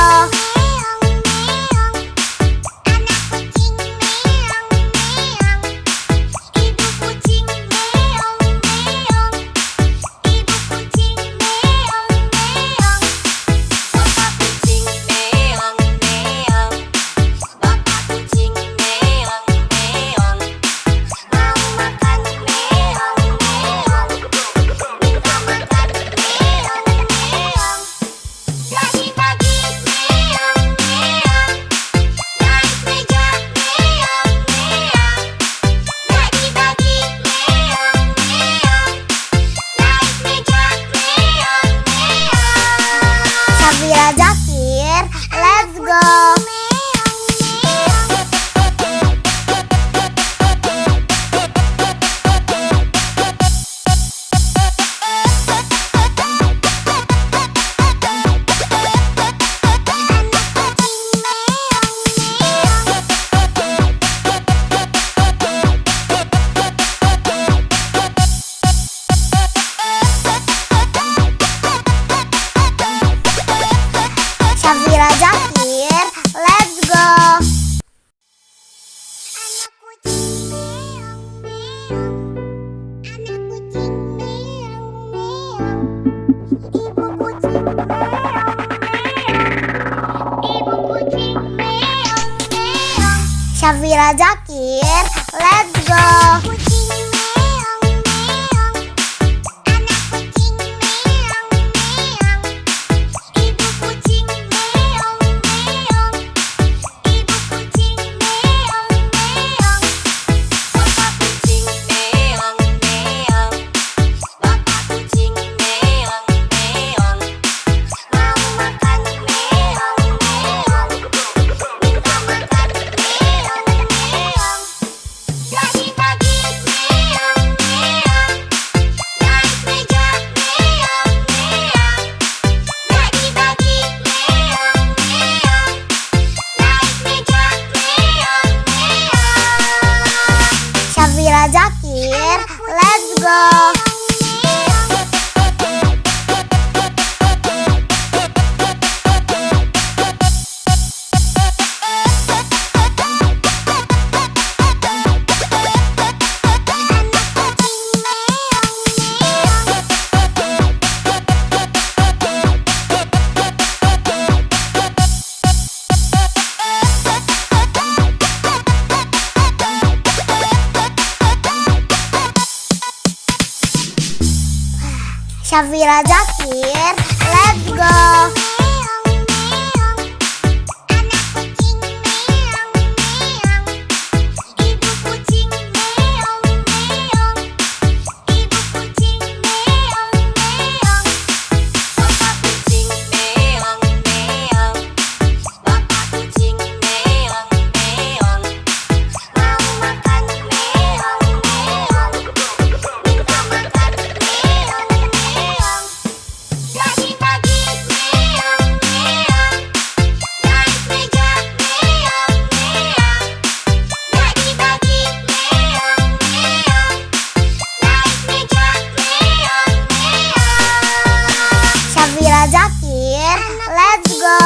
Syafira Zakir, let's go. Kucing meong meong, anak kucing meong meong, ibu kucing meong meong, ibu kucing meong meong, Bapak kucing meong meong, bapak kucing meong meong, mau makan meong meong, minta makan meong meong, pagi-pagi meong meong, naik meja meong meong, pagi-pagi meong meong, naik meja meong meong. Syafira Zakir, let's go. Syafira Zakir, let's go. Meong meong, anak kucing meong meong, ibu kucing meong meong, ibu kucing meong meong, bapak kucing meong meong, bapak kucing meong meong, mau makan meong meong, minta makan meong meong, pagi-pagi meong meong, naik meja meong meong, pagi-pagi meong meong, naik meja meong meong. Syafira Zakir, let's go.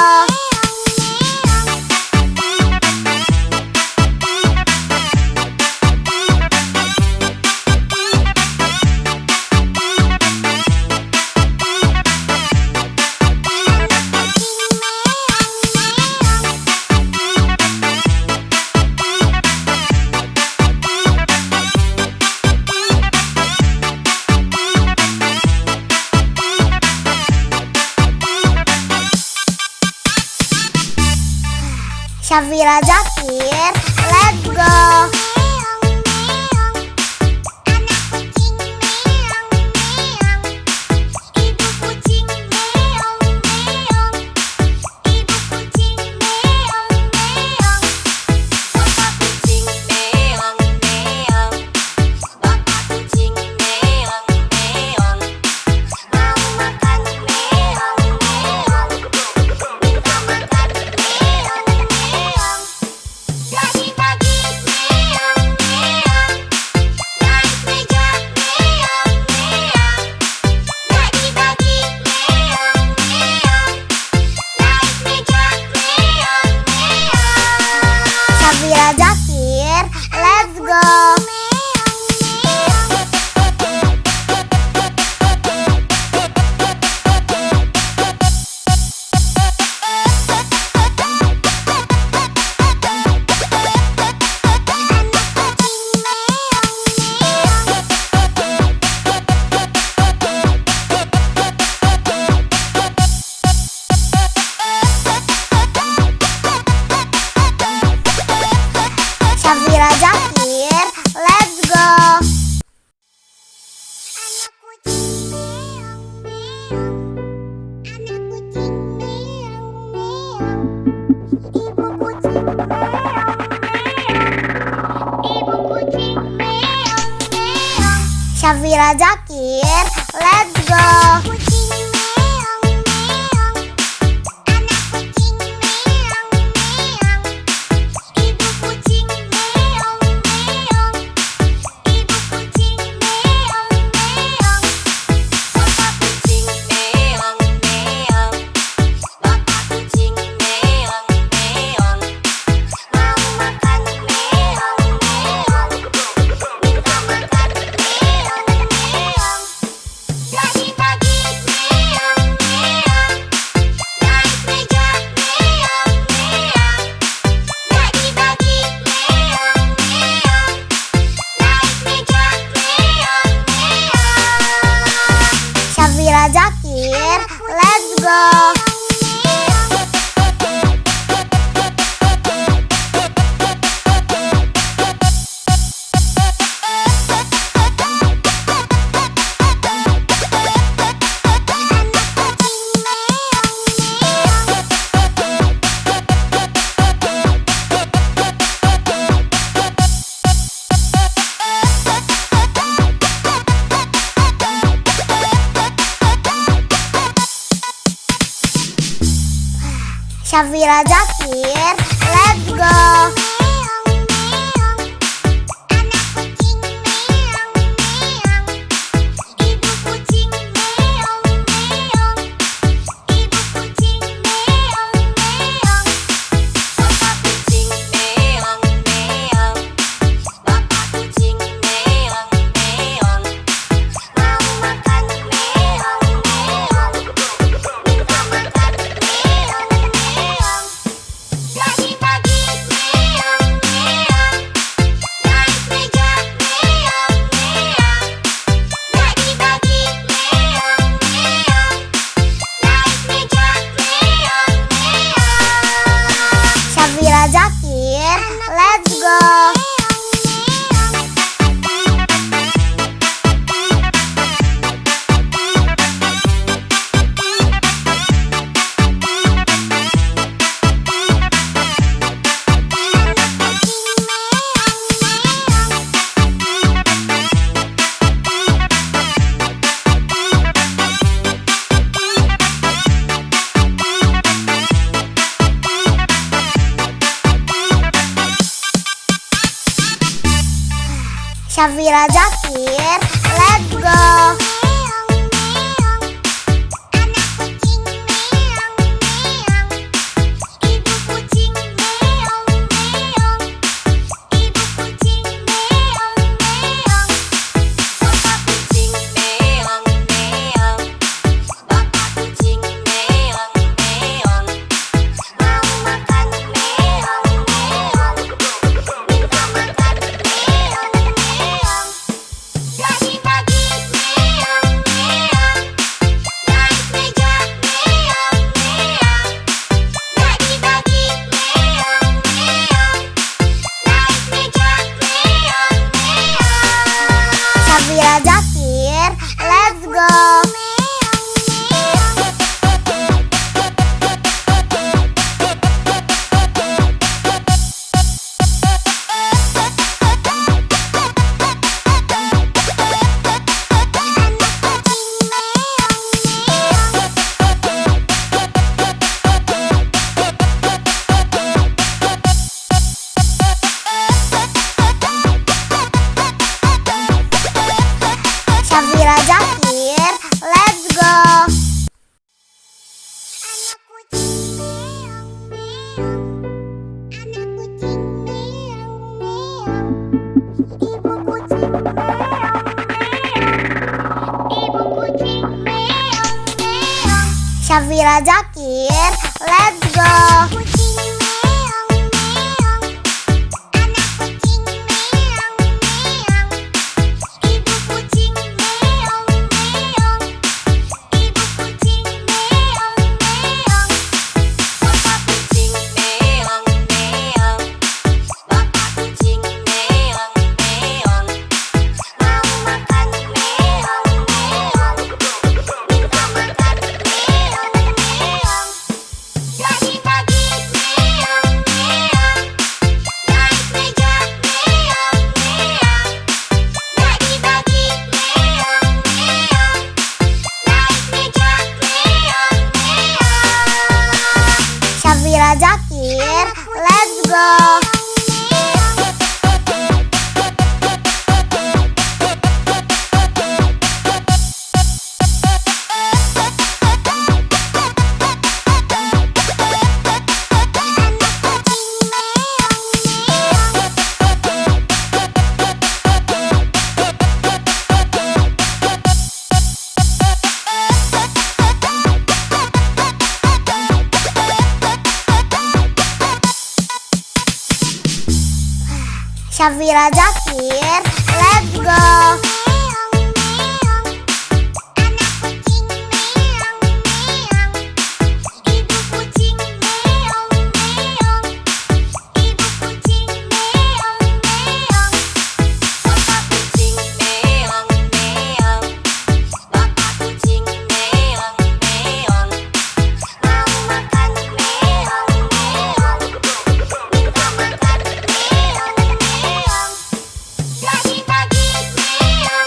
Syafira Zakir, let's go. Meong meong, anak kucing meong meong, ibu kucing meong meong, ibu kucing meong meong, bapak kucing meong meong, bapak kucing meong meong, mau makan meong meong, minta makan meong meong, pagi-pagi meong meong, naik meja meong meong, pagi-pagi meong meong, naik meja meong meong. Syafira Zakir, let's go. Syafira Zakir, let's go. Anak kucing meong meong, anak kucing meong meong, ibu kucing meong meong, ibu kucing meong meong. Syafira Zakir, let's go. Kucing meong meong, anak kucing meong meong, ibu kucing meong meong, ibu kucing meong meong. bapak kucing meong meong, bapak kucing meong meong, Mau makan meong meong, minta makan meong meong, pagi-pagi Syafira Zakir, let's go. Syafira Zakir, let's go. Syafira Zakir, let's go. Syafira Zakir, let's go. Syafira Zakir, let's go. Syafira Zakir, let's go. Syafira Zakir, let's go. Syafira Zakir, let's go. Pagi-pagi meong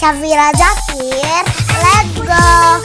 Syafira Zakir, let's go.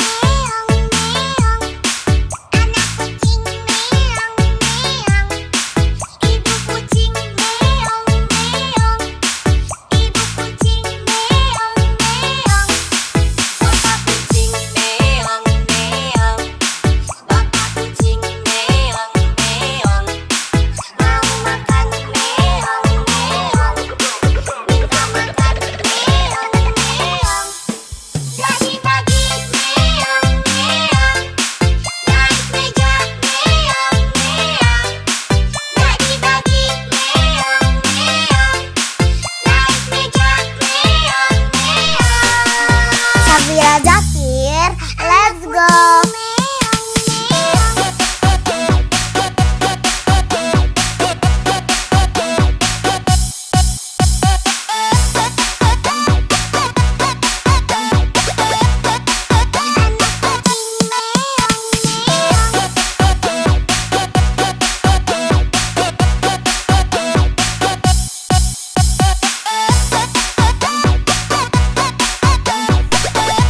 Syafira Zakir, let's go.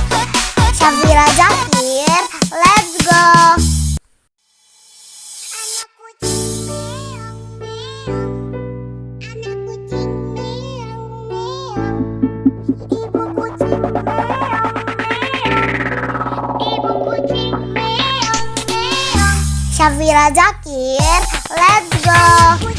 Syafira Zakir, let's go. Syafira Zakir, let's go.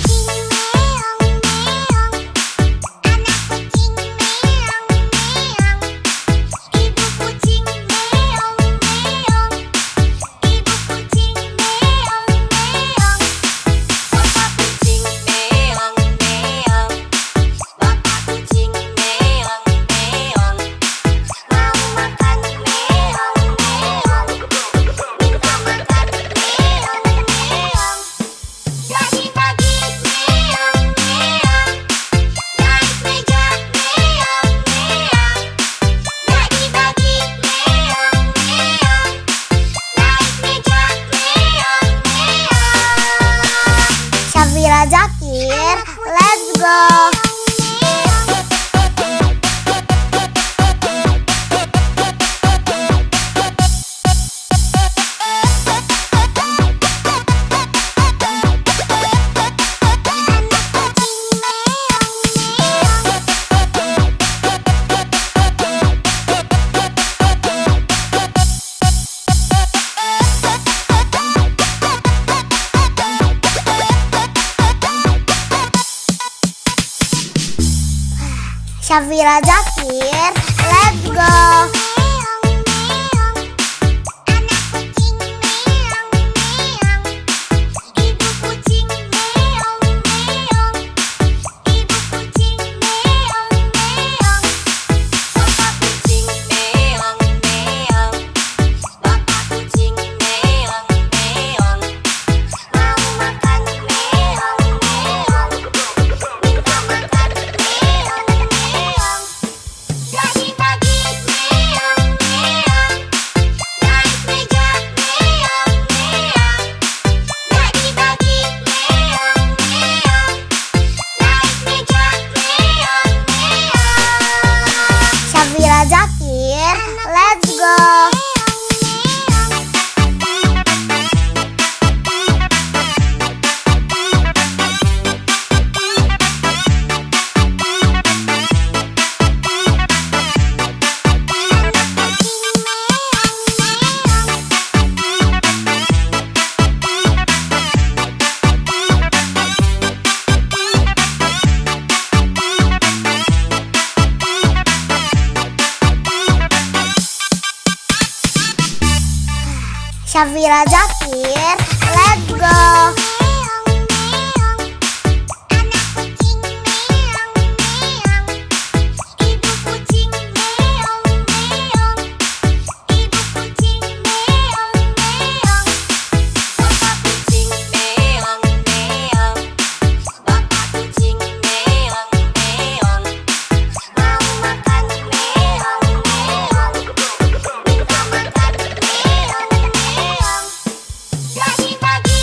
Syafira Zakir, let's go. Syafira Zakir, let's go. Syafira Zakir, let's go. Syafira Zakir, let's go. Jadi pagi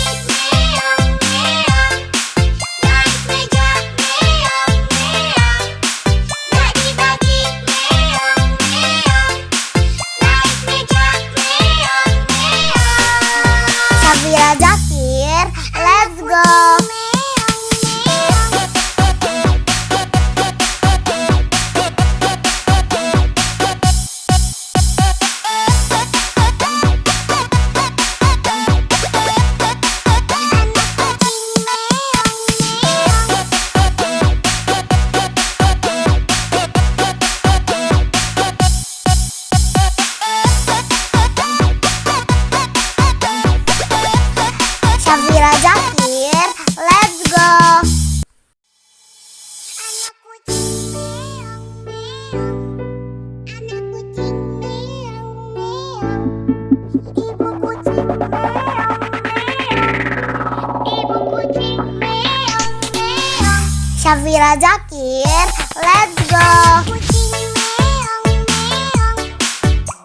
Syafira Zakir, let's go. Kucing meong meong,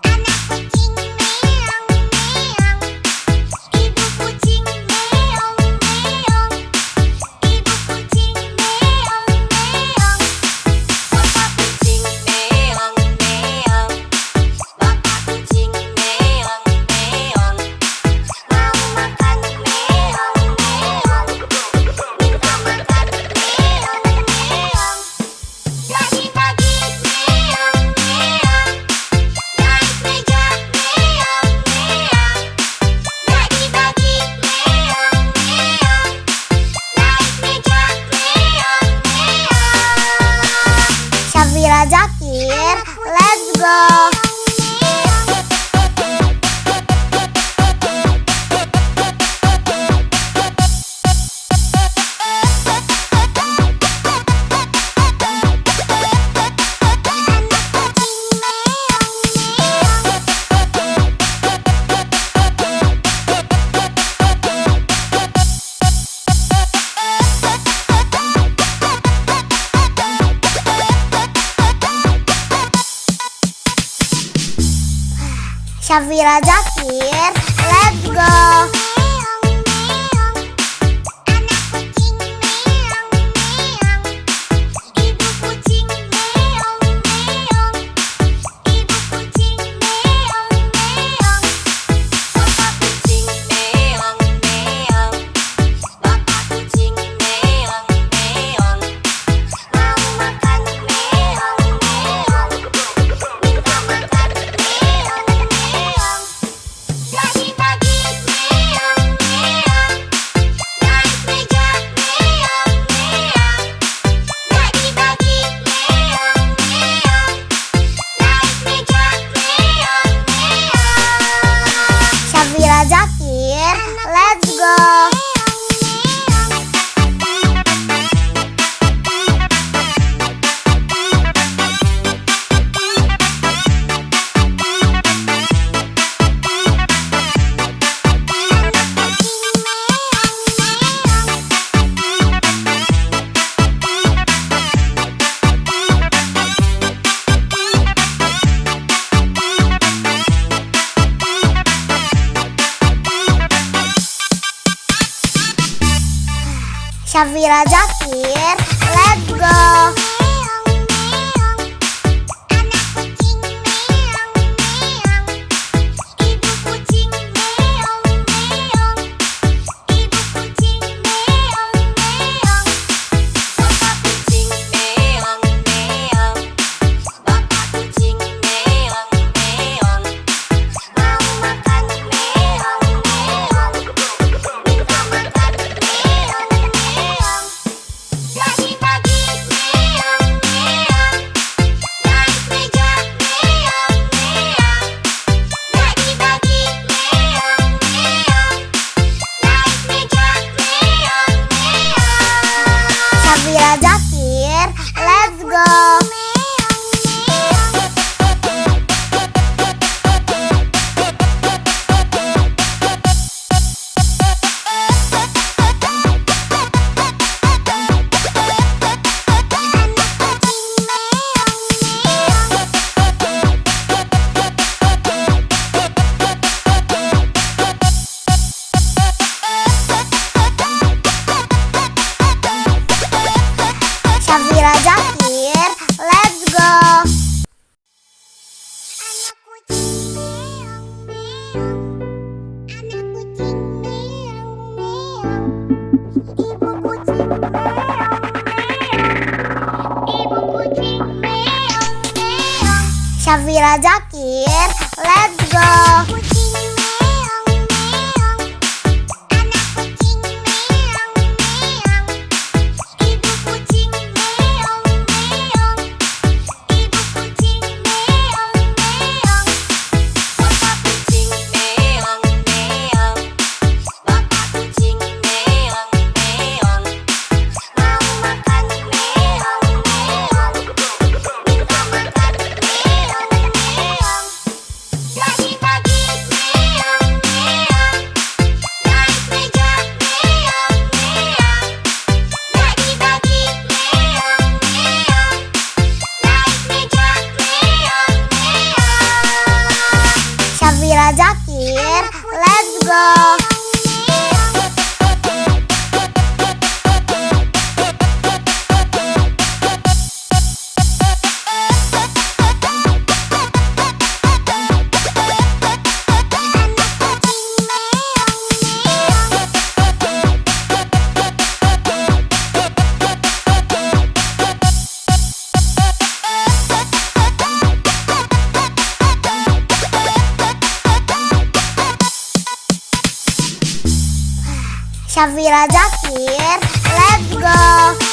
anak kucing meong meong, ibu kucing meong meong, ibu kucing meong meong, Papa kucing meong meong, Bapak kucing meong meong, mau makan meong meong, minta makan meong meong, bagi-bagi meong meong, naik meja meong meong, bagi-bagi meong meong, naik meja meong meong. Syafira Zakir, let's go. Syafira Zakir, let's go. Meong meong, anak kucing meong meong, ibu kucing meong meong, ibu kucing meong meong, Papa kucing meong meong, Bapak kucing meong meong, mau makan meong meong, minta makan meong meong, bagi-bagi meong meong, naik meja meong meong, bagi-bagi meong meong, naik meja meong meong. Syafira Zakir, let's go. Syafira Zakir, let's go. Meong meong, anak kucing meong meong, ibu kucing meong meong, ibu kucing meong meong, Papa kucing meong meong, Bapak kucing meong meong, mau makan meong meong, minta makan meong meong, bagi-bagi meong meong, naik meja meong meong, bagi-bagi meong meong, naik meja meong meong. Syafira Zakir, let's go. Syafira Zakir, let's go. Anak kucing meong meong, anak kucing meong meong, ibu kucing meong meong, ibu kucing meong meong. Syafira Zakir, let's go. Kucing meong meong, anak kucing meong meong, ibu kucing meong meong, ibu kucing meong meong. Papa kucing meong meong, Bapak kucing meong meong, Mau makan meong meong, minta makan meong meong, bagi-bagi Syafira Zakir, let's go.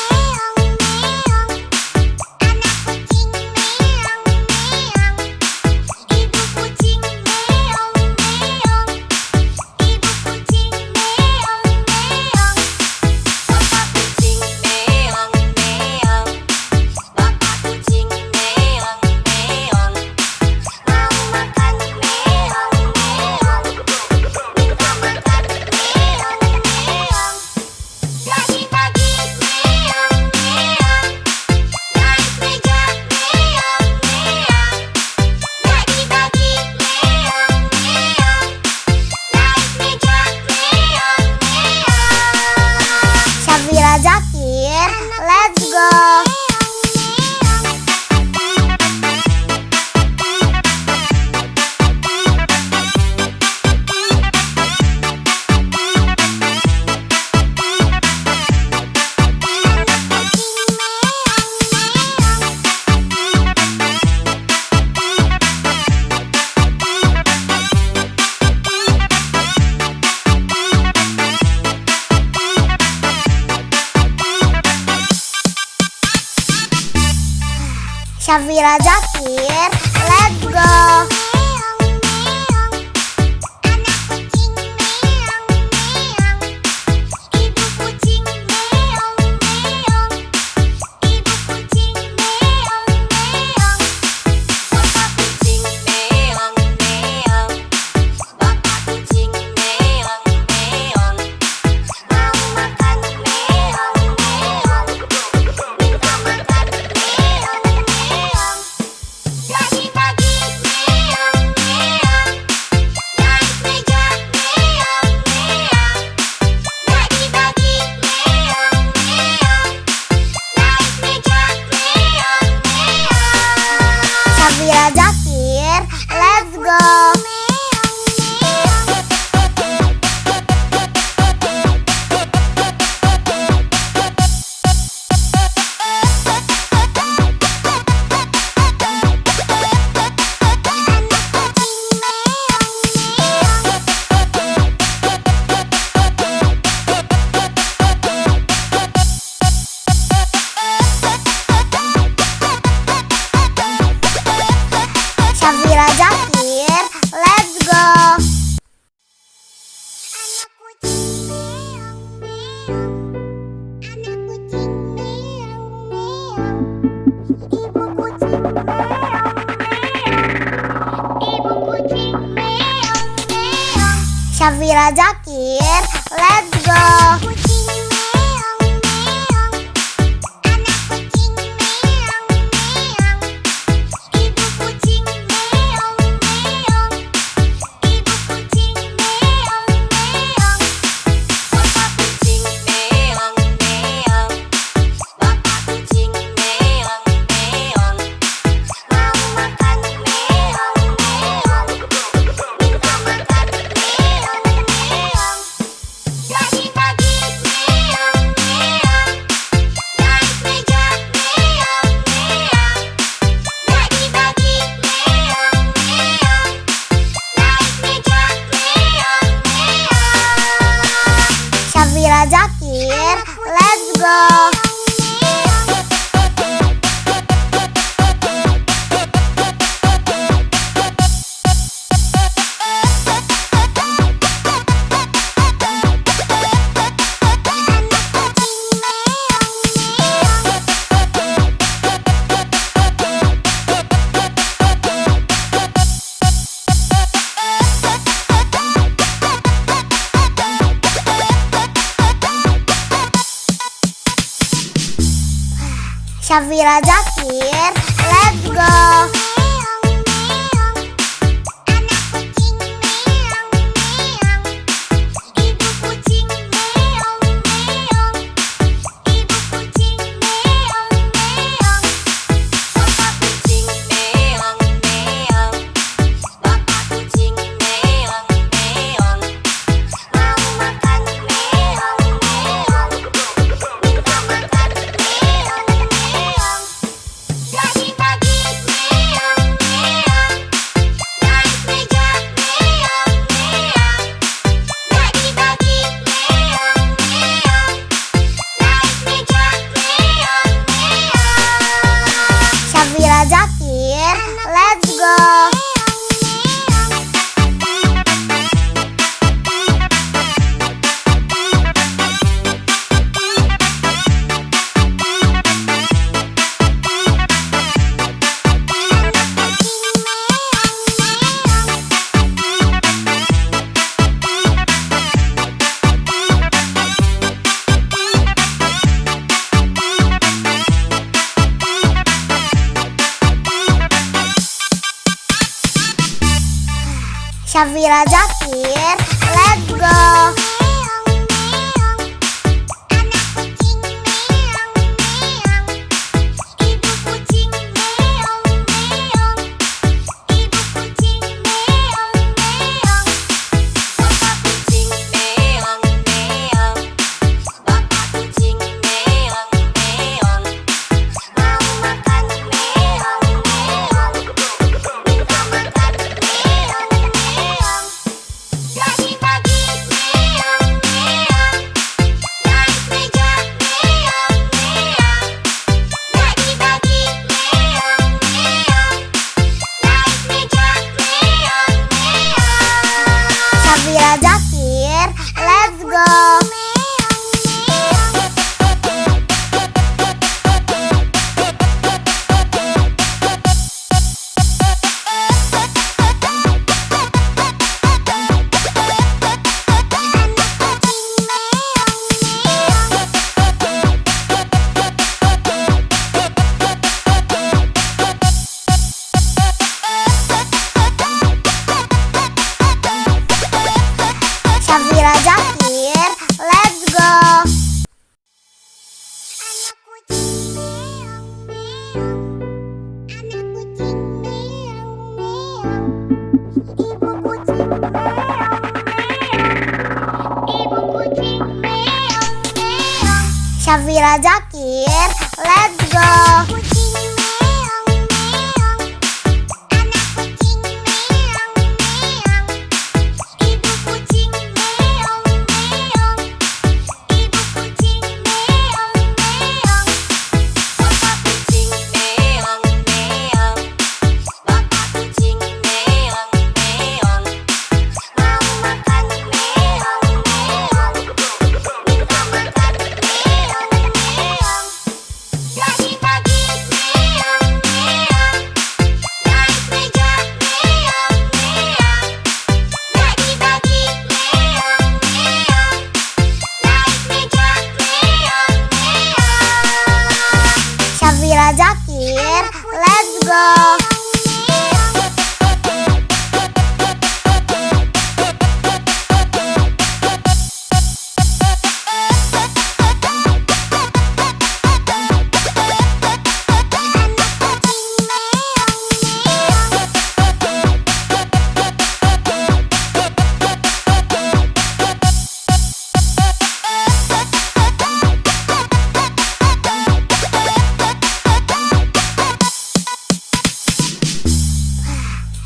Syafira Zakir, let's go. Syafira Zakir, let's go. Syafira Zakir, let's go. Syafira Zakir, let's go. Syafira Zakir, let's go. Syafira Zakir, let's go. Syafira Zakir, let's go. Pagi-pagi meong Syafira Zakir, let's go. Syafira Zakir, let's go. Syafira Zakir, let's go. Syafira Zakir, let's go. Syafira Zakir, let's go.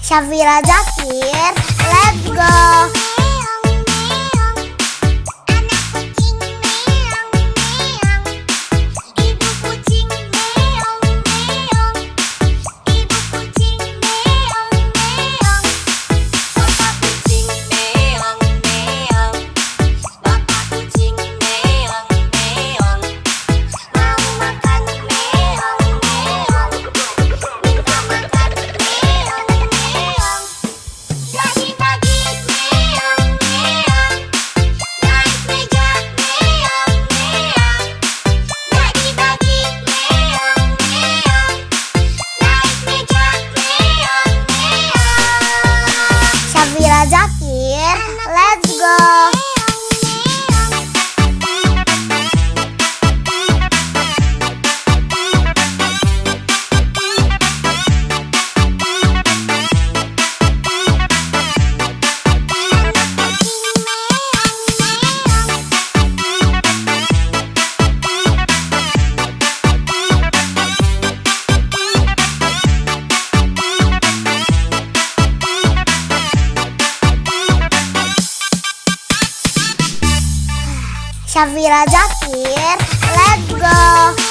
Syafira Zakir, let's go. Syafira Zakir, let's go. Syafira Zakir, let's go.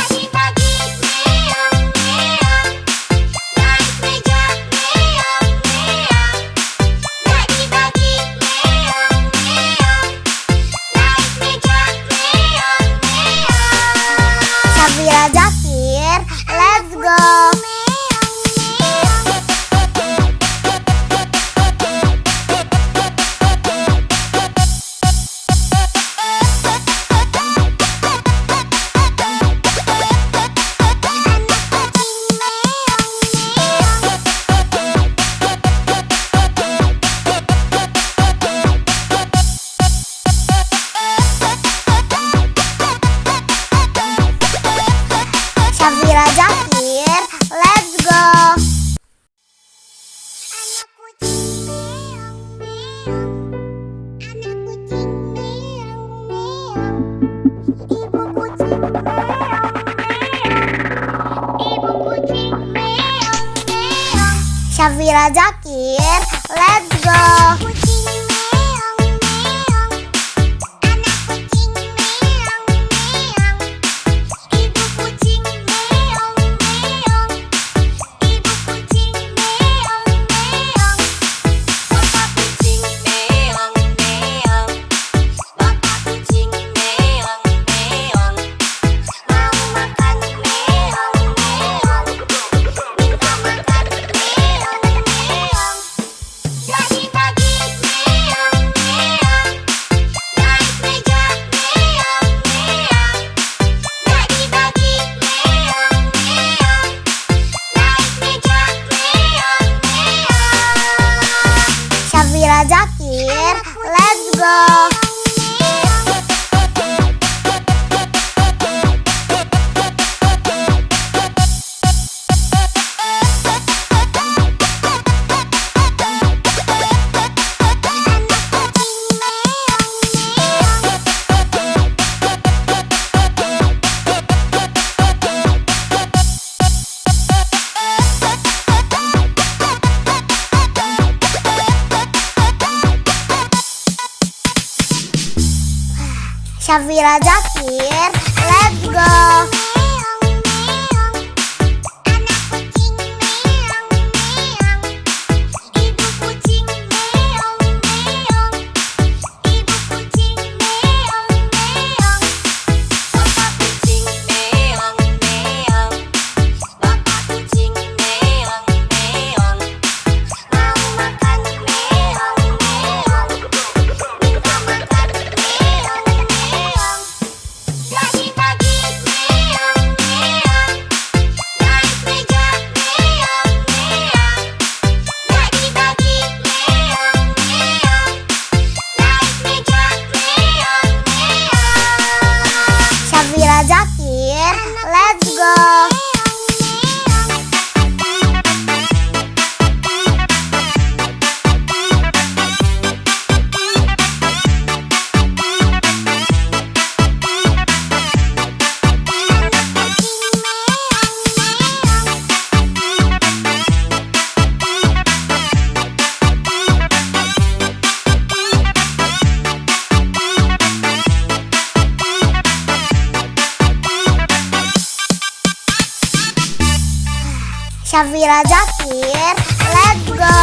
Pagi-pagi go. Syafira Zakir, let's go. Syafira Zakir, let's go. Syafira Zakir, let's go. Syafira Zakir, let's go. Syafira Zakir, let's go. Syafira Zakir, let's go.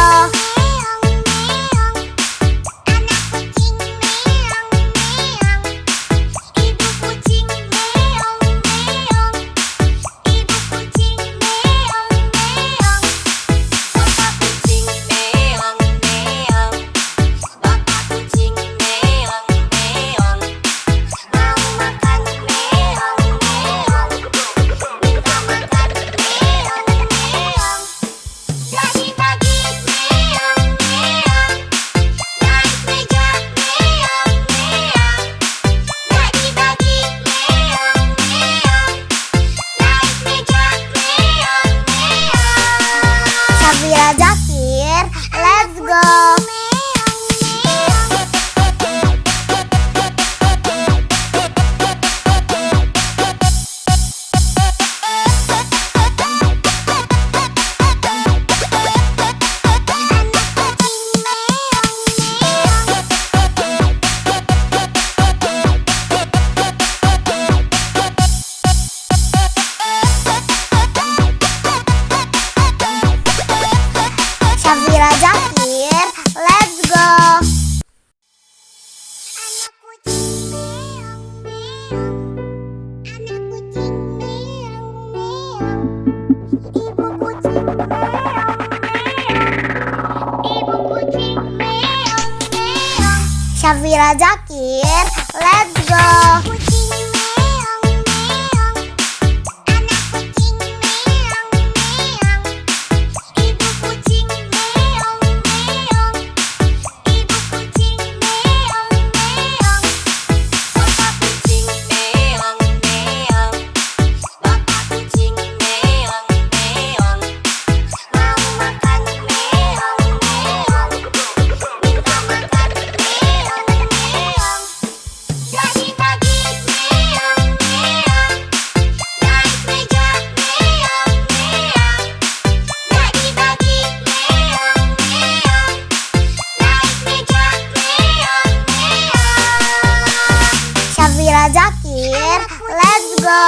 Syafira Zakir, let's go. Syafira Zakir, let's go. Anak kucing meong meong. Safira Zakir, let's go. Kucing meong meong, anak kucing meong meong, ibu kucing meong meong, ibu kucing meong meong, Bapak kucing meong meong, bapak kucing meong meong, mau makan meong meong, minta makan meong meong, pagi-pagi meong meong, naik meja meong meong, pagi-pagi meong meong, naik meja meong meong. Safira Zakir, let's go.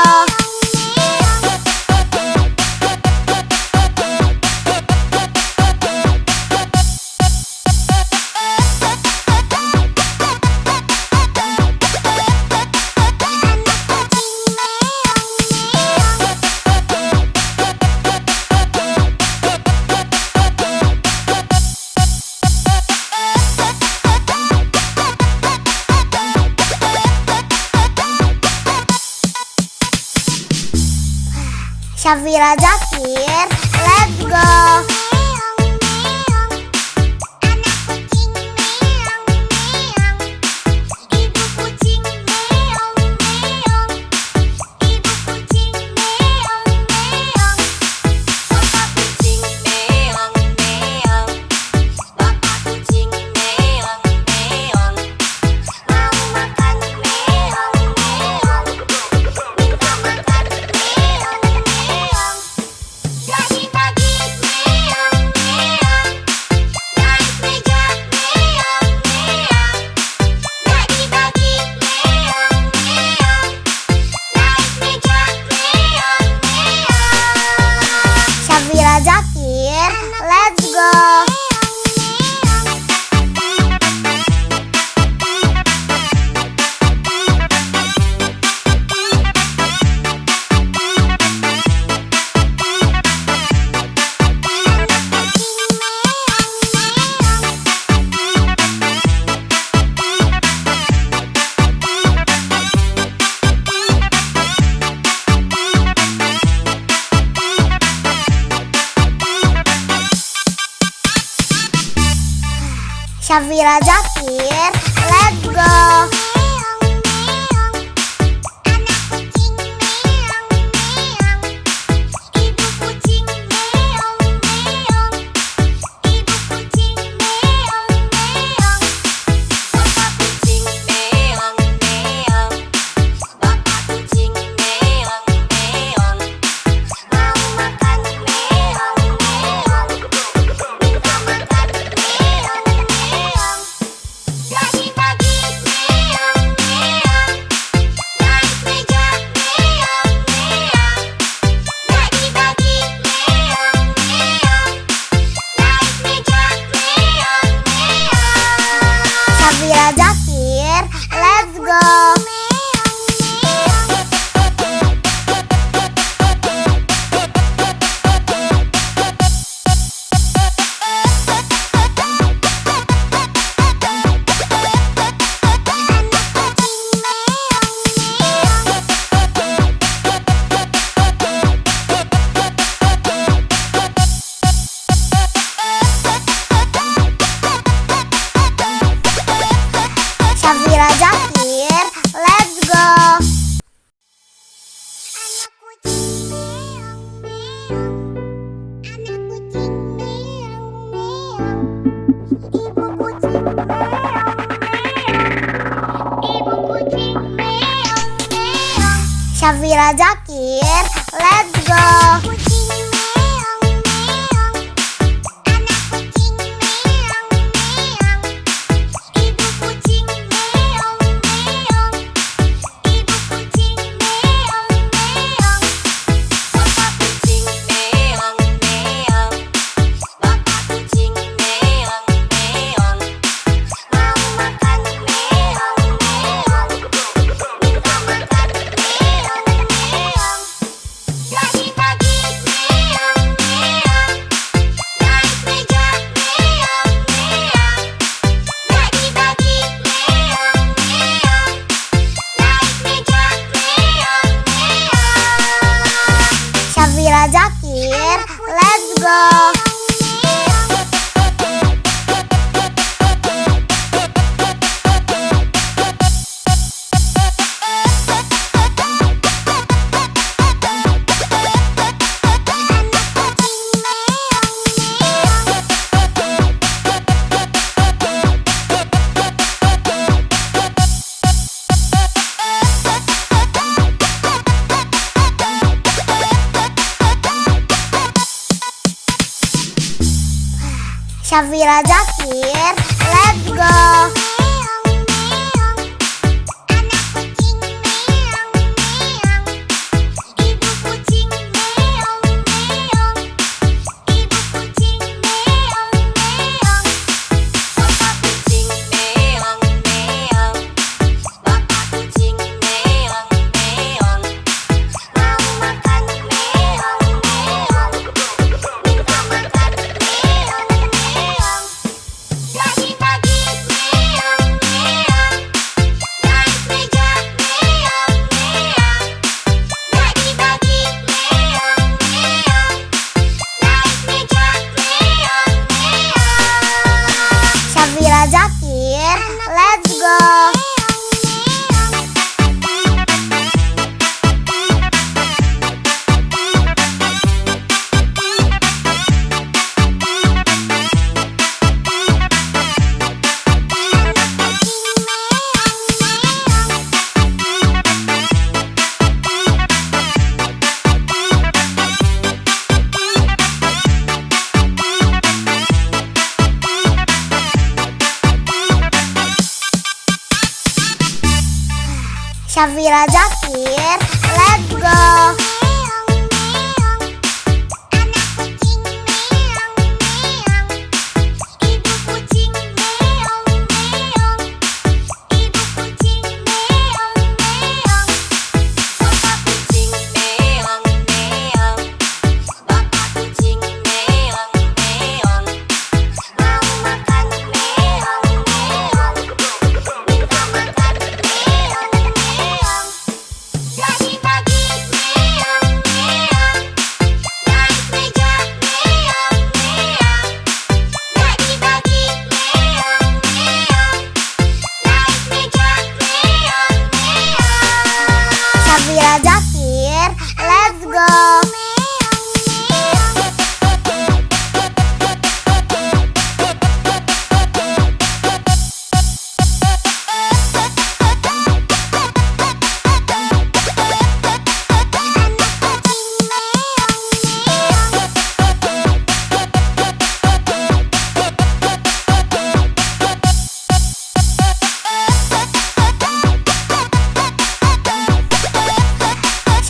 Safira Zakir, let's go. Meong meong, anak kucing meong meong, ibu kucing meong meong, ibu kucing meong meong, bapak kucing meong meong, bapak kucing meong meong, mau makan meong meong, minta makan meong meong, pagi-pagi meong meong, naik meja meong meong, pagi-pagi meong meong, naik meja meong meong. Safira Zakir, let's go. Safira Zakir, let's go. Meong meong, anak kucing meong meong, ibu kucing meong meong, ibu kucing meong meong, bapak kucing meong meong, bapak kucing meong meong, mau makan meong meong, minta makan meong meong, pagi-pagi meong meong, naik meja meong meong, pagi-pagi meong meong, naik meja meong meong. Safira Zakir, let's go. Safira Zakir, let's go. Anak kucing meong meong, anak kucing meong meong, ibu kucing meong meong, ibu kucing meong meong. Safira Zakir, let's go. Kucing meong meong, anak kucing meong meong, ibu kucing meong meong, ibu kucing meong meong. bapak kucing meong meong, bapak kucing meong meong, Mau makan meong meong, minta makan meong meong, pagi-pagi Zakir, let's go. Syafira Zakir, let's go. Syafira Zakir, let's go. Syafira Zakir, let's go. Syafira Zakir, let's go.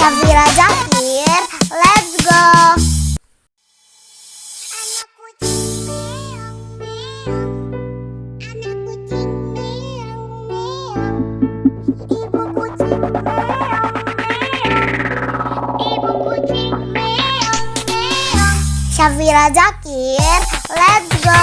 Syafira Zakir, let's go. Syafira Zakir, let's go.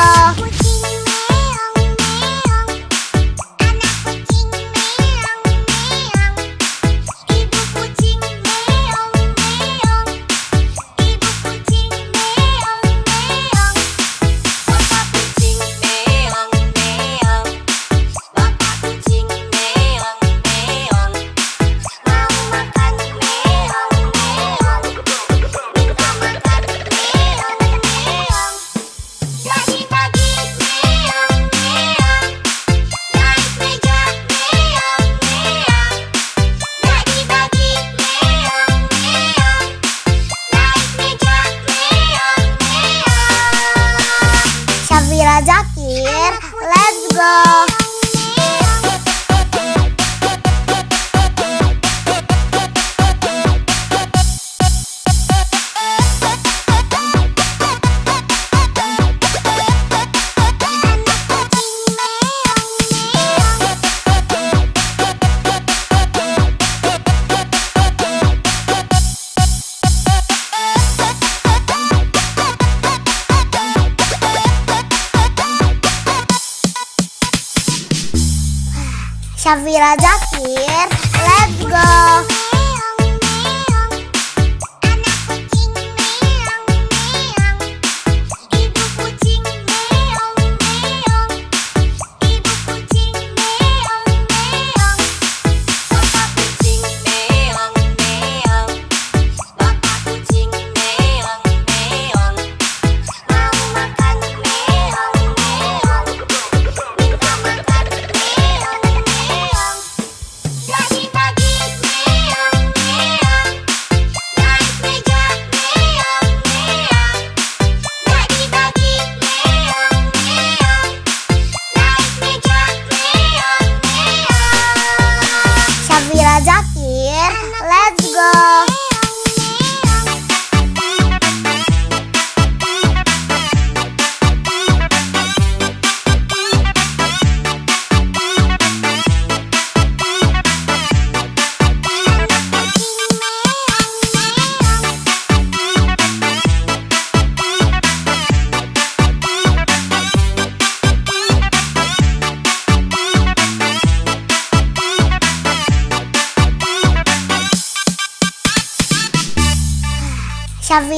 Syafira Zakir, let's go. Syafira Zakir, let's go.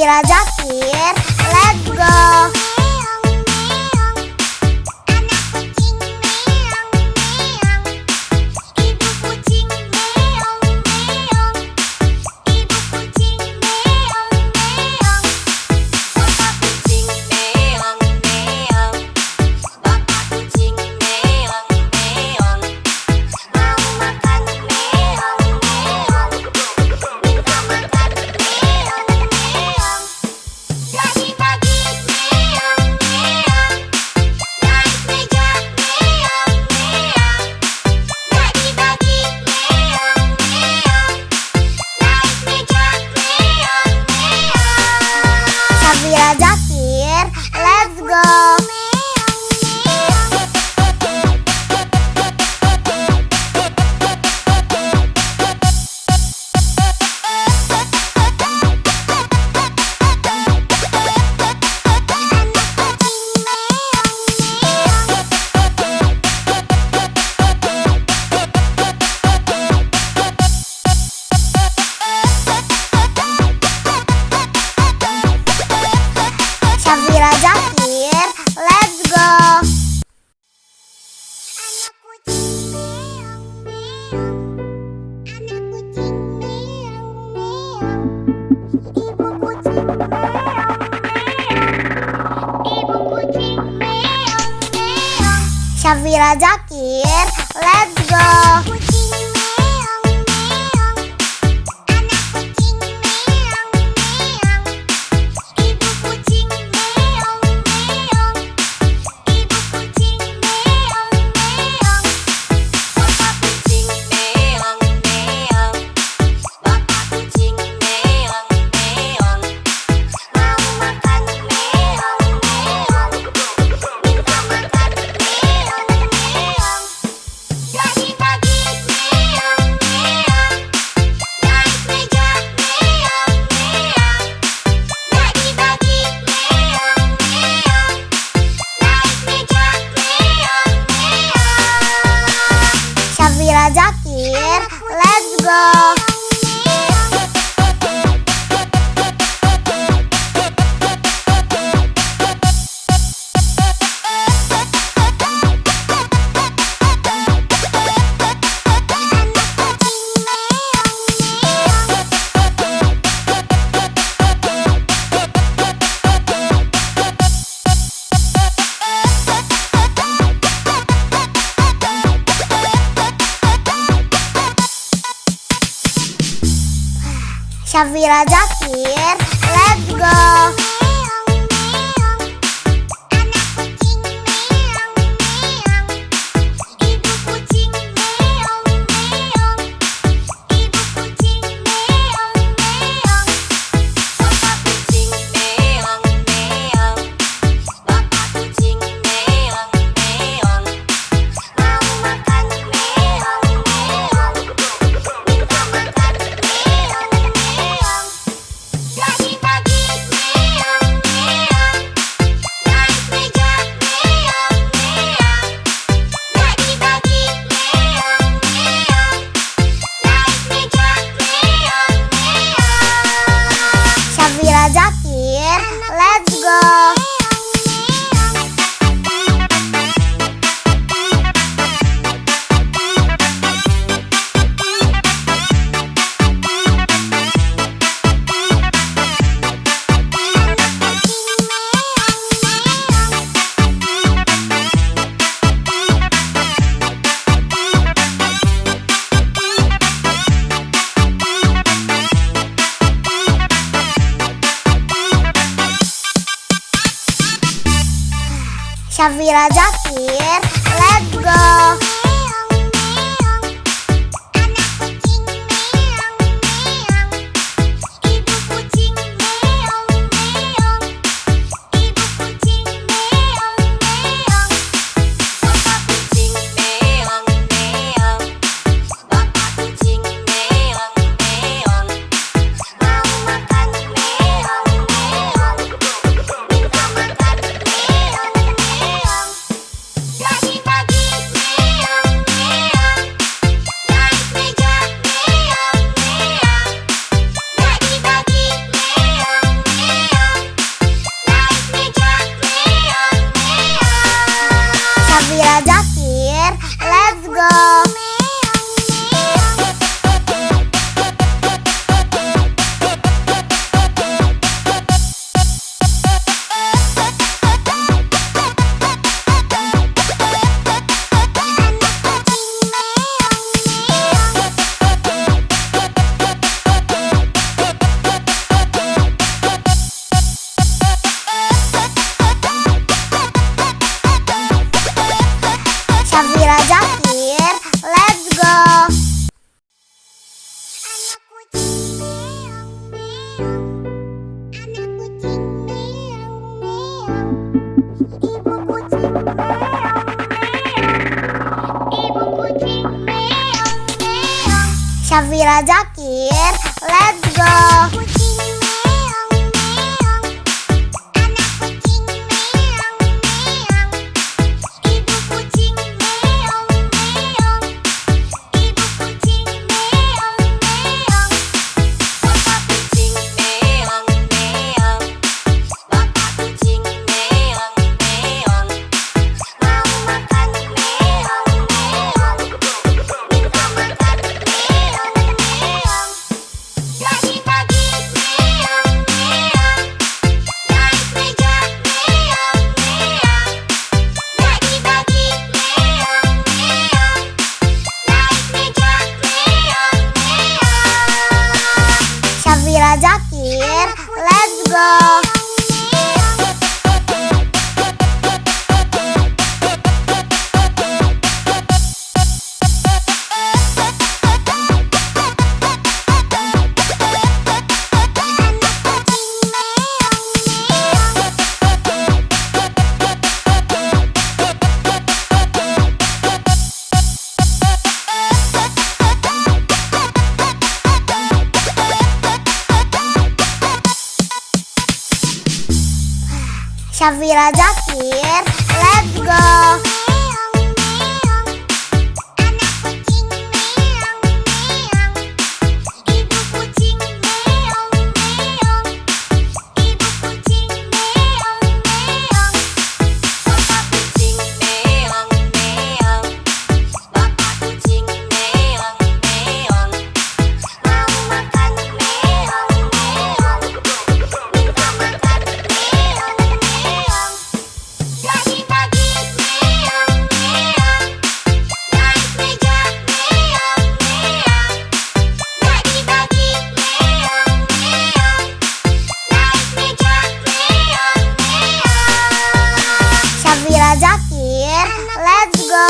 Syafira Zakir, let's go. Syafira Zakir, let's go. Syafira Zakir, let's go. Syafira Zakir, let's go. Syafira Zakir, let's go. Syafira Zakir, let's go. Syafira Zakir, let's go. Syafira Zakir, let's go. Pagi-pagi meong Ibu kucing meong meong. Ibu kucing meong meong. Syafira Zakir, let's go. Kucing meong meong. Anak kucing meong meong. Ibu kucing meong meong. Ibu kucing meong meong. Papa kucing meong meong. Bapak kucing meong meong. Mau makan meong meong. Minta makan meong meong. Lagi-lagi meong meong. Naik meja meong meong. Lagi-lagi meong meong. Naik meja meong meong. Syafira Zakir, let's go. Syafira Zakir, let's go. Meong meong. Anak kucing meong meong. Ibu kucing meong meong. Ibu kucing meong meong. Papa kucing meong meong. Bapak kucing meong meong. Mau makan meong meong. Minta makan meong meong. Lagi-lagi meong meong. Naik meja meong meong. Lagi-lagi meong meong. Naik meja meong meong. Syafira Zakir, let's go.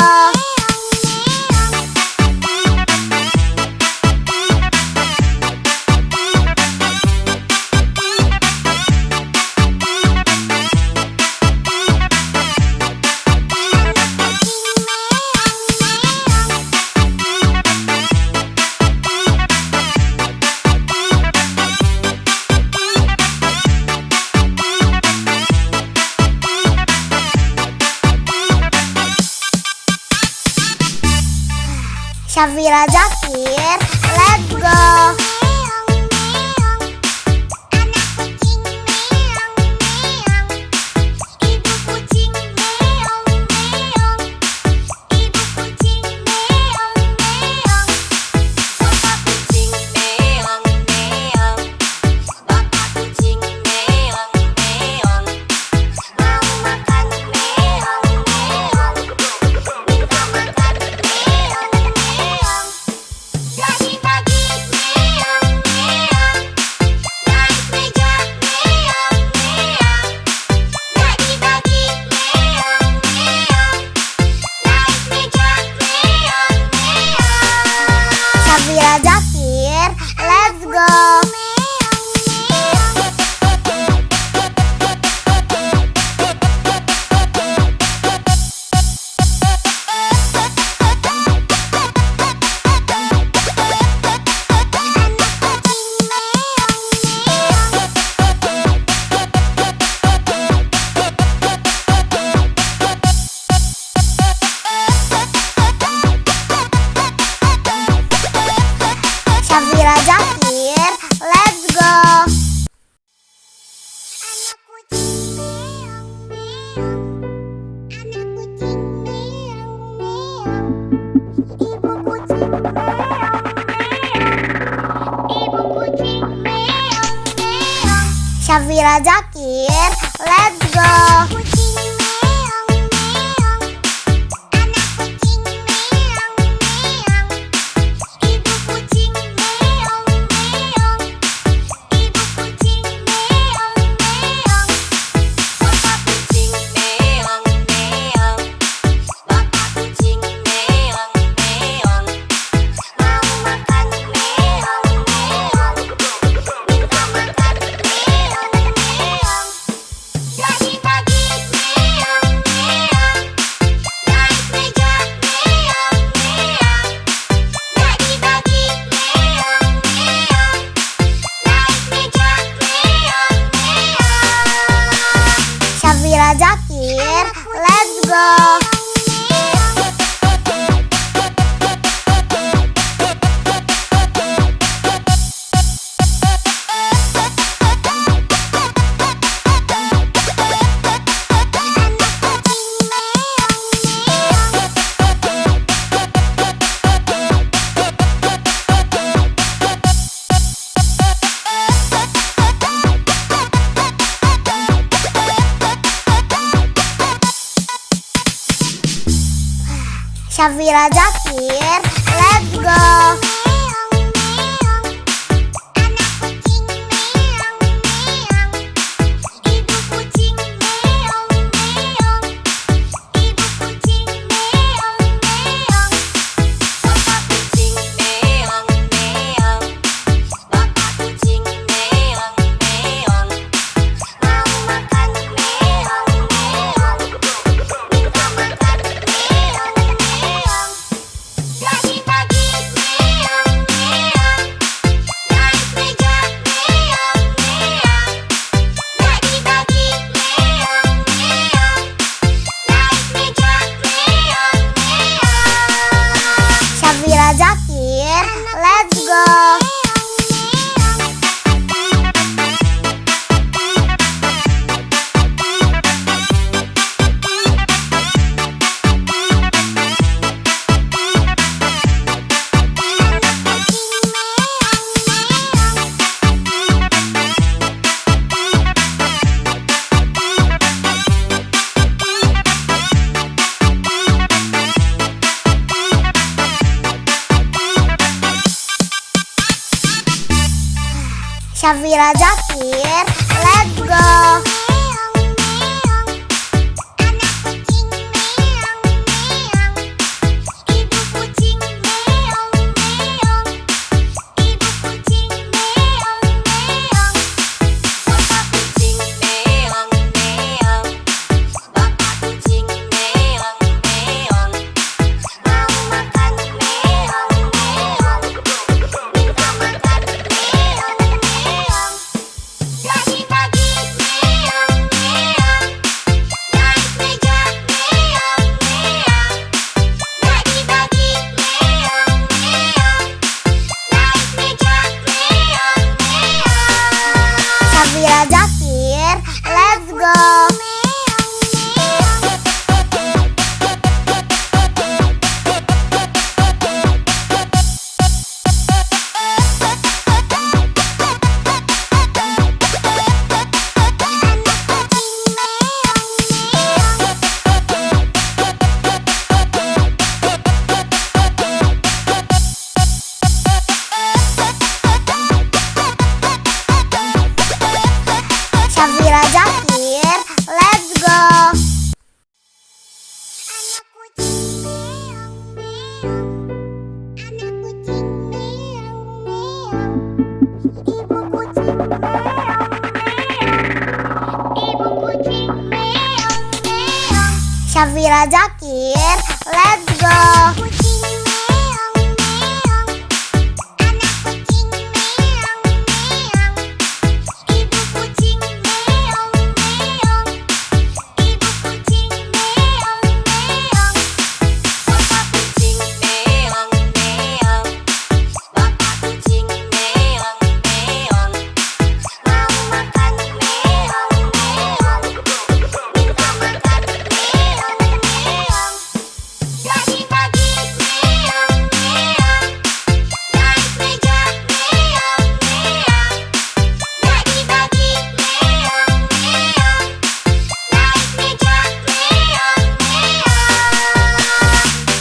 Syafira Zakir, let's go. Meong meong. Anak kucing meong meong. Ibu kucing meong meong. Ibu kucing meong meong. Papa kucing meong meong. Bapak kucing meong meong. Mau makan meong meong. Minta makan meong meong. Lagi-lagi meong meong. Naik meja meong meong. Lagi-lagi meong meong. Naik meja meong meong. Syafira Zakir, let's go. Syafira Zakir, let's go. Anak kucing meong meong. Anak kucing meong meong. Ibu kucing meong meong. Ibu kucing meong meong. Syafira Zakir, let's go. Kucing meong meong. Anak kucing meong meong. Ibu kucing meong meong. Ibu kucing meong meong. Papa kucing meong meong. Bapak kucing meong meong. Mau makan meong meong. Minta makan meong meong. Lagi-lagi go. Syafira Zakir, let's go. Syafira Zakir, let's go. Syafira Zakir, let's go. Syafira Zakir, let's go. Syafira Zakir, let's go. Syafira Zakir, let's go.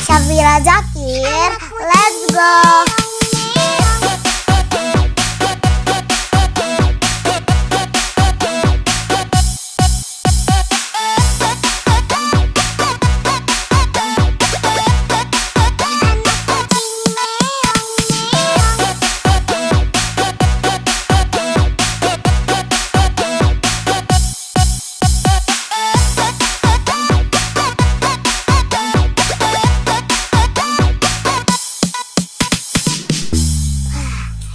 Syafira Zakir, let's go.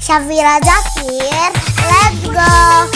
Syafira Zakir, let's go.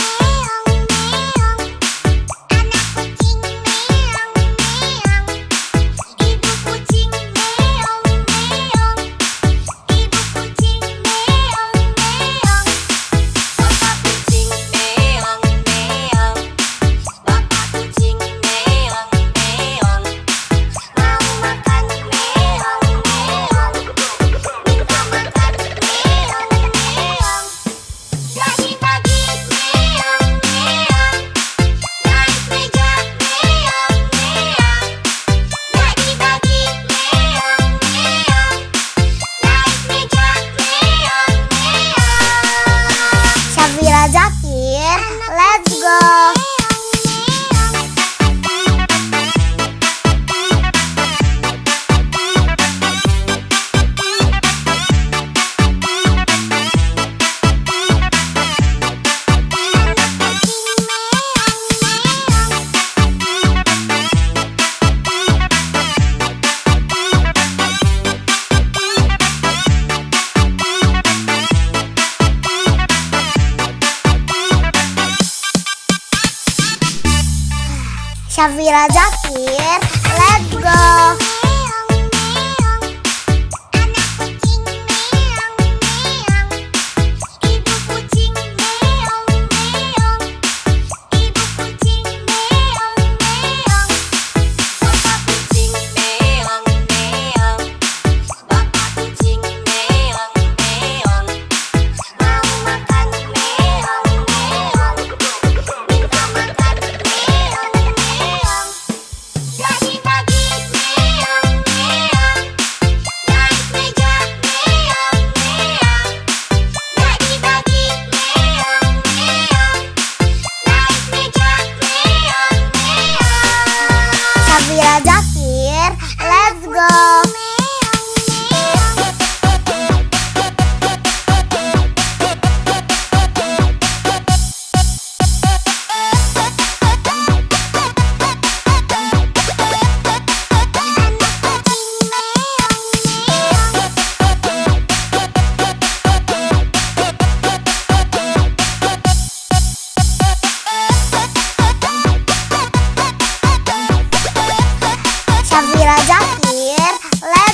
Syafira Zakir, let's go. Syafira Zakir, let's go. Syafira Zakir, let's go.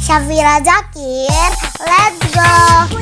Syafira Zakir, let's go.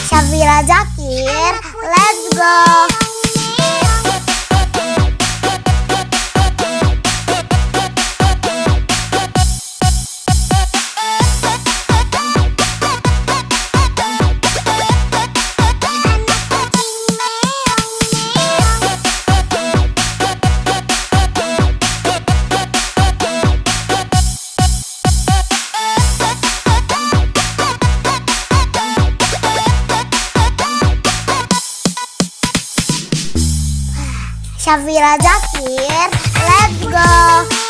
Syafira Zakir, let's go. Syafira Zakir, let's go.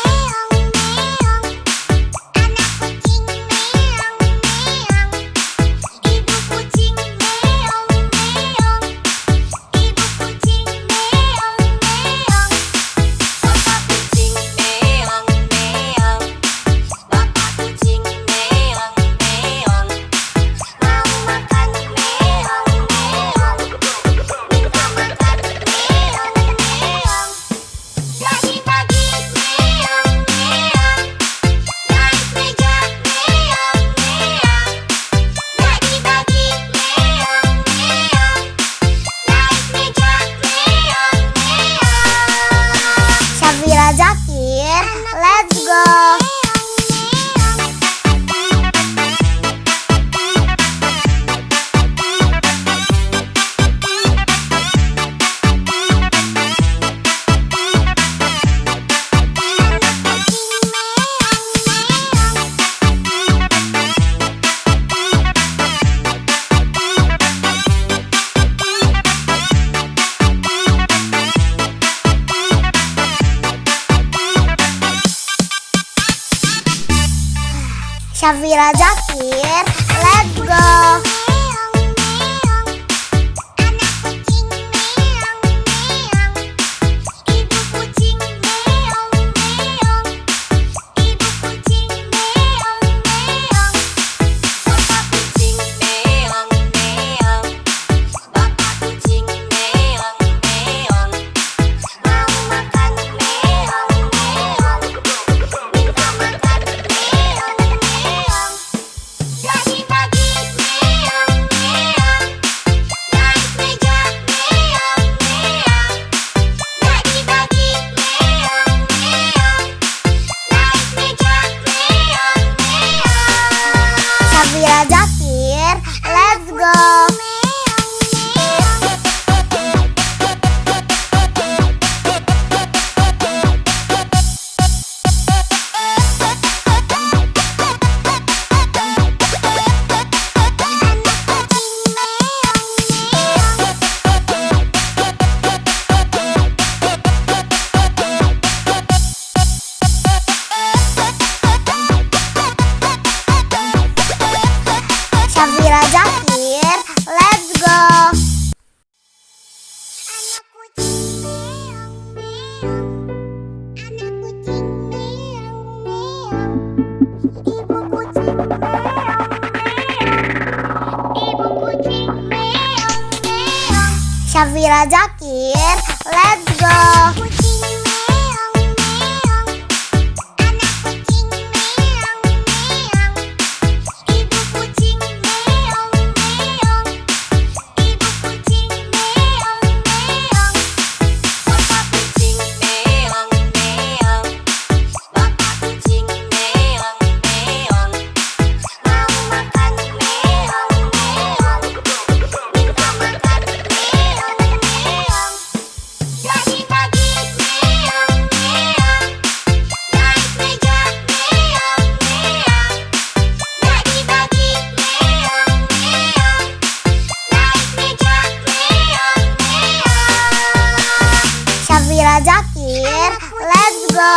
Syafira Zakir, let's go. Syafira Zakir, let's go. Syafira Zakir, let's go. Kucing meong meong, anak kucing meong meong, ibu kucing meong meong, ibu kucing meong meong, Bapak kucing meong meong, bapak kucing meong meong, mau makan meong meong, minta makan meong meong, bagi-bagi meong meong, naik meja meong meong, bagi-bagi meong meong, naik meja meong meong. Syafira Zakir, let's go.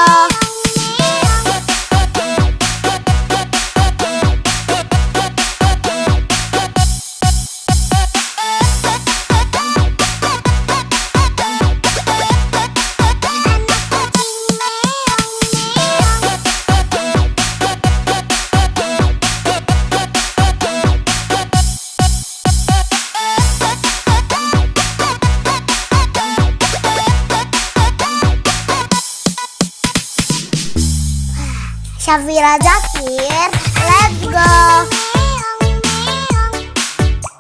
Syafira Zakir, let's go. Meong meong,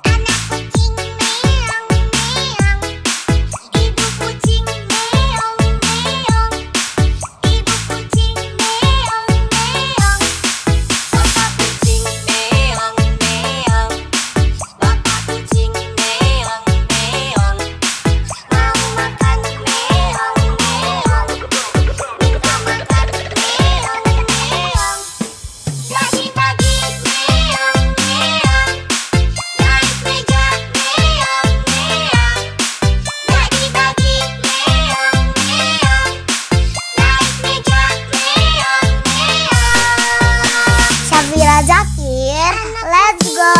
anak kucing meong meong, ibu kucing meong meong, ibu kucing meong meong, bapak kucing meong meong, bapak kucing meong meong, mau makan meong meong, minta makan meong meong, bagi-bagi meong meong, naik meja meong meong, bagi-bagi meong meong, naik meja meong meong. Syafira Zakir, let's go.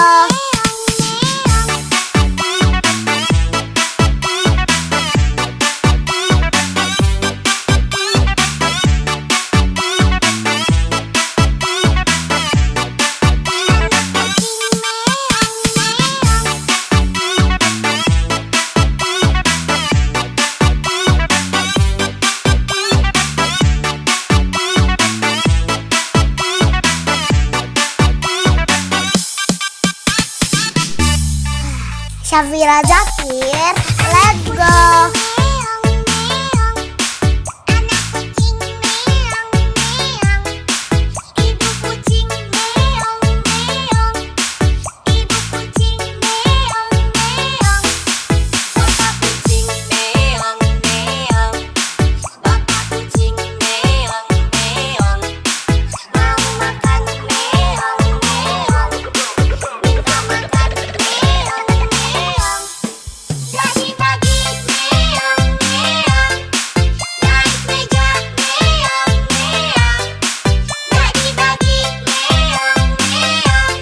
Syafira Zakir, let's go. Meong meong, anak kucing meong meong, ibu kucing meong meong, ibu kucing meong meong, bapak kucing meong meong, bapak kucing meong meong, mau makan meong meong, minta makan meong meong, bagi-bagi meong meong, naik meja meong meong, bagi-bagi meong meong,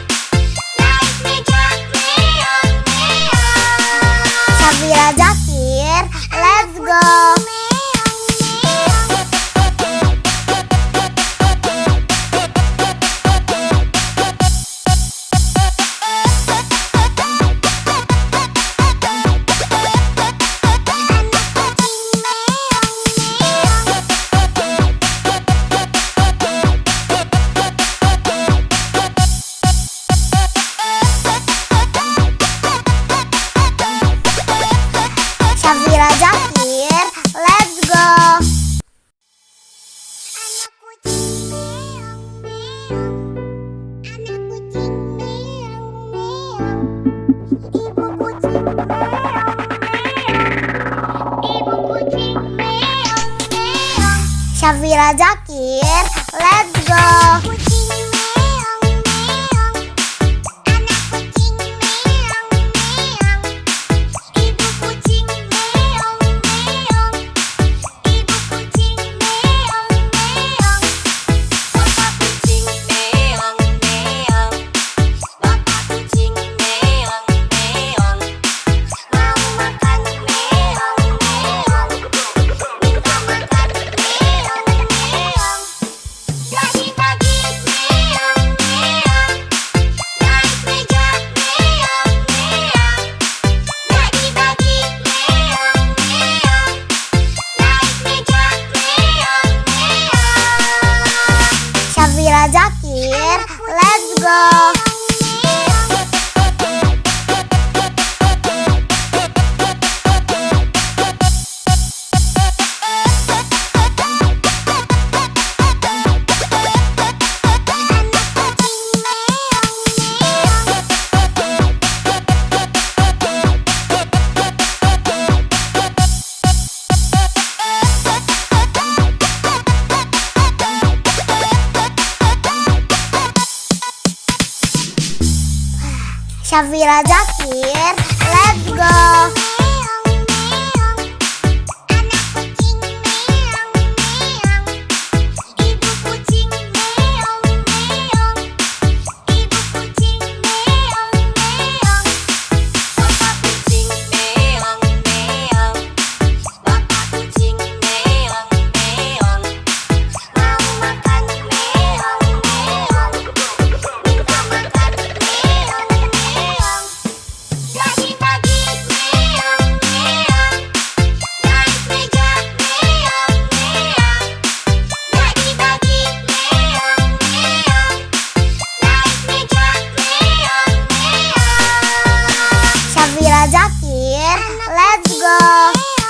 naik meja meong meong. Syafira Zakir, let's go. Syafira Zakir, let's go. Anak kucing meong meong, anak kucing meong meong, ibu kucing meong meong, ibu kucing meong meong. Syafira Zakir, let's go. Kucing meong meong, anak kucing meong meong, ibu kucing meong meong, ibu kucing meong meong. bapak kucing meong meong, bapak kucing meong meong, Mau makan meong meong, minta makan meong meong, bagi-bagi go. Syafira Zakir, let's go. Syafira Zakir, let's go.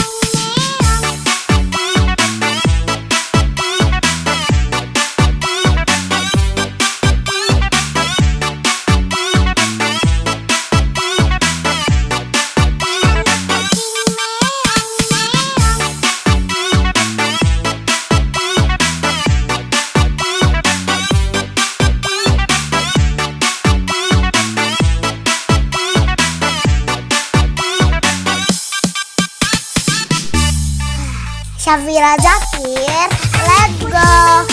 Syafira Zakir, let's go.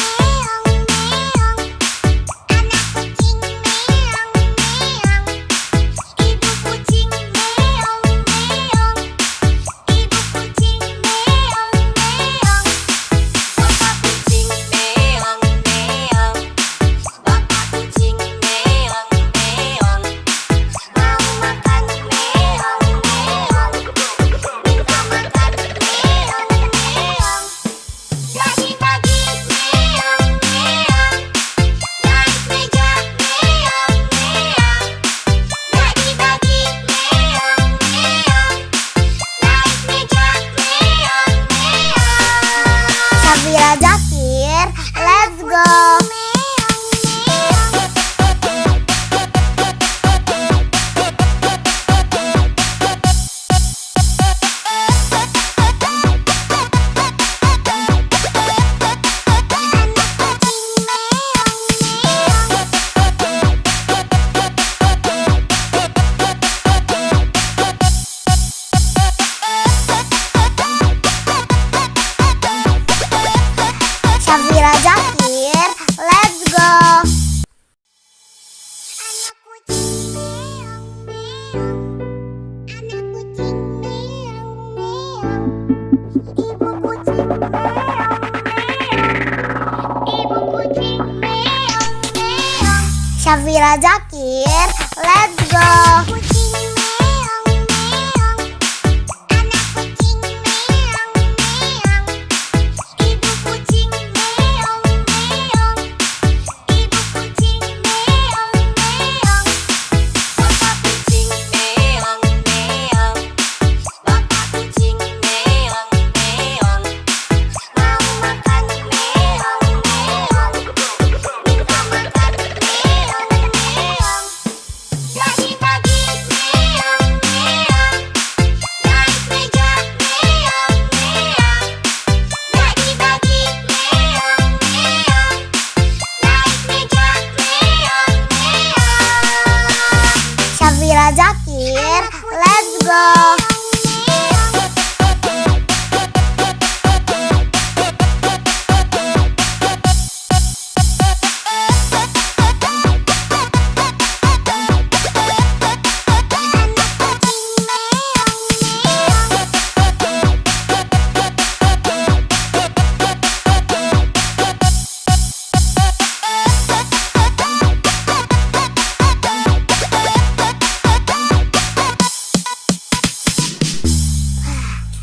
Syafira Zakir, let's go. Syafira Zakir, let's go. Syafira Zakir, let's go. Syafira Zakir, let's go.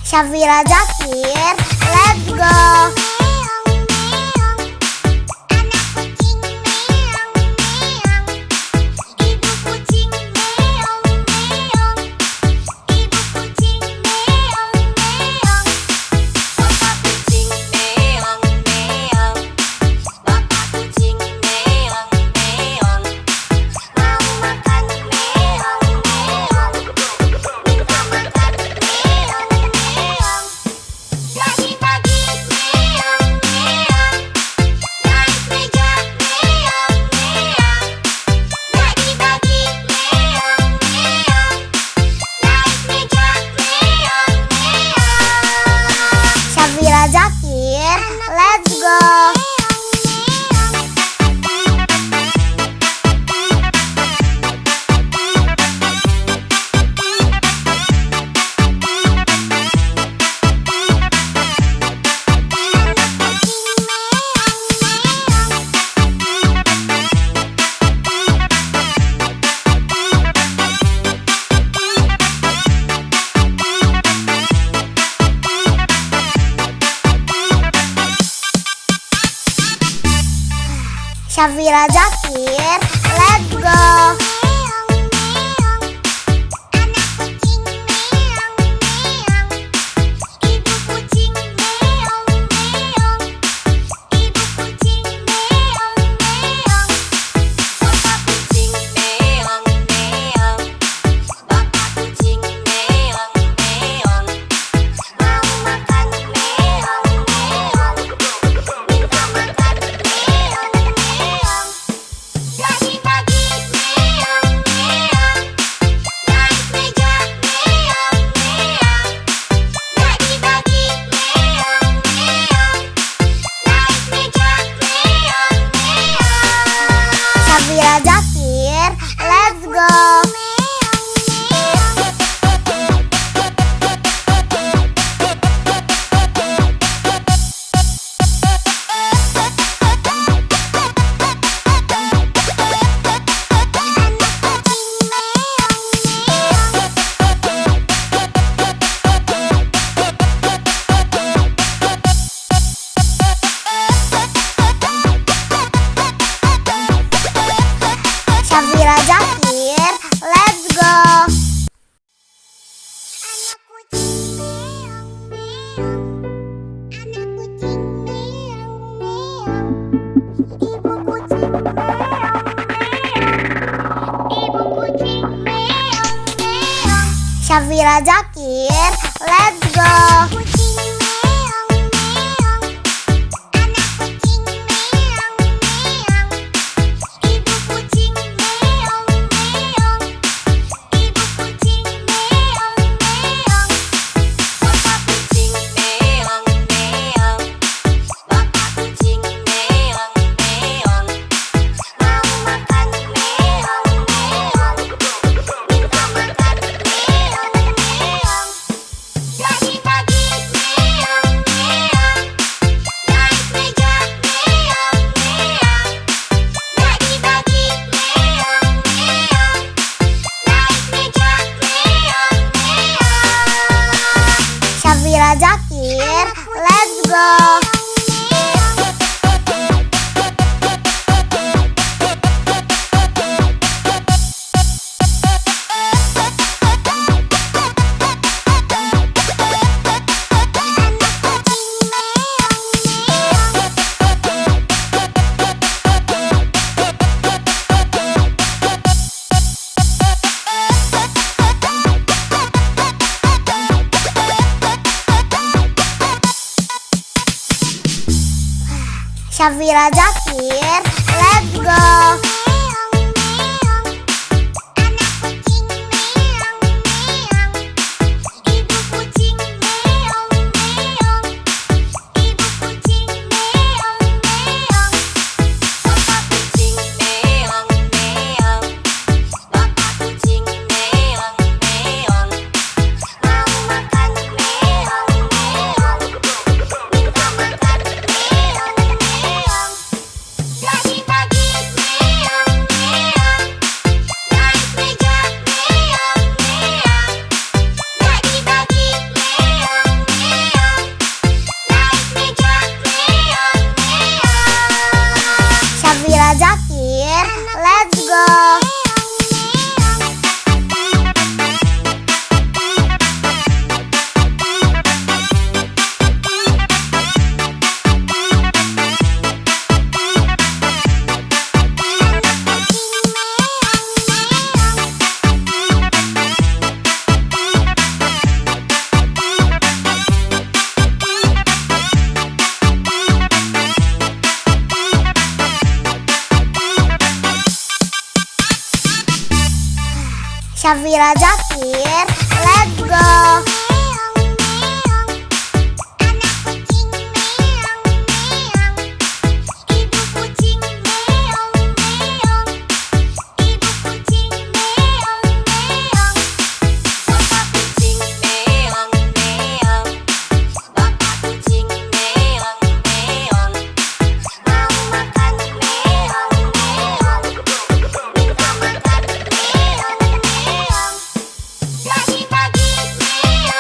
Syafira Zakir, let's go. Syafira Zakir, let's go. Syafira Zakir, let's go. Syafira Zakir, let's go. Syafira Zakir, let's go. Syafira Zakir, let's go. Syafira Zakir, let's go. Syafira Zakir, let's go. Syafira Zakir, let's go. Pagi-pagi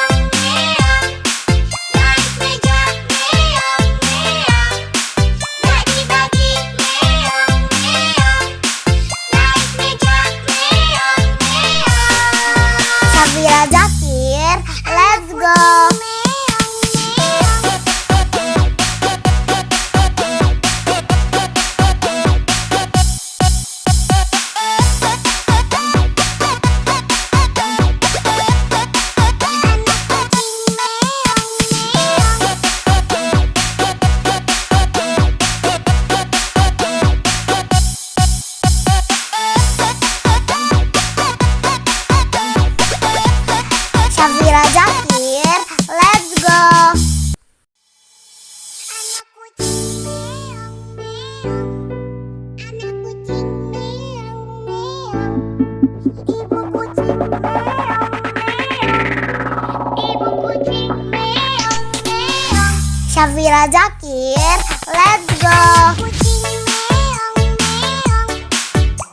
Syafira Zakir, let's go. Kucing meong meong,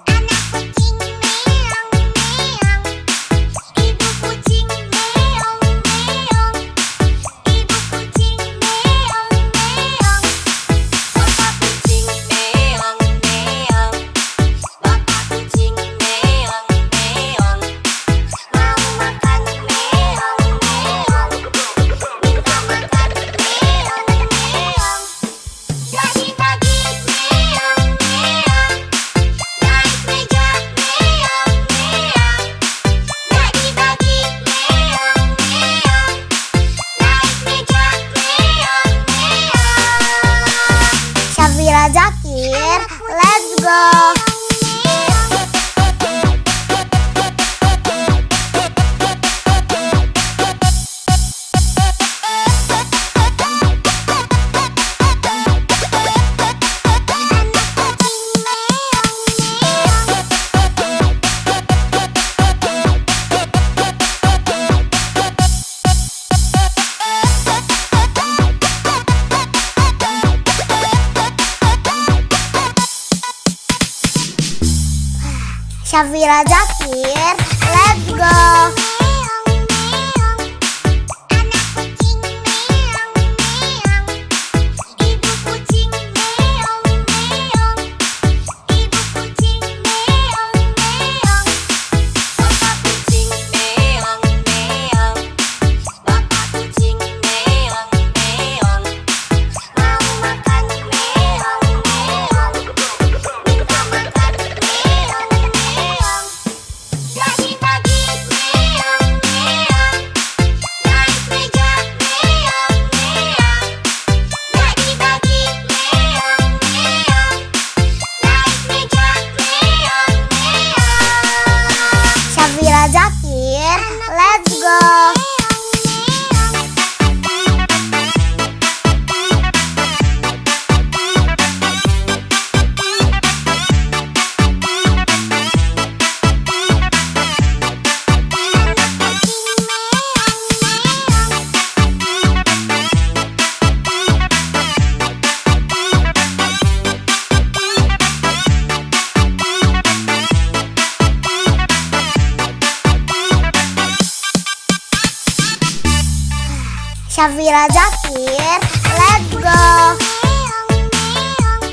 anak kucing meong meong, ibu kucing meong meong, ibu kucing meong meong, Bapak kucing meong meong, bapak kucing meong meong, mau makan meong meong, minta makan meong meong, bagi-bagi meong meong, naik meja meong meong, bagi-bagi meong meong, naik meja meong meong. Syafira Zakir, let's go. Syafira Zakir, let's go. Meong meong, anak kucing meong meong, ibu kucing meong meong, ibu kucing meong meong, bapak kucing meong meong, bapak kucing meong meong, mau makan meong meong, minta makan meong meong, bagi-bagi meong meong, naik meja meong meong, bagi-bagi meong meong, naik meja meong meong. Syafira Zakir, let's go. Syafira Zakir, let's go. Meong meong,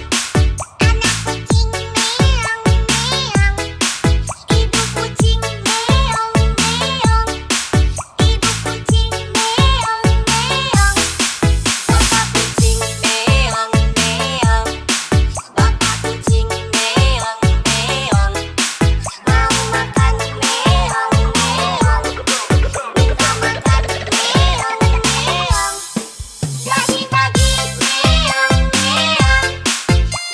anak kucing meong meong, ibu kucing meong meong, ibu kucing meong meong, bapak kucing meong meong, bapak kucing meong meong, mau makan meong meong, minta makan meong meong, bagi-bagi meong meong,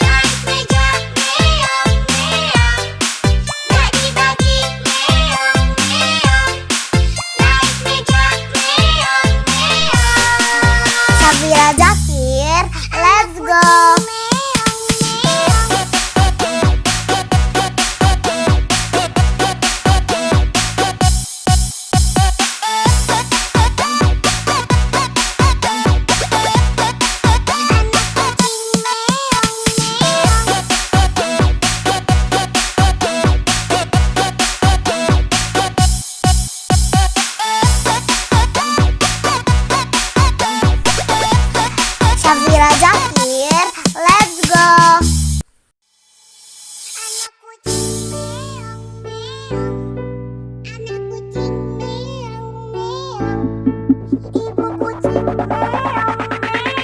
naik meja meong meong, bagi-bagi meong meong, naik meja meong meong. Syafira Zakir, let's go. Syafira Zakir, let's go. Anak kucing meong meong, anak kucing meong meong, ibu kucing meong meong,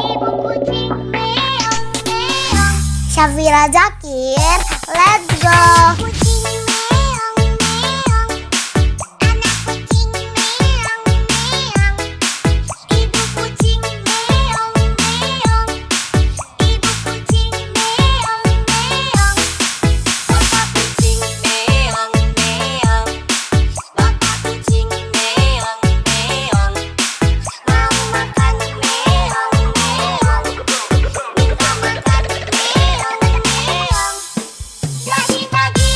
ibu kucing meong meong. Syafira Zakir, let's go. Kucing meong meong, anak kucing meong meong, ibu kucing meong meong, ibu kucing meong meong. bapak kucing meong meong, bapak kucing meong meong, Mau makan meong meong, minta makan meong meong, bagi-bagi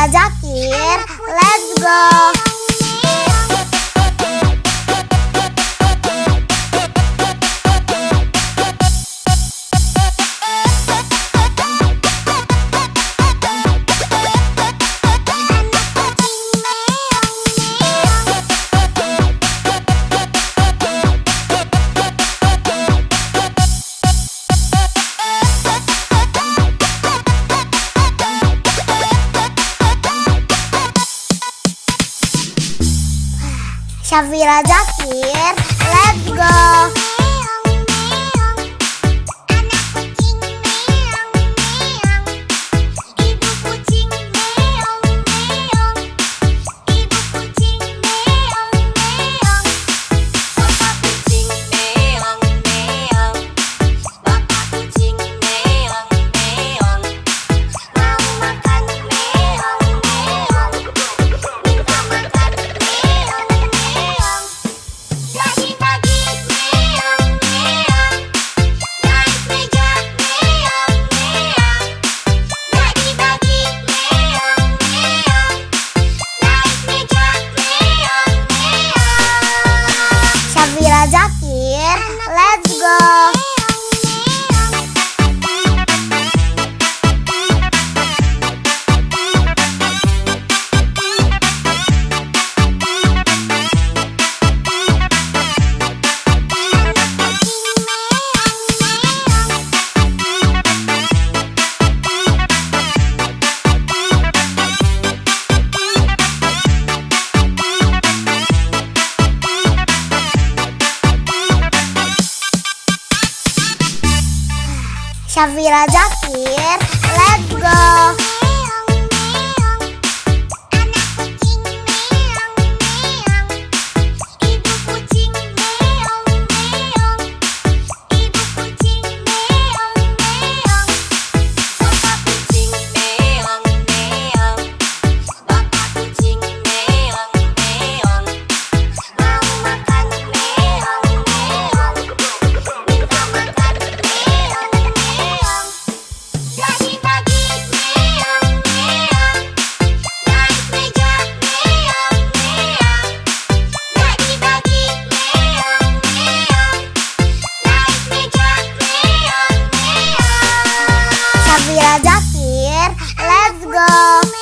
Syafira Zakir, let's go. Syafira Zakir, let's go. Syafira Zakir, let's go. Syafira Zakir, let's go. Syafira Zakir, let's go.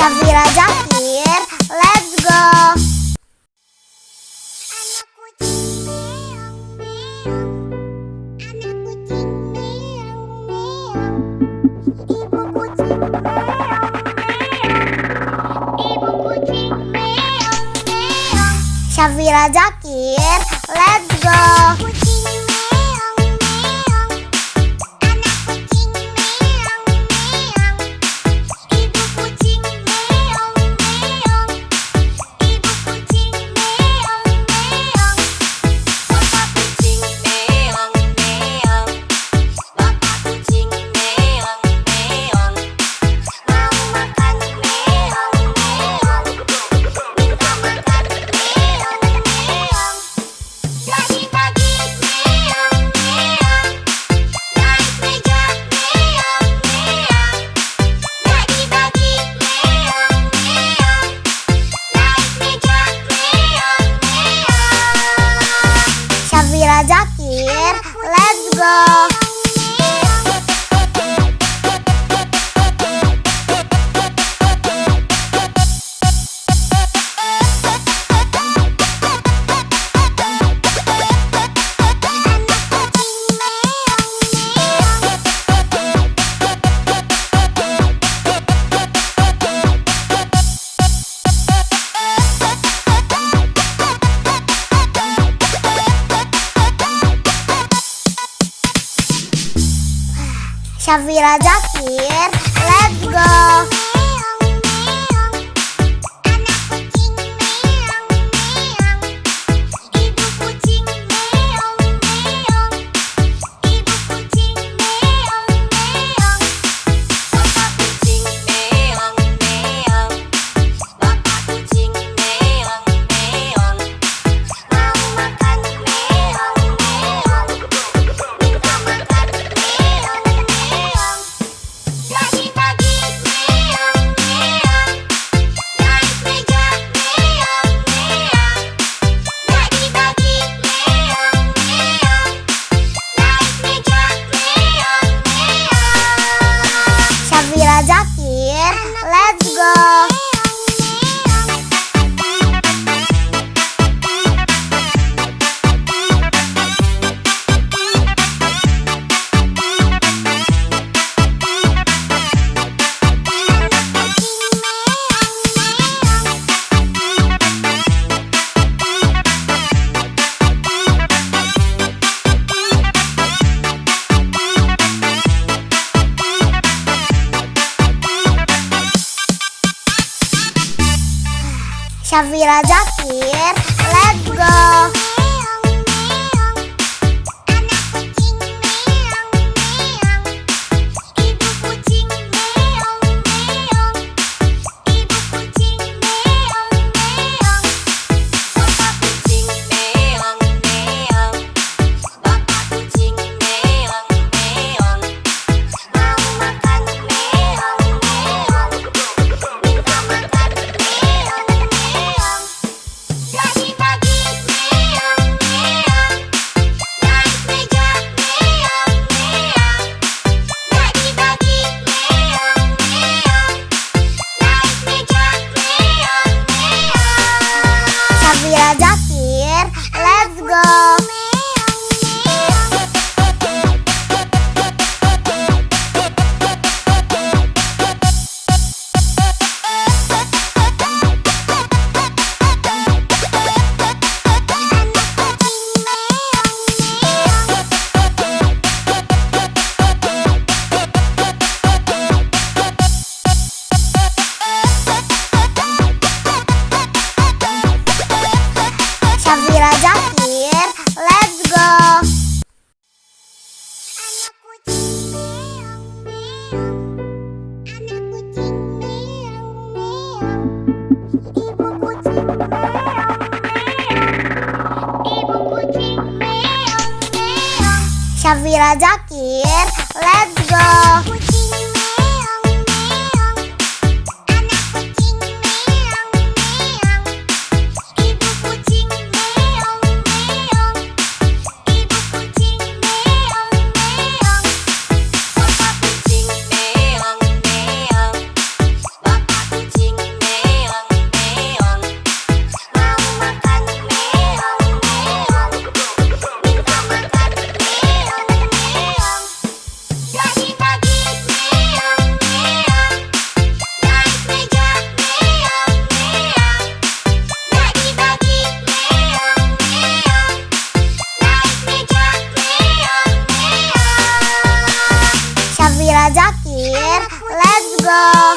Syafira Zakir, let's go. Syafira Zakir, let's go. Syafira Zakir, let's go. Syafira Zakir, let's go. Anak kucing Syafira Zakir, let's go. Syafira Zakir, let's go. Syafira Zakir, let's go. Syafira Zakir, let's go. Syafira Zakir, let's go.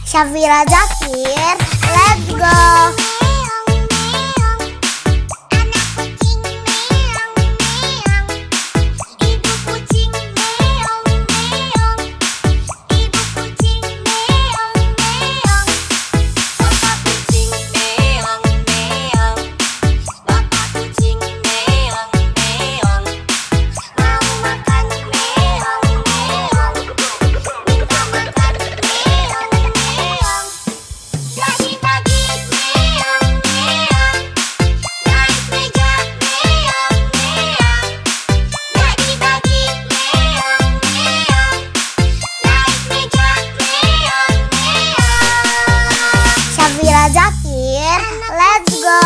Syafira Zakir, let's go. Syafira Zakir, let's go.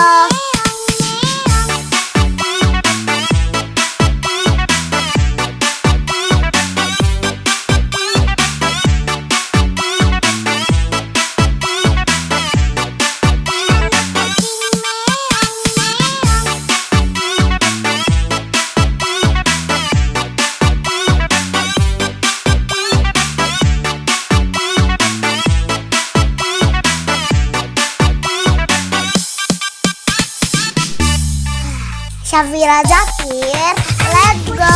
Syafira Zakir, let's go.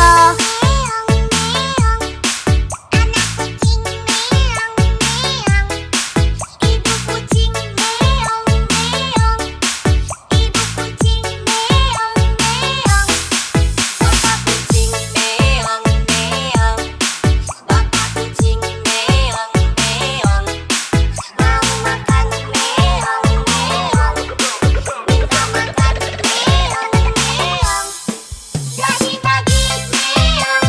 Pagi-pagi meong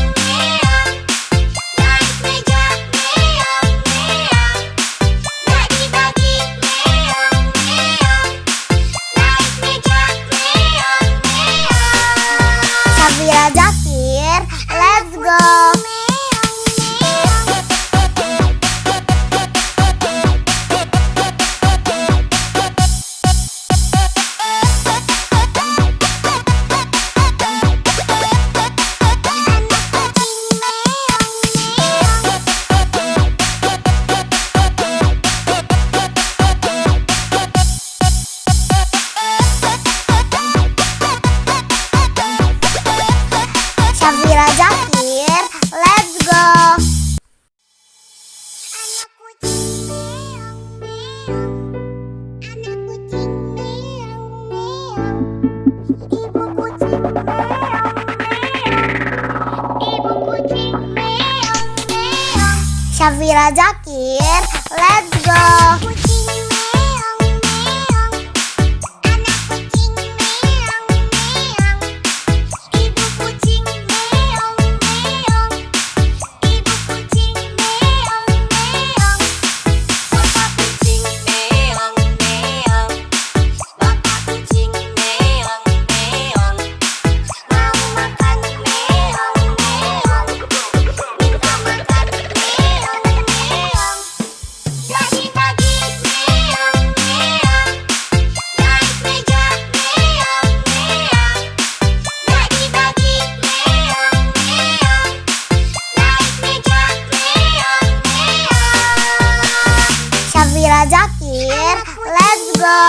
Ibu kucing meong meong. Ibu kucing meong meong. Syafira Zakir, let's go. Kucing meong meong. Anak kucing meong meong. Ibu kucing meong meong. Ibu kucing meong meong. Papa kucing meong meong. Bapak kucing meong meong. Mau makan meong meong. Minta makan meong meong. Lagi-lagi meong meong. Naik meja meong meong. Lagi-lagi meong meong. Naik meja meong meong. Syafira Zakir, let's go.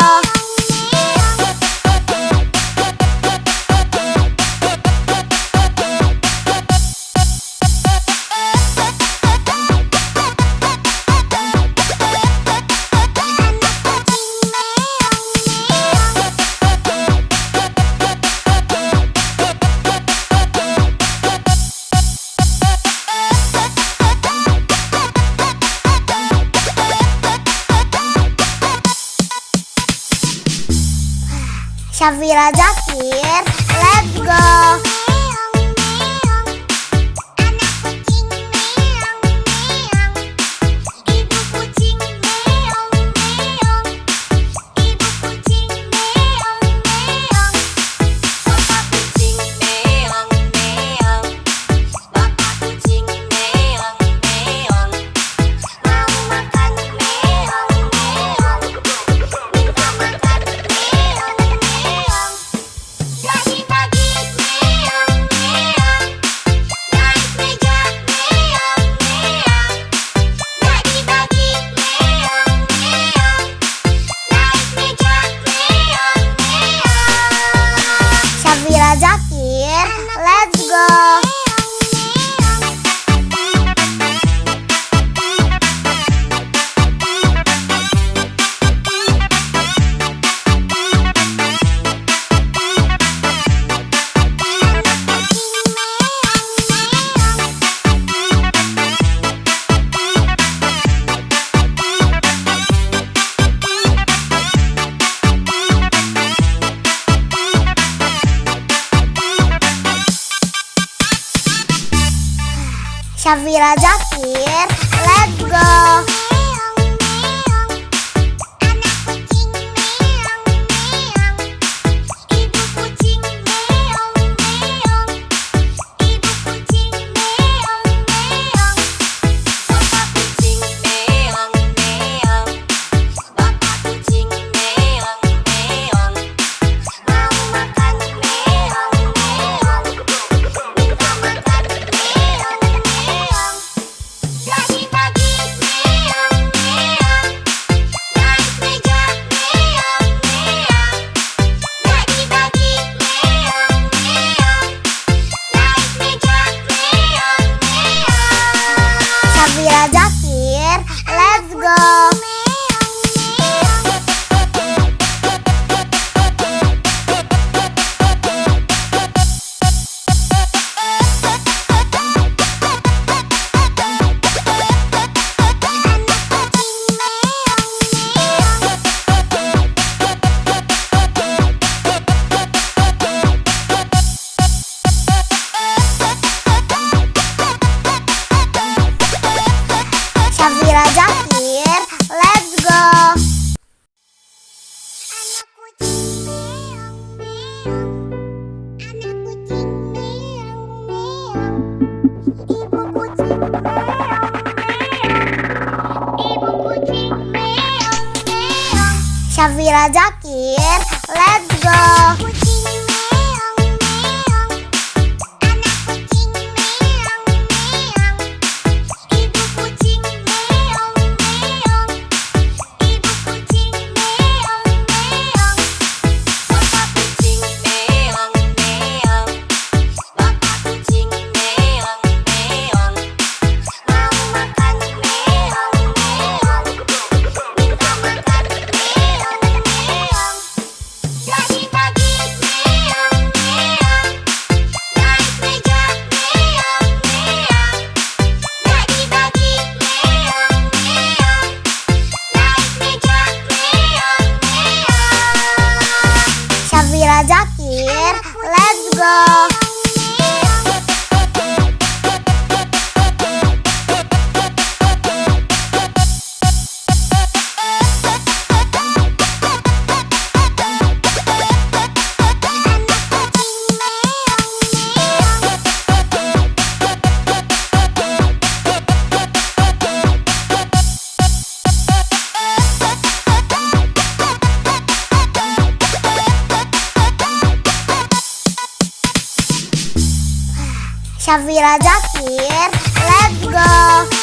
Syafira Zakir, let's go. Meong meong. Anak kucing meong meong. Ibu kucing meong meong. Ibu kucing meong meong. Papa kucing meong meong. Bapak kucing meong meong. Mau makan meong meong. Minta makan meong meong. Lagi-lagi meong meong. Naik meja meong meong. Lagi-lagi meong meong. Naik meja meong meong. Syafira Zakir, let's go. Syafira Zakir, let's go. Meong meong. Anak kucing meong meong. Ibu kucing meong meong. Ibu kucing meong meong. Papa kucing meong meong. Bapak kucing meong meong. Mau makan meong meong. Minta makan meong meong. Lagi-lagi meong meong. Naik meja meong meong. Lagi-lagi meong meong. Naik meja meong meong. Syafira Zakir, let's go. Syafira Zakir, let's go. Anak kucing meong meong. Anak kucing meong meong. Ibu kucing meong meong. Ibu kucing meong meong. Syafira Zakir, let's go. Kucing meong meong. Anak kucing meong meong. Ibu kucing meong meong. Ibu kucing meong meong. Papa kucing meong meong. Bapak kucing meong meong. Mau makan meong meong. Minta makan meong meong. Syafira Zakir, let's go.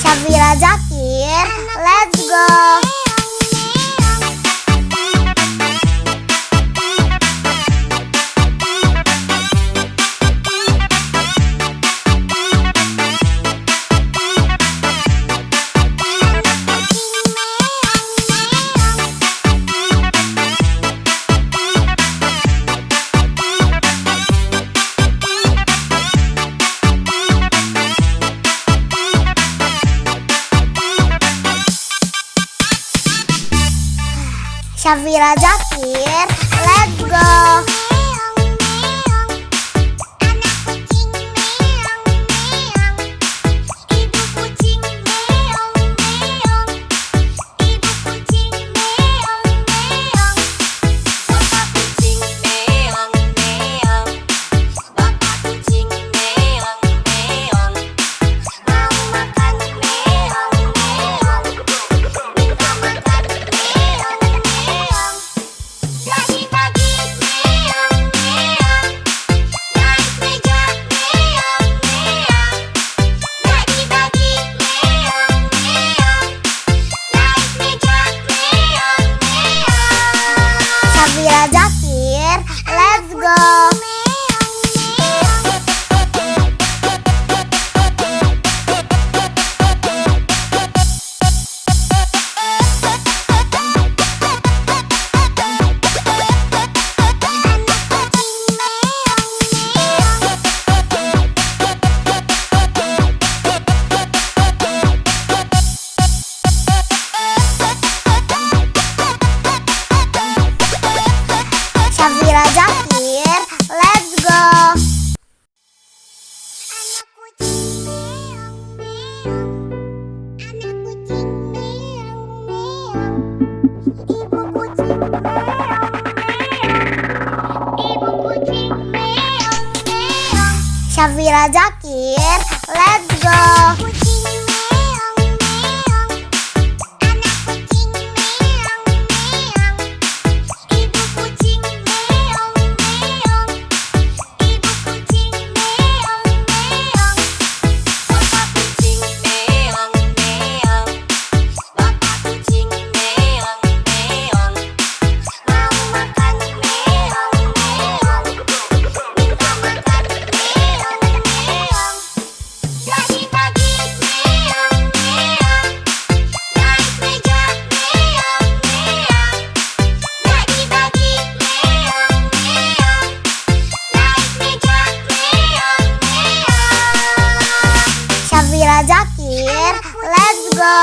Syafira Zakir, let's go. Syafira Zakir, let's go. Syafira Zakir, let's go. Syafira Zakir, let's go. Syafira Zakir, let's go. Syafira Zakir, let's go.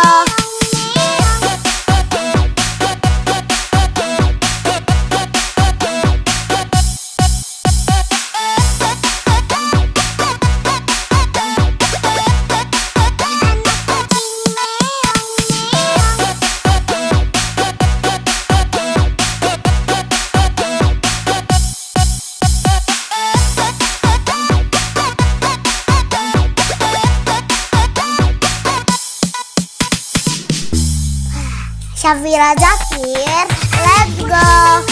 Syafira Zakir, let's go.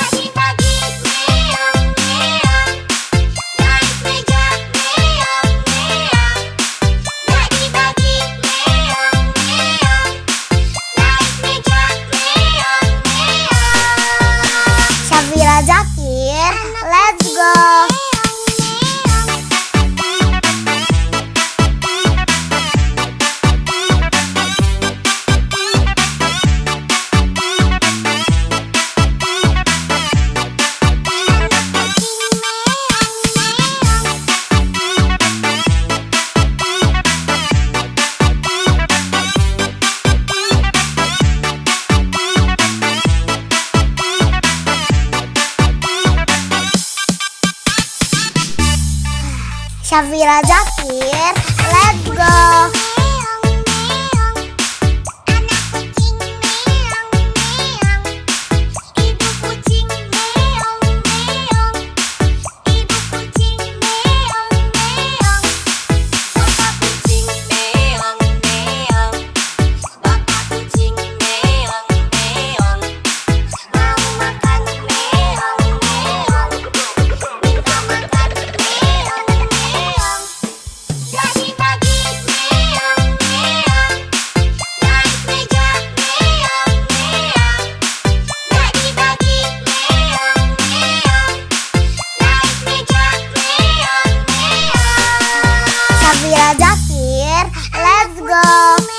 Pagi-pagi Syafira Zakir, let's go. Syafira Zakir, let's go.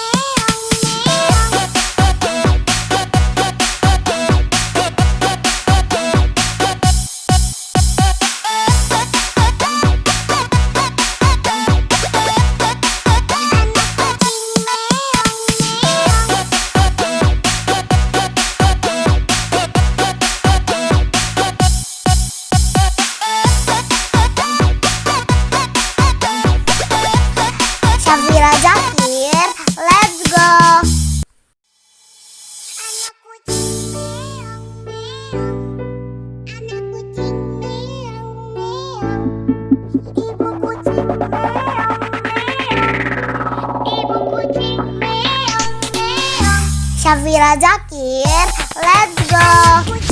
Syafira Zakir, let's go. Syafira Zakir, let's go.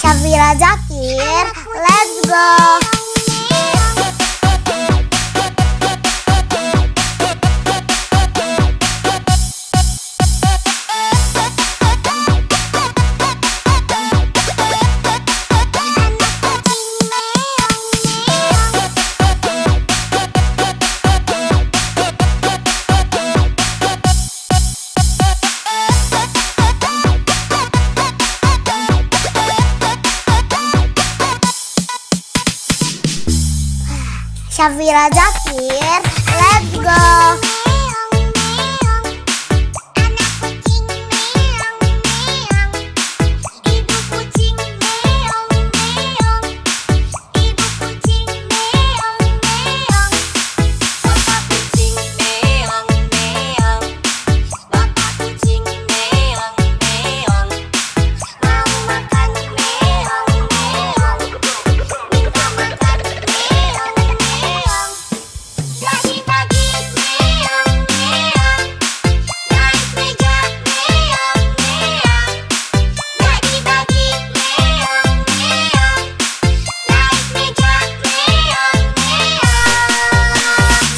Syafira Zakir, let's go. Syafira Zakir, let's go.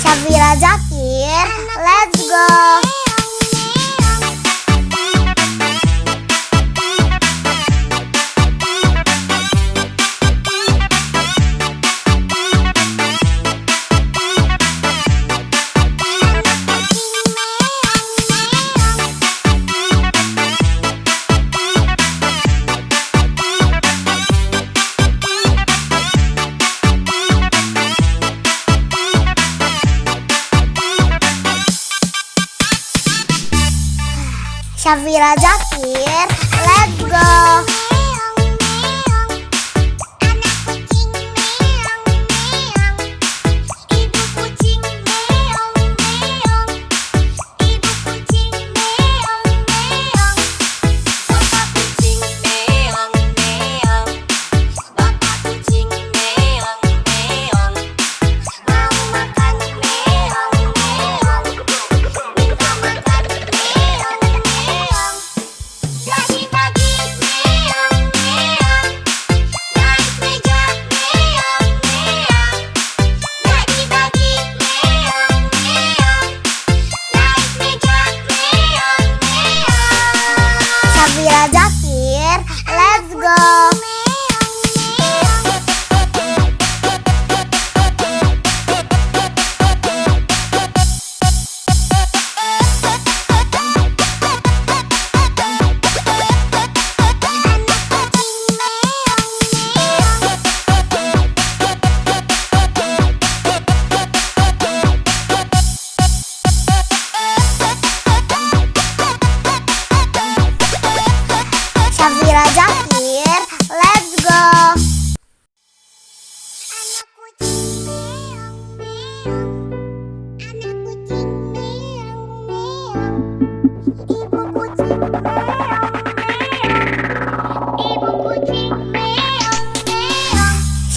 Syafira Zakir, let's go. Syafira Zakir, let's go. Jadi pagi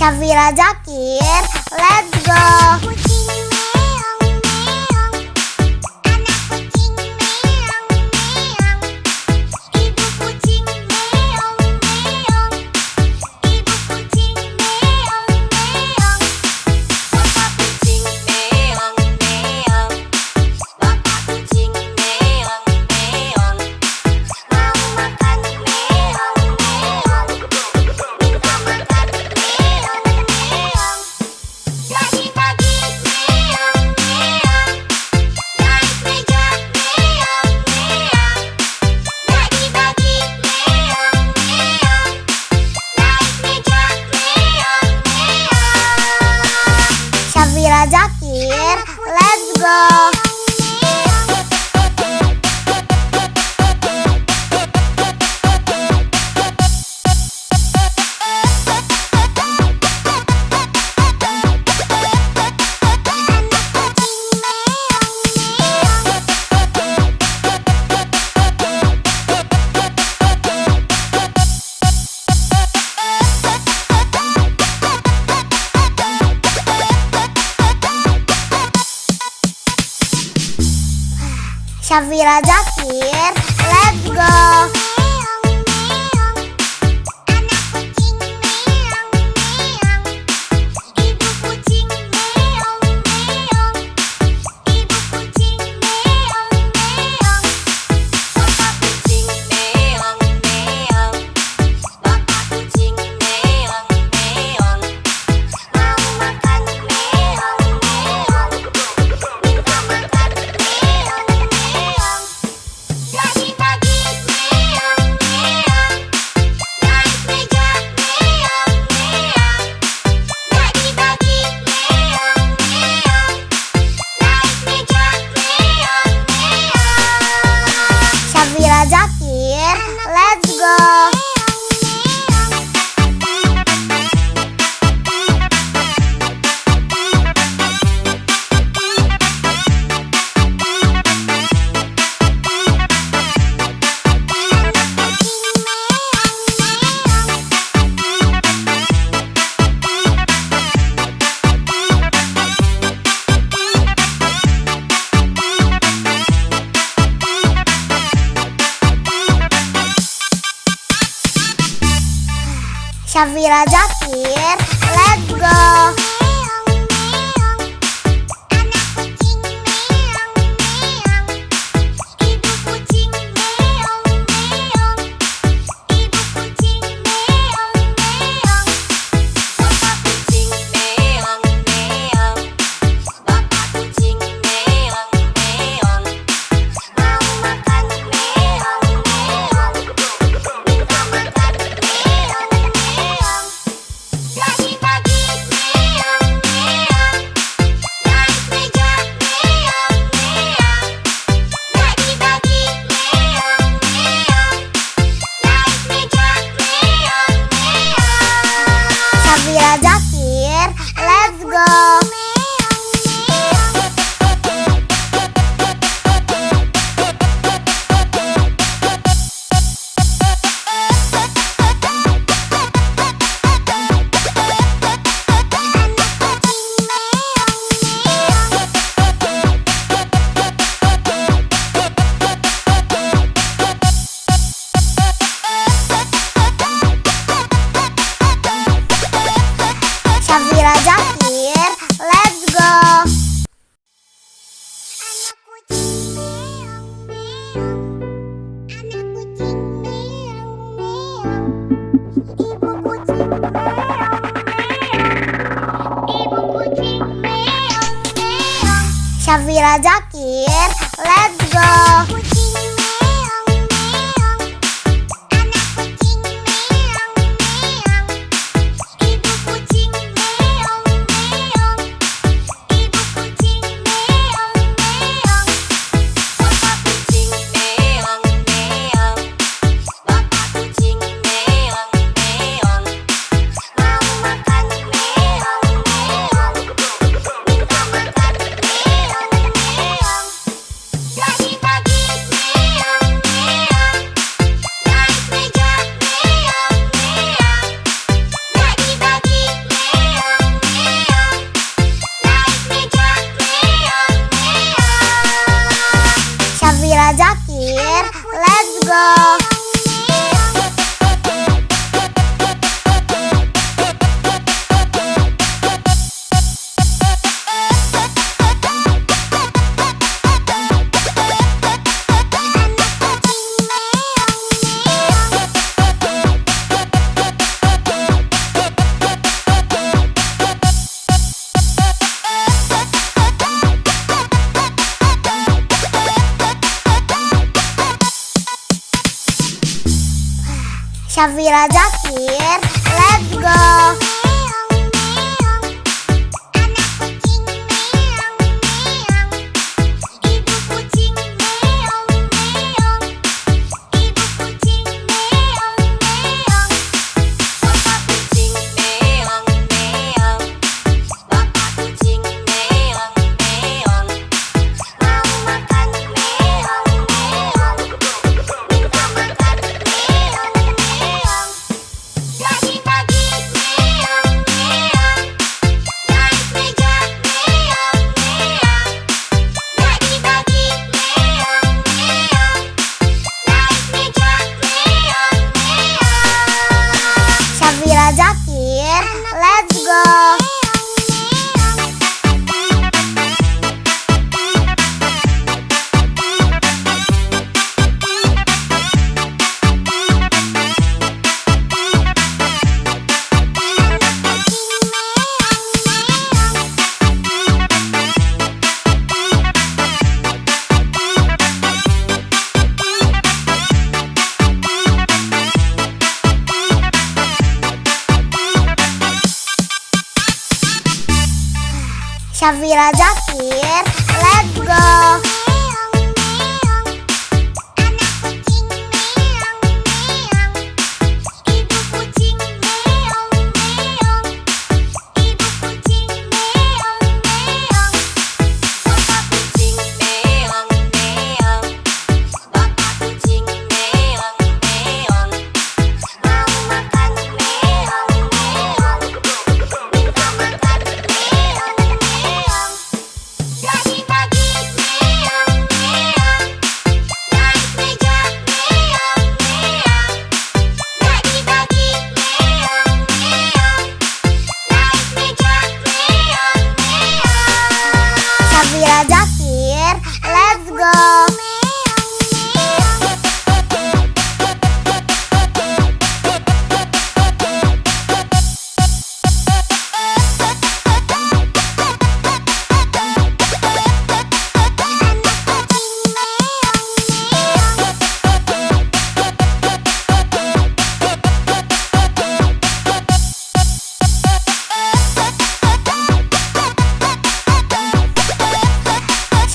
Syafira Zakir, let's go. Kucing meong meong, anak kucing meong meong, ibu kucing meong meong, ibu kucing meong meong, Bapak kucing meong meong, bapak kucing meong meong, mau makan meong meong, minta makan meong meong, pagi-pagi meong meong, naik meja meong meong, pagi-pagi meong meong, naik meja meong meong. Syafira Zakir, let's go. Syafira Zakir, let's go. Meong meong, anak kucing meong meong, ibu kucing meong meong, ibu kucing meong meong, bapak kucing meong meong, bapak kucing meong meong, mau makan meong meong, minta makan meong meong, pagi-pagi meong meong, naik meja meong meong, pagi-pagi meong meong, naik meja meong meong. Syafira Zakir, let's go. Syafira Zakir, let's go. Meong meong, anak kucing meong meong, ibu kucing meong meong, ibu kucing meong meong, bapak kucing meong meong, bapak kucing meong meong, mau makan meong meong, minta makan meong meong, pagi-pagi meong meong, naik meja meong meong, pagi-pagi meong meong, naik meja meong meong. Syafira Zakir, let's go. Syafira Zakir, let's go. Anak kucing meong meong, anak kucing meong meong, ibu kucing meong meong, ibu kucing meong meong. Syafira Zakir, let's go. Kucing meong meong, anak kucing meong meong, ibu kucing meong meong, ibu kucing meong meong. bapak kucing meong meong, bapak kucing meong meong, Mau makan meong meong, minta makan meong meong, pagi-pagi Syafira Zakir, let's go. Syafira Zakir, let's go. Syafira Zakir, let's go. Syafira Zakir, let's go.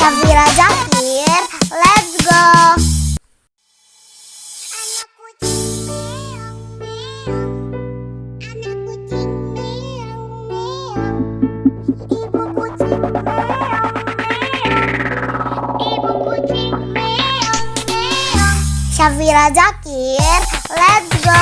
Syafira Zakir, let's go. Syafira Zakir, let's go.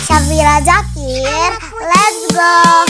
Syafira Zakir, let's go.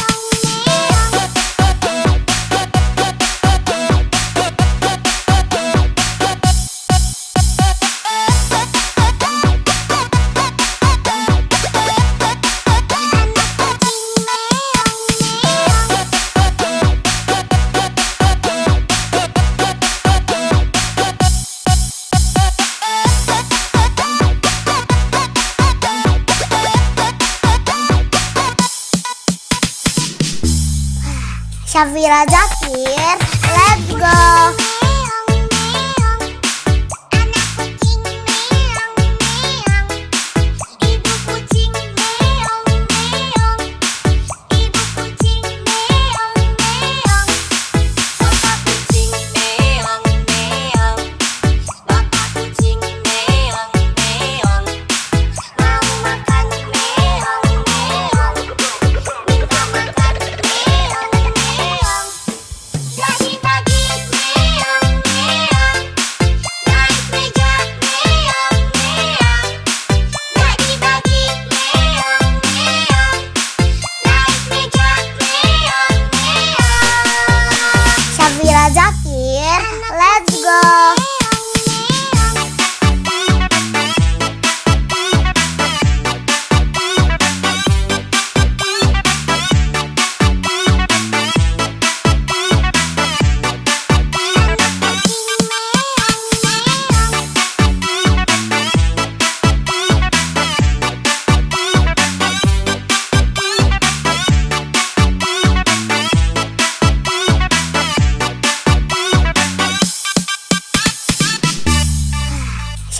Syafira Zakir, let's go.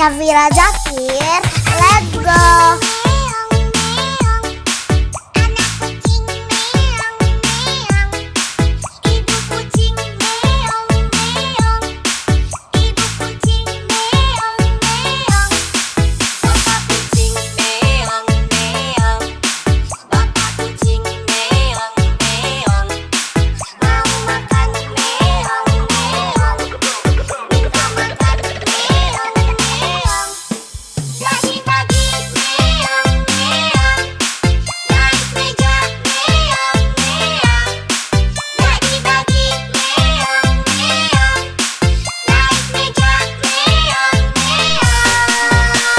Syafira Zakir, let's go.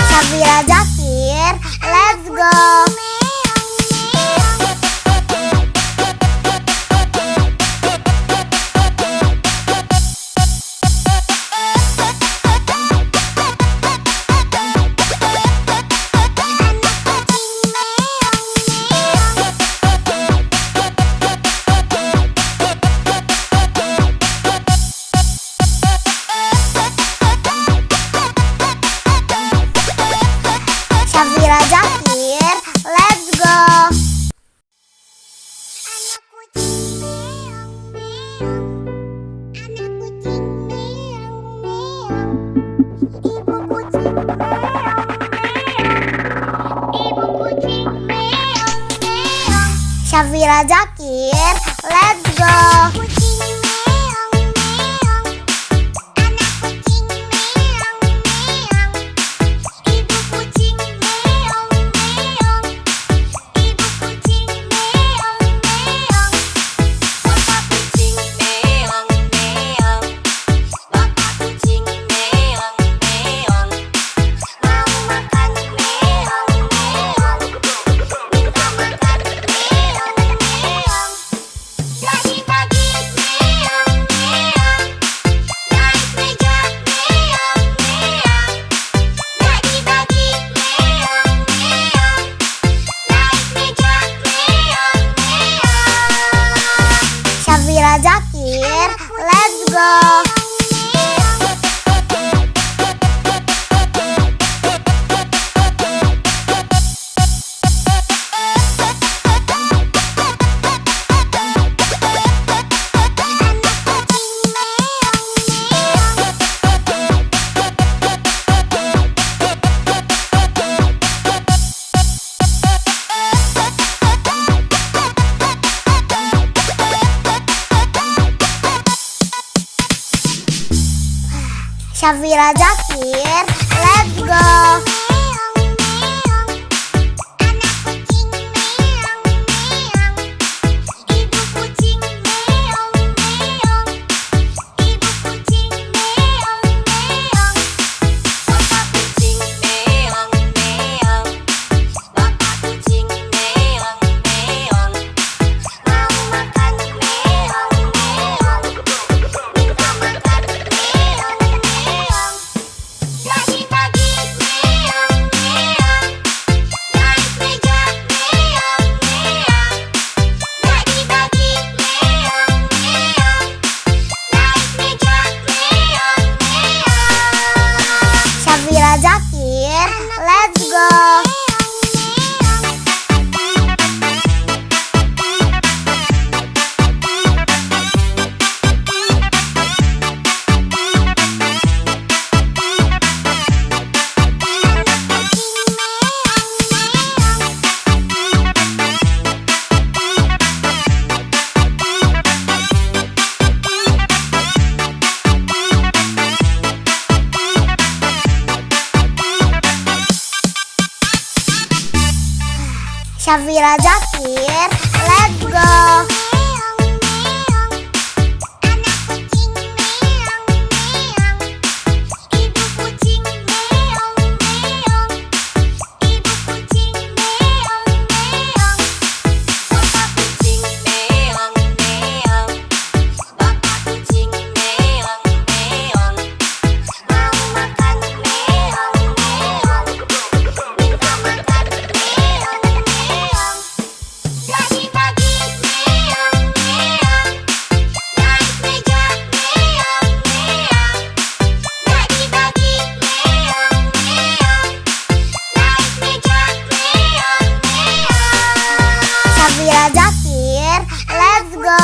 Syafira Zakir, let's go. Syafira Zakir, let's go. Syafira Zakir, let's go. Syafira Zakir, let's go. Syafira Zakir, let's go. Syafira Zakir, let's go. Syafira Zakir, let's go. Syafira Zakir, let's go.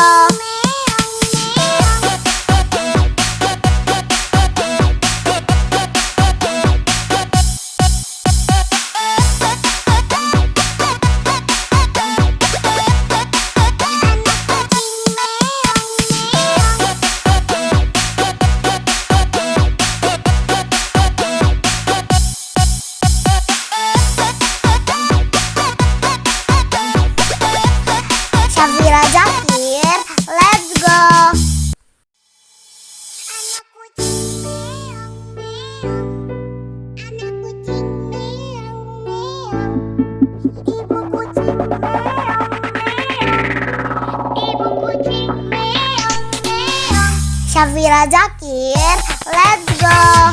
Syafira Zakir, let's go. Syafira Zakir, let's go.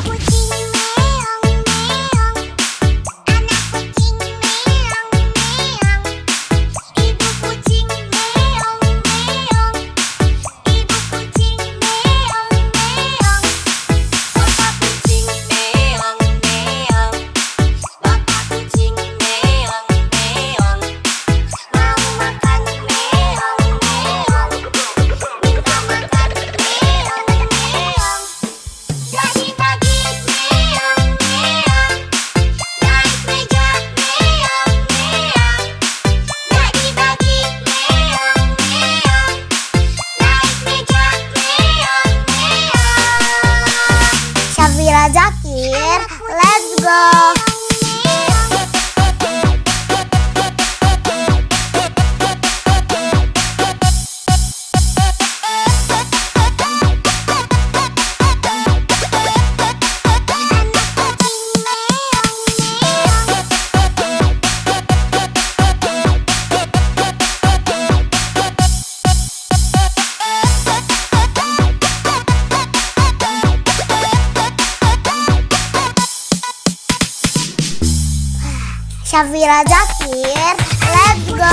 Syafira Zakir, let's go. Syafira Zakir, let's go.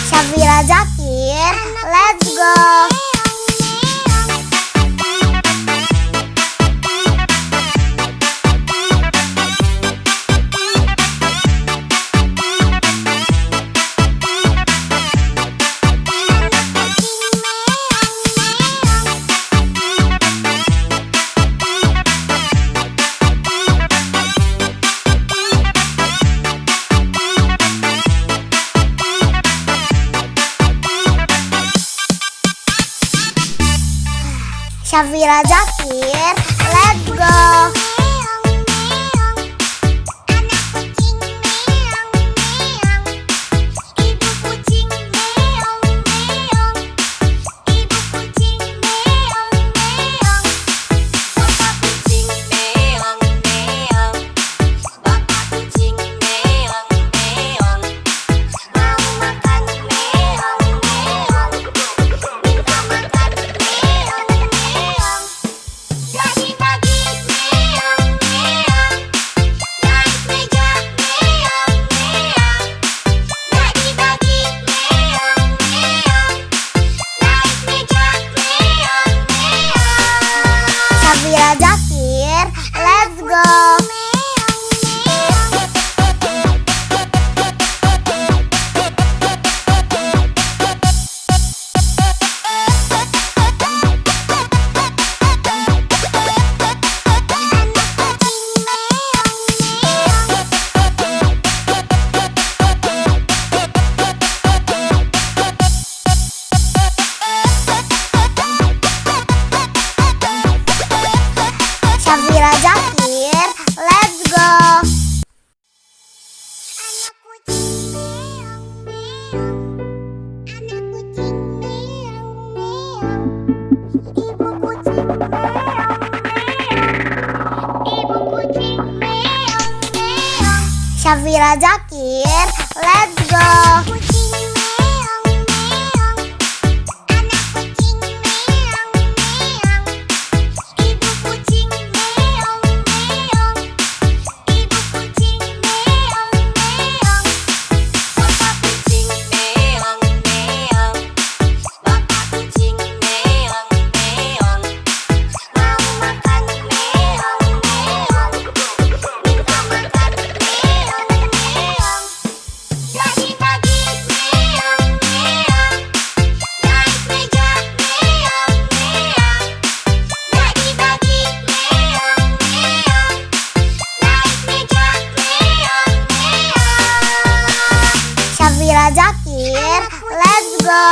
Syafira Zakir, let's go. Syafira Zakir, let's go. Jadi pagi Safira Zakir, let's go. Kucing meong meong, anak kucing meong meong, ibu kucing meong meong, ibu kucing meong meong, Bapak kucing meong meong, bapak kucing meong meong, mau makan meong meong, minta makan meong meong, lagi-lagi meong meong, naik meja meong meong, lagi-lagi meong meong, naik meja meong meong. Safira Zakir, let's go.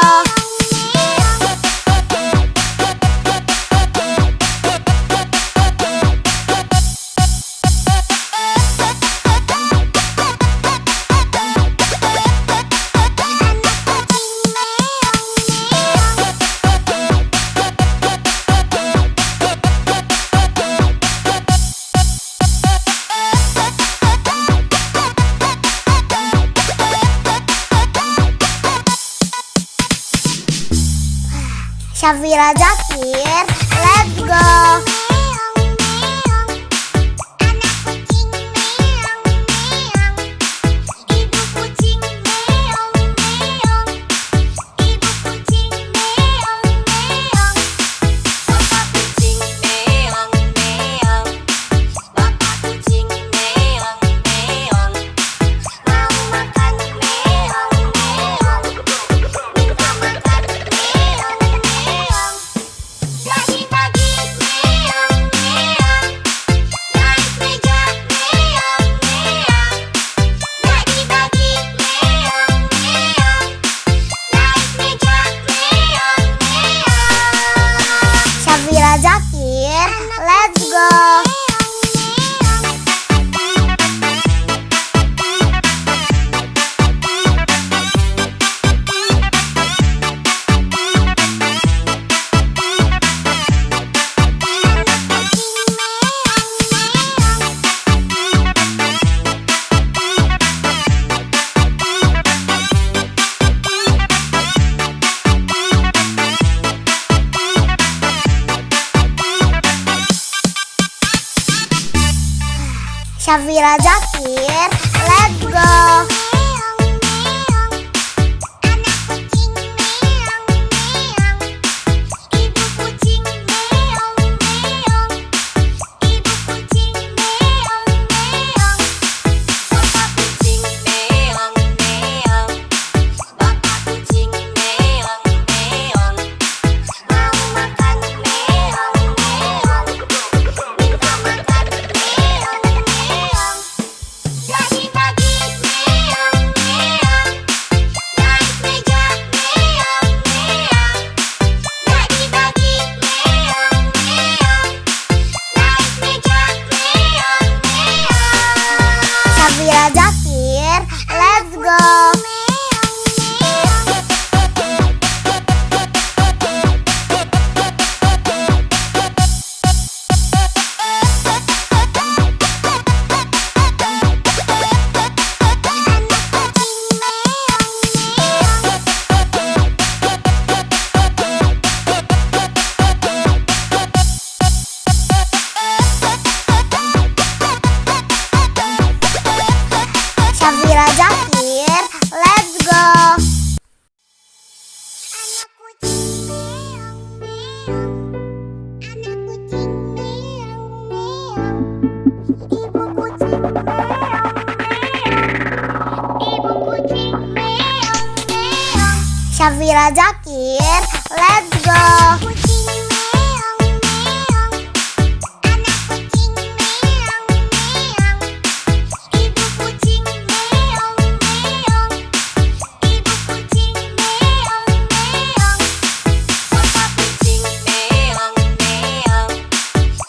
Safira Zakir, let's go. Meong meong, anak kucing meong meong, ibu kucing meong meong, ibu kucing meong meong, bapak kucing meong meong, bapak kucing meong meong, mau makan meong meong, minta makan meong meong, lagi-lagi meong meong, naik meja meong meong, lagi-lagi meong meong, naik meja meong meong. Safira Zakir, let's go. Safira Zakir, let's go. Meong meong, anak kucing meong meong, ibu kucing meong meong, ibu kucing meong meong, bapak kucing meong meong, bapak kucing meong meong, mau makan meong meong, minta makan meong meong, lagi-lagi meong meong, naik meja meong meong, lagi-lagi meong meong, naik meja meong meong. Safira Zakir, let's go. Safira Zakir, let's go. Anak kucing meong meong, anak kucing meong meong, ibu kucing meong meong, ibu kucing meong meong. Safira Zakir, let's go. Kucing meong meong, anak kucing meong meong, ibu kucing meong meong, ibu kucing meong meong. bapak kucing meong meong,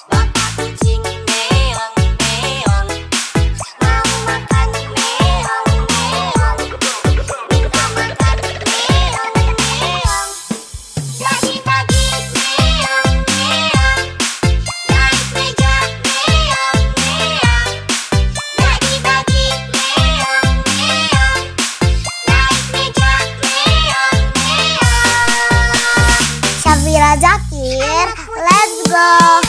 bapak kucing meong meong, Mau makan meong meong, minta makan meong meong, Syafira Zakir, let's go.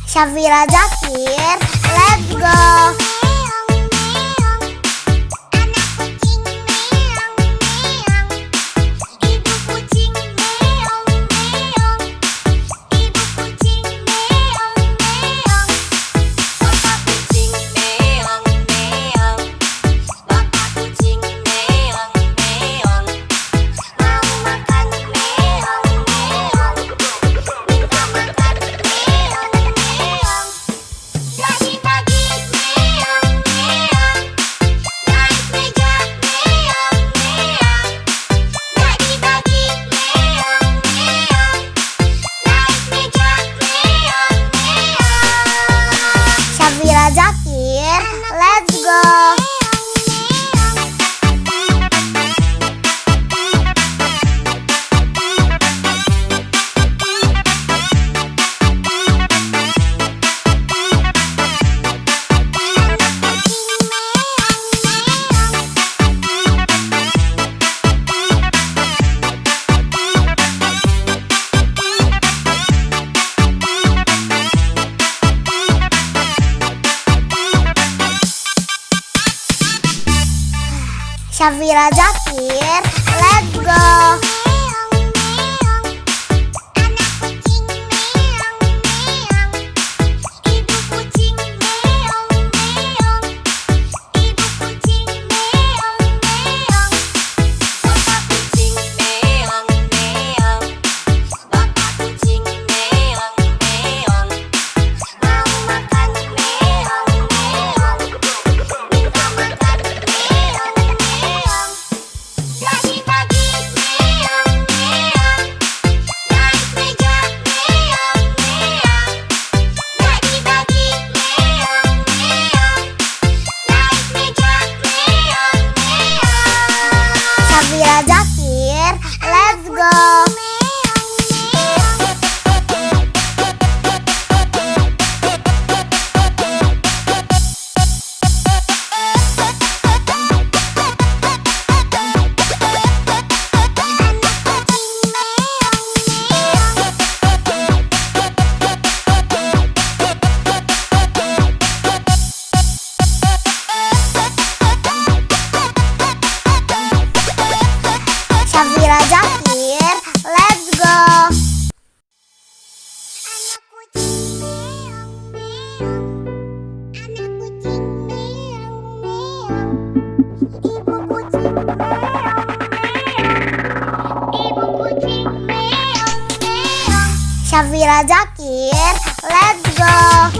Syafira Zakir, let's go. Syafira Zakir, let's go. Syafira Zakir, let's go. Syafira Zakir, let's go. Syafira Zakir, let's go. Syafira Zakir, let's go.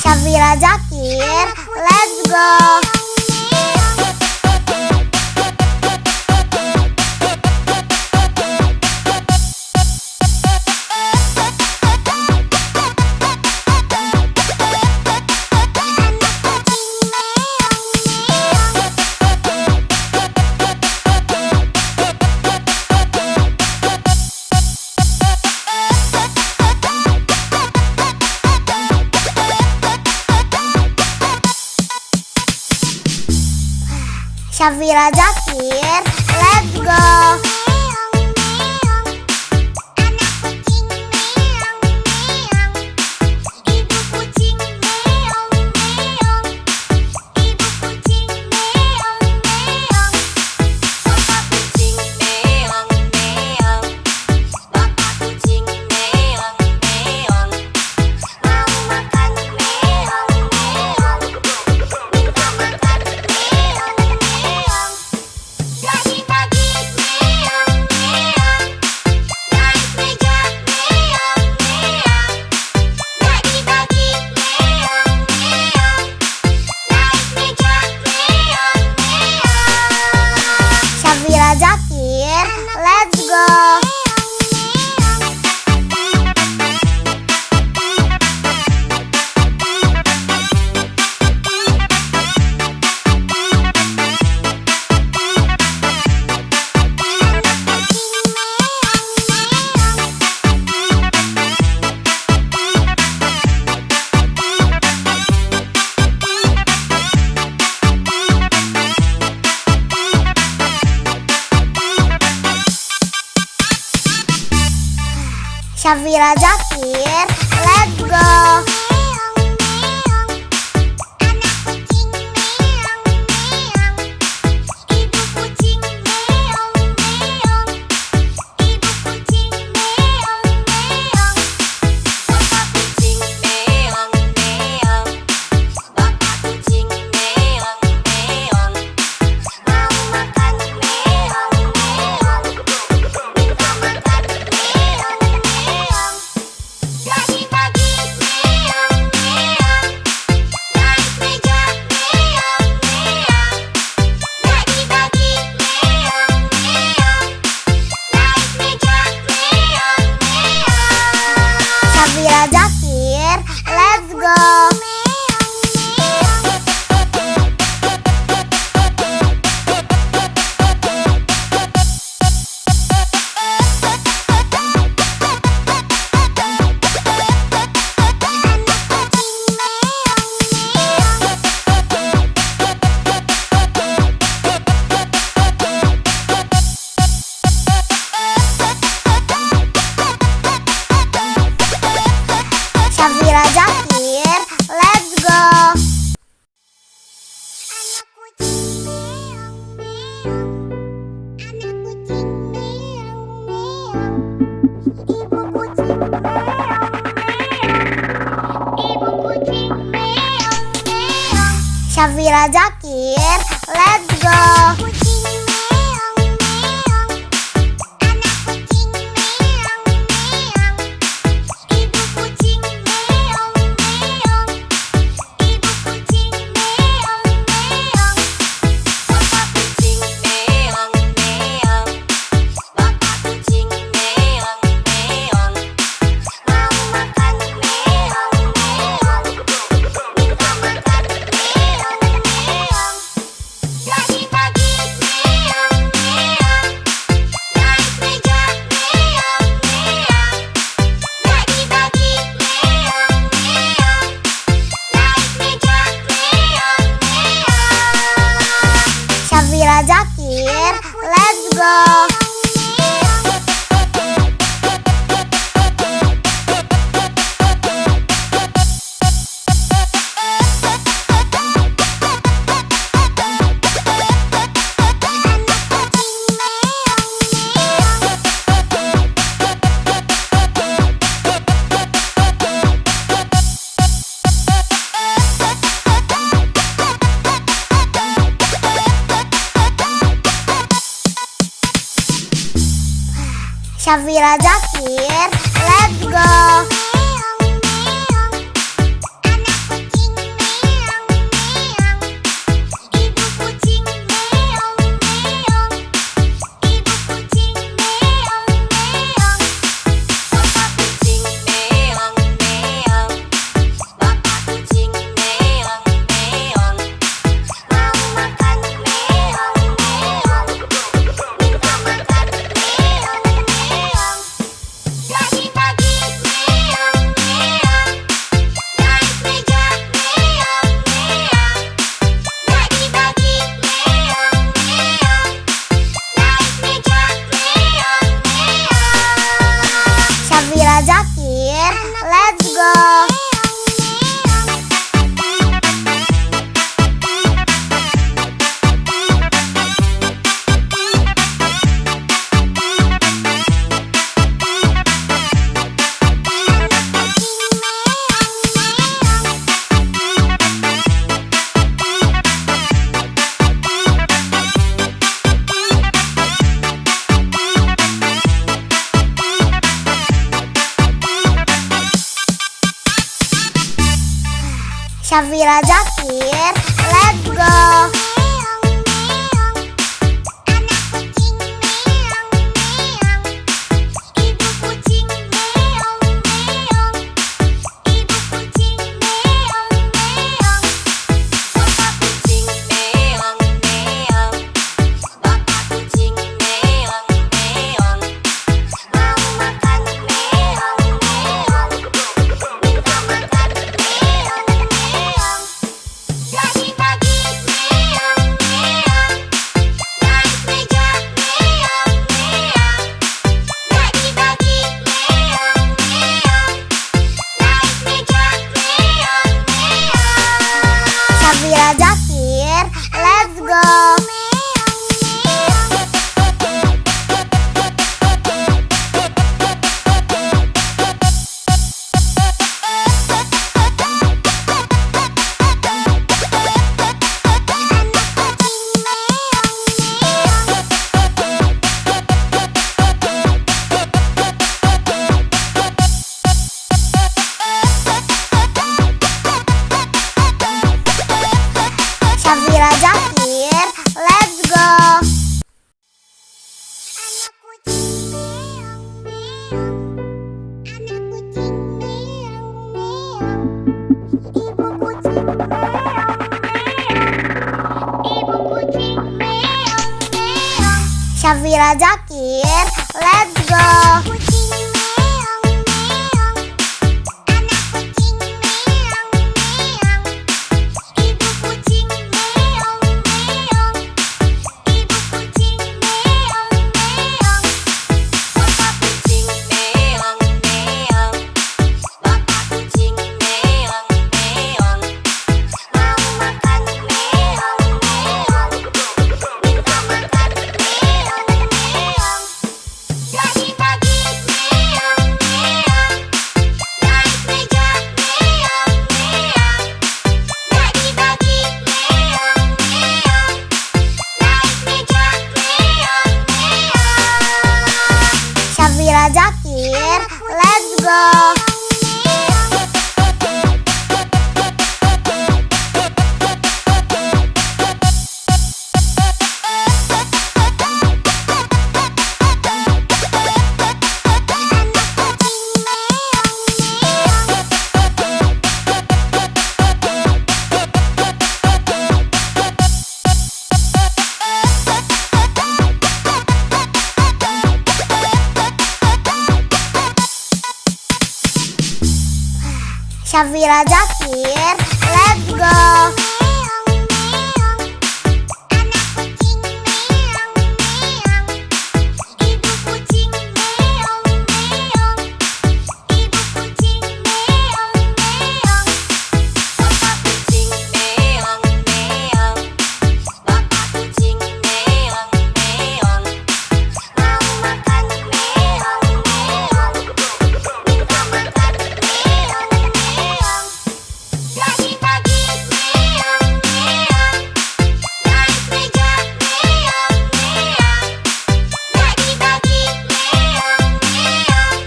Syafira Zakir, let's go. Syafira Zakir, let's go. Syafira Zakir, let's go. Syafira Zakir, let's go. Syafira Zakir, let's go. Syafira Zakir, let's go. Syafira Zakir, let's go. Syafira Zakir, let's go. Syafira Zakir, let's go. Syafira Zakir, let's go. Pagi-pagi Ibu kucing meong meong. Ibu kucing meong meong. Syafira Zakir, let's go. Kucing meong meong. Anak kucing meong meong. Ibu kucing meong meong. Ibu kucing meong meong. Bapak kucing meong meong. Bapak kucing meong meong. Mau makan meong meong. Minta makan meong meong. Bagi-bagi meong meong. Naik meja meong meong. Bagi-bagi meong meong. Naik meja meong meong. Syafira Zakir, let's go. Syafira Zakir, let's go. Meong meong. Anak kucing meong meong. Ibu kucing meong meong. Ibu kucing meong meong. Bapak kucing meong meong. Bapak kucing meong meong. Mau makan meong meong. Minta makan meong meong. Bagi-bagi meong meong. Naik meja meong meong. Bagi-bagi meong meong.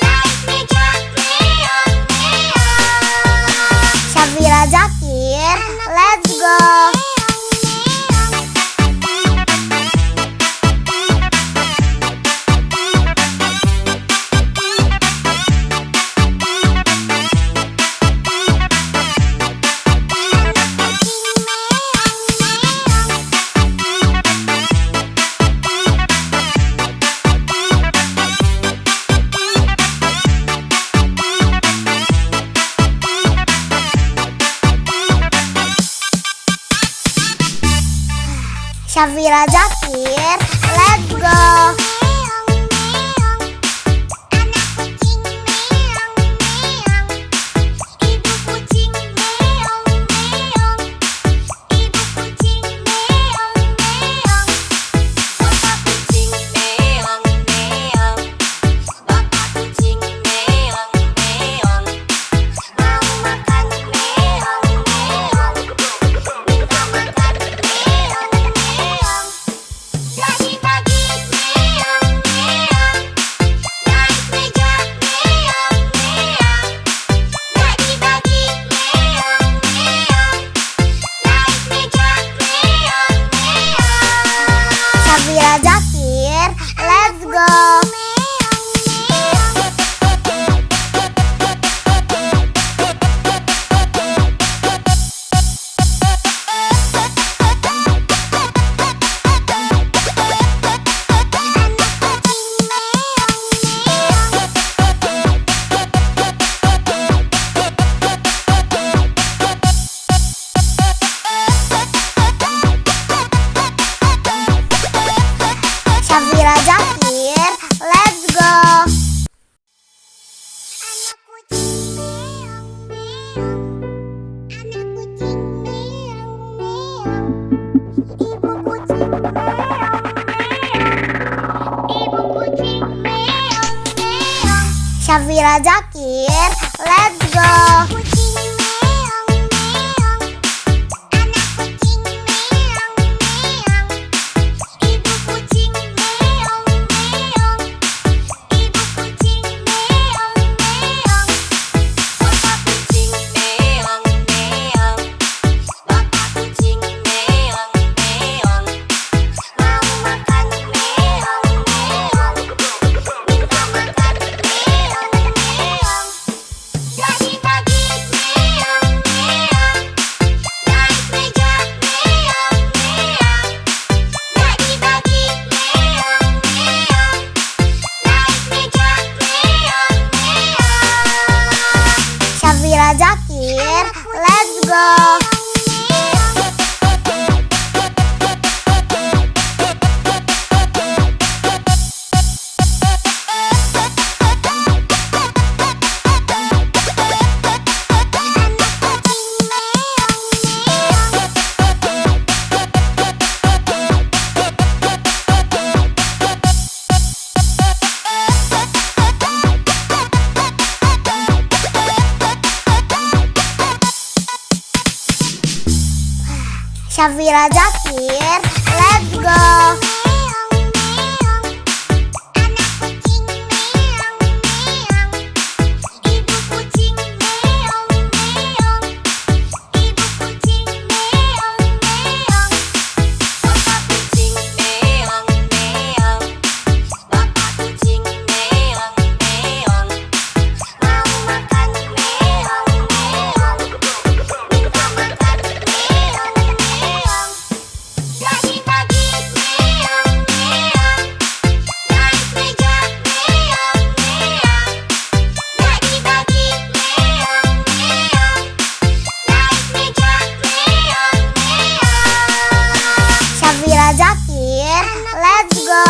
Naik meja meong meong. Syafira Zakir, let's go. Syafira Zakir, let's go. Meong meong. Anak kucing meong meong. Ibu kucing meong meong. Ibu kucing meong meong. Bapak kucing meong meong. Bapak kucing meong meong. Mau makan meong meong. Minta makan meong meong. Bagi-bagi meong meong. Naik meja meong meong. Bagi-bagi meong meong. Naik meja meong meong. Syafira Zakir, let's go. Syafira Zakir, let's go. Anak kucing meong meong. Anak kucing meong meong. Ibu kucing meong meong. Ibu kucing meong meong. Syafira Zakir, let's go. Kucing meong meong. Anak kucing meong meong. Ibu kucing meong meong. Ibu kucing meong meong. Bapak kucing meong meong. Bapak kucing meong meong. Mau makan meong meong. Minta makan meong meong. Bagi-bagi Syafira Zakir, let's go. Syafira Zakir, let's go. Syafira Zakir, let's go.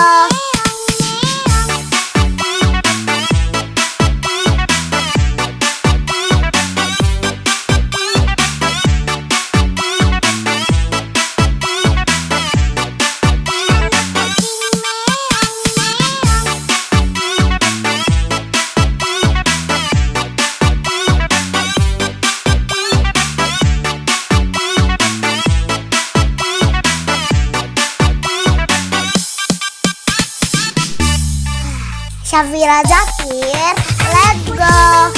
Syafira Zakir, let's go.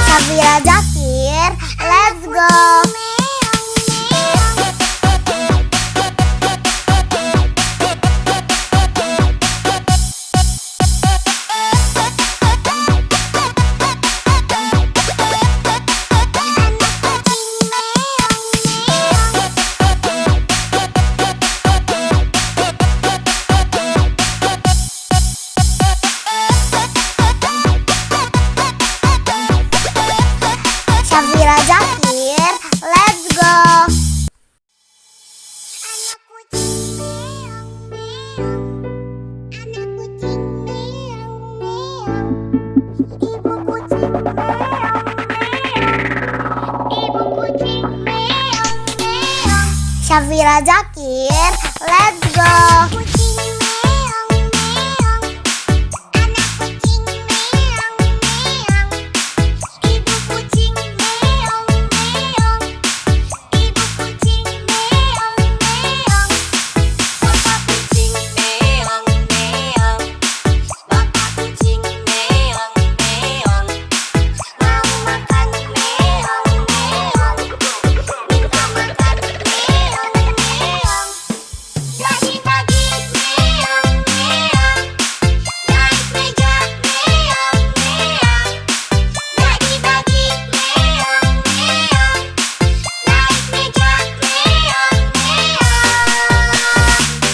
Syafira Zakir, let's go. Syafira Zakir, let's go. Syafira Zakir, let's go.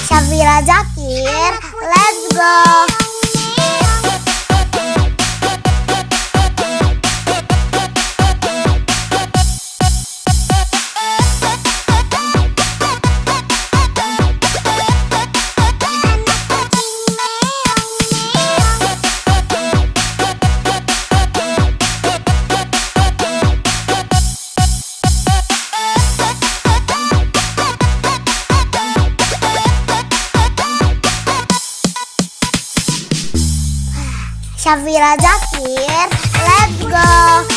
Syafira Zakir, let's go. Syafira Zakir, let's go.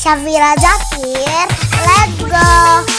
Syafira Zakir, let's go.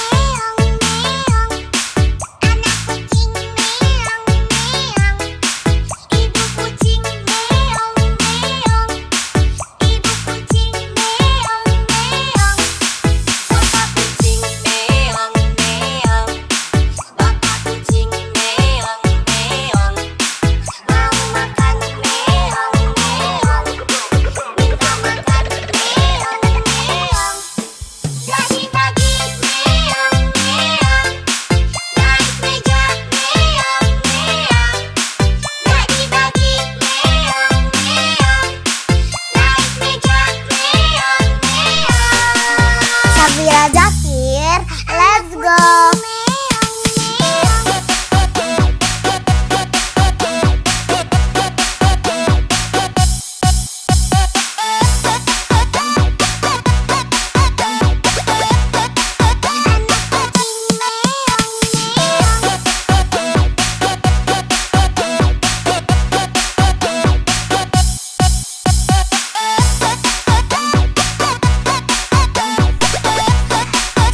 Syafira Zakir, let's go.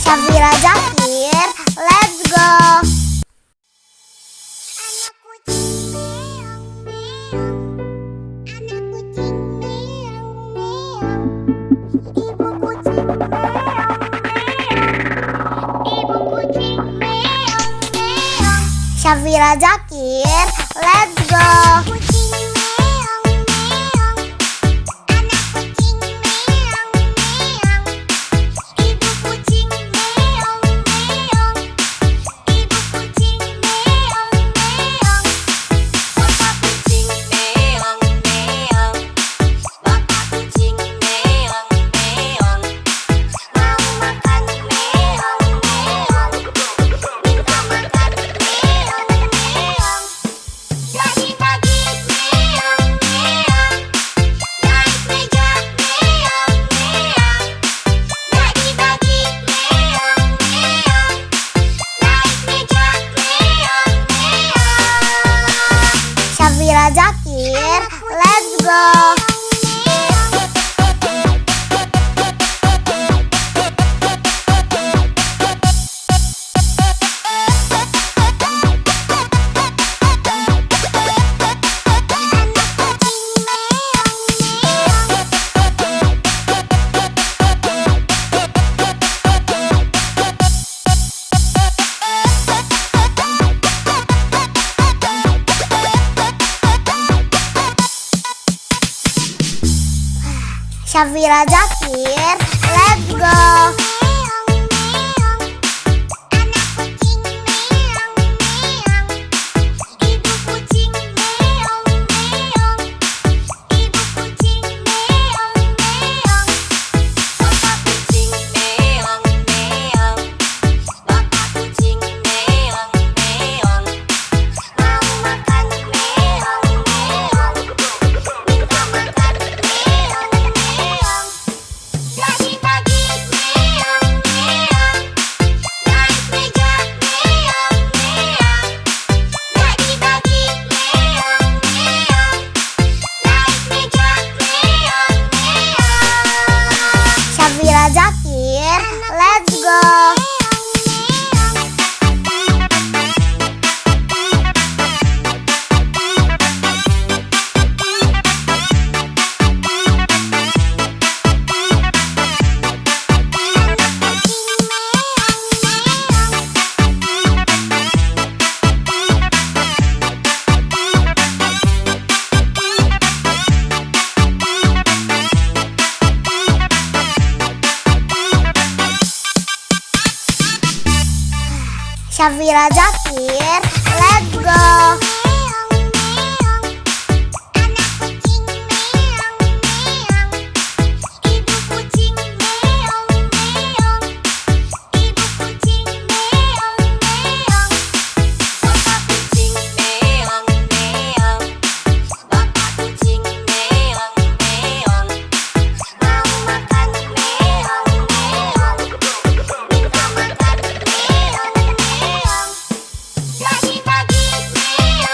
Syafira Zakir, let's go. Syafira Zakir, let's go. Syafira Zakir, let's go. Syafira Zakir, let's go. Syafira Zakir, let's go. Syafira Zakir, let's go. Pagi-pagi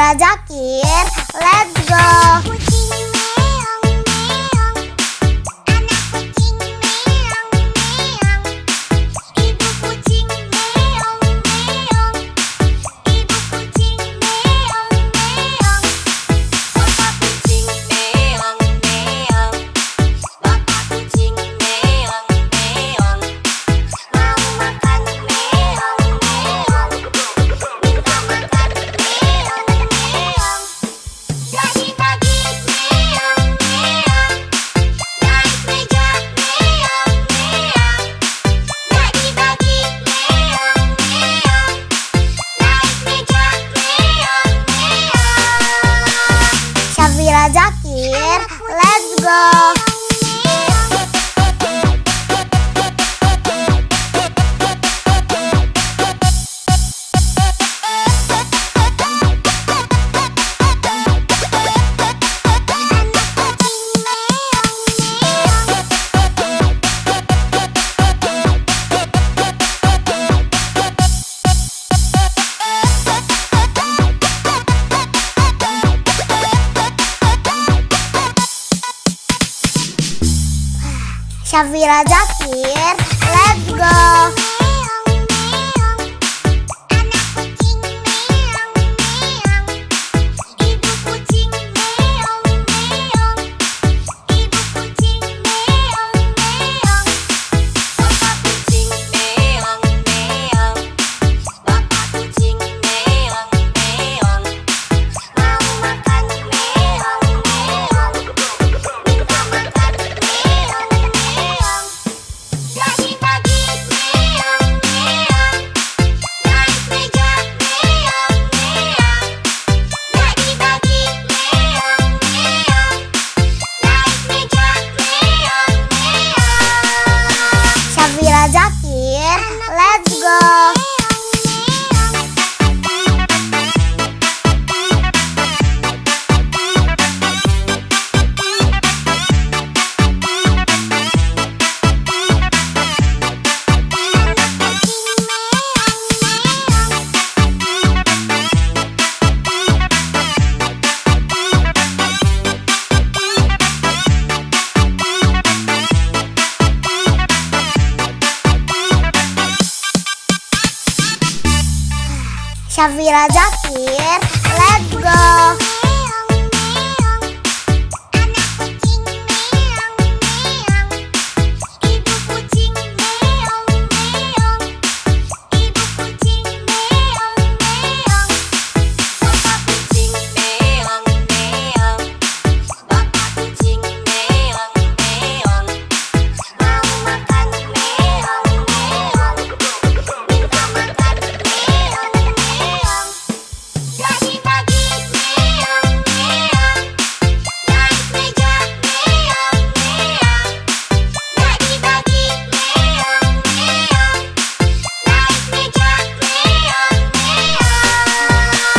Syafira Zakir, let's go. Kucing meong meong, anak kucing meong meong, ibu kucing meong meong, ibu kucing meong meong, Bapak kucing meong meong, bapak kucing meong meong, mau makan meong meong, minta makan meong meong, bagi-bagi meong meong, naik meja meong meong, bagi-bagi meong meong, naik meja meong meong. Syafira Zakir, let's go. Syafira Zakir, let's go. Meong meong, anak kucing meong meong, ibu kucing meong meong, ibu kucing meong meong, bapak kucing meong meong, bapak kucing meong meong, mau makan meong meong, minta makan meong meong, bagi-bagi meong meong, naik meja meong meong, bagi-bagi meong meong, naik meja meong meong. Syafira Zakir, let's go. Syafira Zakir, let's go. Meong meong, anak kucing meong meong, ibu kucing meong meong, ibu kucing meong meong, bapak kucing meong meong, bapak kucing meong meong, mau makan meong meong, minta makan meong meong, bagi-bagi meong meong, naik meja meong meong, bagi-bagi meong meong, naik meja meong meong.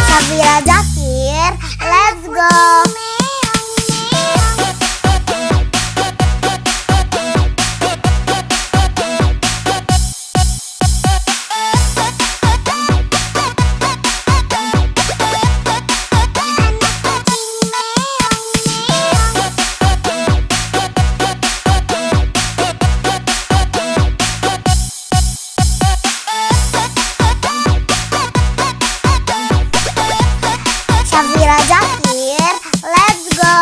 Syafira Zakir, let's go. Syafira Zakir, let's go.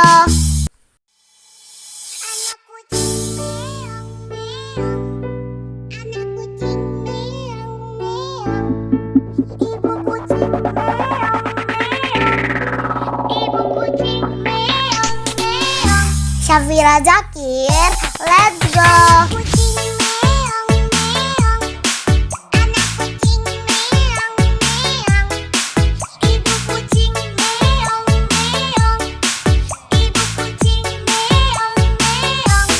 Anak kucing meong meong, anak kucing meong meong, ibu kucing meong meong, ibu kucing meong meong. Syafira Zakir, let's go. Kucing meong meong, anak kucing meong meong, ibu kucing meong meong, ibu kucing meong meong.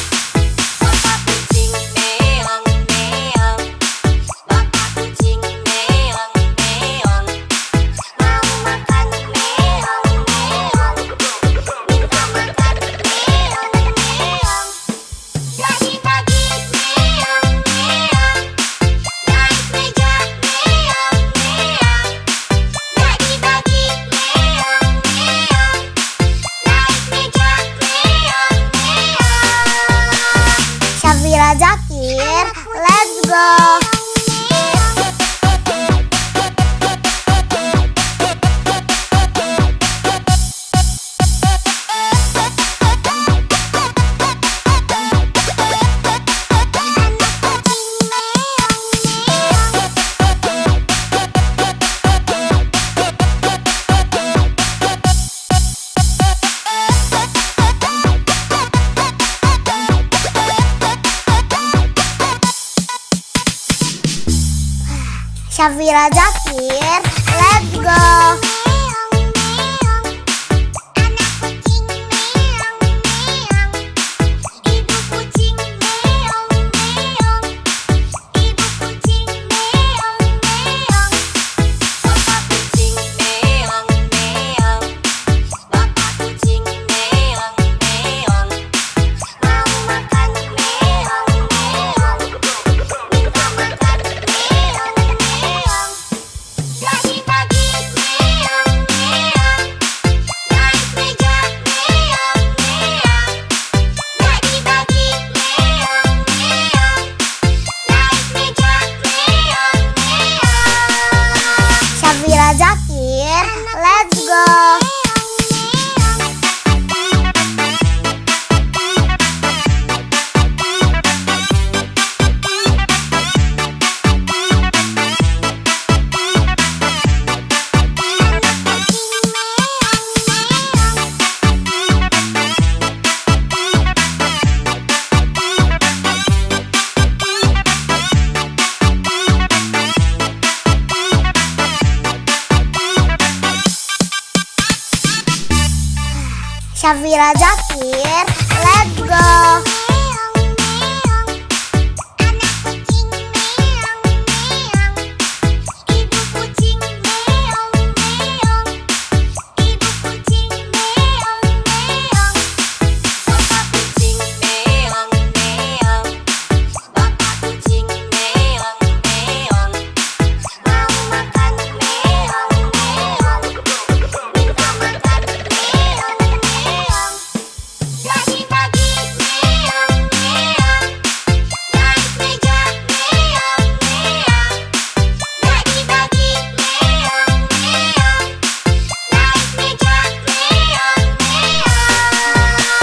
bapak kucing meong meong, bapak kucing meong meong, Mau makan meong meong, minta makan meong meong, bagi-bagi Syafira Zakir, let's go. Syafira Zakir, let's go. Syafira Zakir, let's go.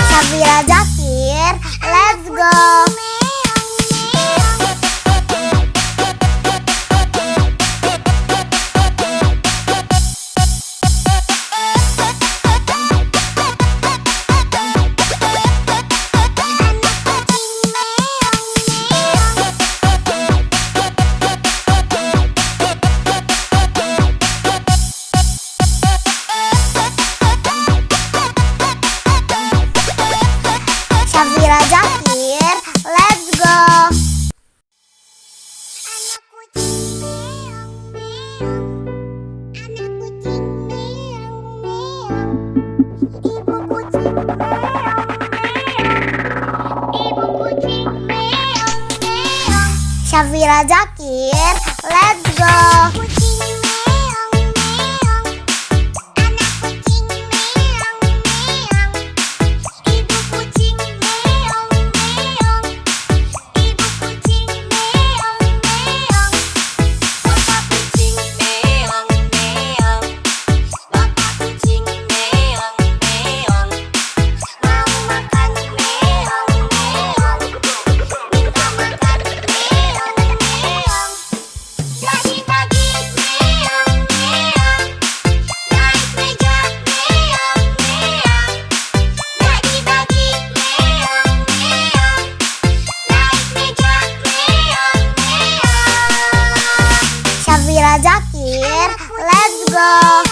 Syafira Zakir, let's go. Syafira Zakir, let's go. Syafira Zakir, let's go. Syafira Zakir, let's go.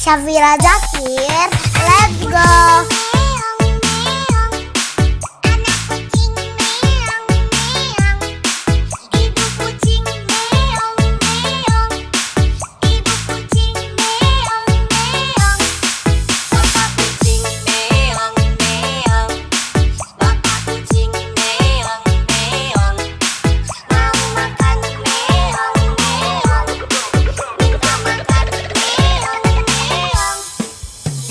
Syafira Zakir, let's go.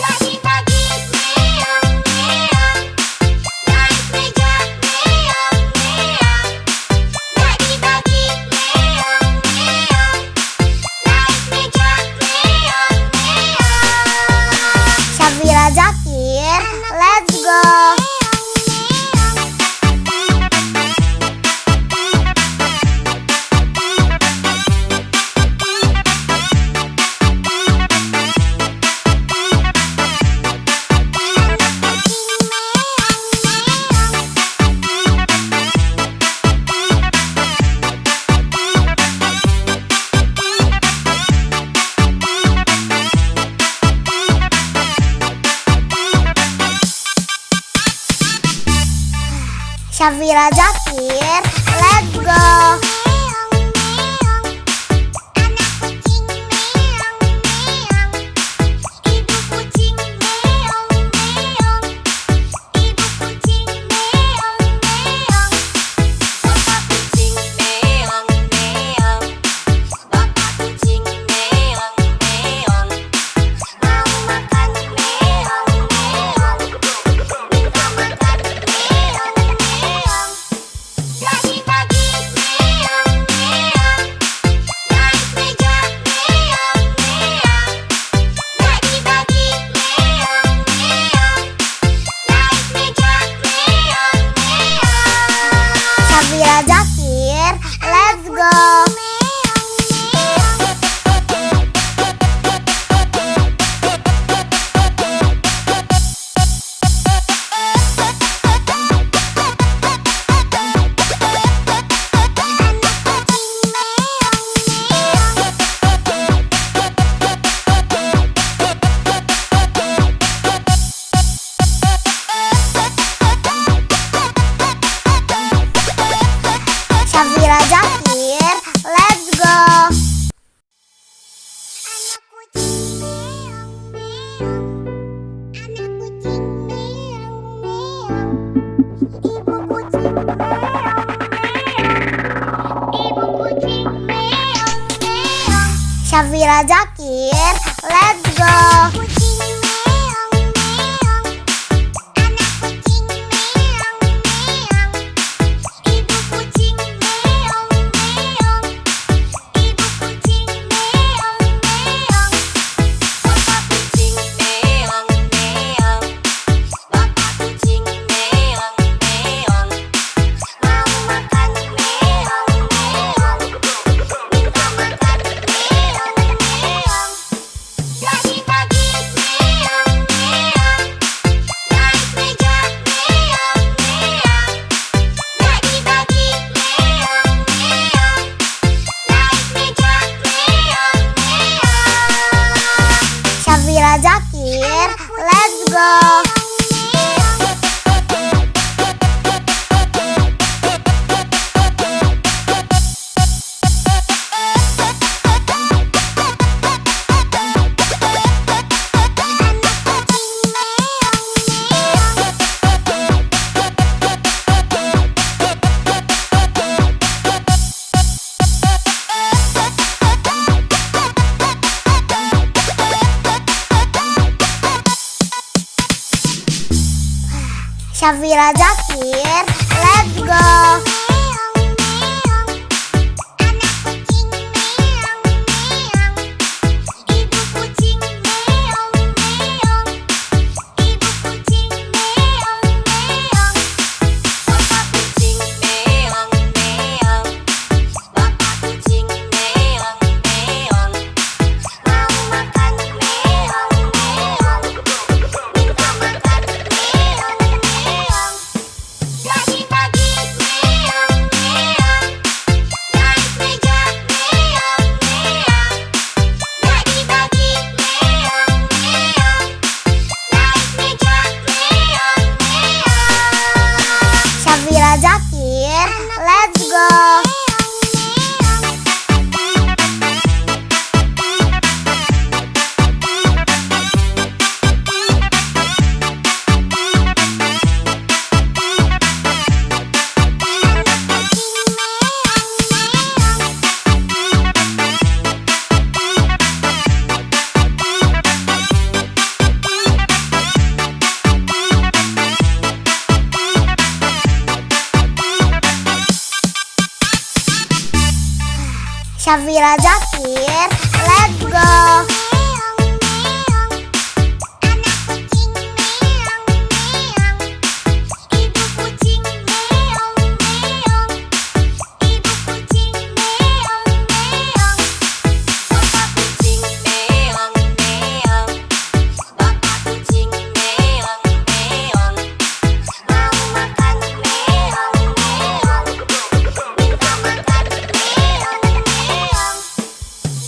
Pagi-pagi meong Syafira Zakir, let's go. Syafira Zakir, let's go. Syafira Zakir, let's go. Syafira Zakir, let's go. Syafira Zakir, let's go. Syafira Zakir, let's go. Syafira Zakir, let's go. Syafira Zakir, let's go.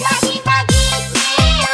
Pagi-pagi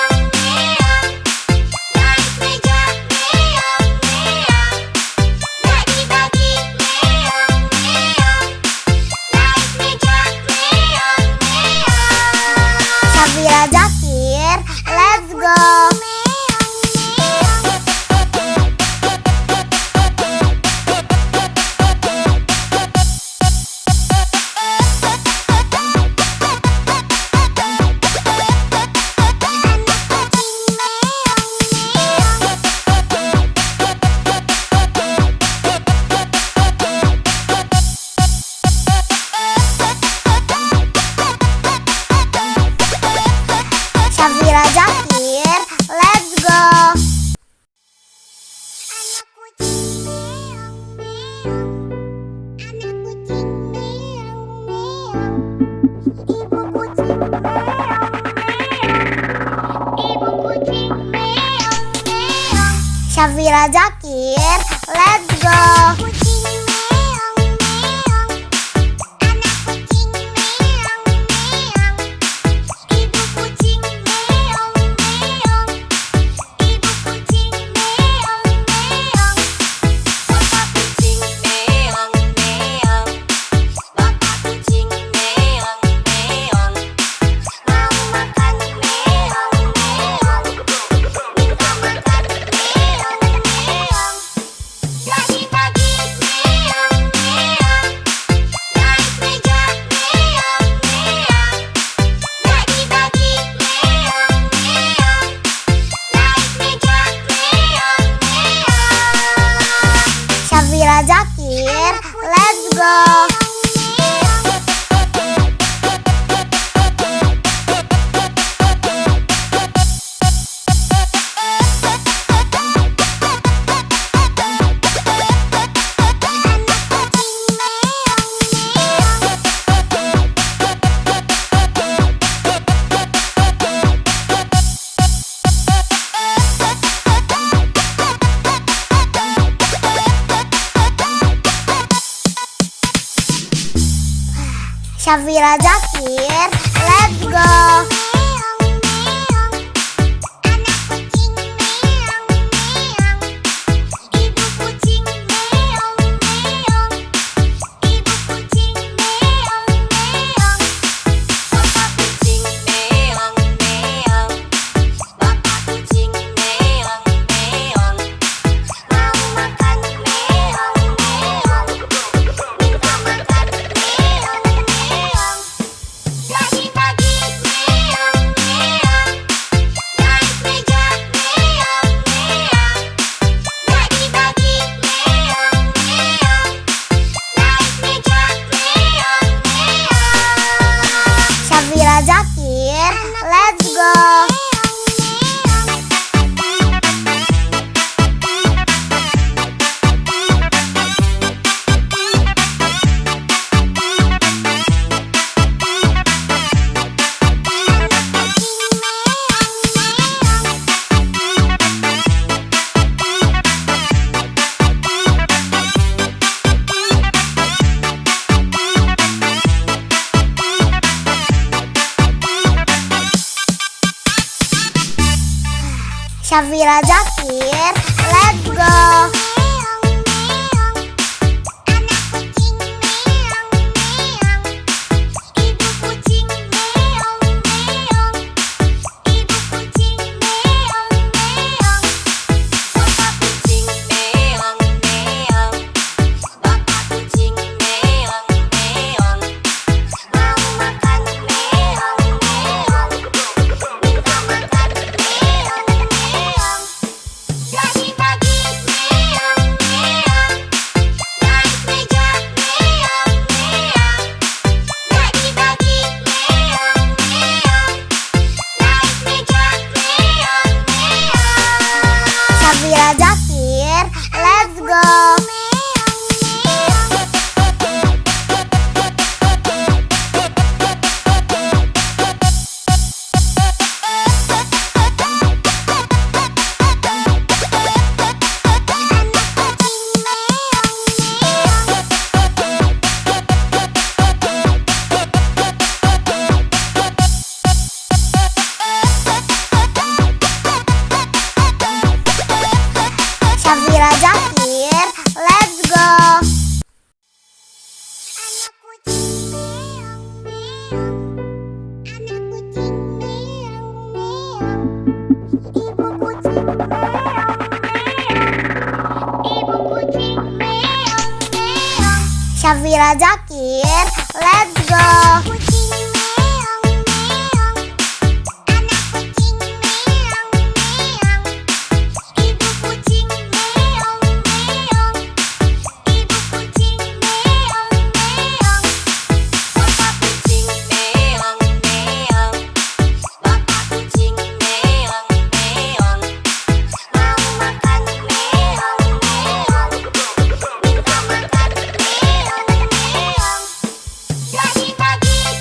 Syafira Zakir, let's go. Kucing meong meong, anak kucing meong meong, ibu kucing meong meong, ibu kucing meong meong, Papa kucing meong meong, Bapak kucing meong meong, mau makan meong meong, minta makan meong meong, bagi-bagi meong meong, naik meja meong meong, bagi-bagi meong meong, naik meja meong meong. Syafira Zakir, let's go. Syafira Zakir, let's go. Meong meong, anak kucing meong meong, ibu kucing meong meong, ibu kucing meong meong, Papa kucing meong meong, Bapak kucing meong meong, mau makan meong meong, minta makan meong meong, bagi-bagi meong meong, naik meja meong meong, bagi-bagi meong meong, naik meja meong meong. Syafira Zakir, let's go. Syafira Zakir, let's go. Meong meong, anak kucing meong meong, ibu kucing meong meong, ibu kucing meong meong, Papa kucing meong meong, Bapak kucing meong meong, mau makan meong meong, minta makan meong meong, bagi-bagi meong meong, naik meja meong meong, bagi-bagi meong meong, naik meja meong meong. Syafira Zakir, let's go. Syafira Zakir, let's go. Anak kucing meong meong, anak kucing meong meong, ibu kucing meong meong, ibu kucing meong meong. Syafira Zakir, let's go. Kucing meong meong, anak kucing meong meong, ibu kucing meong meong, ibu kucing meong meong. Papa kucing meong meong, Bapak kucing meong meong, Mau makan meong meong, minta makan meong meong, bagi-bagi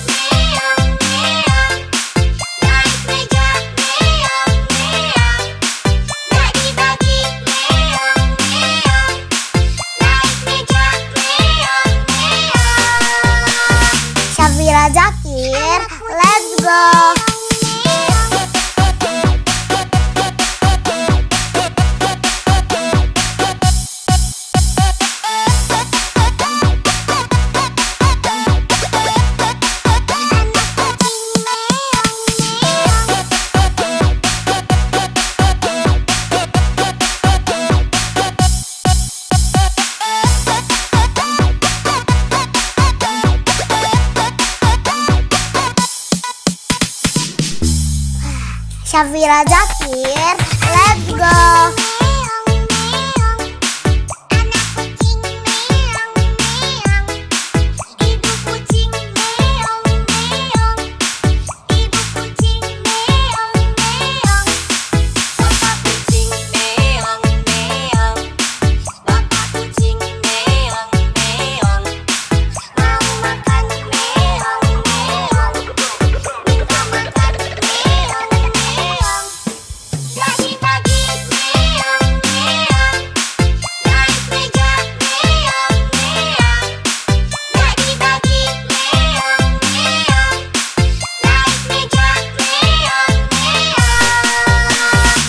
Syafira Zakir, let's go.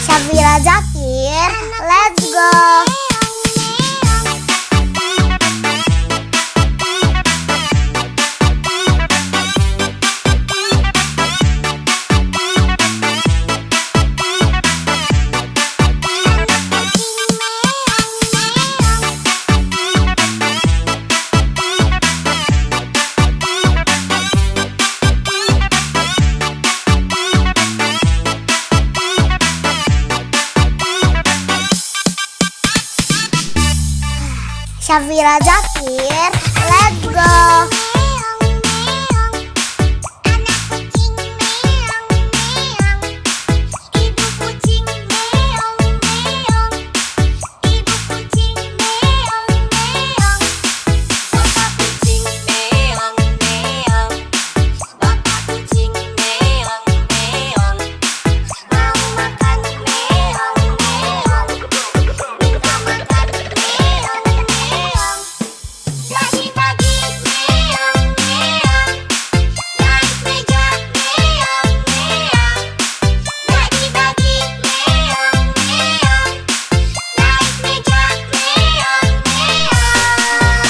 Syafira Zakir, let's go. Syafira Zakir, let's go.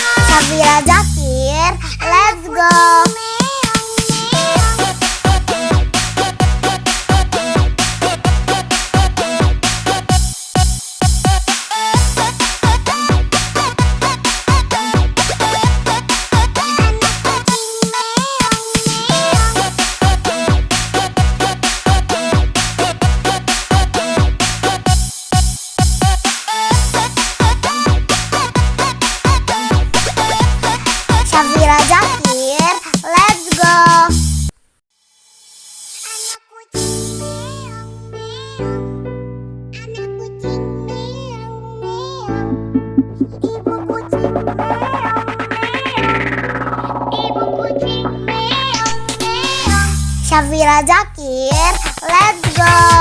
Syafira Zakir, let's go. Syafira Zakir, let's go. Syafira Zakir, let's go.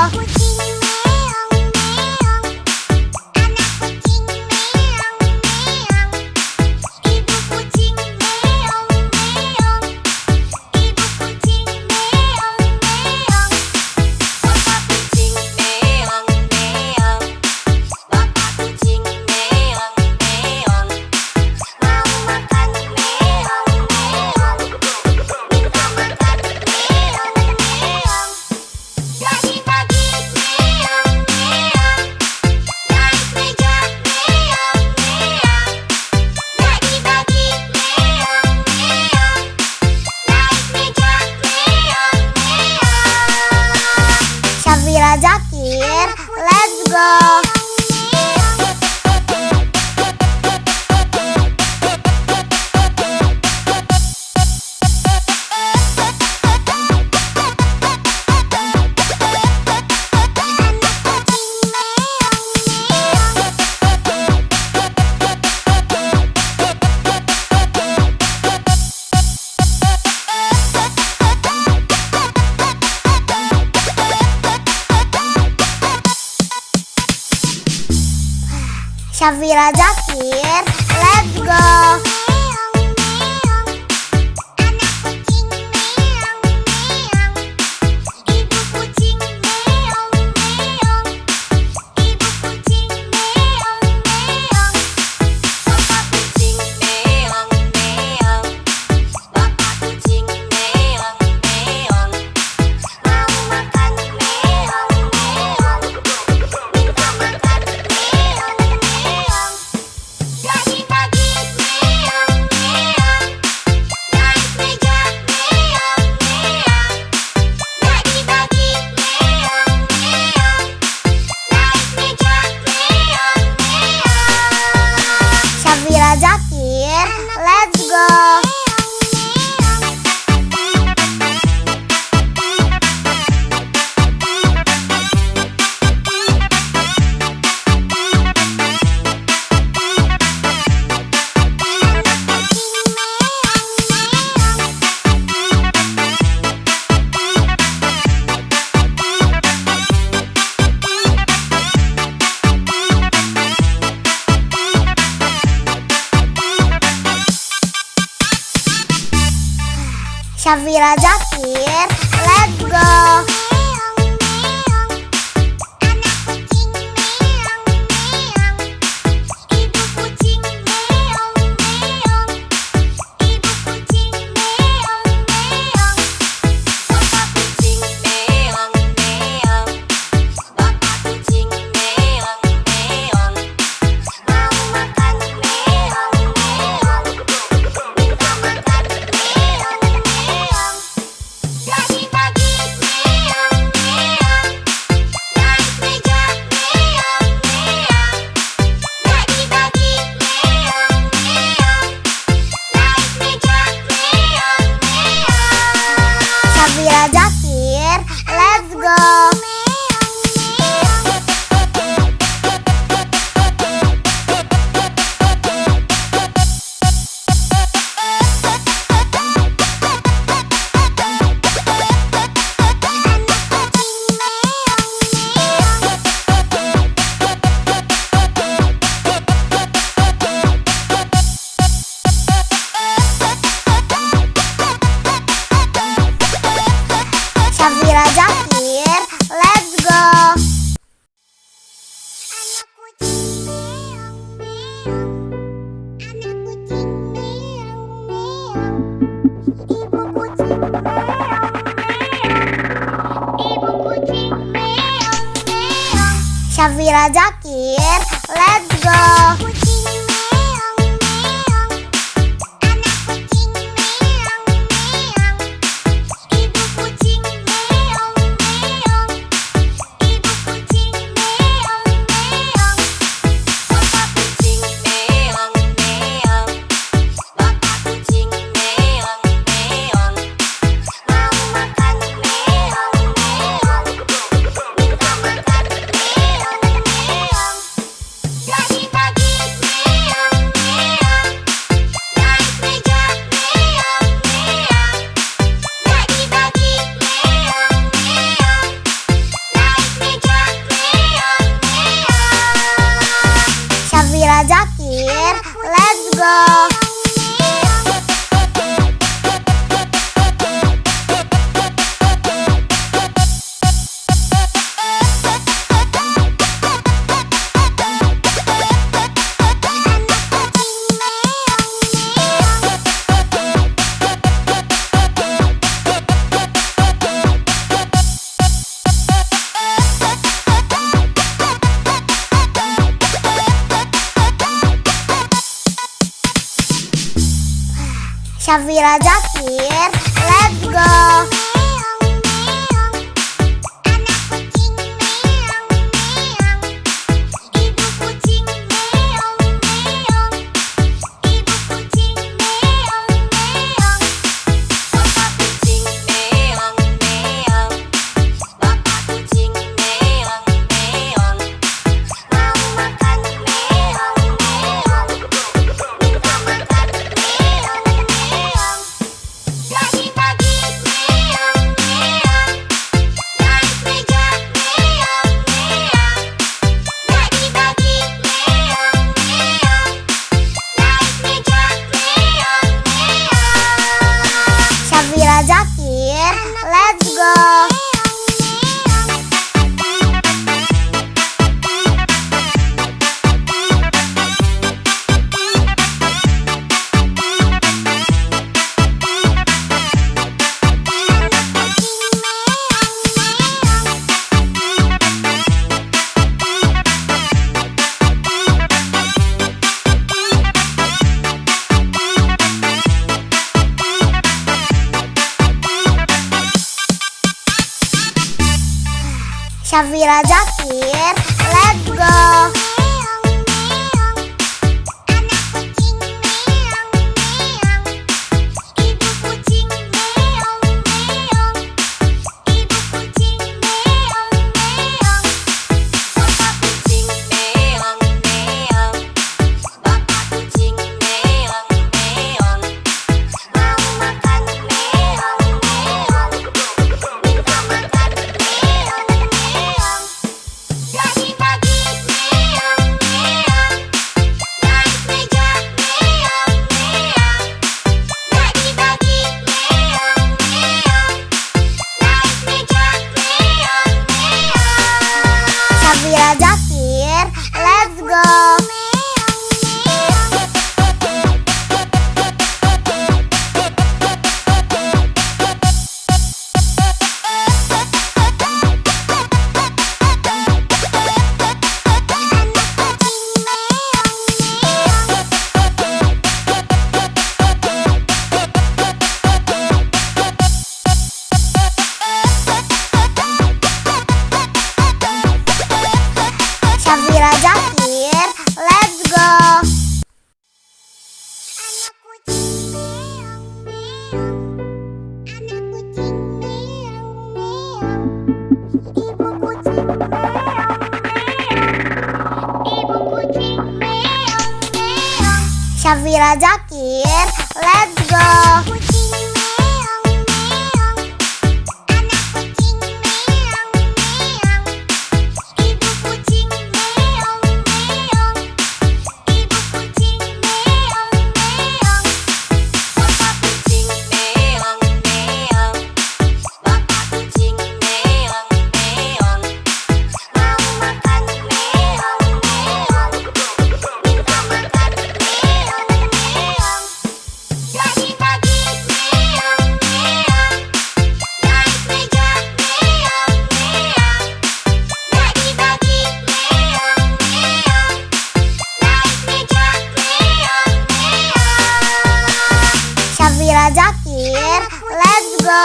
Syafira Zakir, let's go. Syafira Zakir, let's go. Pagi-pagi Syafira Zakir, let's go. Syafira Zakir, let's go. Syafira Zakir, let's go. Syafira Zakir, let's go. Syafira Zakir, let's go. Syafira Zakir, let's go. Syafira Zakir, let's go. Syafira Zakir, let's go. Pagi-pagi Syafira Zakir, let's go. Kucing meong meong, anak kucing meong meong, ibu kucing meong meong, ibu kucing meong meong, Bapak kucing meong meong, bapak kucing meong meong, mau makan meong meong, minta makan meong meong, bagi-bagi meong meong, naik meja meong meong, bagi-bagi meong meong, naik meja meong meong. Syafira Zakir, let's go.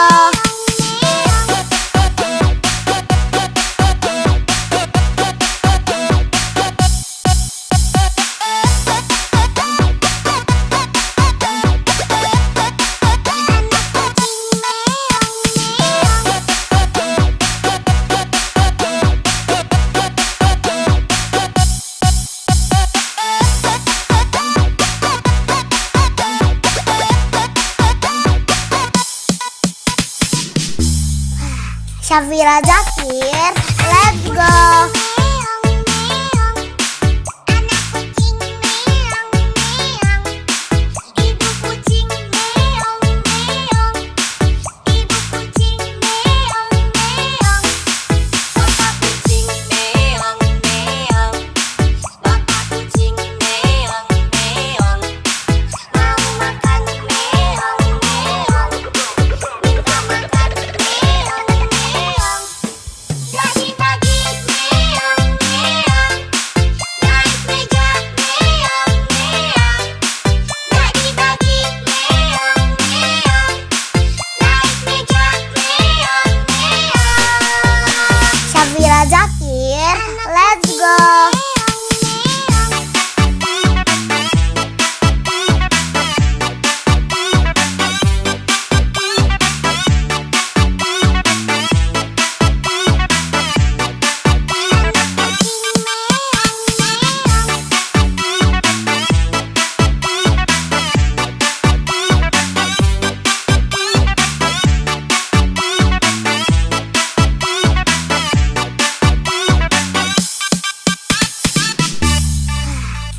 Syafira Zakir, let's go. Meong meong, anak kucing meong meong, ibu kucing meong meong, ibu kucing meong meong, bapak kucing meong meong, bapak kucing meong meong, mau makan meong meong, minta makan meong meong, bagi-bagi meong meong, naik meja meong meong, bagi-bagi meong meong, naik meja meong meong. Syafira Zakir, let's go.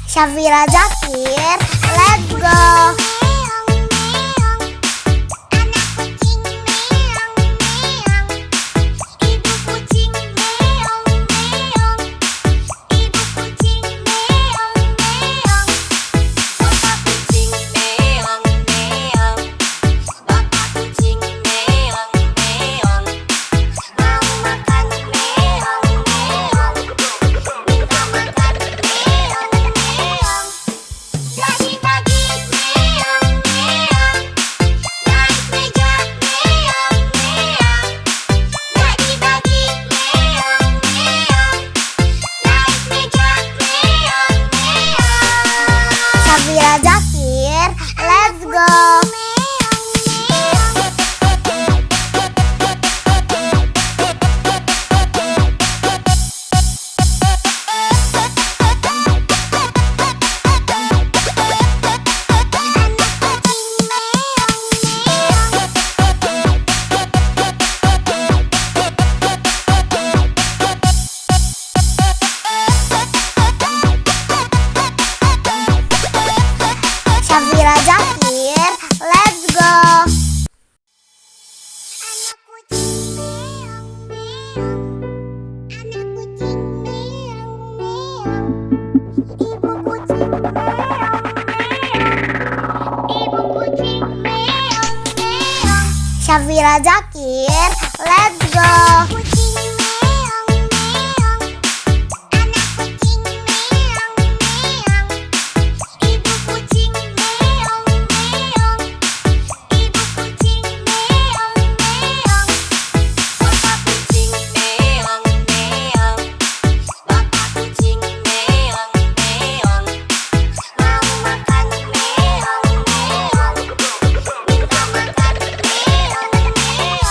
Syafira Zakir, let's go. Meong meong, anak kucing meong meong, ibu kucing meong meong, ibu kucing meong meong, bapak kucing meong meong, bapak kucing meong meong, mau makan meong meong, minta makan meong meong, bagi-bagi meong meong, naik meja meong meong, bagi-bagi meong meong, naik meja meong meong. Syafira Zakir, let's go. Syafira Zakir, let's go. Anak kucing meong meong, anak kucing meong meong, ibu kucing meong meong, ibu kucing meong meong. Syafira Zakir, let's go. Kucing meong meong, anak kucing meong meong, ibu kucing meong meong, ibu kucing meong meong. bapak kucing meong meong, bapak kucing meong meong, Mau makan meong meong, minta makan meong meong,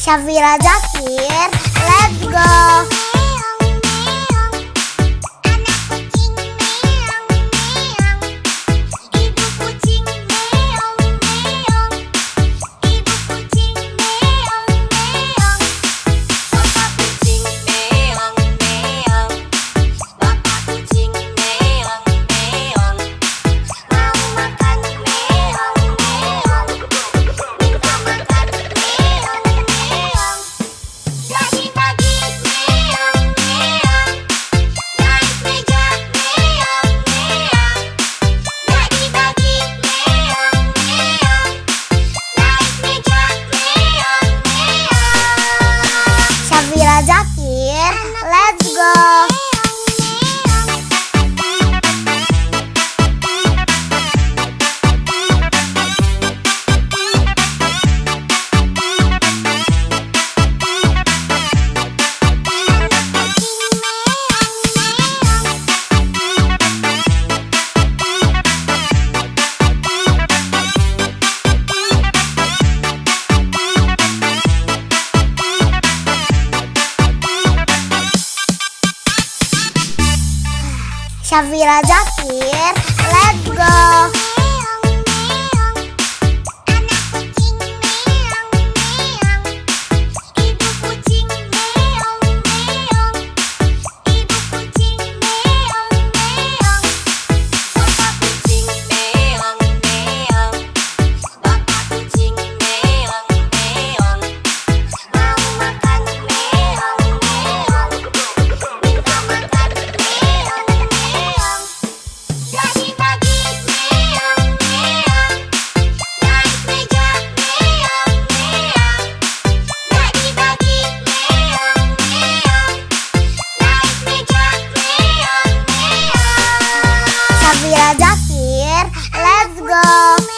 Syafira Zakir, let's go. Syafira Zakir, let's go. Syafira Zakir, let's go. Syafira Zakir, let's go.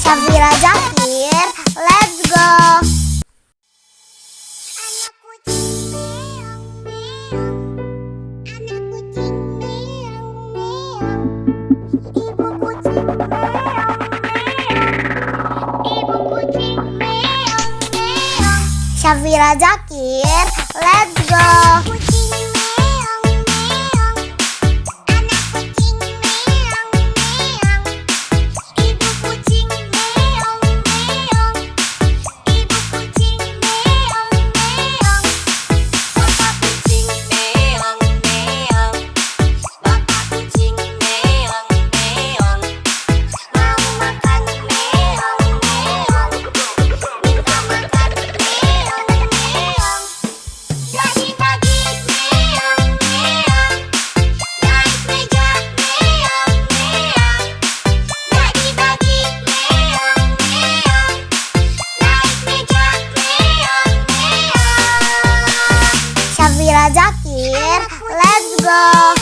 Syafira Zakir, let's go. Syafira Zakir, let's go. Syafira Zakir, let's go.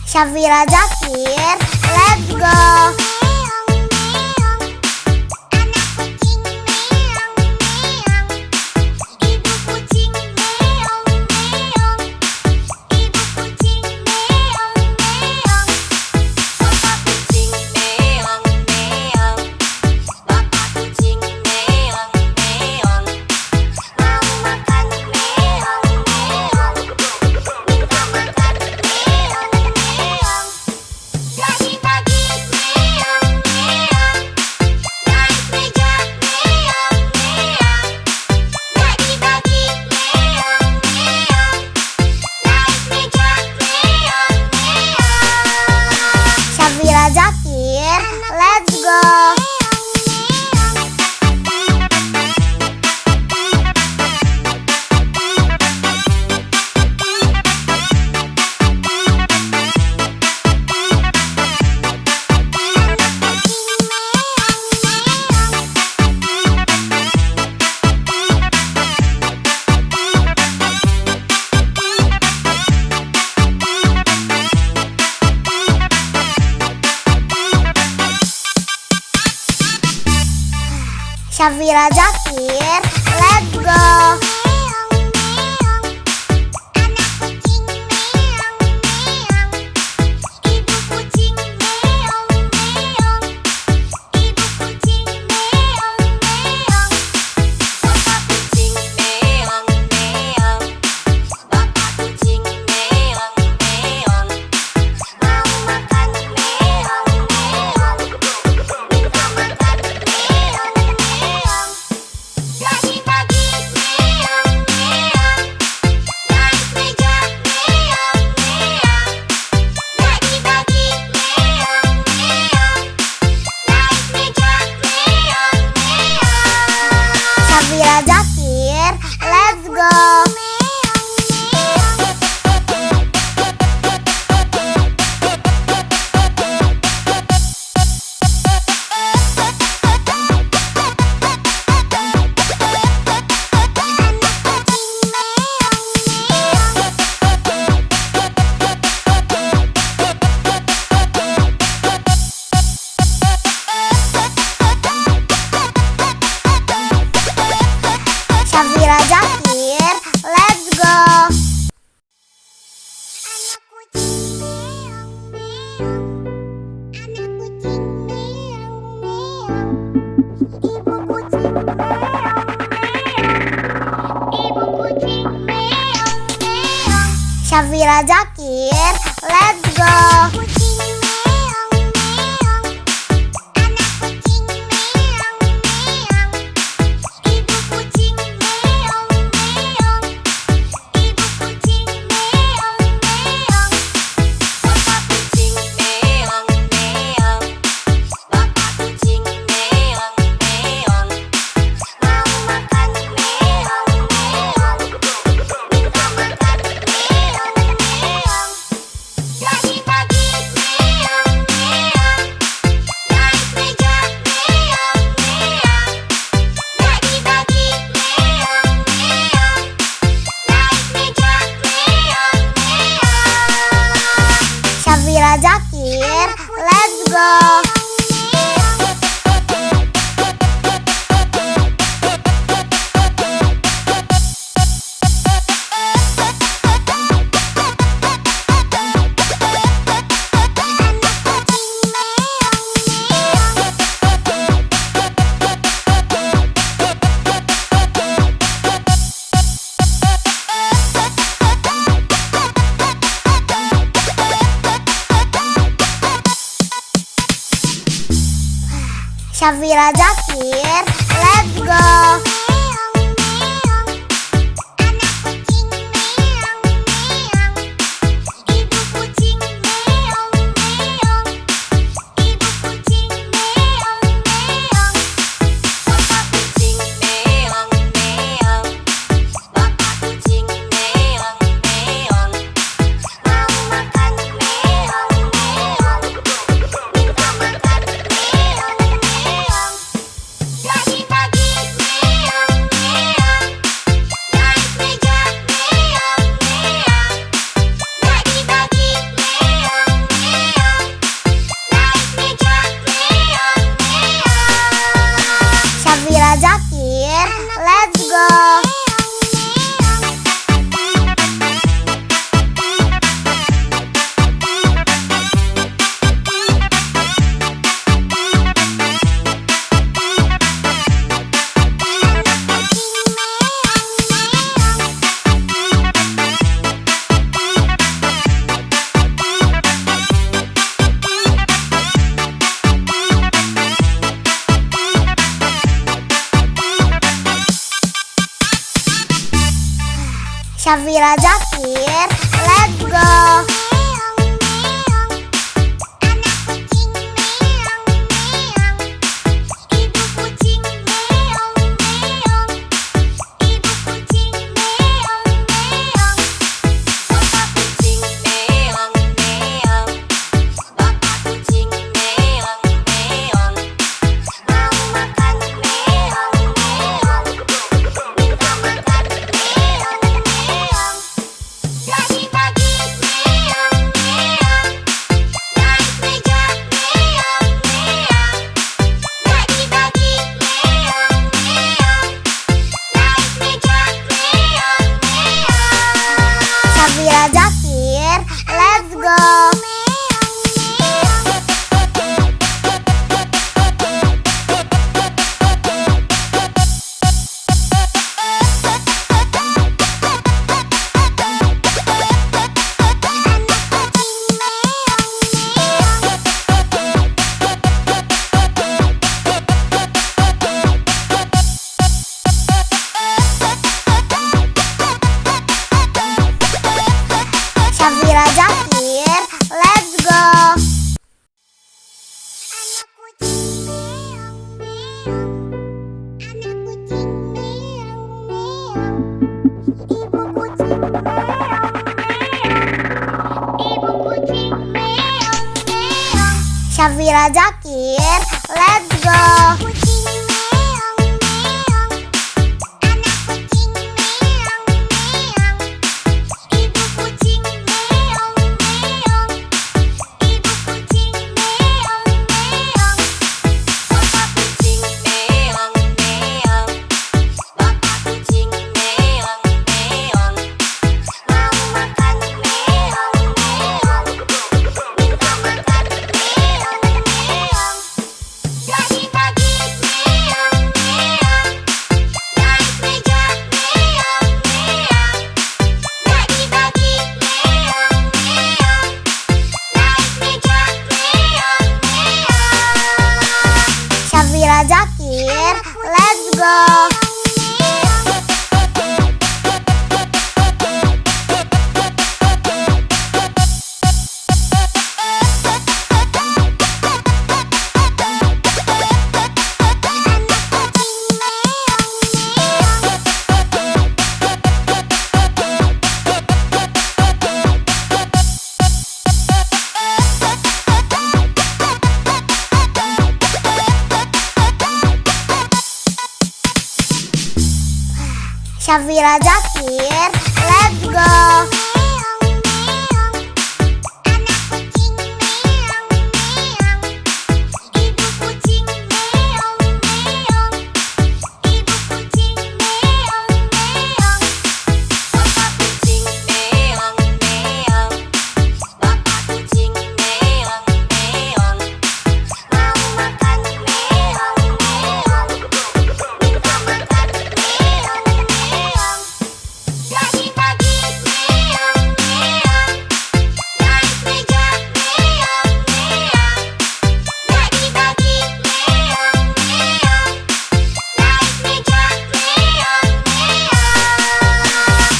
Syafira Zakir, let's go. Syafira Zakir, let's go. Syafira Zakir, let's go. Syafira Zakir, let's go. Syafira Zakir, let's go. Syafira Zakir, let's go. Syafira Zakir, let's go. Syafira Zakir, let's go. Syafira Zakir, let's go. Syafira Zakir, let's go. Syafira Zakir, let's go. Syafira Zakir, let's go. Syafira Zakir, let's go. Syafira Zakir, let's go.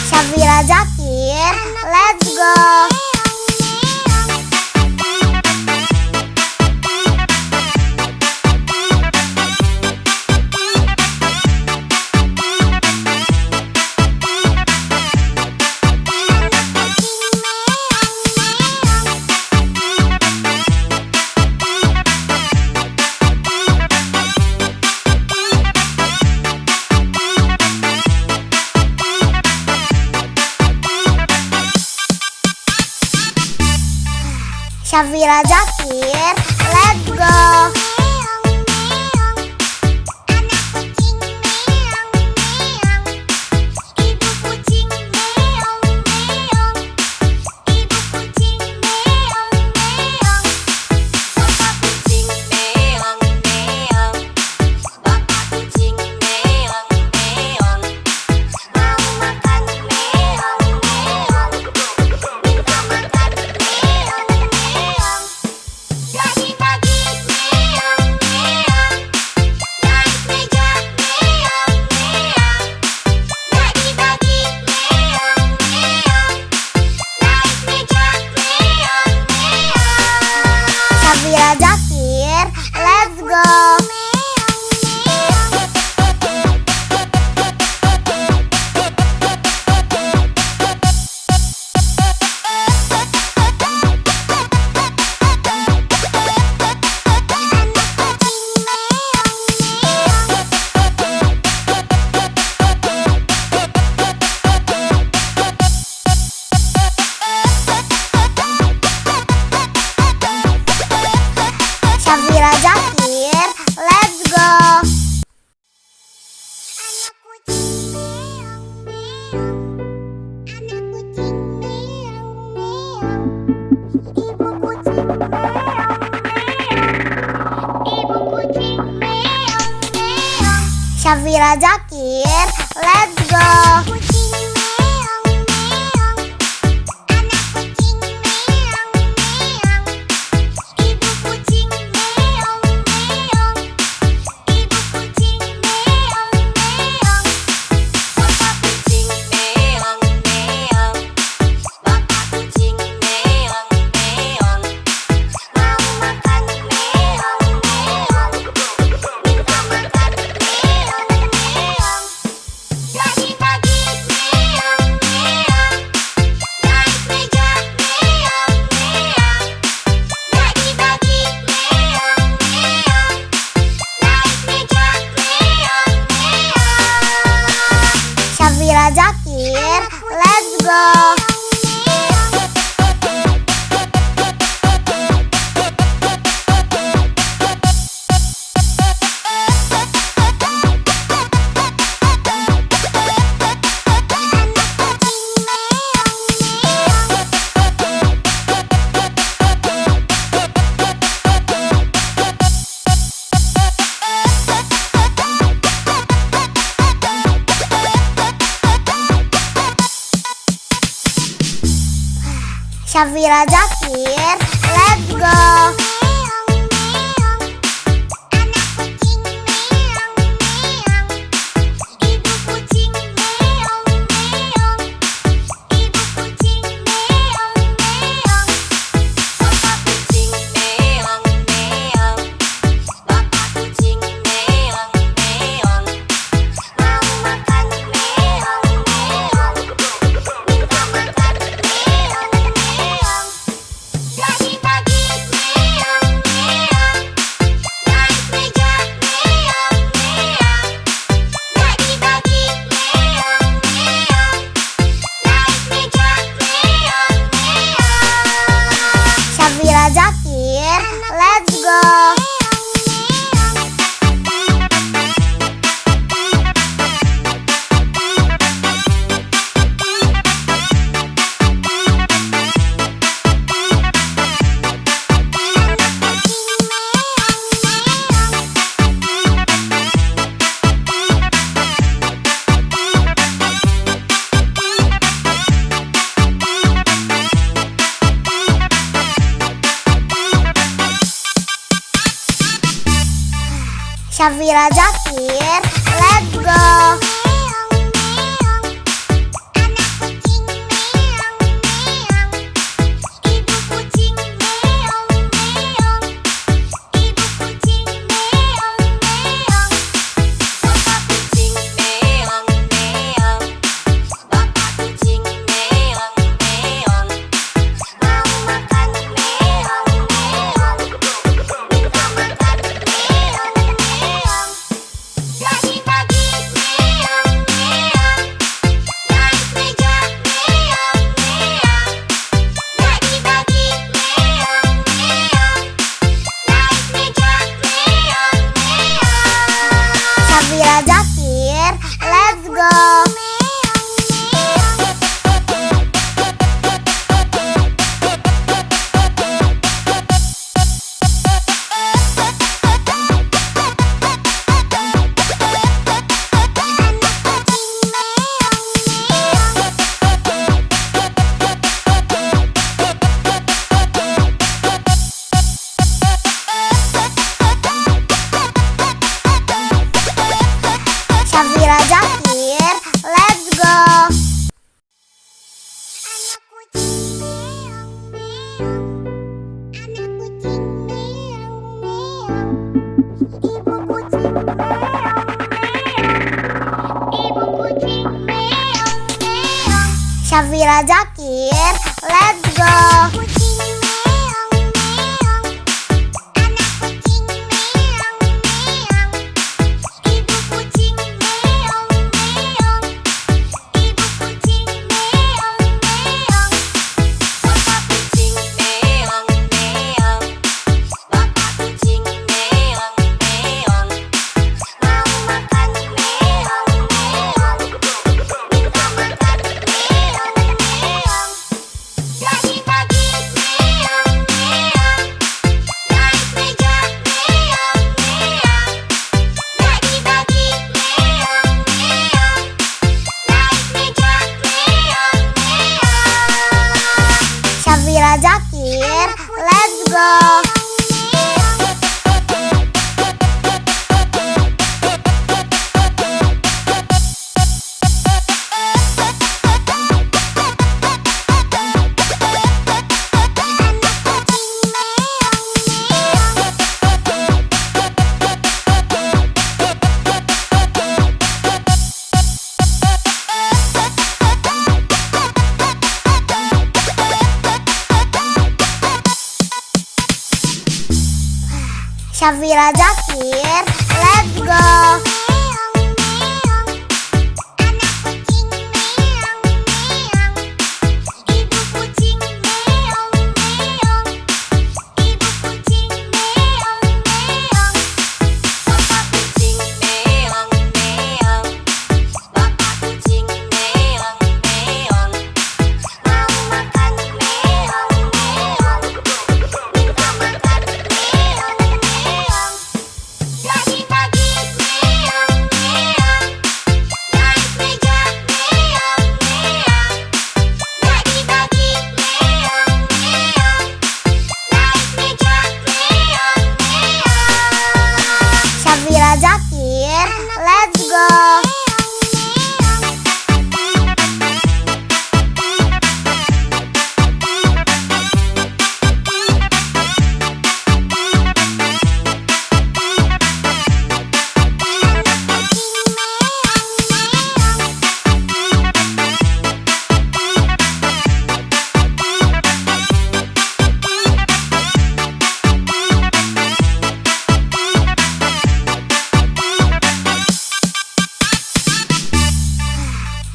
Syafira Zakir, let's go. Syafira Zakir, let's go. Jadi pagi Ibu kucing meong meong. Ibu kucing meong meong. Syafira Zakir, let's go. Kucing meong meong. Anak kucing meong meong. Ibu kucing meong meong. Ibu kucing meong meong. Bapak kucing meong meong. Bapak kucing meong meong. Mau makan meong meong. Minta makan meong meong. Bagi-bagi meong meong. Naik meja meong meong. Bagi-bagi meong meong. Naik meja meong meong. Syafira Zakir, let's go. Syafira Zakir, let's go. Meong meong. Anak kucing meong meong. Ibu kucing meong meong. Ibu kucing meong meong. Bapak kucing meong meong. Bapak kucing meong meong. Mau makan meong meong. Minta makan meong meong. Bagi-bagi meong meong. Naik meja meong meong. Bagi-bagi meong meong. Naik meja meong meong. Syafira Zakir, let's go. Syafira Zakir, let's go. Meong meong. Anak kucing meong meong. Ibu kucing meong meong. Ibu kucing meong meong. Bapak kucing meong meong. Bapak kucing meong meong. Mau makan meong meong. Minta makan meong meong. Bagi-bagi meong meong. Naik meja meong meong. Bagi-bagi meong meong. Naik meja meong meong. Syafira Zakir, let's go. Syafira Zakir, let's go. Anak kucing meong meong. Anak kucing meong meong. Ibu kucing meong meong. Ibu kucing meong meong. Syafira Zakir, let's go. Kucing meong meong. Anak kucing meong meong. Ibu kucing meong meong. Ibu kucing meong meong. Bapak kucing meong meong. Bapak kucing meong meong. Mau makan meong meong. Minta makan meong meong. go. Syafira Zakir, let's go. Syafira Zakir, let's go.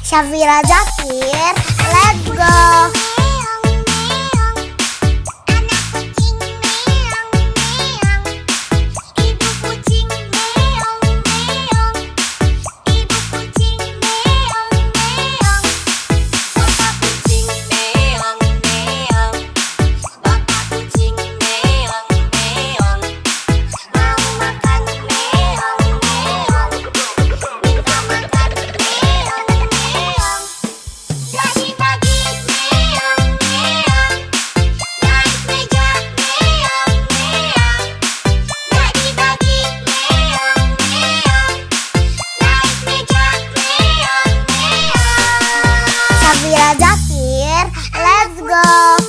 Syafira Zakir, let's go. Syafira Zakir, let's go.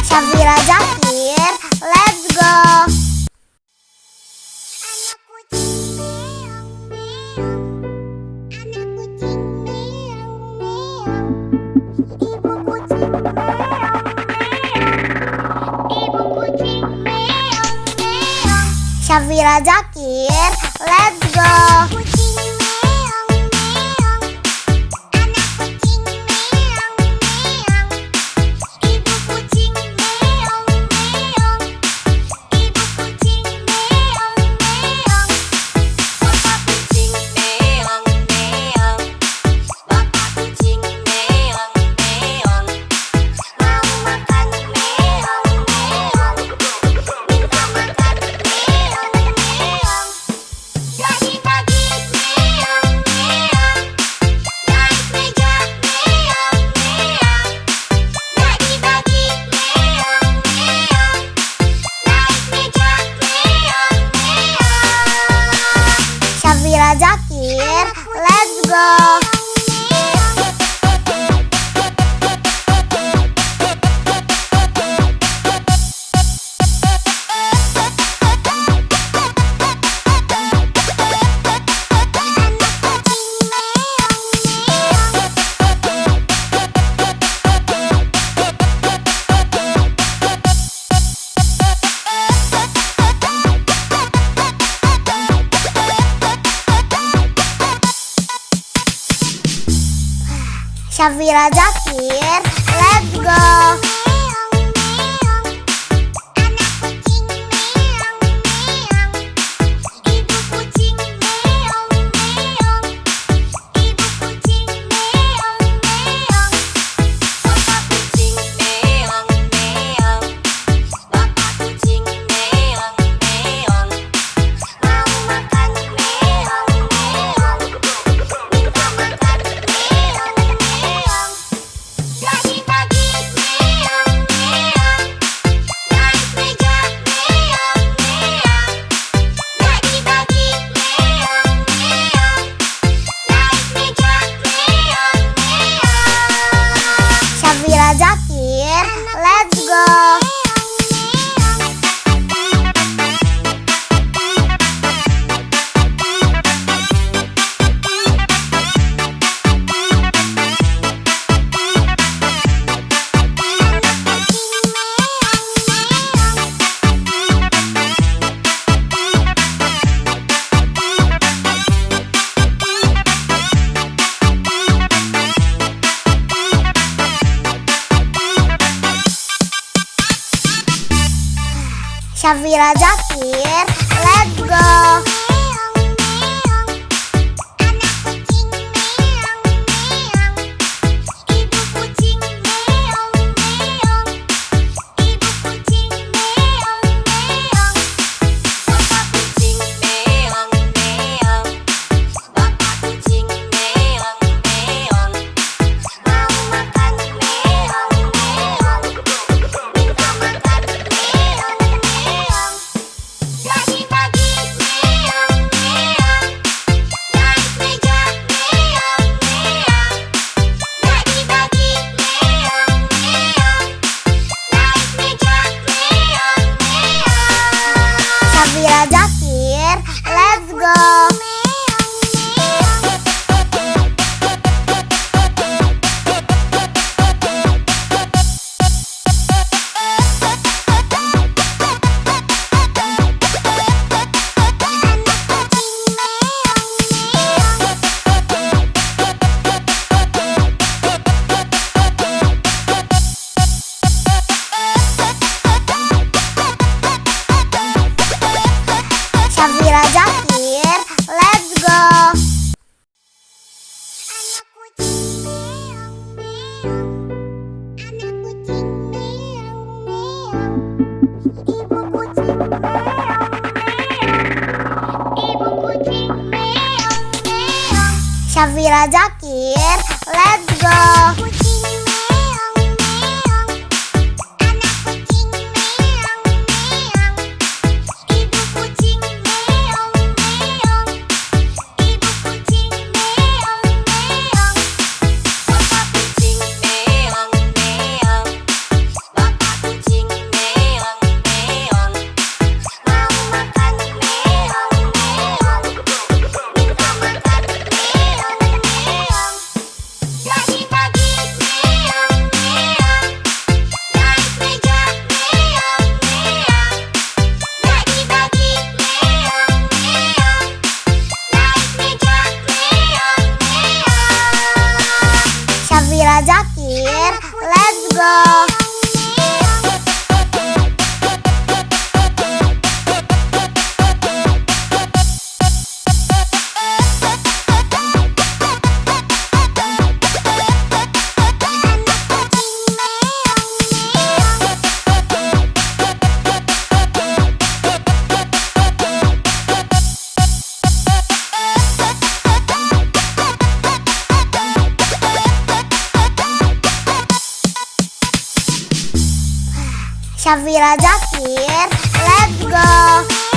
Syafira Zakir, let's go. Syafira Zakir, let's go. Syafira Zakir, let's go. Syafira Zakir, let's go. Syafira Zakir, let's go. Syafira Zakir, let's go. Syafira Zakir, let's go. Syafira Zakir, let's go. Syafira Zakir, let's go. Syafira Zakir, let's go.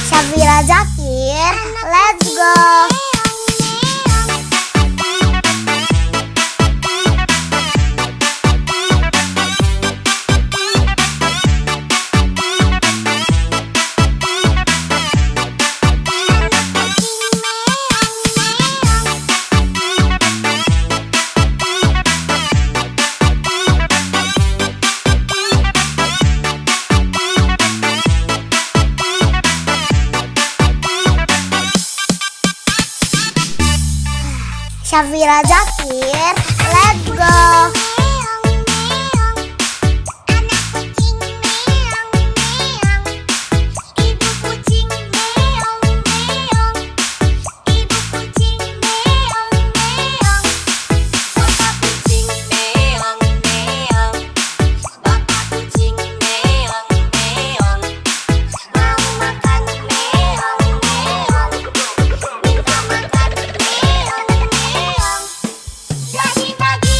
Syafira Zakir, let's go. Syafira Zakir, let's go. Pagi-pagi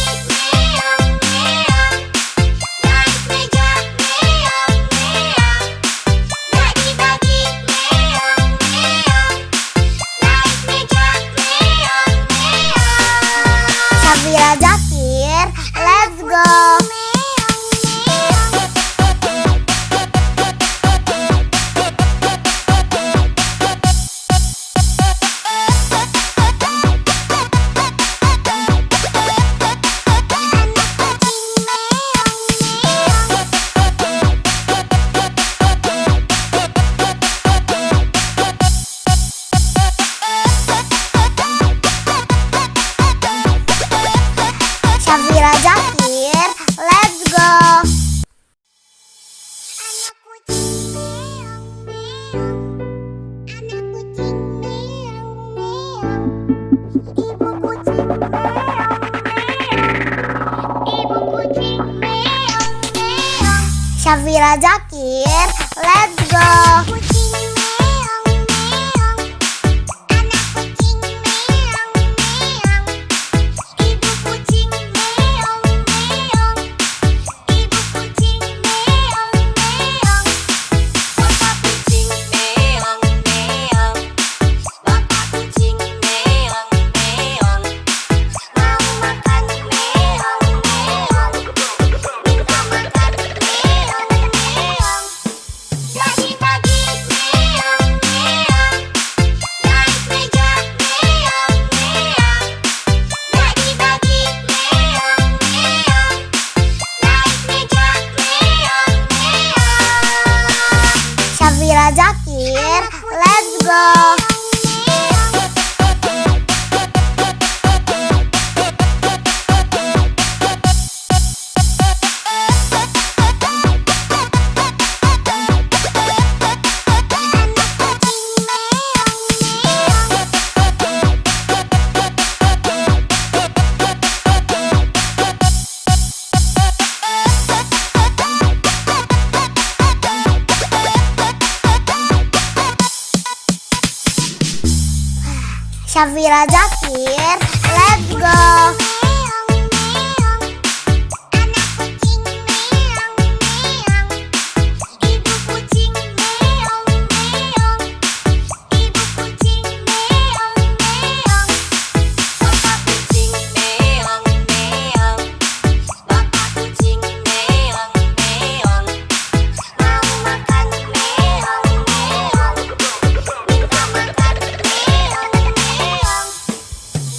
Ibu kucing meong meong. Ibu kucing meong meong. Syafira Zakir, let's go. Kucing meong meong. Anak kucing meong meong. Ibu kucing meong meong. Ibu kucing meong meong. Bapak kucing meong meong. Bapak kucing meong meong. Mau makan meong meong. Minta makan meong meong. Pagi-pagi meong meong. Naik meja meong meong. Pagi-pagi meong meong. Naik meja meong meong. Syafira Zakir, let's go. Syafira Zakir, let's go. Meong meong. Anak kucing meong meong. Ibu kucing meong meong. Ibu kucing meong meong. Bapak kucing meong meong. Bapak kucing meong meong. Mau makan meong meong. Minta makan meong meong.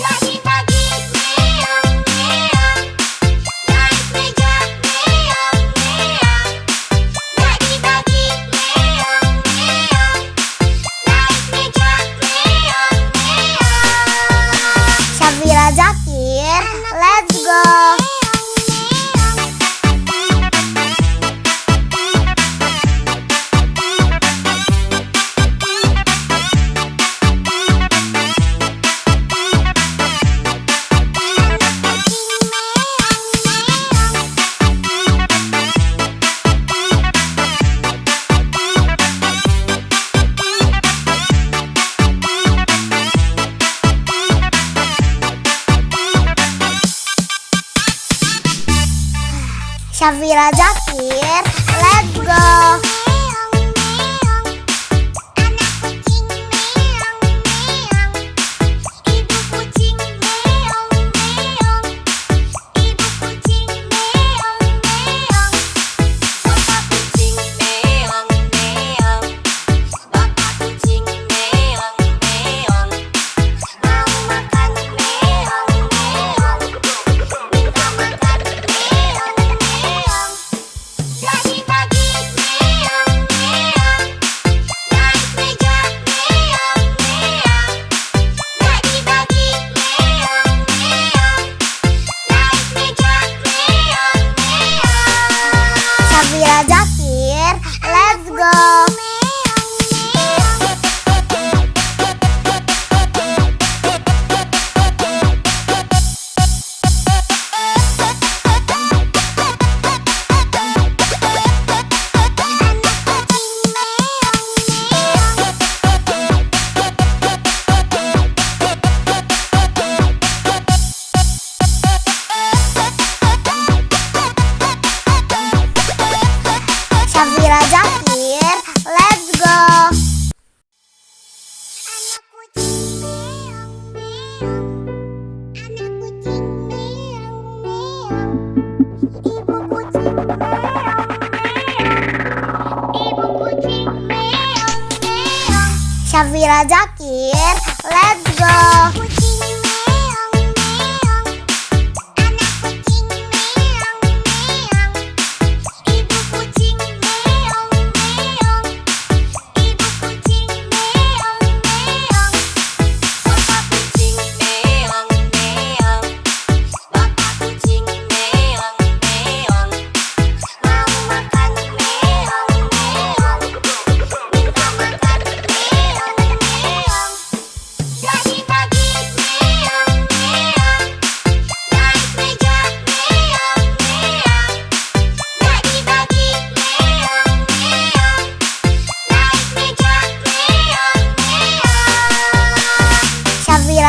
Pagi-pagi meong meong. Naik meja meong meong. Pagi-pagi meong meong. Naik meja meong meong. Syafira Zakir, let's go. Syafira Zakir, let's go. Meong meong. Anak kucing meong meong. Ibu kucing meong meong. Ibu kucing meong meong. Bapak kucing meong meong. Bapak kucing meong meong. Mau makan meong meong. Minta makan meong meong. Pagi-pagi meong meong. Naik meja meong meong. Pagi-pagi meong meong. Naik meja meong meong. Syafira Zakir, let's go. Syafira Zakir, let's go. Anak kucing meong meong. Anak kucing meong meong. Ibu kucing meong meong. Ibu kucing meong meong. Syafira Zakir, let's go. Kucing meong meong. Anak kucing meong meong. Ibu kucing meong meong. Ibu kucing meong meong. Bapak kucing meong meong. Bapak kucing meong meong. Mau makan meong meong. Minta makan meong meong. Pagi-pagi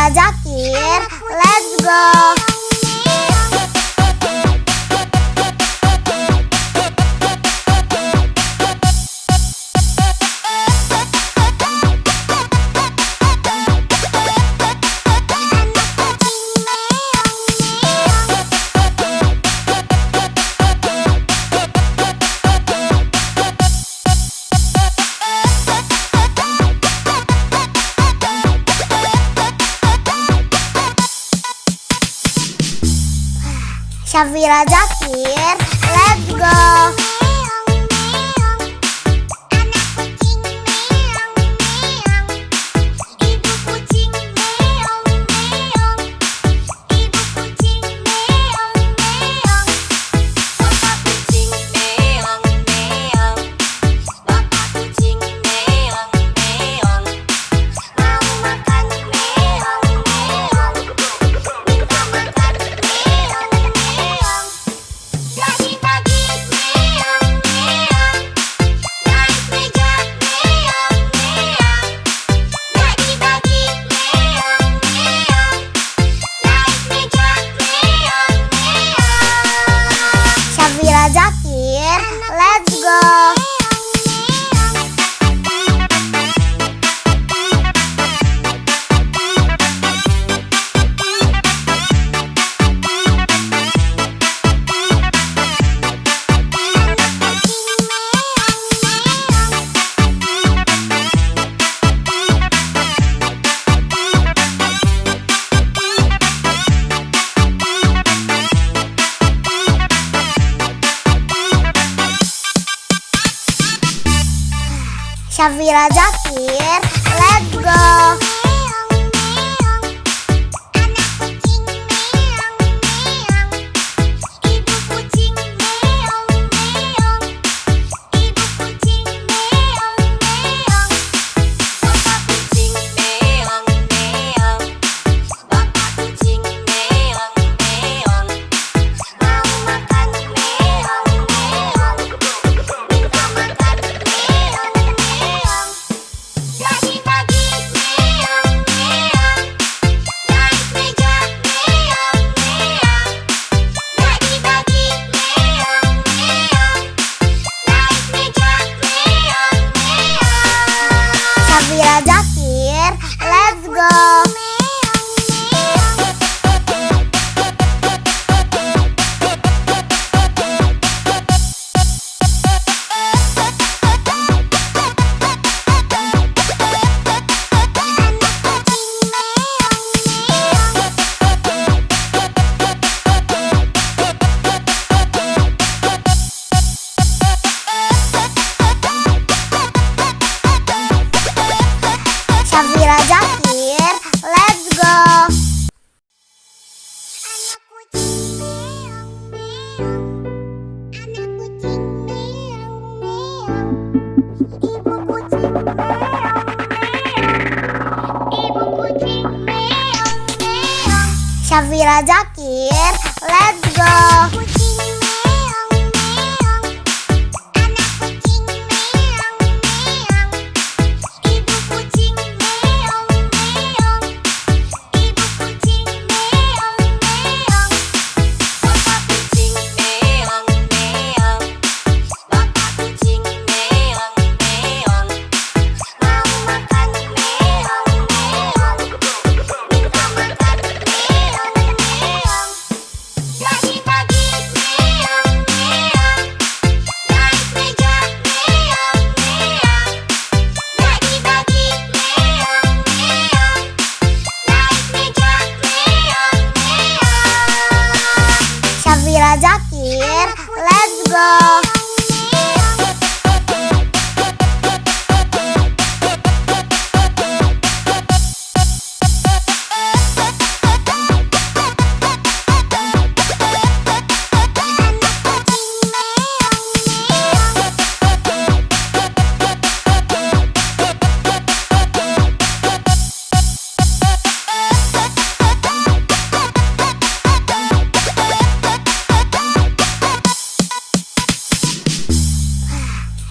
Syafira Zakir, let's go. Syafira Zakir, let's go. Syafira Zakir, let's go. Syafira Zakir, let's go. Syafira Zakir, let's go. Syafira Zakir, let's go. Syafira Zakir, let's go. Syafira Zakir, let's go.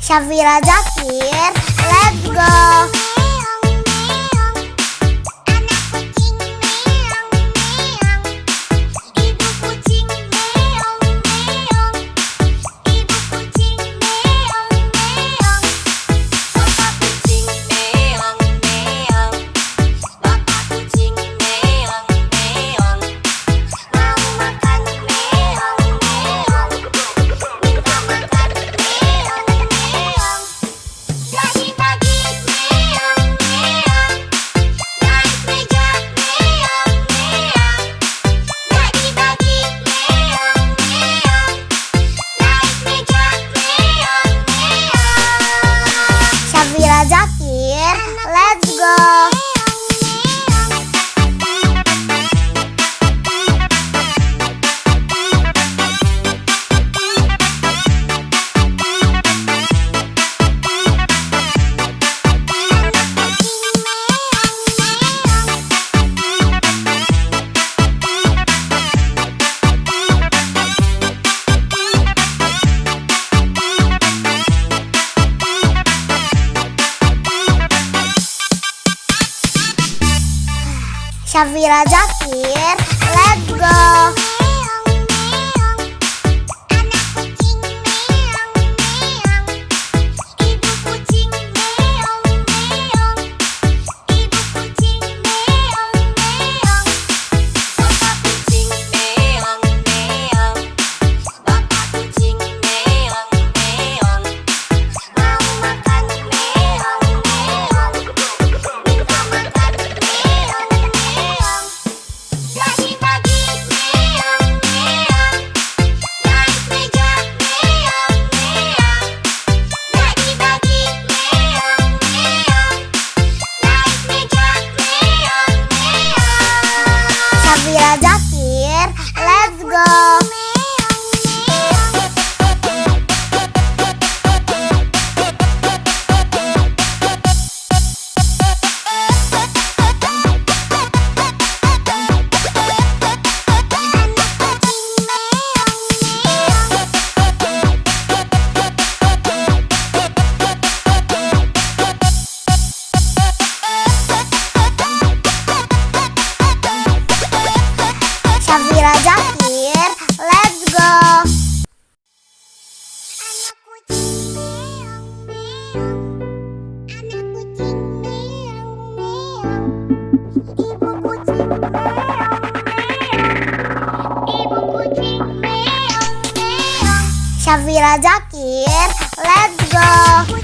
Syafira Zakir, let's go. Syafira Zakir, let's go. Syafira Zakir, let's go. Syafira Zakir, let's go. Syafira Zakir, let's go.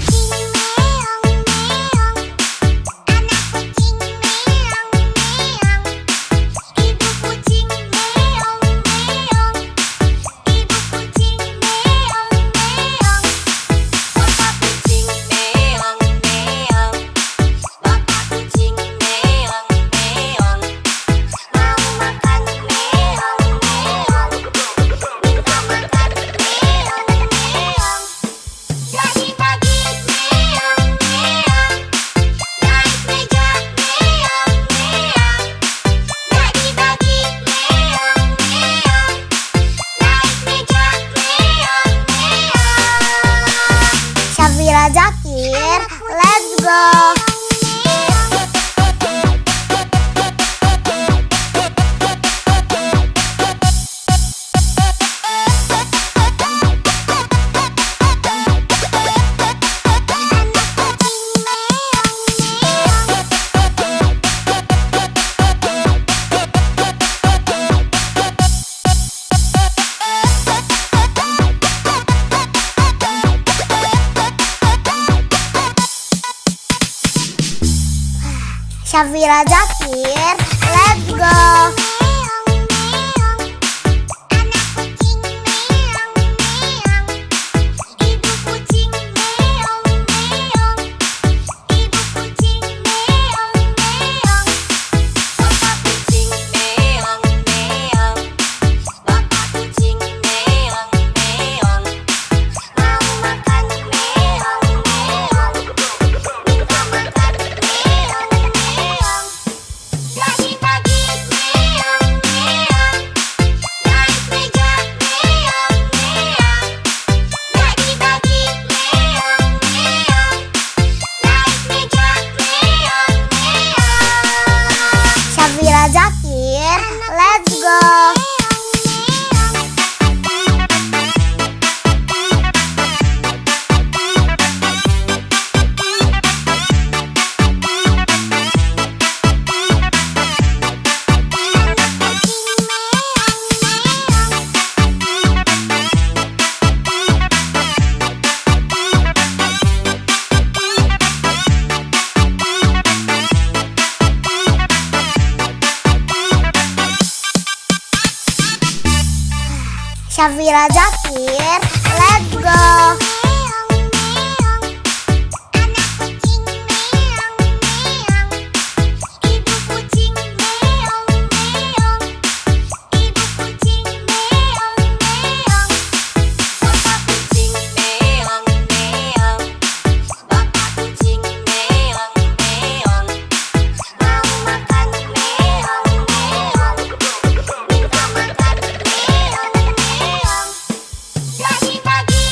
Syafira Zakir, let's go. Syafira Zakir, let's go. Syafira Zakir, let's go. Syafira Zakir, let's go. Lagi pagi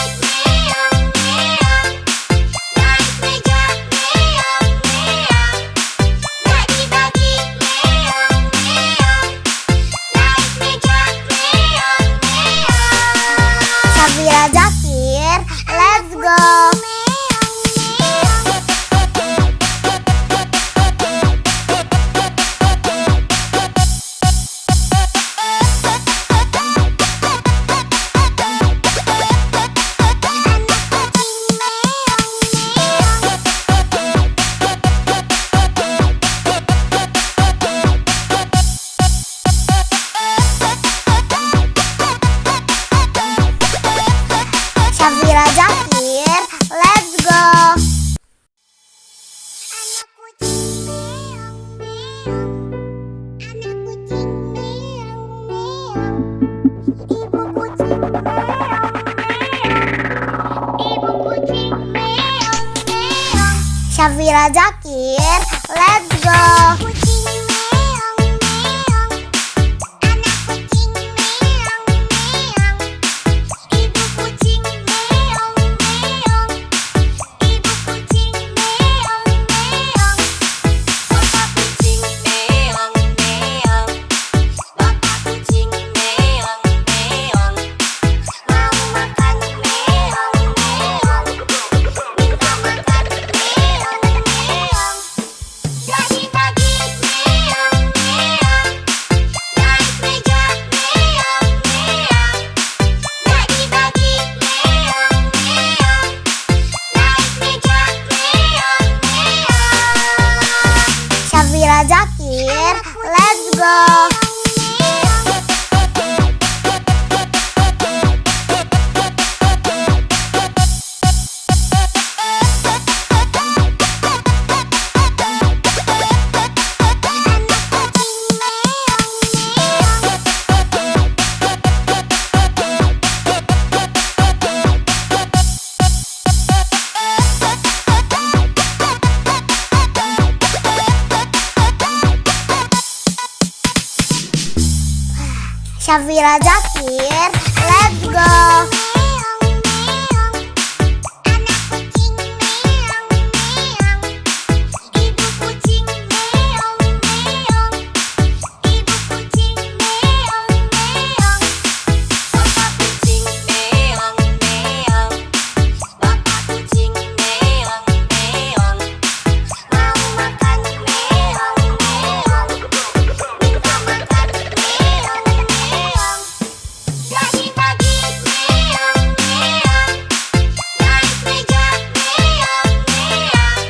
Syafira Zakir, let's go. Kucing meong meong, anak kucing meong meong, ibu kucing meong meong, ibu kucing meong meong, Bapak kucing meong meong, bapak kucing meong meong, mau makan meong meong, minta makan meong meong, bagi-bagi meong meong, naik meja meong meong, bagi-bagi meong meong, naik meja meong meong. Syafira Zakir, let's go. Syafira Zakir, let's go. Meong meong, anak kucing meong meong, ibu kucing meong meong, ibu kucing meong meong, bapak kucing meong meong, bapak kucing meong meong, mau makan meong meong, minta makan meong meong, bagi-bagi meong meong, naik meja meong meong,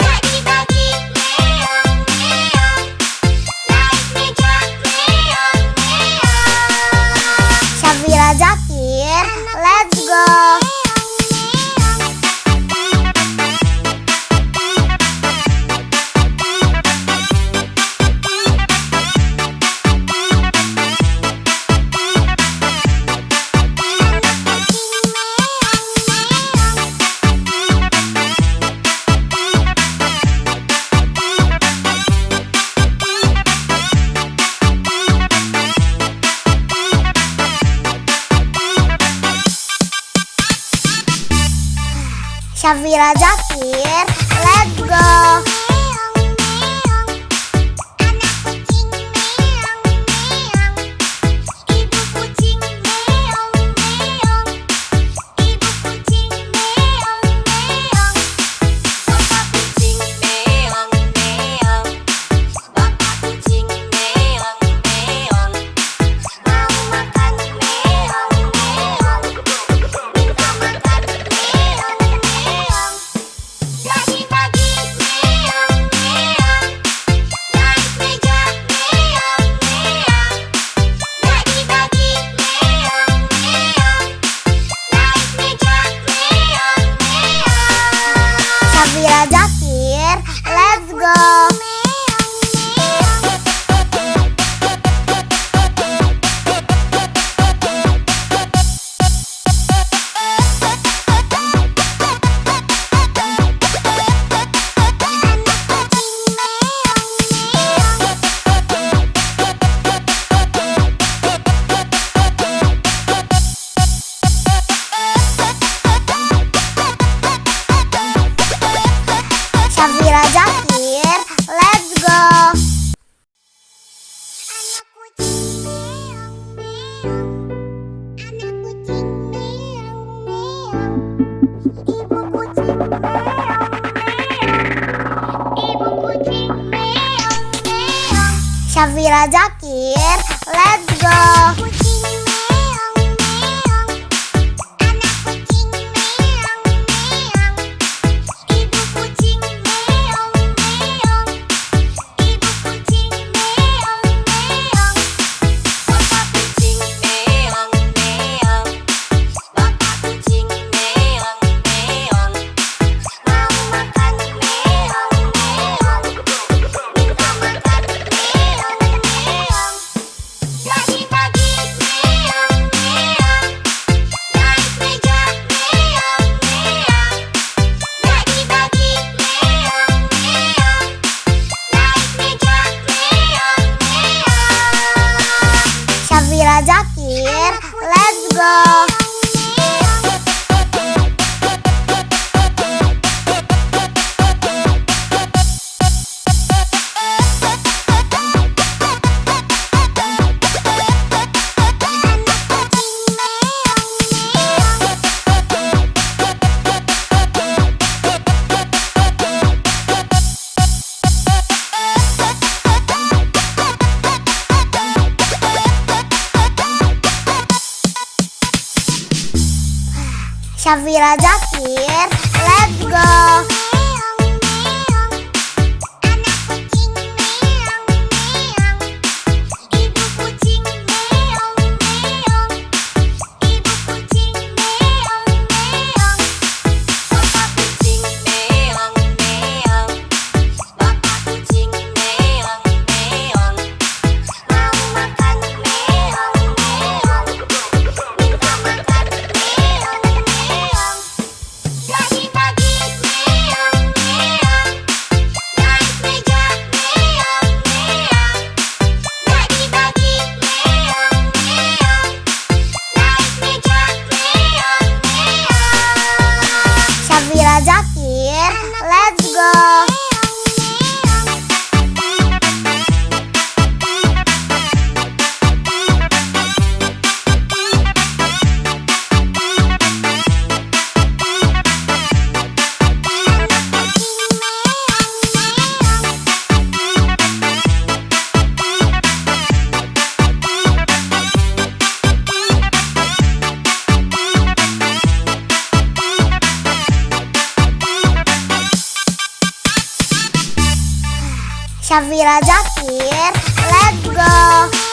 bagi-bagi meong meong, naik meja meong meong. Syafira Zakir, let's go. Syafira Zakir, let's go. Meong meong, anak kucing meong meong, ibu kucing meong meong, ibu kucing meong meong, bapak kucing meong meong, bapak kucing meong meong, mau makan meong meong, minta makan meong meong, bagi-bagi meong meong, naik meja meong meong, bagi-bagi meong meong, naik meja meong meong. Syafira Zakir, let's go. Syafira Zakir, let's go. Anak kucing meong meong, anak kucing meong meong, ibu kucing meong meong, ibu kucing meong meong. Syafira Zakir, let's go. Kucing meong meong, anak kucing meong meong, ibu kucing meong meong, ibu kucing meong meong. bapak kucing meong meong, bapak kucing meong meong, Mau makan meong meong, minta makan meong meong, bagi-bagi go. Syafira Zakir, let's go. Syafira Zakir, let's go. Syafira Zakir, let's go.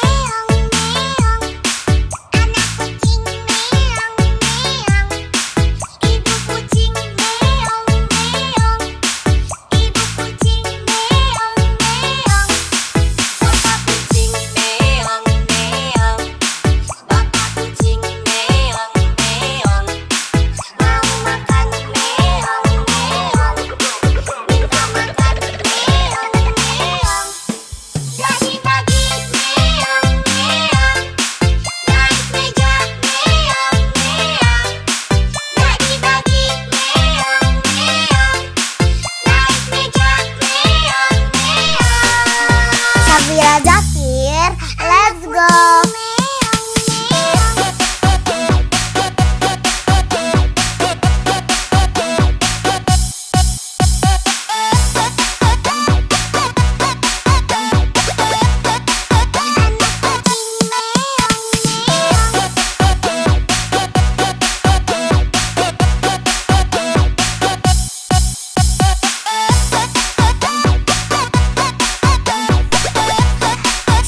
Syafira Zakir, let's go.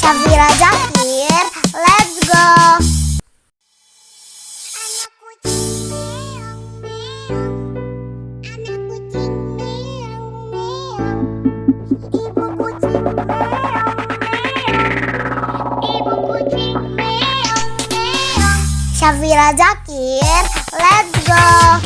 Syafira Zakir, let's go. Syafira Zakir, let's go.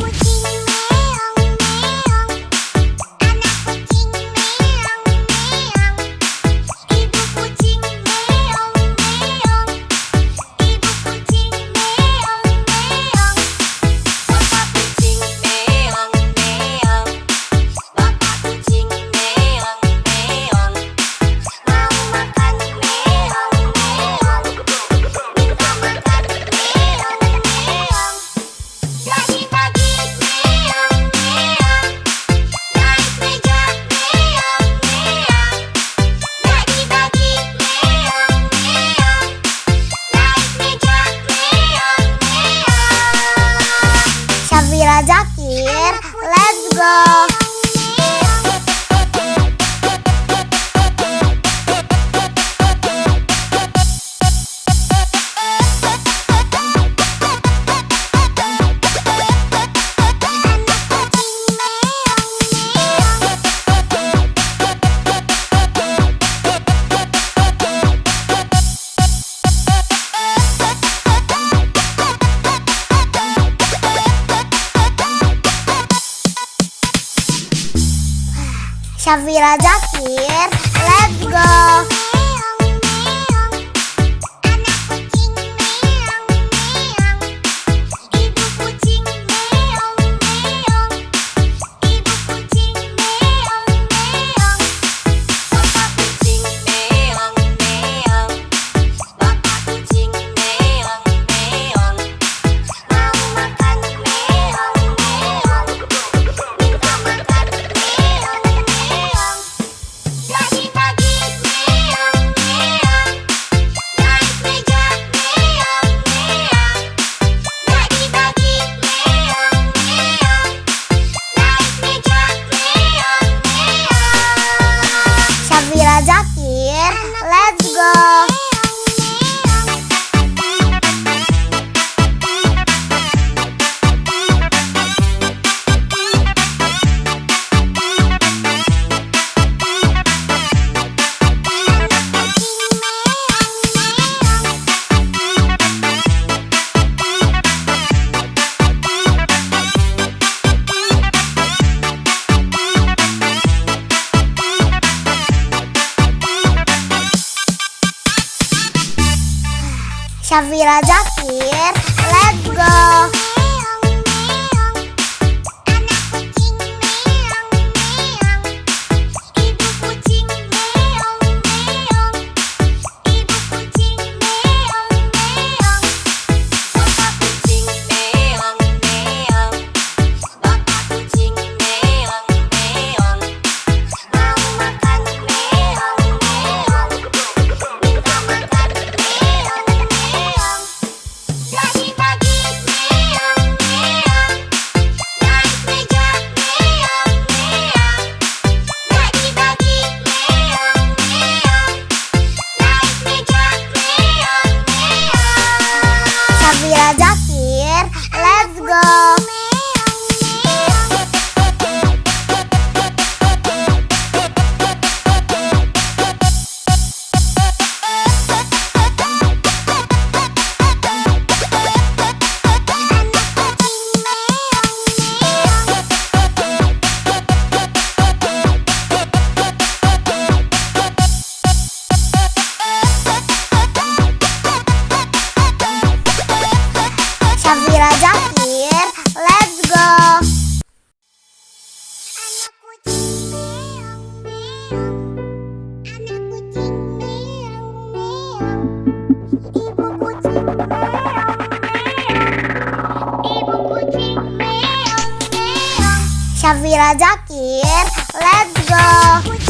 Syafira Zakir, let's go. Syafira Zakir, let's go. Syafira Zakir, let's go. Syafira Zakir, let's go. Syafira Zakir, let's go. Syafira Zakir, let's go.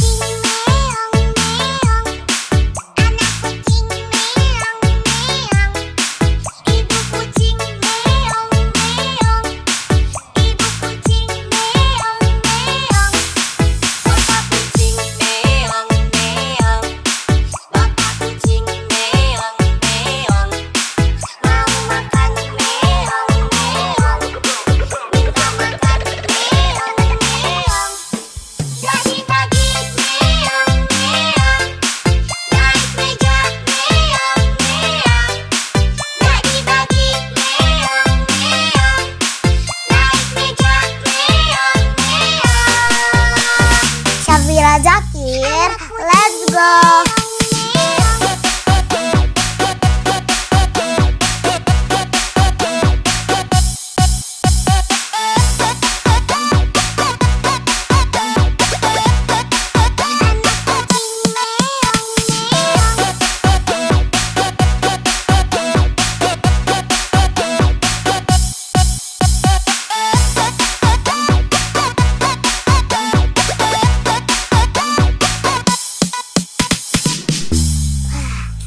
Syafira Zakir, let's go.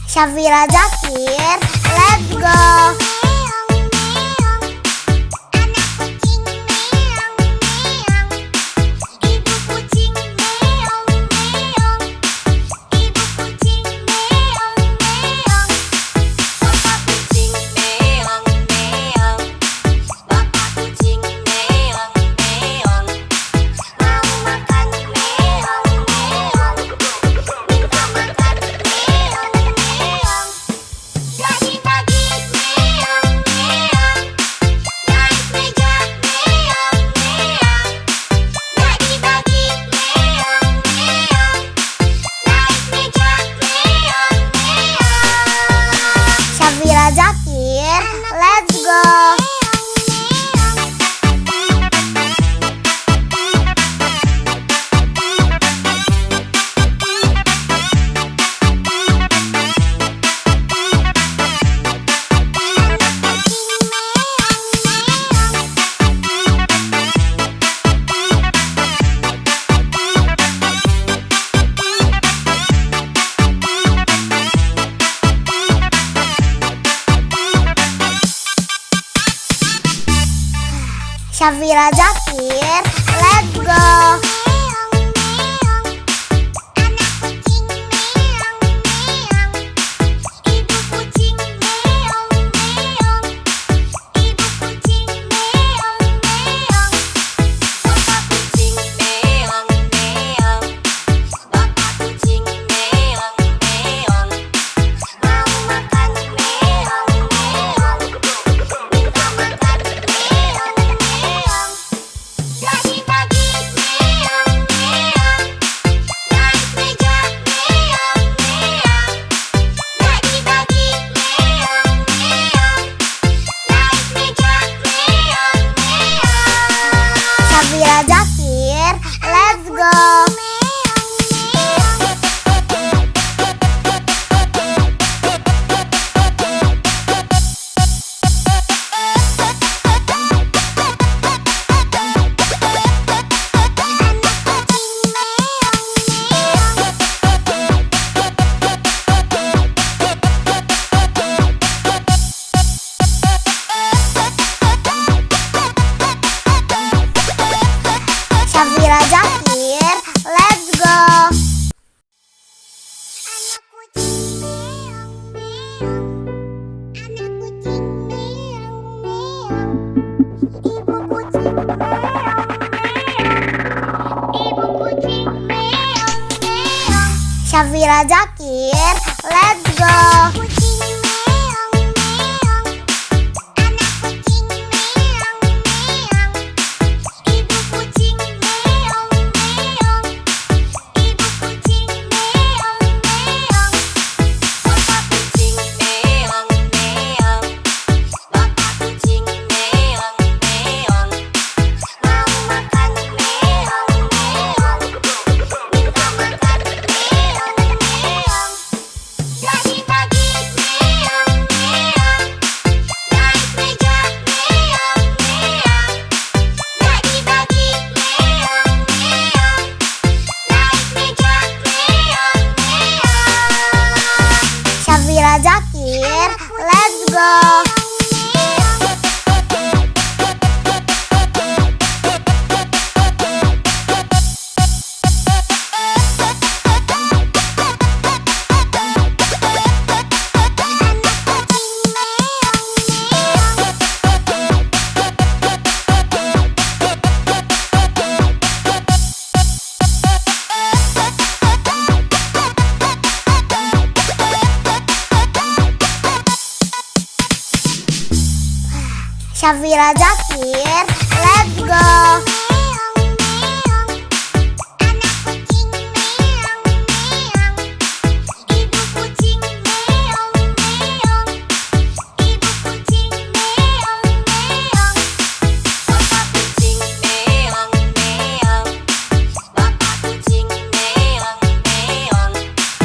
Syafira Zakir, let's go. Syafira Zakir, let's go. Syafira Zakir, let's go. Jadi pagi Syafira Zakir, let's go. Kucing meong meong, anak kucing meong meong, ibu kucing meong meong, ibu kucing meong meong, Papa kucing meong meong, bapak kucing meong meong, mau makan meong meong, minta makan meong meong, bagi-bagi meong meong, naik meja meong meong, bagi-bagi meong meong, naik meja meong meong. Syafira Zakir, let's go. Syafira Zakir, let's go.